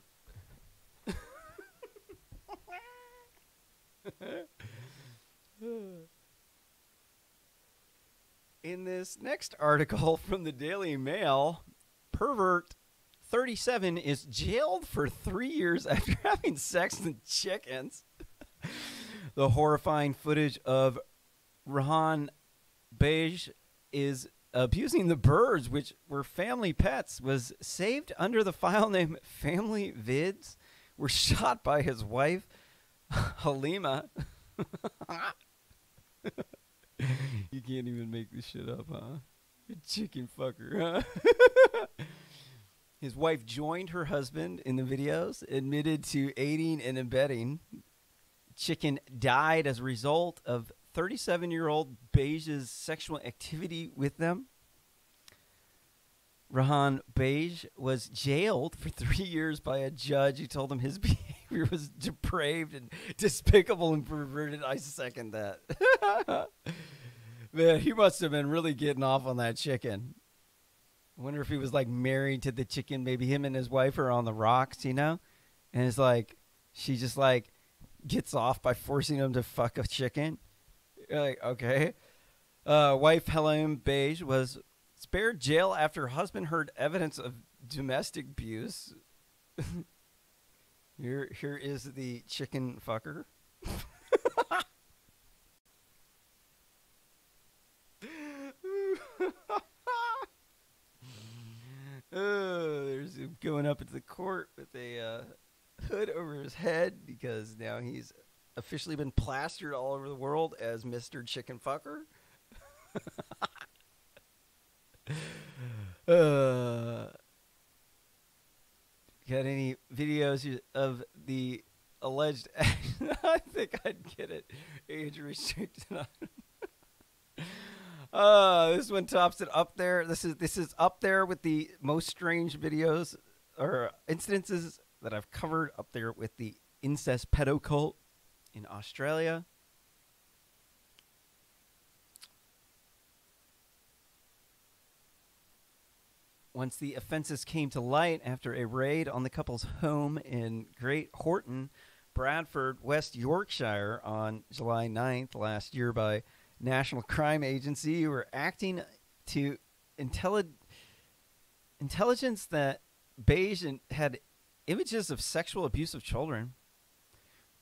Speaker 2: In this next article from the Daily Mail, pervert 37 is jailed for 3 years after having sex with chickens. The horrifying footage of Rahan Beige is abusing the birds, which were family pets, was saved under the file name Family Vids, were shot by his wife, Halima. You can't even make this shit up, huh? You chicken fucker, huh? His wife joined her husband in the videos, admitted to aiding and abetting. Chicken died as a result of 37-year-old Beige's sexual activity with them. Rahan Beige was jailed for 3 years by a judge who told him his behavior was depraved and despicable and perverted. I second that. Man, he must have been really getting off on that chicken. I wonder if he was like married to the chicken. Maybe him and his wife are on the rocks, you know? And it's like, she just like gets off by forcing him to fuck a chicken. You're like, okay. Wife Helen Beige was spared jail after her husband heard evidence of domestic abuse. Here is the chicken fucker. There's him going up into the court with a hood over his head because now he's officially been plastered all over the world as Mr. Chicken Fucker. Got any videos of the alleged action? I think I'd get it age restricted on. This one tops it up there. This is up there with the most strange videos or incidences that I've covered, up there with the incest pedo cult in Australia. Once the offenses came to light after a raid on the couple's home in Great Horton, Bradford, West Yorkshire on July 9th last year by National Crime Agency, who were acting to intelligence that Beige had images of sexual abuse of children.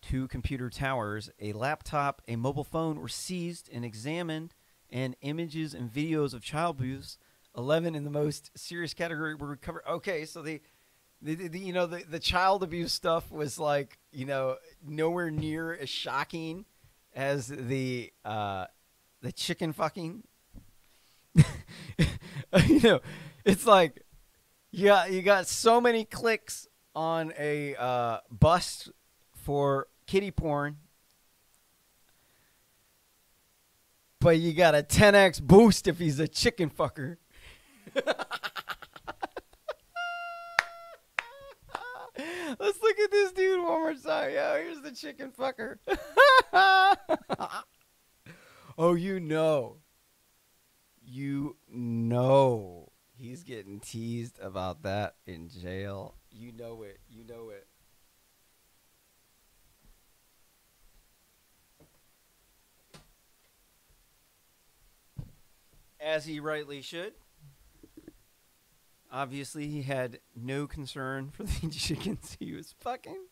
Speaker 2: 2 computer towers, a laptop, a mobile phone were seized and examined, and images and videos of child abuse. 11 in the most serious category were recovered. Okay, so the child abuse stuff was like, nowhere near as shocking as the chicken fucking. It's like you got so many clicks on a bust for kitty porn, but you got a 10x boost if he's a chicken fucker. Let's look at this dude one more time. Yo, here's the chicken fucker. Oh, you know he's getting teased about that in jail. You know it. As he rightly should. Obviously, he had no concern for the chickens he was fucking.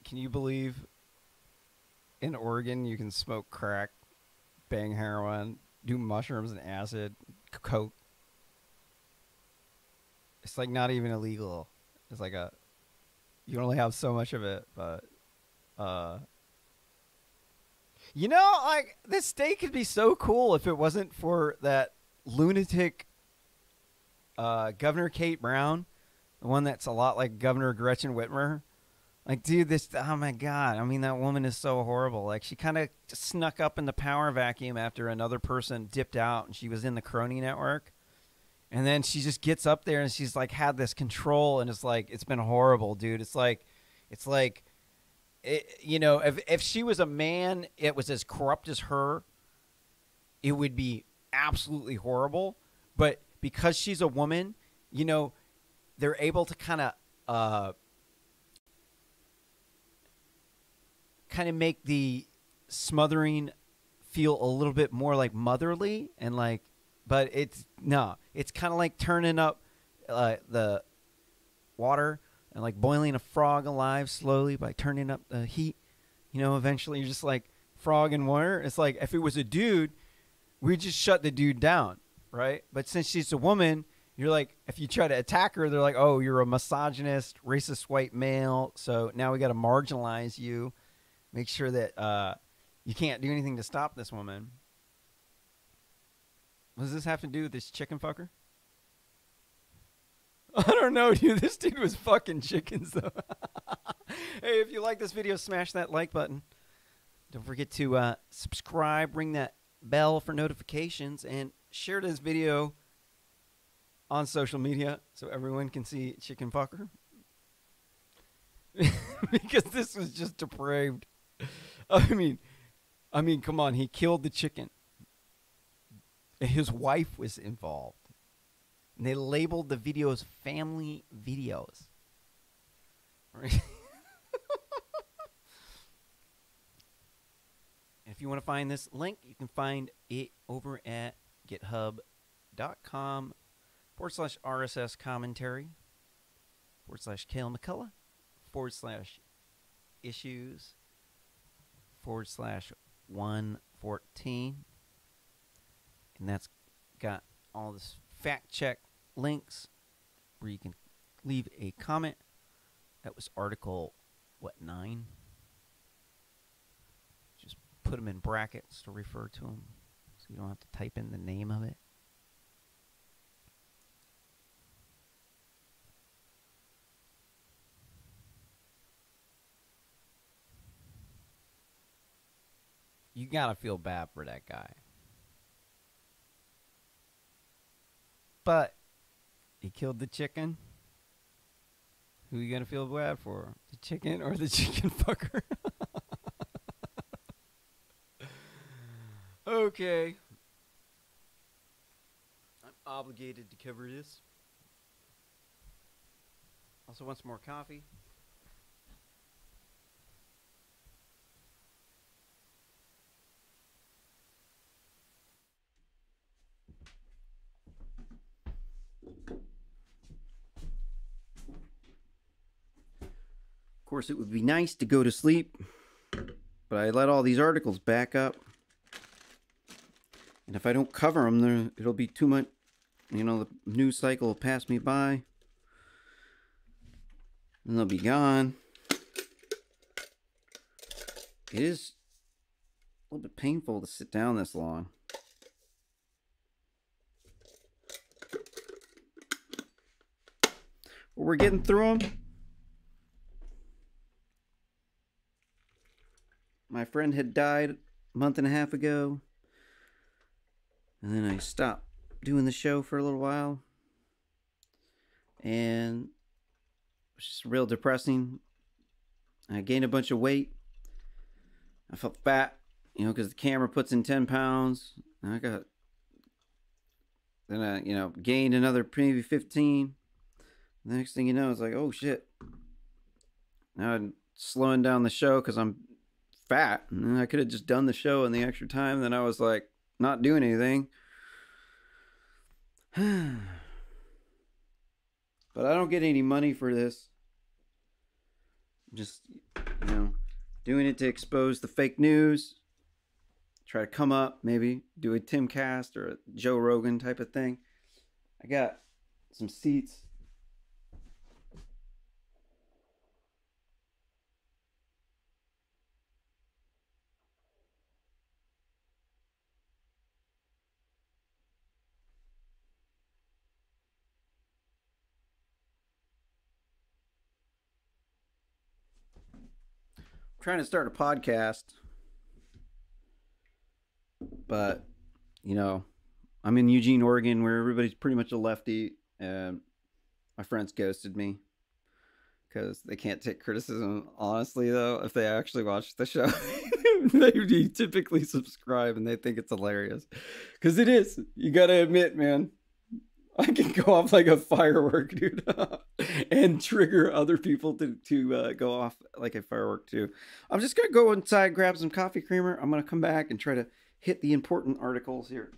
Speaker 2: Can you believe in Oregon you can smoke crack, bang heroin, do mushrooms and acid, coke? It's like not even illegal. It's like you only have so much of it, but like this state could be so cool if it wasn't for that lunatic Governor Kate Brown, the one that's a lot like Governor Gretchen Whitmer. Like, dude, oh my God. I mean, that woman is so horrible. Like, she kind of snuck up in the power vacuum after another person dipped out and she was in the crony network. And then she just gets up there and she's like had this control, and it's like, it's been horrible, dude. It's like, if she was a man, it was as corrupt as her, it would be absolutely horrible. But because she's a woman, they're able to kind of make the smothering feel a little bit more like motherly, and like, but it's kind of like turning up the water and like boiling a frog alive slowly by turning up the heat. Eventually you're just like frog in water. It's like if it was a dude, we just shut the dude down, right? But since she's a woman, you're like, if you try to attack her, they're like, oh, you're a misogynist, racist white male, so now we got to marginalize you. Make sure that you can't do anything to stop this woman. What does this have to do with this chicken fucker? I don't know, dude. This dude was fucking chickens, though. Hey, if you like this video, smash that like button. Don't forget to subscribe, ring that bell for notifications, and share this video on social media so everyone can see chicken fucker. Because this was just depraved. I mean, come on. He killed the chicken. His wife was involved. And they labeled the videos family videos. Right? If you want to find this link, you can find it over at github.com/RSS commentary /Kale McCullough /issues/114. And that's got all this fact check links where you can leave a comment. That was article, what, 9? Just put them in brackets to refer to them so you don't have to type in the name of it. You gotta feel bad for that guy. But he killed the chicken. Who are you gonna feel bad for? The chicken or the chicken fucker? Okay. I'm obligated to cover this. Also want some more coffee?
Speaker 1: Of course, it would be nice to go to sleep, but I let all these articles back up. And if I don't cover them, it'll be too much. You know, the news cycle will pass me by. And they'll be gone. It is a little bit painful to sit down this long. But we're getting through them. My friend had died a month and a half ago. And then I stopped doing the show for a little while. And it was just real depressing. I gained a bunch of weight. I felt fat, you know, because the camera puts in 10 pounds. And then I, you know, gained another maybe 15. The next thing you know, it's like, oh shit. Now I'm slowing down the show because I'm fat. And then I could have just done the show in the extra time. Then I was like, not doing anything. But I don't get any money for this. Just, you know, doing it to expose the fake news. Try to come up, maybe do a Timcast or a Joe Rogan type of thing. I got some seats. Trying to start a podcast, but you know, I'm in Eugene, Oregon, where everybody's pretty much a lefty, and my friends ghosted me because they can't take criticism honestly. Though, if they actually watch the show, they typically subscribe and they think it's hilarious because it is. You gotta admit, man, I can go off like a firework, dude, and trigger other people to go off like a firework too. I'm just gonna go inside, grab some coffee creamer. I'm gonna come back and try to hit the important articles here.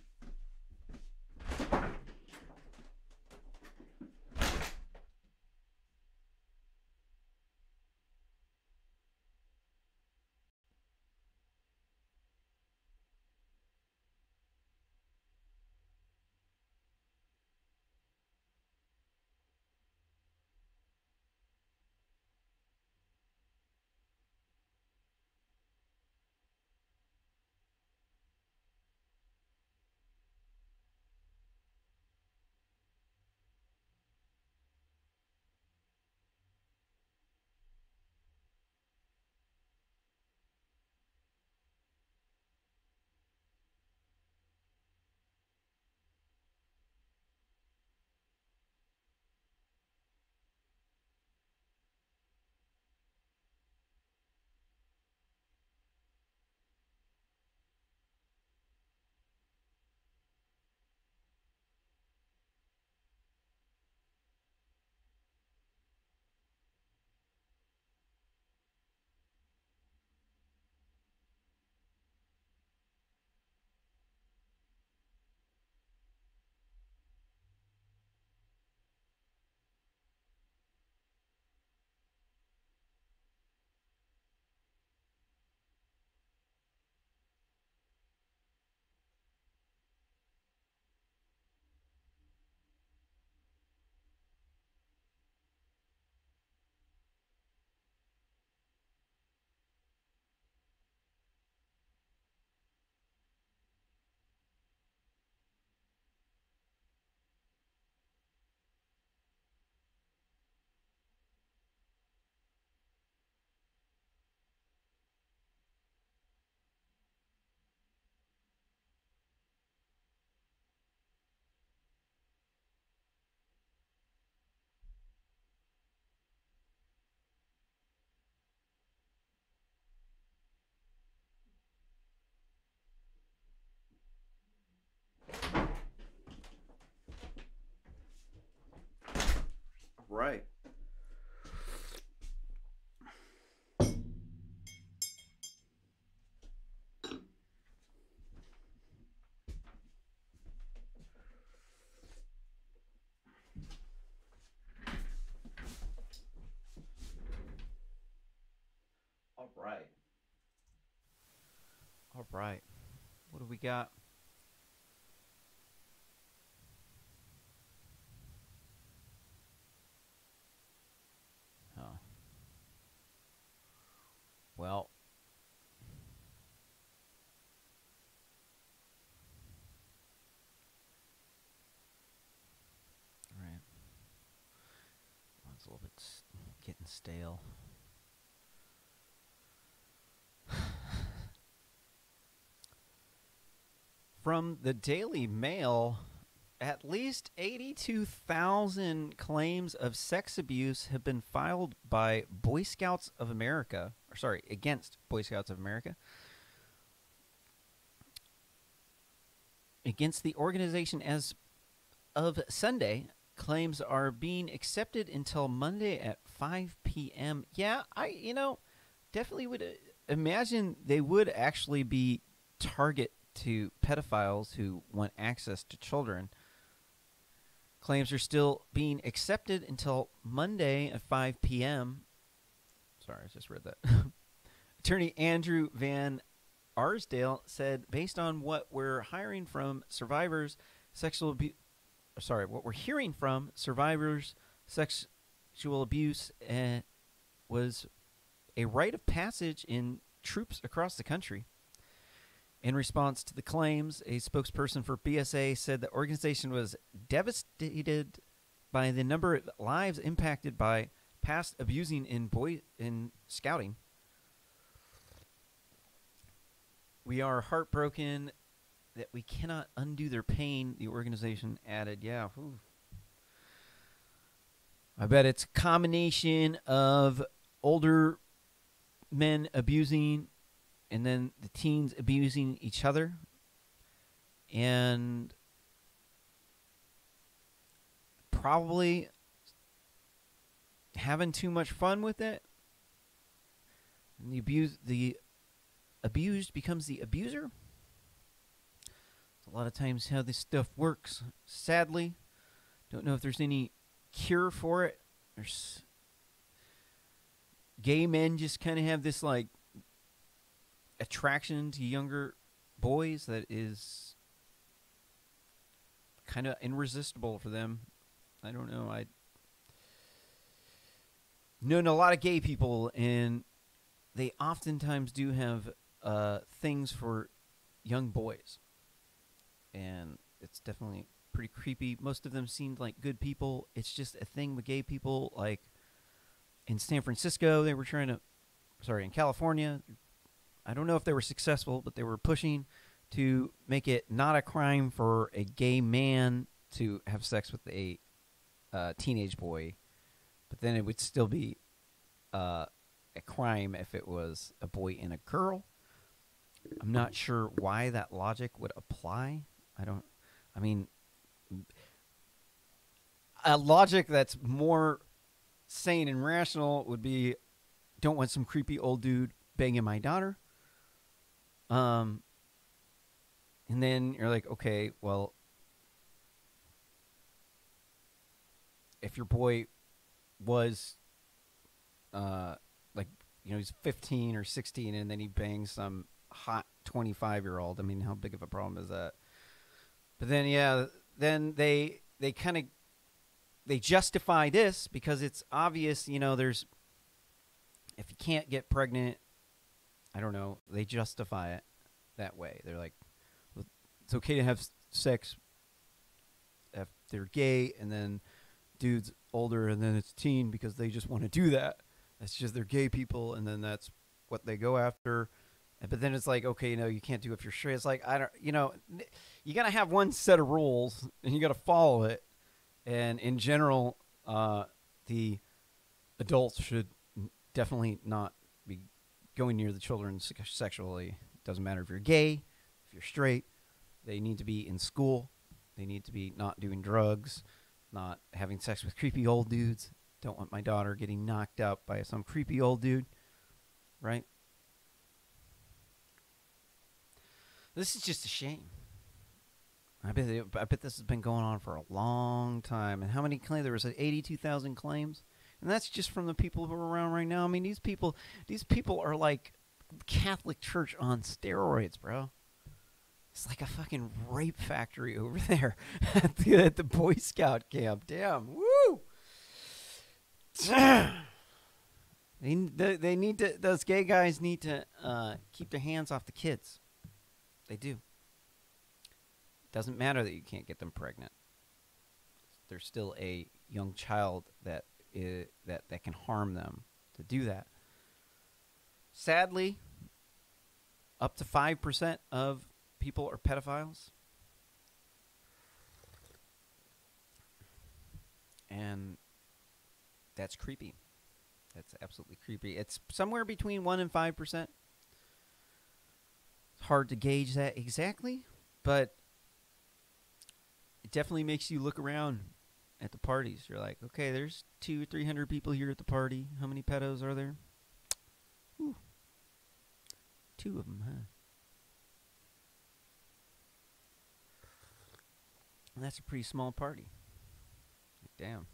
Speaker 2: right. All right. What do we got? Oh. Well. All right. Well, it's a little bit getting stale. From the Daily Mail, at least 82,000 claims of sex abuse have been filed by Boy Scouts of America, against Boy Scouts of America, against the organization as of Sunday. Claims are being accepted until Monday at 5 p.m. Yeah, I definitely would imagine they would actually be target to pedophiles who want access to children. Claims are still being accepted until Monday at 5 p.m. Sorry, I just read that. Attorney Andrew Van Arsdale said, based on what we're hearing from survivors sexual abuse, was a rite of passage in troops across the country. In response to the claims, a spokesperson for BSA said the organization was devastated by the number of lives impacted by past abusing in scouting. We are heartbroken that we cannot undo their pain, the organization added. Yeah. Whew. I bet it's a combination of older men abusing and then the teens abusing each other, and probably having too much fun with it. And the abused becomes the abuser. It's a lot of times how this stuff works. Sadly, don't know if there's any cure for it. There's gay men just kind of have this like attraction to younger boys that is kind of irresistible for them. I don't know. I know a lot of gay people, and they oftentimes do have things for young boys, and it's definitely pretty creepy. Most of them seemed like good people. It's just a thing with gay people. Like in San Francisco, they were in California, I don't know if they were successful, but they were pushing to make it not a crime for a gay man to have sex with a teenage boy, but then it would still be a crime if it was a boy and a girl. I'm not sure why that logic would apply. A logic that's more sane and rational would be, don't want some creepy old dude banging my daughter. And then you're like, okay, well, if your boy was, he's 15 or 16 and then he bangs some hot 25-year-old, I mean, how big of a problem is that? But then, yeah, then they justify this because it's obvious, if you can't get pregnant, I don't know, they justify it that way. They're like, well, it's okay to have sex if they're gay, and then dude's older, and then it's teen because they just want to do that. That's just they're gay people, and then that's what they go after. But then it's like, okay, no, you can't do it if you're straight. It's like, you got to have one set of rules, and you got to follow it. And in general, the adults should definitely not be going near the children sexually. Doesn't matter if you're gay, if you're straight. They need to be in school. They need to be not doing drugs, not having sex with creepy old dudes. Don't want my daughter getting knocked up by some creepy old dude, right? This is just a shame. I bet this has been going on for a long time. And how many claims? There was 82,000 claims. And that's just from the people who are around right now. I mean, these people are like Catholic Church on steroids, bro. It's like a fucking rape factory over there at the Boy Scout camp. Damn. Woo! They need to. Those gay guys need to keep their hands off the kids. They do. Doesn't matter that you can't get them pregnant. There's still a young child that can harm them to do that. Sadly, up to 5% of people are pedophiles. And that's creepy. That's absolutely creepy. It's somewhere between 1 and 5%. It's hard to gauge that exactly, but it definitely makes you look around at the parties. You're like, okay, there's 200-300 people here at the party. How many pedos are there? Whew. 2 of them, huh? And that's a pretty small party. Damn.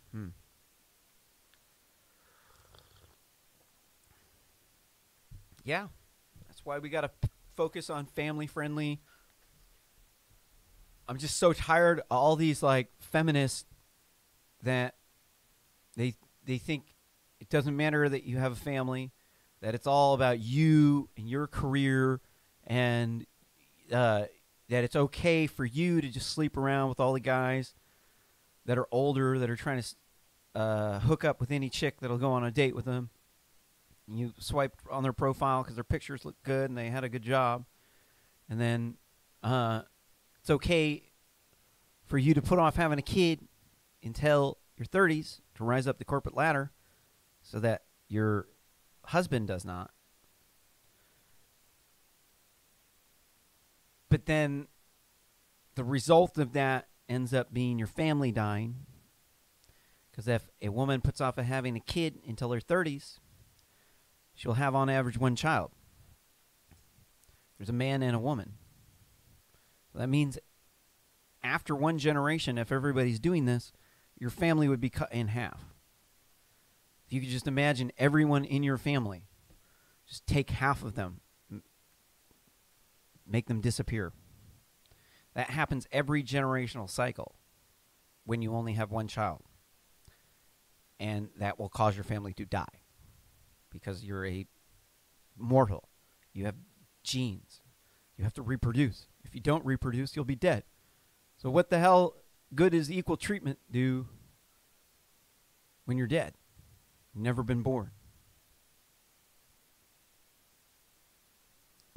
Speaker 2: Yeah. That's why we got to focus on family-friendly. I'm just so tired of all these, like, feminists that they think it doesn't matter that you have a family, that it's all about you and your career, and that it's okay for you to just sleep around with all the guys that are older, that are trying to hook up with any chick that'll go on a date with them. You swipe on their profile because their pictures look good and they had a good job. And then it's okay for you to put off having a kid until your 30s to rise up the corporate ladder so that your husband does not. But then the result of that ends up being your family dying. Because if a woman puts off having a kid until her 30s, she'll have on average 1 child. There's a man and a woman. That means after 1 generation, if everybody's doing this, your family would be cut in half. If you could just imagine everyone in your family, just take half of them, make them disappear. That happens every generational cycle when you only have 1 child. And that will cause your family to die because you're a mortal. You have genes. You have to reproduce. If you don't reproduce, you'll be dead. So what the hell good does equal treatment do when you're dead? You've never been born.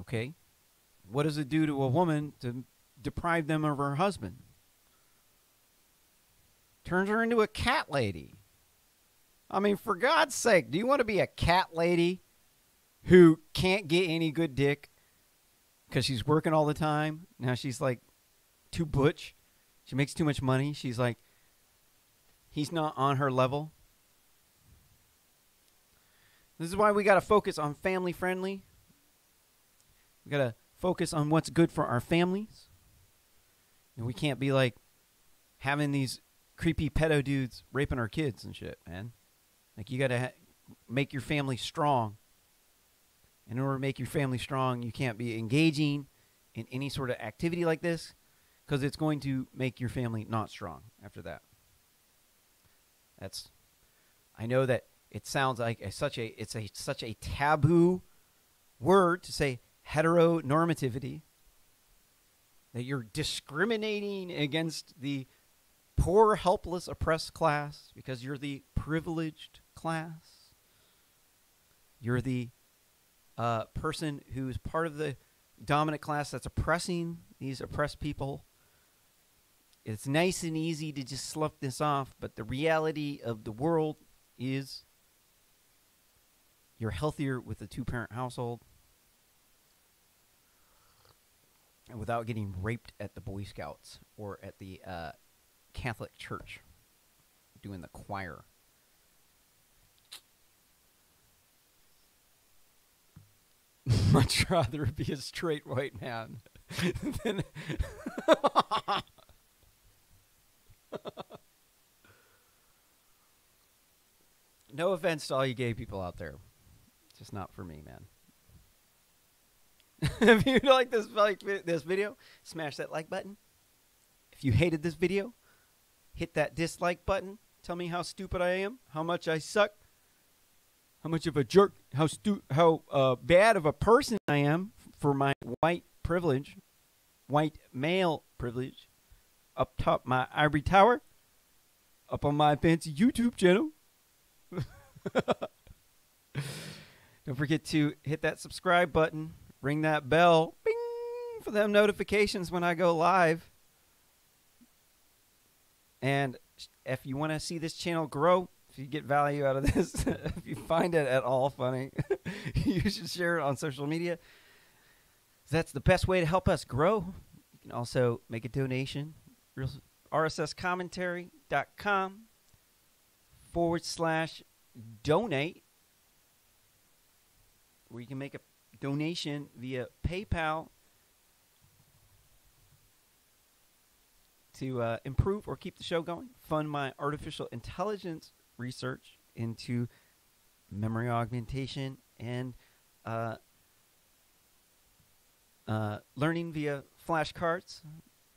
Speaker 2: Okay? What does it do to a woman to deprive them of her husband? Turns her into a cat lady. I mean, for God's sake, do you want to be a cat lady who can't get any good dick because she's working all the time? Now she's like too butch. She makes too much money. She's like, he's not on her level. This is why we got to focus on family friendly. We got to focus on what's good for our families. And we can't be like having these creepy pedo dudes raping our kids and shit, man. Like, you got to make your family strong. In order to make your family strong, you can't be engaging in any sort of activity like this because it's going to make your family not strong after that. I know that it sounds like such a taboo word to say heteronormativity, that you're discriminating against the poor, helpless, oppressed class because you're the privileged class. You're the person who's part of the dominant class that's oppressing these oppressed people. It's nice and easy to just slough this off, but the reality of the world is you're healthier with a 2-parent household and without getting raped at the Boy Scouts or at the Catholic Church doing the choir. Much rather be a straight white man than No offense to all you gay people out there. It's just not for me, man. If you like this video, smash that like button. If you hated this video, hit that dislike button. Tell me how stupid I am, how much I suck, how much of a jerk, how bad of a person I am for my white privilege, white male privilege, up top my ivory tower, up on my fancy YouTube channel. Don't forget to hit that subscribe button, ring that bell, bing, for them notifications when I go live. And if you want to see this channel grow, if you get value out of this, if you find it at all funny, you should share it on social media. That's the best way to help us grow. You can also make a donation. RSScommentary.com/donate, where you can make a donation via PayPal to improve or keep the show going, fund my artificial intelligence research into memory augmentation and learning via flashcards. I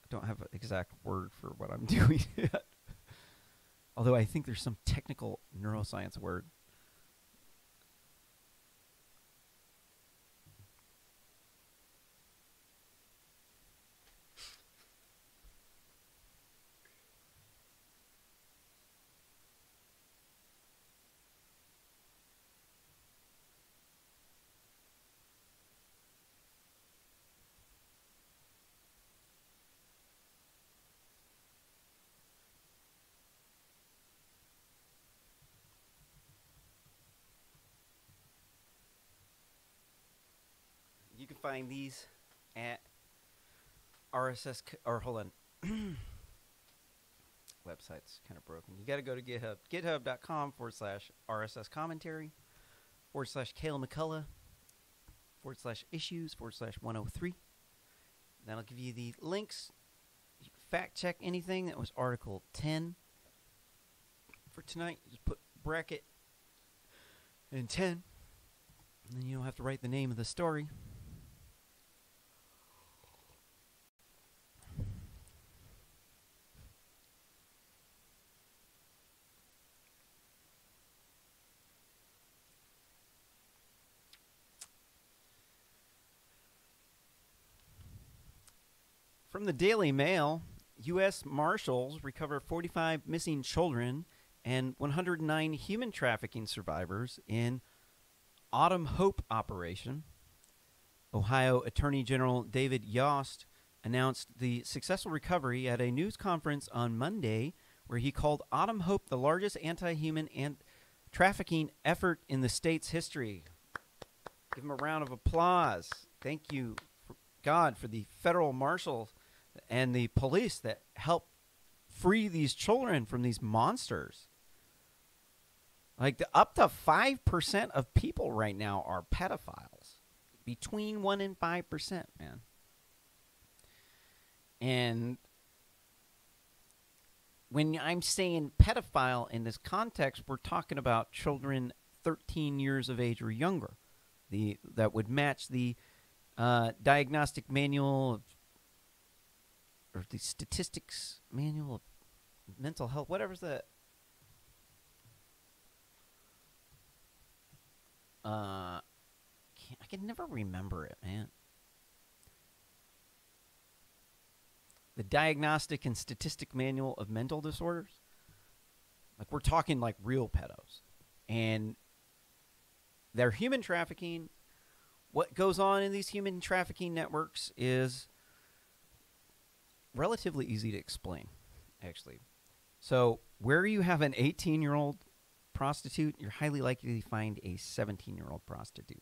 Speaker 2: don't have an exact word for what I'm doing yet, although I think there's some technical neuroscience word. You can find these at RSS, or hold on. Website's kind of broken. You got to go to GitHub. GitHub.com/RSS commentary /Kayla McCullough /issues/103. That'll give you the links. You can fact check anything that was Article 10 for tonight. Just put bracket and 10. And then you don't have to write the name of the story. From the Daily Mail, U.S. Marshals recover 45 missing children and 109 human trafficking survivors in Autumn Hope operation. Ohio Attorney General David Yost announced the successful recovery at a news conference on Monday, where he called Autumn Hope the largest anti-human and trafficking effort in the state's history. Give him a round of applause. Thank you, God, for the federal marshals and the police that helped free these children from these monsters. Like, up to 5% of people right now are pedophiles. Between 1 and 5%, man. And when I'm saying pedophile in this context, we're talking about children 13 years of age or younger. That would match the diagnostic manual of, or the statistics manual of mental health, whatever's the I can never remember it, man. The diagnostic and statistic manual of mental disorders. Like, we're talking like real pedos, and they're human trafficking. What goes on in these human trafficking networks is relatively easy to explain, actually. So where you have an 18-year-old prostitute, you're highly likely to find a 17-year-old prostitute.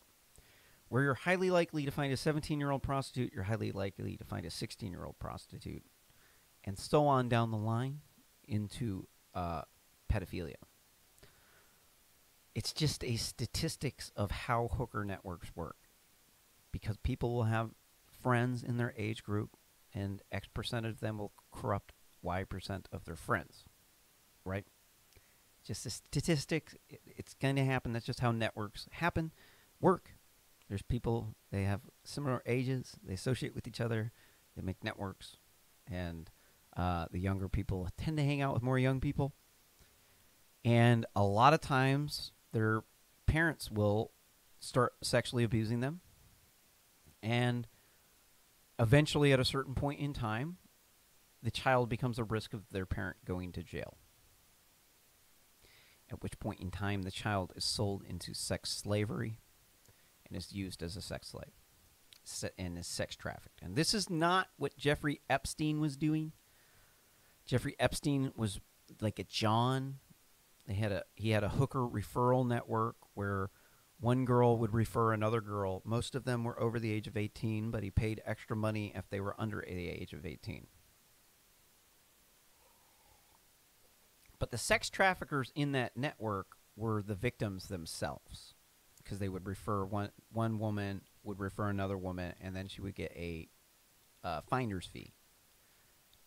Speaker 2: Where you're highly likely to find a 17-year-old prostitute, you're highly likely to find a 16-year-old prostitute, and so on down the line into pedophilia. It's just a statistics of how hooker networks work, because people will have friends in their age group, and X% of them will corrupt Y% of their friends, right? just a statistic. It's going to happen. That's just how networks work. There's people, they have similar ages. They associate with each other. They make networks. And the younger people tend to hang out with more young people. And a lot of times, their parents will start sexually abusing them. And eventually, at a certain point in time, the child becomes a risk of their parent going to jail. At which point in time, the child is sold into sex slavery and is used as a sex slave and is sex trafficked. And this is not what Jeffrey Epstein was doing. Jeffrey Epstein was like a John. He had a hooker referral network where one girl would refer another girl. Most of them were over the age of 18, but he paid extra money if they were under the age of 18. But the sex traffickers in that network were the victims themselves, because they would refer one woman would refer another woman, and then she would get a finder's fee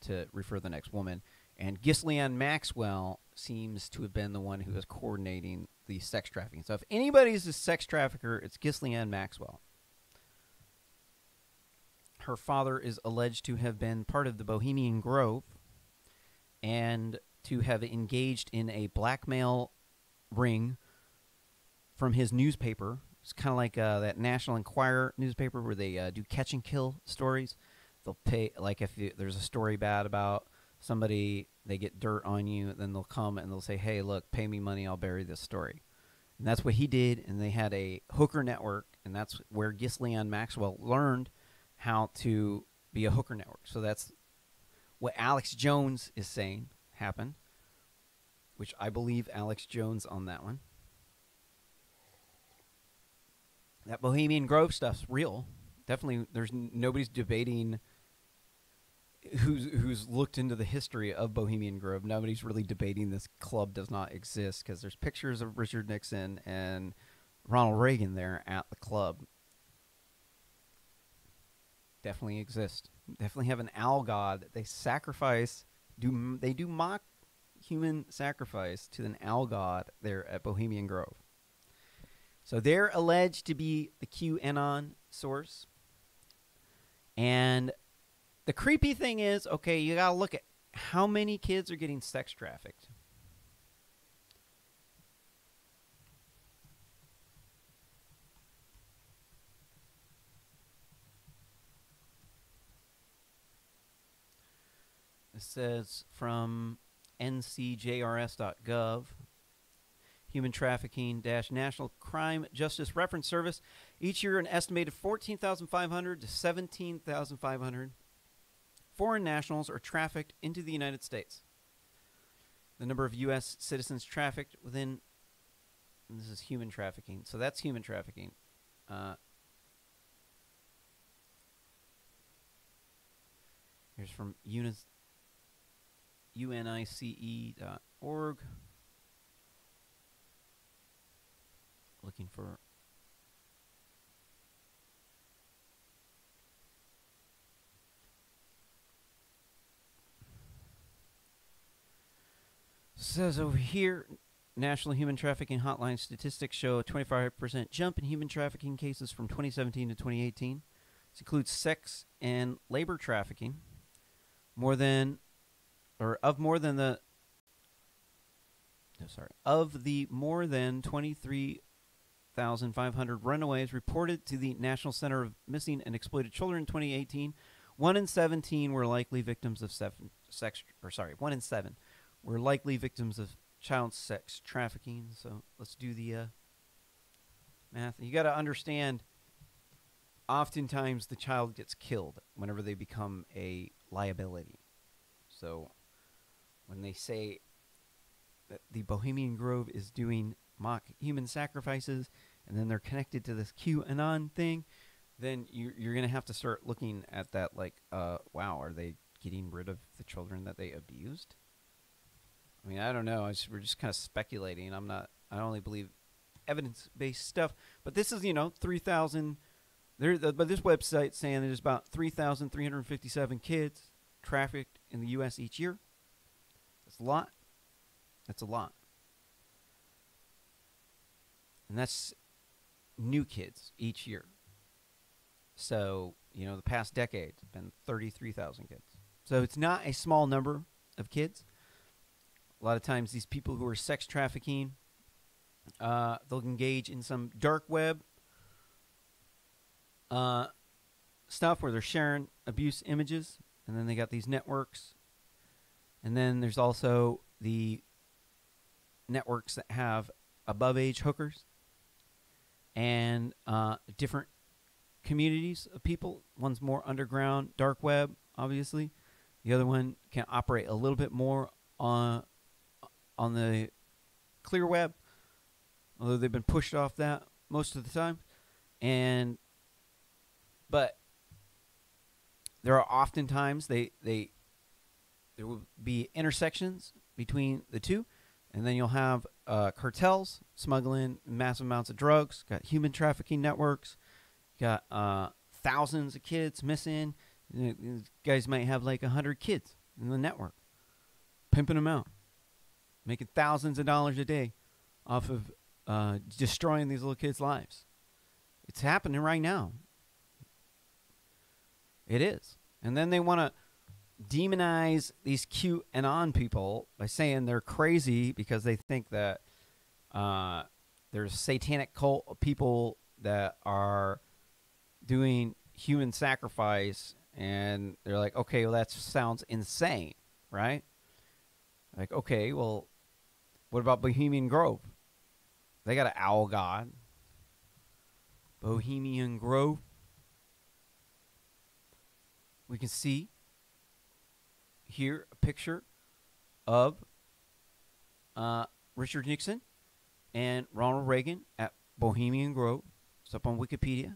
Speaker 2: to refer the next woman. And Ghislaine Maxwell seems to have been the one who was coordinating the sex trafficking. So if anybody's a sex trafficker, it's Ghislaine Maxwell. Her father is alleged to have been part of the Bohemian Grove and to have engaged in a blackmail ring from his newspaper. It's kind of like that National Enquirer newspaper where they do catch and kill stories. They'll pay, like if there's a story bad about somebody, they get dirt on you, then they'll come and they'll say, hey, look, pay me money, I'll bury this story. And that's what he did, and they had a hooker network, and that's where Ghislaine Maxwell learned how to be a hooker network. So that's what Alex Jones is saying happened, which I believe Alex Jones on that one. That Bohemian Grove stuff's real. Definitely, nobody's debating who's looked into the history of Bohemian Grove. Nobody's really debating this club does not exist, because there's pictures of Richard Nixon and Ronald Reagan there at the club. Definitely exist. Definitely have an owl god that they sacrifice. They do mock human sacrifice to an owl god there at Bohemian Grove. So they're alleged to be the QAnon source. And the creepy thing is, okay, you got to look at how many kids are getting sex trafficked. It says from ncjrs.gov, Human Trafficking-National Crime Justice Reference Service. Each year, an estimated 14,500 to 17,500 foreign nationals are trafficked into the United States. The number of U.S. citizens trafficked within, and this is human trafficking, so that's human trafficking. Here's from unice.org. Looking for says over here, National Human Trafficking Hotline statistics show a 25% jump in human trafficking cases from 2017 to 2018. This includes sex and labor trafficking. Of the more than 23,500 runaways reported to the National Center of Missing and Exploited Children in 2018, 1 in 17 were likely victims of 1 in 7 were likely victims of child sex trafficking. So let's do the math. You got to understand, oftentimes the child gets killed whenever they become a liability. So when they say that the Bohemian Grove is doing mock human sacrifices and then they're connected to this QAnon thing, then you're going to have to start looking at that like, wow, are they getting rid of the children that they abused? I mean, I don't know. We're just kind of speculating. I only believe evidence-based stuff. But this is, 3,000. But this website saying there's about 3,357 kids trafficked in the U.S. each year. That's a lot. That's a lot. And that's new kids each year. So, you know, the past decade, it's been 33,000 kids. So it's not a small number of kids. A lot of times these people who are sex trafficking, they'll engage in some dark web stuff where they're sharing abuse images. And then they got these networks. And then there's also the networks that have above-age hookers and different communities of people. One's more underground, dark web, obviously. The other one can operate a little bit more on the clear web, although they've been pushed off that most of the time. But there are oftentimes there will be intersections between the two, and then you'll have cartels smuggling massive amounts of drugs. Got human trafficking networks. Got thousands of kids missing. These guys might have like 100 kids in the network, pimping them out, making thousands of dollars a day off of destroying these little kids' lives. It's happening right now. It is. And then they want to demonize these QAnon people by saying they're crazy because they think that there's satanic cult of people that are doing human sacrifice, and they're like, okay, well, that sounds insane, right? Like, okay, well, what about Bohemian Grove? They got an owl god. Bohemian Grove. We can see here a picture of Richard Nixon and Ronald Reagan at Bohemian Grove. It's up on Wikipedia.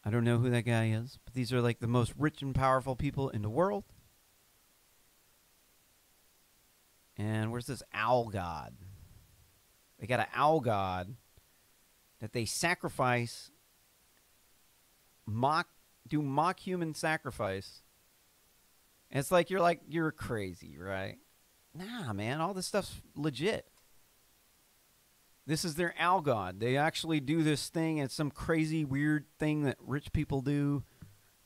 Speaker 2: I don't know who that guy is, but these are like the most rich and powerful people in the world. And where's this owl god? They got an owl god that they sacrifice, do mock human sacrifice. And it's like you're crazy, right? Nah, man, all this stuff's legit. This is their owl god. They actually do this thing. It's some crazy, weird thing that rich people do.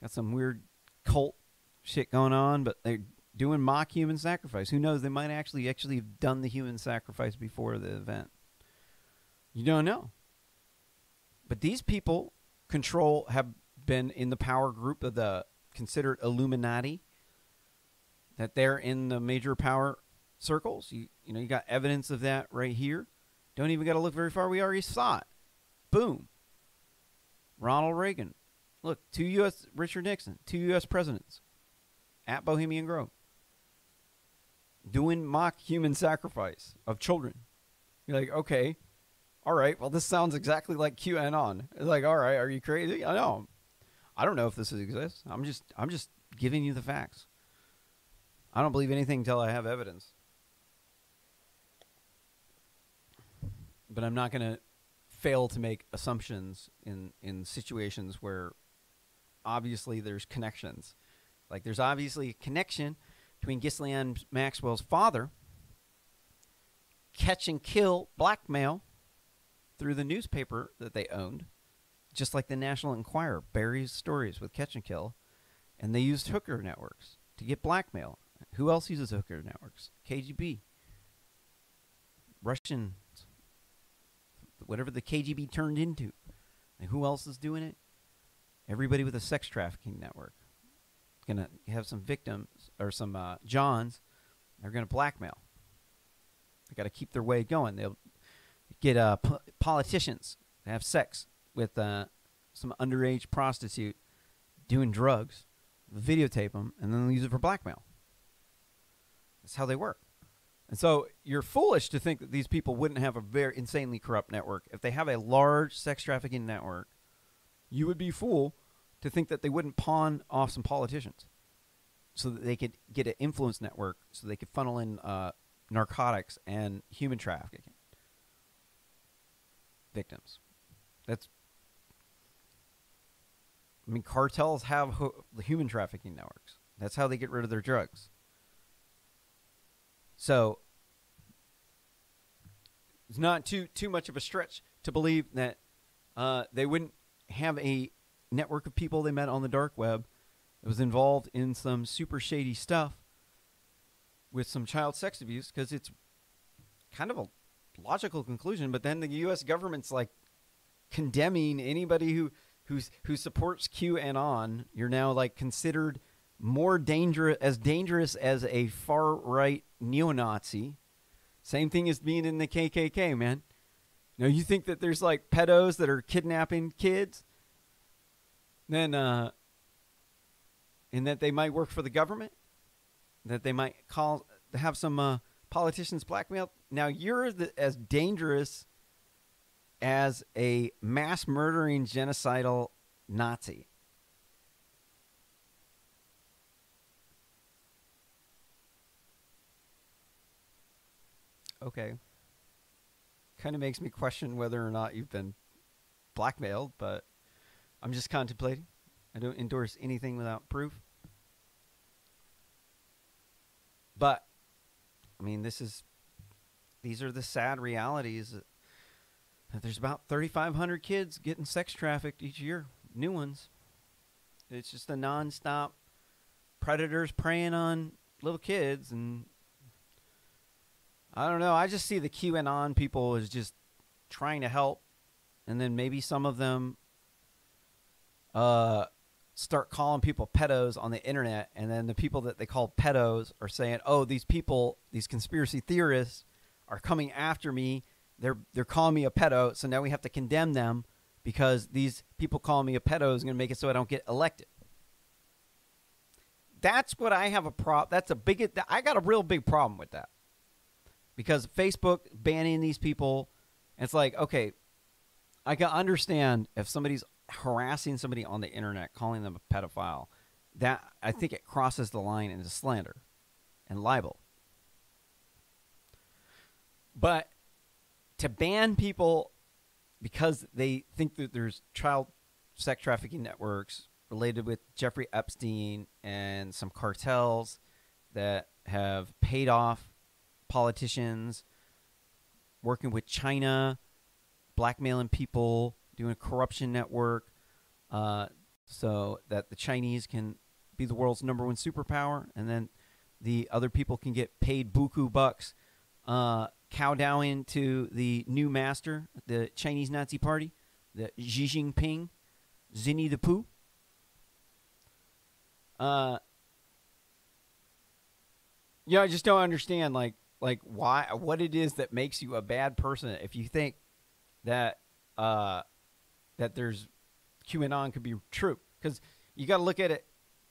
Speaker 2: Got some weird cult shit going on, but they're doing mock human sacrifice. Who knows? They might actually have done the human sacrifice before the event. You don't know. But these people have been in the power group of the considered Illuminati, that they're in the major power circles. You got evidence of that right here. Don't even got to look very far. We already saw it. Boom. Ronald Reagan. Look, Richard Nixon, 2 U.S. presidents at Bohemian Grove doing mock human sacrifice of children. You're like, okay, all right, well, this sounds exactly like QAnon. It's like, all right, are you crazy? I know. I don't know if this exists. I'm just giving you the facts. I don't believe anything until I have evidence. But I'm not going to fail to make assumptions in situations where obviously there's connections. Like there's obviously a connection between Ghislaine Maxwell's father, catch and kill blackmail through the newspaper that they owned, just like the National Enquirer buries stories with catch and kill, and they used hooker networks to get blackmail. Who else uses hooker networks? KGB. Russian, whatever the KGB turned into. And who else is doing it? Everybody with a sex trafficking network. Going to have some victims or some Johns. They're going to blackmail. They got to keep their way going. They'll get politicians to have sex with some underage prostitute doing drugs, videotape them, and then they'll use it for blackmail. That's how they work. And so you're foolish to think that these people wouldn't have a very insanely corrupt network. If they have a large sex trafficking network, you would be fool to think that they wouldn't pawn off some politicians so that they could get an influence network, so they could funnel in narcotics and human trafficking victims. Cartels have the human trafficking networks. That's how they get rid of their drugs. So It's not too much of a stretch to believe that they wouldn't have a network of people they met on the dark web that was involved in some super shady stuff with some child sex abuse, because it's kind of a logical conclusion. But then the U.S. government's like condemning anybody who supports QAnon. You're now like considered more dangerous as a far right neo-Nazi. Same thing as being in the KKK, man. Now you think that there's like pedos that are kidnapping kids, then and that they might work for the government, that they might have some politicians blackmailed. Now you're as dangerous as a mass murdering genocidal Nazi. Okay. Kind of makes me question whether or not you've been blackmailed, but I'm just contemplating. I don't endorse anything without proof. But, I mean, these are the sad realities that there's about 3,500 kids getting sex trafficked each year. New ones. It's just a nonstop predators preying on little kids, and I don't know. I just see the QAnon people as just trying to help, and then maybe some of them start calling people pedos on the internet, and then the people that they call pedos are saying, "Oh, these people, these conspiracy theorists, are coming after me. They're calling me a pedo, so now we have to condemn them because these people calling me a pedo is going to make it so I don't get elected." That's what I have a problem. I got a real big problem with that. Because Facebook banning these people, it's like, okay, I can understand if somebody's harassing somebody on the internet, calling them a pedophile. That, I think it crosses the line into slander and libel. But to ban people because they think that there's child sex trafficking networks related with Jeffrey Epstein and some cartels that have paid off politicians, working with China, blackmailing people, doing a corruption network, so that the Chinese can be the world's #1 superpower, and then the other people can get paid buku bucks, kowtowing to the new master, the Chinese Nazi Party, the Xi Jinping, Zinni the Pooh. Yeah, I just don't understand, like why, what it is that makes you a bad person if you think that that there's QAnon could be true, because you got to look at it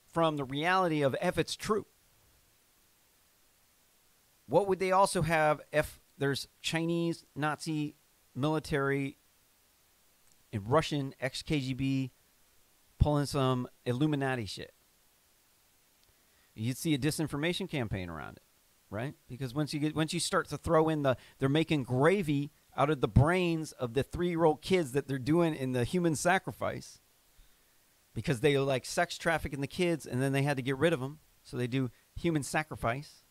Speaker 2: from the reality of if it's true. What would they also have if there's Chinese Nazi military and Russian ex-KGB pulling some Illuminati shit? You'd see a disinformation campaign around it. Right? Because once you start to throw in they're making gravy out of the brains of the 3-year-old kids that they're doing in the human sacrifice, because they like sex trafficking the kids and then they had to get rid of them, so they do human sacrifice.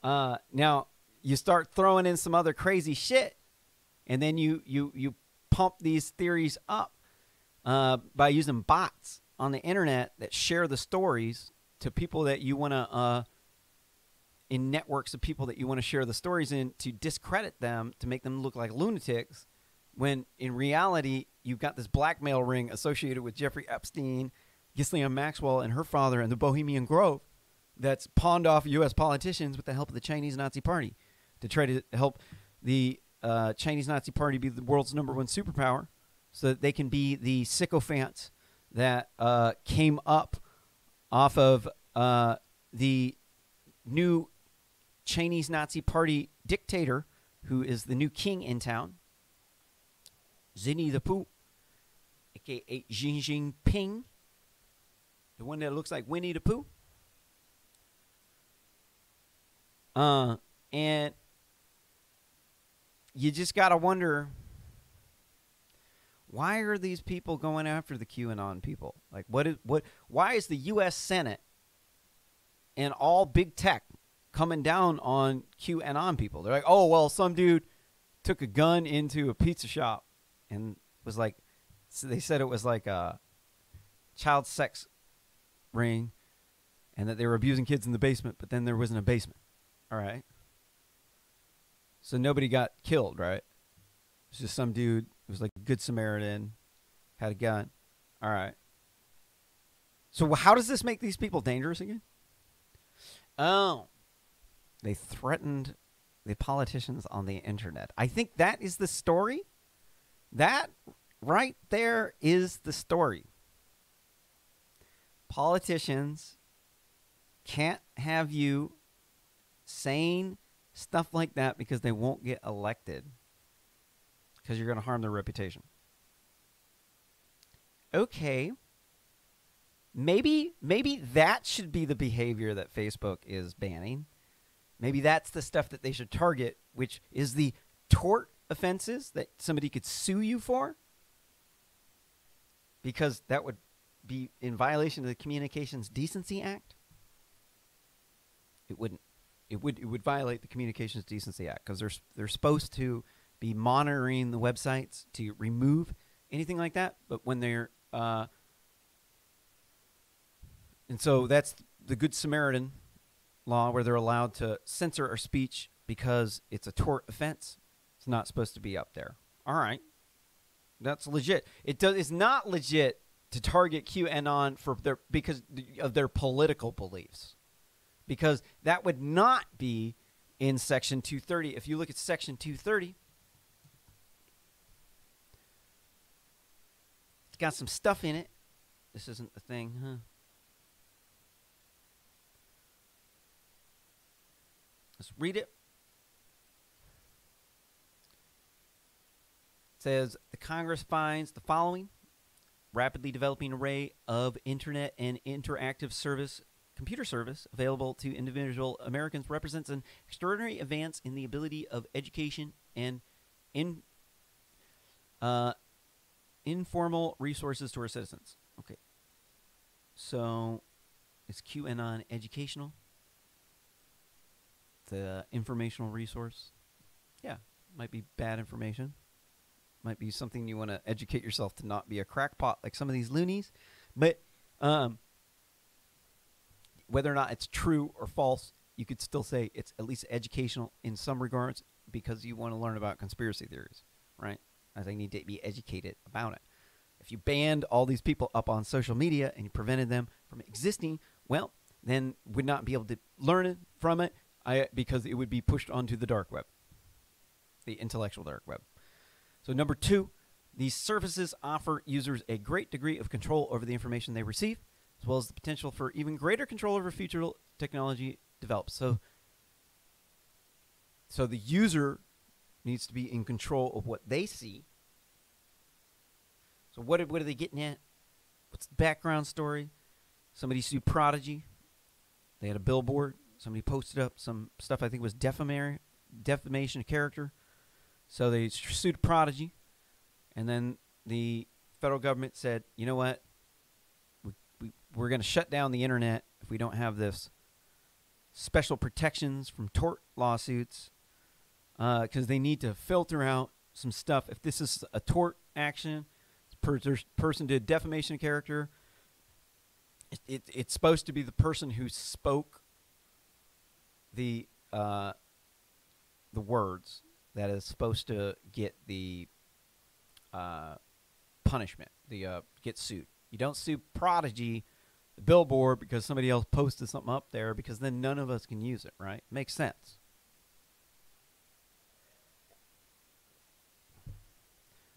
Speaker 2: Now you start throwing in some other crazy shit, and then you pump these theories up by using bots on the internet that share the stories to people that you want to, in networks of people that you want to share the stories in, to discredit them, to make them look like lunatics, when in reality you've got this blackmail ring associated with Jeffrey Epstein, Ghislaine Maxwell and her father, and the Bohemian Grove that's pawned off U.S. politicians with the help of the Chinese Nazi Party to try to help the Chinese Nazi Party be the world's #1 superpower, so that they can be the sycophants that came up off of the new Chinese Nazi Party dictator, who is the new king in town, Zinni the Pooh, a.k.a. Xi Jinping, the one that looks like Winnie the Pooh. And you just got to wonder, why are these people going after the QAnon people? Like, why is the U.S. Senate and all big tech coming down on QAnon people. They're like, oh, well, some dude took a gun into a pizza shop and was like, so they said it was like a child sex ring and that they were abusing kids in the basement, but then there wasn't a basement. All right. So nobody got killed, right? It's just some dude who was like a good Samaritan, had a gun. All right. So how does this make these people dangerous again? Oh, they threatened the politicians on the internet. I think that is the story. That right there is the story. Politicians can't have you saying stuff like that because they won't get elected because you're going to harm their reputation. Okay. Maybe that should be the behavior that Facebook is banning. Maybe that's the stuff that they should target, which is the tort offenses that somebody could sue you for, because that would be in violation of the Communications Decency Act. It wouldn't. It would violate the Communications Decency Act because they're supposed to be monitoring the websites to remove anything like that. But when they're and so that's the Good Samaritan law, where they're allowed to censor our speech because it's a tort offense. It's not supposed to be up there. All right, that's legit. It's not legit to target QAnon because of their political beliefs, because that would not be in Section 230. If you look at Section 230, it's got some stuff in it. This isn't the thing, huh? Let's read it. It says, the Congress finds the following: rapidly developing array of internet and interactive computer service available to individual Americans represents an extraordinary advance in the ability of education and informal resources to our citizens. Okay. So, is QAnon educational? The informational resource? Yeah, might be bad information. Might be something you want to educate yourself to not be a crackpot like some of these loonies. But whether or not it's true or false, you could still say it's at least educational in some regards, because you want to learn about conspiracy theories, right? As they need to be educated about it. If you banned all these people up on social media and you prevented them from existing, well, then would not be able to learn from it, because it would be pushed onto the dark web, the intellectual dark web. So number 2, these services offer users a great degree of control over the information they receive, as well as the potential for even greater control over future technology develops. So the user needs to be in control of what they see. So what are they getting at? What's the background story? Somebody sued Prodigy. They had a billboard. Somebody posted up some stuff, I think it was defamation of character. So they sued Prodigy. And then the federal government said, you know what? We're going to shut down the internet if we don't have this special protections from tort lawsuits, because they need to filter out some stuff. If this is a tort action, person did defamation of character, it's supposed to be the person who spoke the words that is supposed to get the punishment, get sued. You don't sue Prodigy, the billboard, because somebody else posted something up there, because then none of us can use it, right? Makes sense.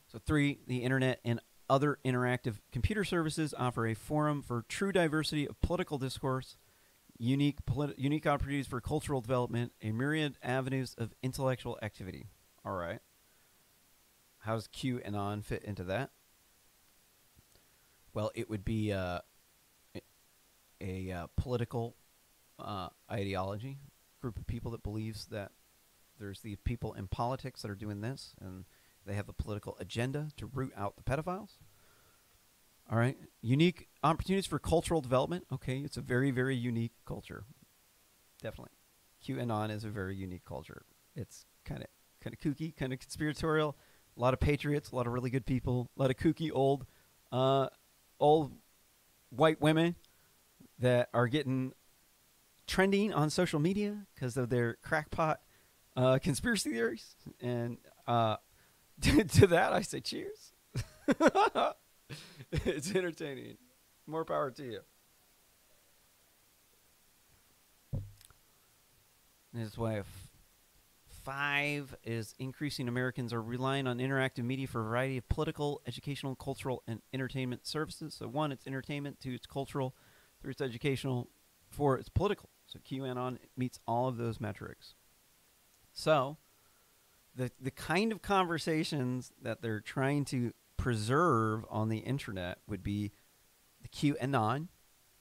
Speaker 2: So 3, the internet and other interactive computer services offer a forum for true diversity of political discourse, unique opportunities for cultural development, a myriad avenues of intellectual activity. All right. How does QAnon fit into that? Well, it would be a political ideology, group of people that believes that there's these people in politics that are doing this, and they have a political agenda to root out the pedophiles. All right. Unique opportunities for cultural development. Okay, it's a very, very unique culture. Definitely. QAnon is a very unique culture. It's kind of kooky, kind of conspiratorial. A lot of patriots, a lot of really good people, a lot of kooky old white women that are getting trending on social media because of their crackpot conspiracy theories. And to that, I say cheers. It's entertaining. More power to you. This is why 5 is increasing Americans are relying on interactive media for a variety of political, educational, cultural, and entertainment services. So 1, it's entertainment. 2, it's cultural. 3, it's educational. 4, it's political. So QAnon meets all of those metrics. So the kind of conversations that they're trying to preserve on the internet would be the QAnon,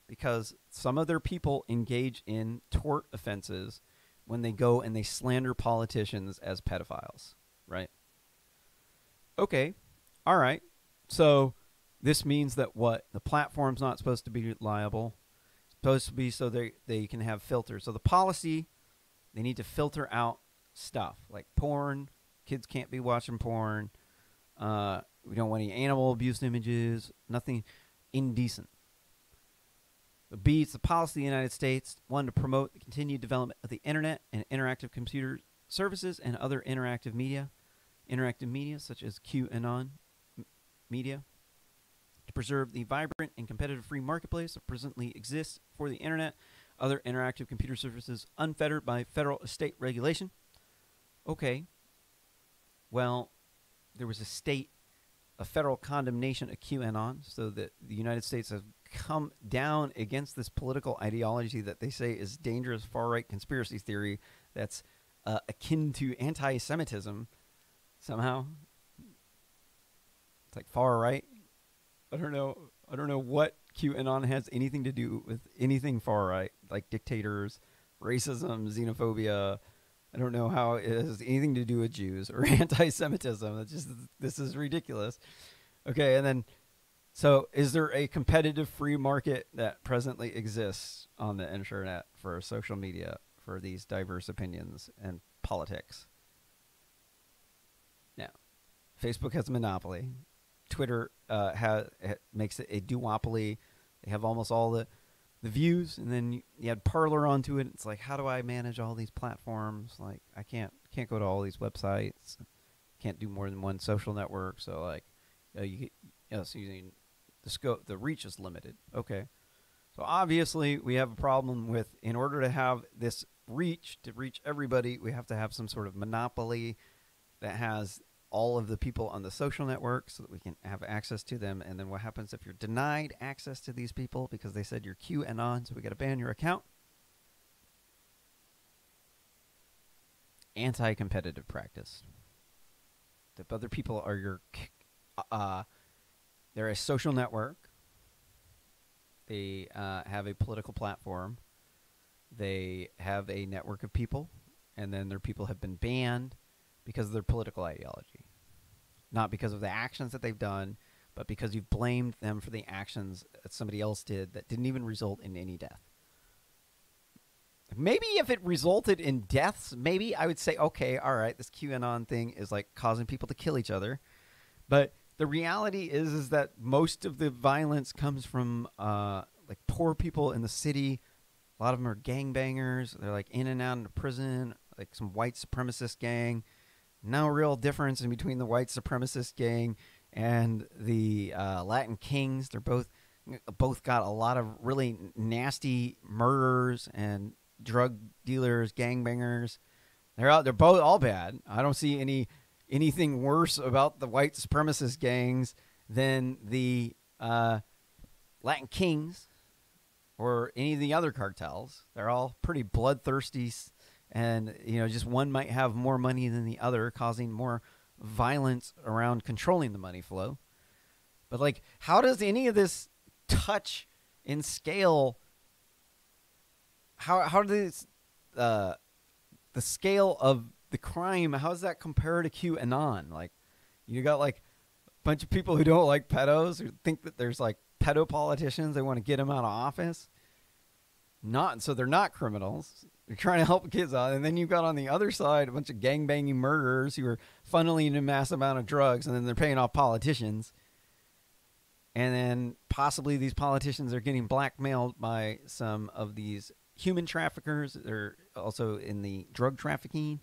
Speaker 2: because some of their people engage in tort offenses when they go and they slander politicians as pedophiles, right? Okay, all right. So this means that what? The platform's not supposed to be liable. It's supposed to be so they can have filters. So the policy, they need to filter out stuff like porn. Kids can't be watching porn. We don't want any animal abuse images. Nothing indecent. But B, it's the policy of the United States, 1, to promote the continued development of the internet and interactive computer services and other interactive media such as QAnon media, to preserve the vibrant and competitive free marketplace that presently exists for the internet, other interactive computer services unfettered by federal or state regulation. Okay. Well, there was a federal condemnation of QAnon, so that the United States has come down against this political ideology that they say is dangerous far-right conspiracy theory that's akin to anti-Semitism somehow. It's like far-right. I don't know what QAnon has anything to do with anything far-right, like dictators, racism, xenophobia. I don't know how it has anything to do with Jews or anti-Semitism. This is ridiculous. Okay, and then, so is there a competitive free market that presently exists on the internet for social media for these diverse opinions and politics? No. Facebook has a monopoly. Twitter makes it a duopoly. They have almost all the views, and then you add Parler onto it. It's like, how do I manage all these platforms? Like, I can't go to all these websites. Can't do more than one social network. So like, so using the scope, the reach is limited. Okay, so obviously we have a problem with, in order to have this reach to reach everybody, we have to have some sort of monopoly that has all of the people on the social network so that we can have access to them. And then what happens if you're denied access to these people because they said you're QAnon, so we got to ban your account? Anti-competitive practice. The other people are your they're a social network. They have a political platform. They have a network of people, and then their people have been banned because of their political ideology. Not because of the actions that they've done, but because you've blamed them for the actions that somebody else did that didn't even result in any death. Maybe if it resulted in deaths, maybe I would say, okay, all right, this QAnon thing is like causing people to kill each other. But the reality is that most of the violence comes from like poor people in the city. A lot of them are gangbangers. They're like in and out of prison, like some white supremacist gang. No real difference in between the white supremacist gang and the Latin Kings. They're both got a lot of really nasty murderers and drug dealers, gangbangers. They're both all bad. I don't see anything worse about the white supremacist gangs than the Latin Kings or any of the other cartels. They're all pretty bloodthirsty. And, just one might have more money than the other, causing more violence around controlling the money flow. But, like, how does any of this touch in scale? How does the scale of the crime, how does that compare to QAnon? Like, you got, like, a bunch of people who don't like pedos, who think that there's, like, pedo politicians. They want to get them out of office. not, so they're not criminals. They're trying to help kids out. And then you've got on the other side a bunch of gangbanging murderers who are funneling in a massive amount of drugs, and then they're paying off politicians. And then possibly these politicians are getting blackmailed by some of these human traffickers. They're also in the drug trafficking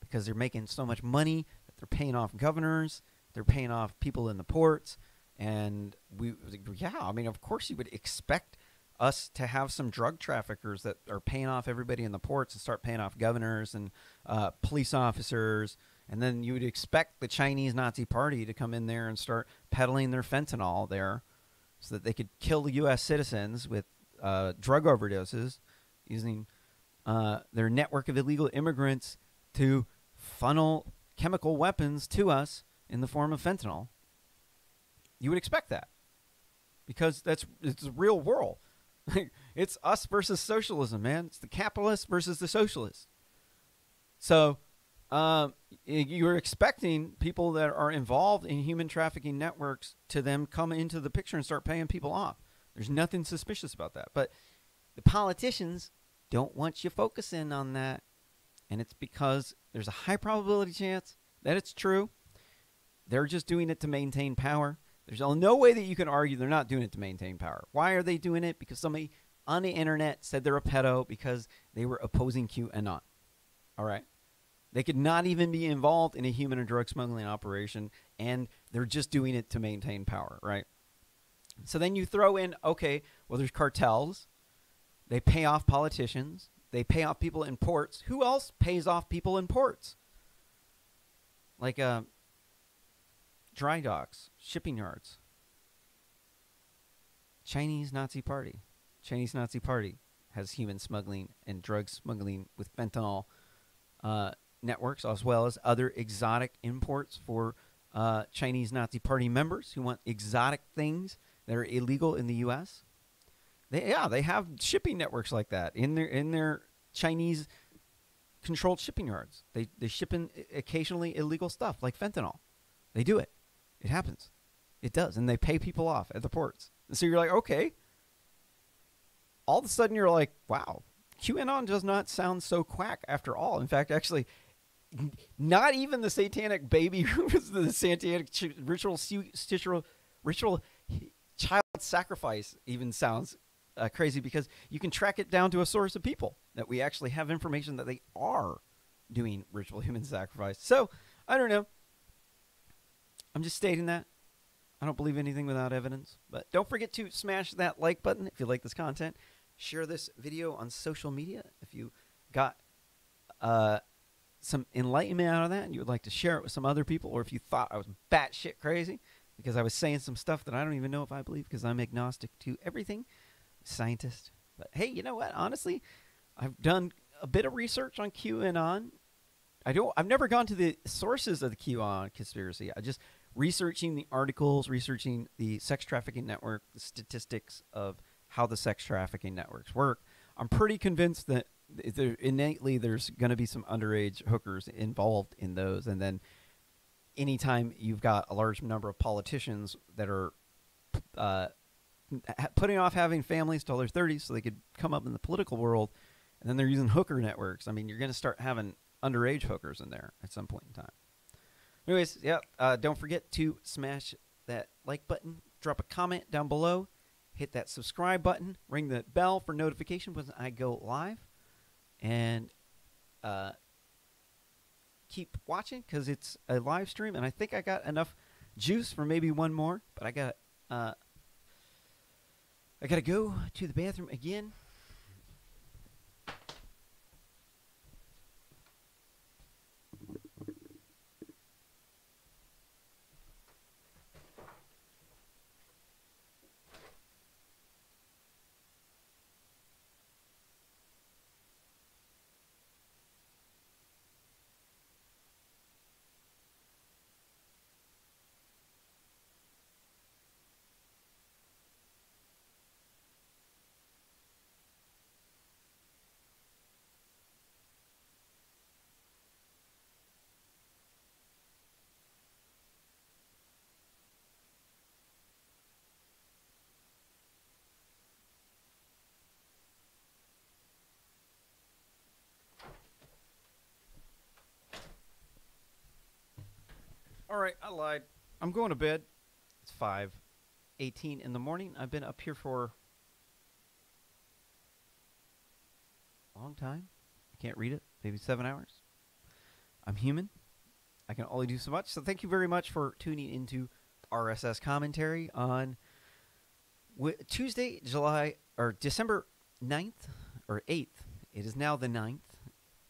Speaker 2: because they're making so much money that they're paying off governors. They're paying off people in the ports. And I mean, of course you would expect us to have some drug traffickers that are paying off everybody in the ports and start paying off governors and police officers. And then you would expect the Chinese Nazi Party to come in there and start peddling their fentanyl there so that they could kill the U.S. citizens with drug overdoses using their network of illegal immigrants to funnel chemical weapons to us in the form of fentanyl. You would expect that because it's the real world. It's us versus socialism, man. It's the capitalists versus the socialists. So you're expecting people that are involved in human trafficking networks to then come into the picture and start paying people off. There's nothing suspicious about that. But the politicians don't want you focusing on that. And it's because there's a high probability chance that it's true. They're just doing it to maintain power. There's no way that you can argue they're not doing it to maintain power. Why are they doing it? Because somebody on the internet said they're a pedo because they were opposing QAnon. All right? They could not even be involved in a human or drug smuggling operation, and they're just doing it to maintain power, right? So then you throw in, okay, well, there's cartels. They pay off politicians. They pay off people in ports. Who else pays off people in ports? Like dry docks, shipping yards. Chinese Nazi Party. Chinese Nazi Party has human smuggling and drug smuggling with fentanyl networks, as well as other exotic imports for Chinese Nazi Party members who want exotic things that are illegal in the U.S. They have shipping networks like that in their Chinese controlled shipping yards. They ship in occasionally illegal stuff like fentanyl. They do it. It happens. It does. And they pay people off at the ports. And so you're like, okay. All of a sudden you're like, wow, QAnon does not sound so quack after all. In fact, actually, not even the satanic baby who was the satanic ritual child sacrifice even sounds crazy, because you can track it down to a source of people that we actually have information that they are doing ritual human sacrifice. So I don't know. I'm just stating that. I don't believe anything without evidence. But don't forget to smash that like button if you like this content. Share this video on social media if you got some enlightenment out of that and you would like to share it with some other people, or if you thought I was batshit crazy because I was saying some stuff that I don't even know if I believe because I'm agnostic to everything. Scientist. But hey, you know what? Honestly, I've done a bit of research on QAnon. I've never gone to the sources of the QAnon conspiracy. I just researching the articles, researching the sex trafficking network, the statistics of how the sex trafficking networks work. I'm pretty convinced that innately there's going to be some underage hookers involved in those. And then anytime you've got a large number of politicians that are putting off having families till their 30s so they could come up in the political world, and then they're using hooker networks, I mean, you're going to start having underage hookers in there at some point in time. Anyways, yeah, don't forget to smash that like button, drop a comment down below, hit that subscribe button, ring the bell for notification when I go live, and keep watching because it's a live stream, and I think I got enough juice for maybe one more, but I got to go to the bathroom again. right, I lied. I'm going to bed. It's 5:18 in the morning. I've been up here for a long time. I can't read it. Maybe 7 hours. I'm human. I can only do so much. So thank you very much for tuning into RSS commentary on Tuesday, December 9th or 8th. It is now the 9th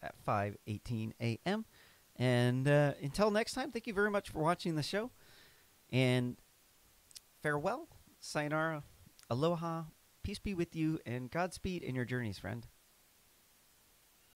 Speaker 2: at 5:18 a.m. And until next time, thank you very much for watching the show. And farewell, sayonara, aloha, peace be with you, and Godspeed in your journeys, friend.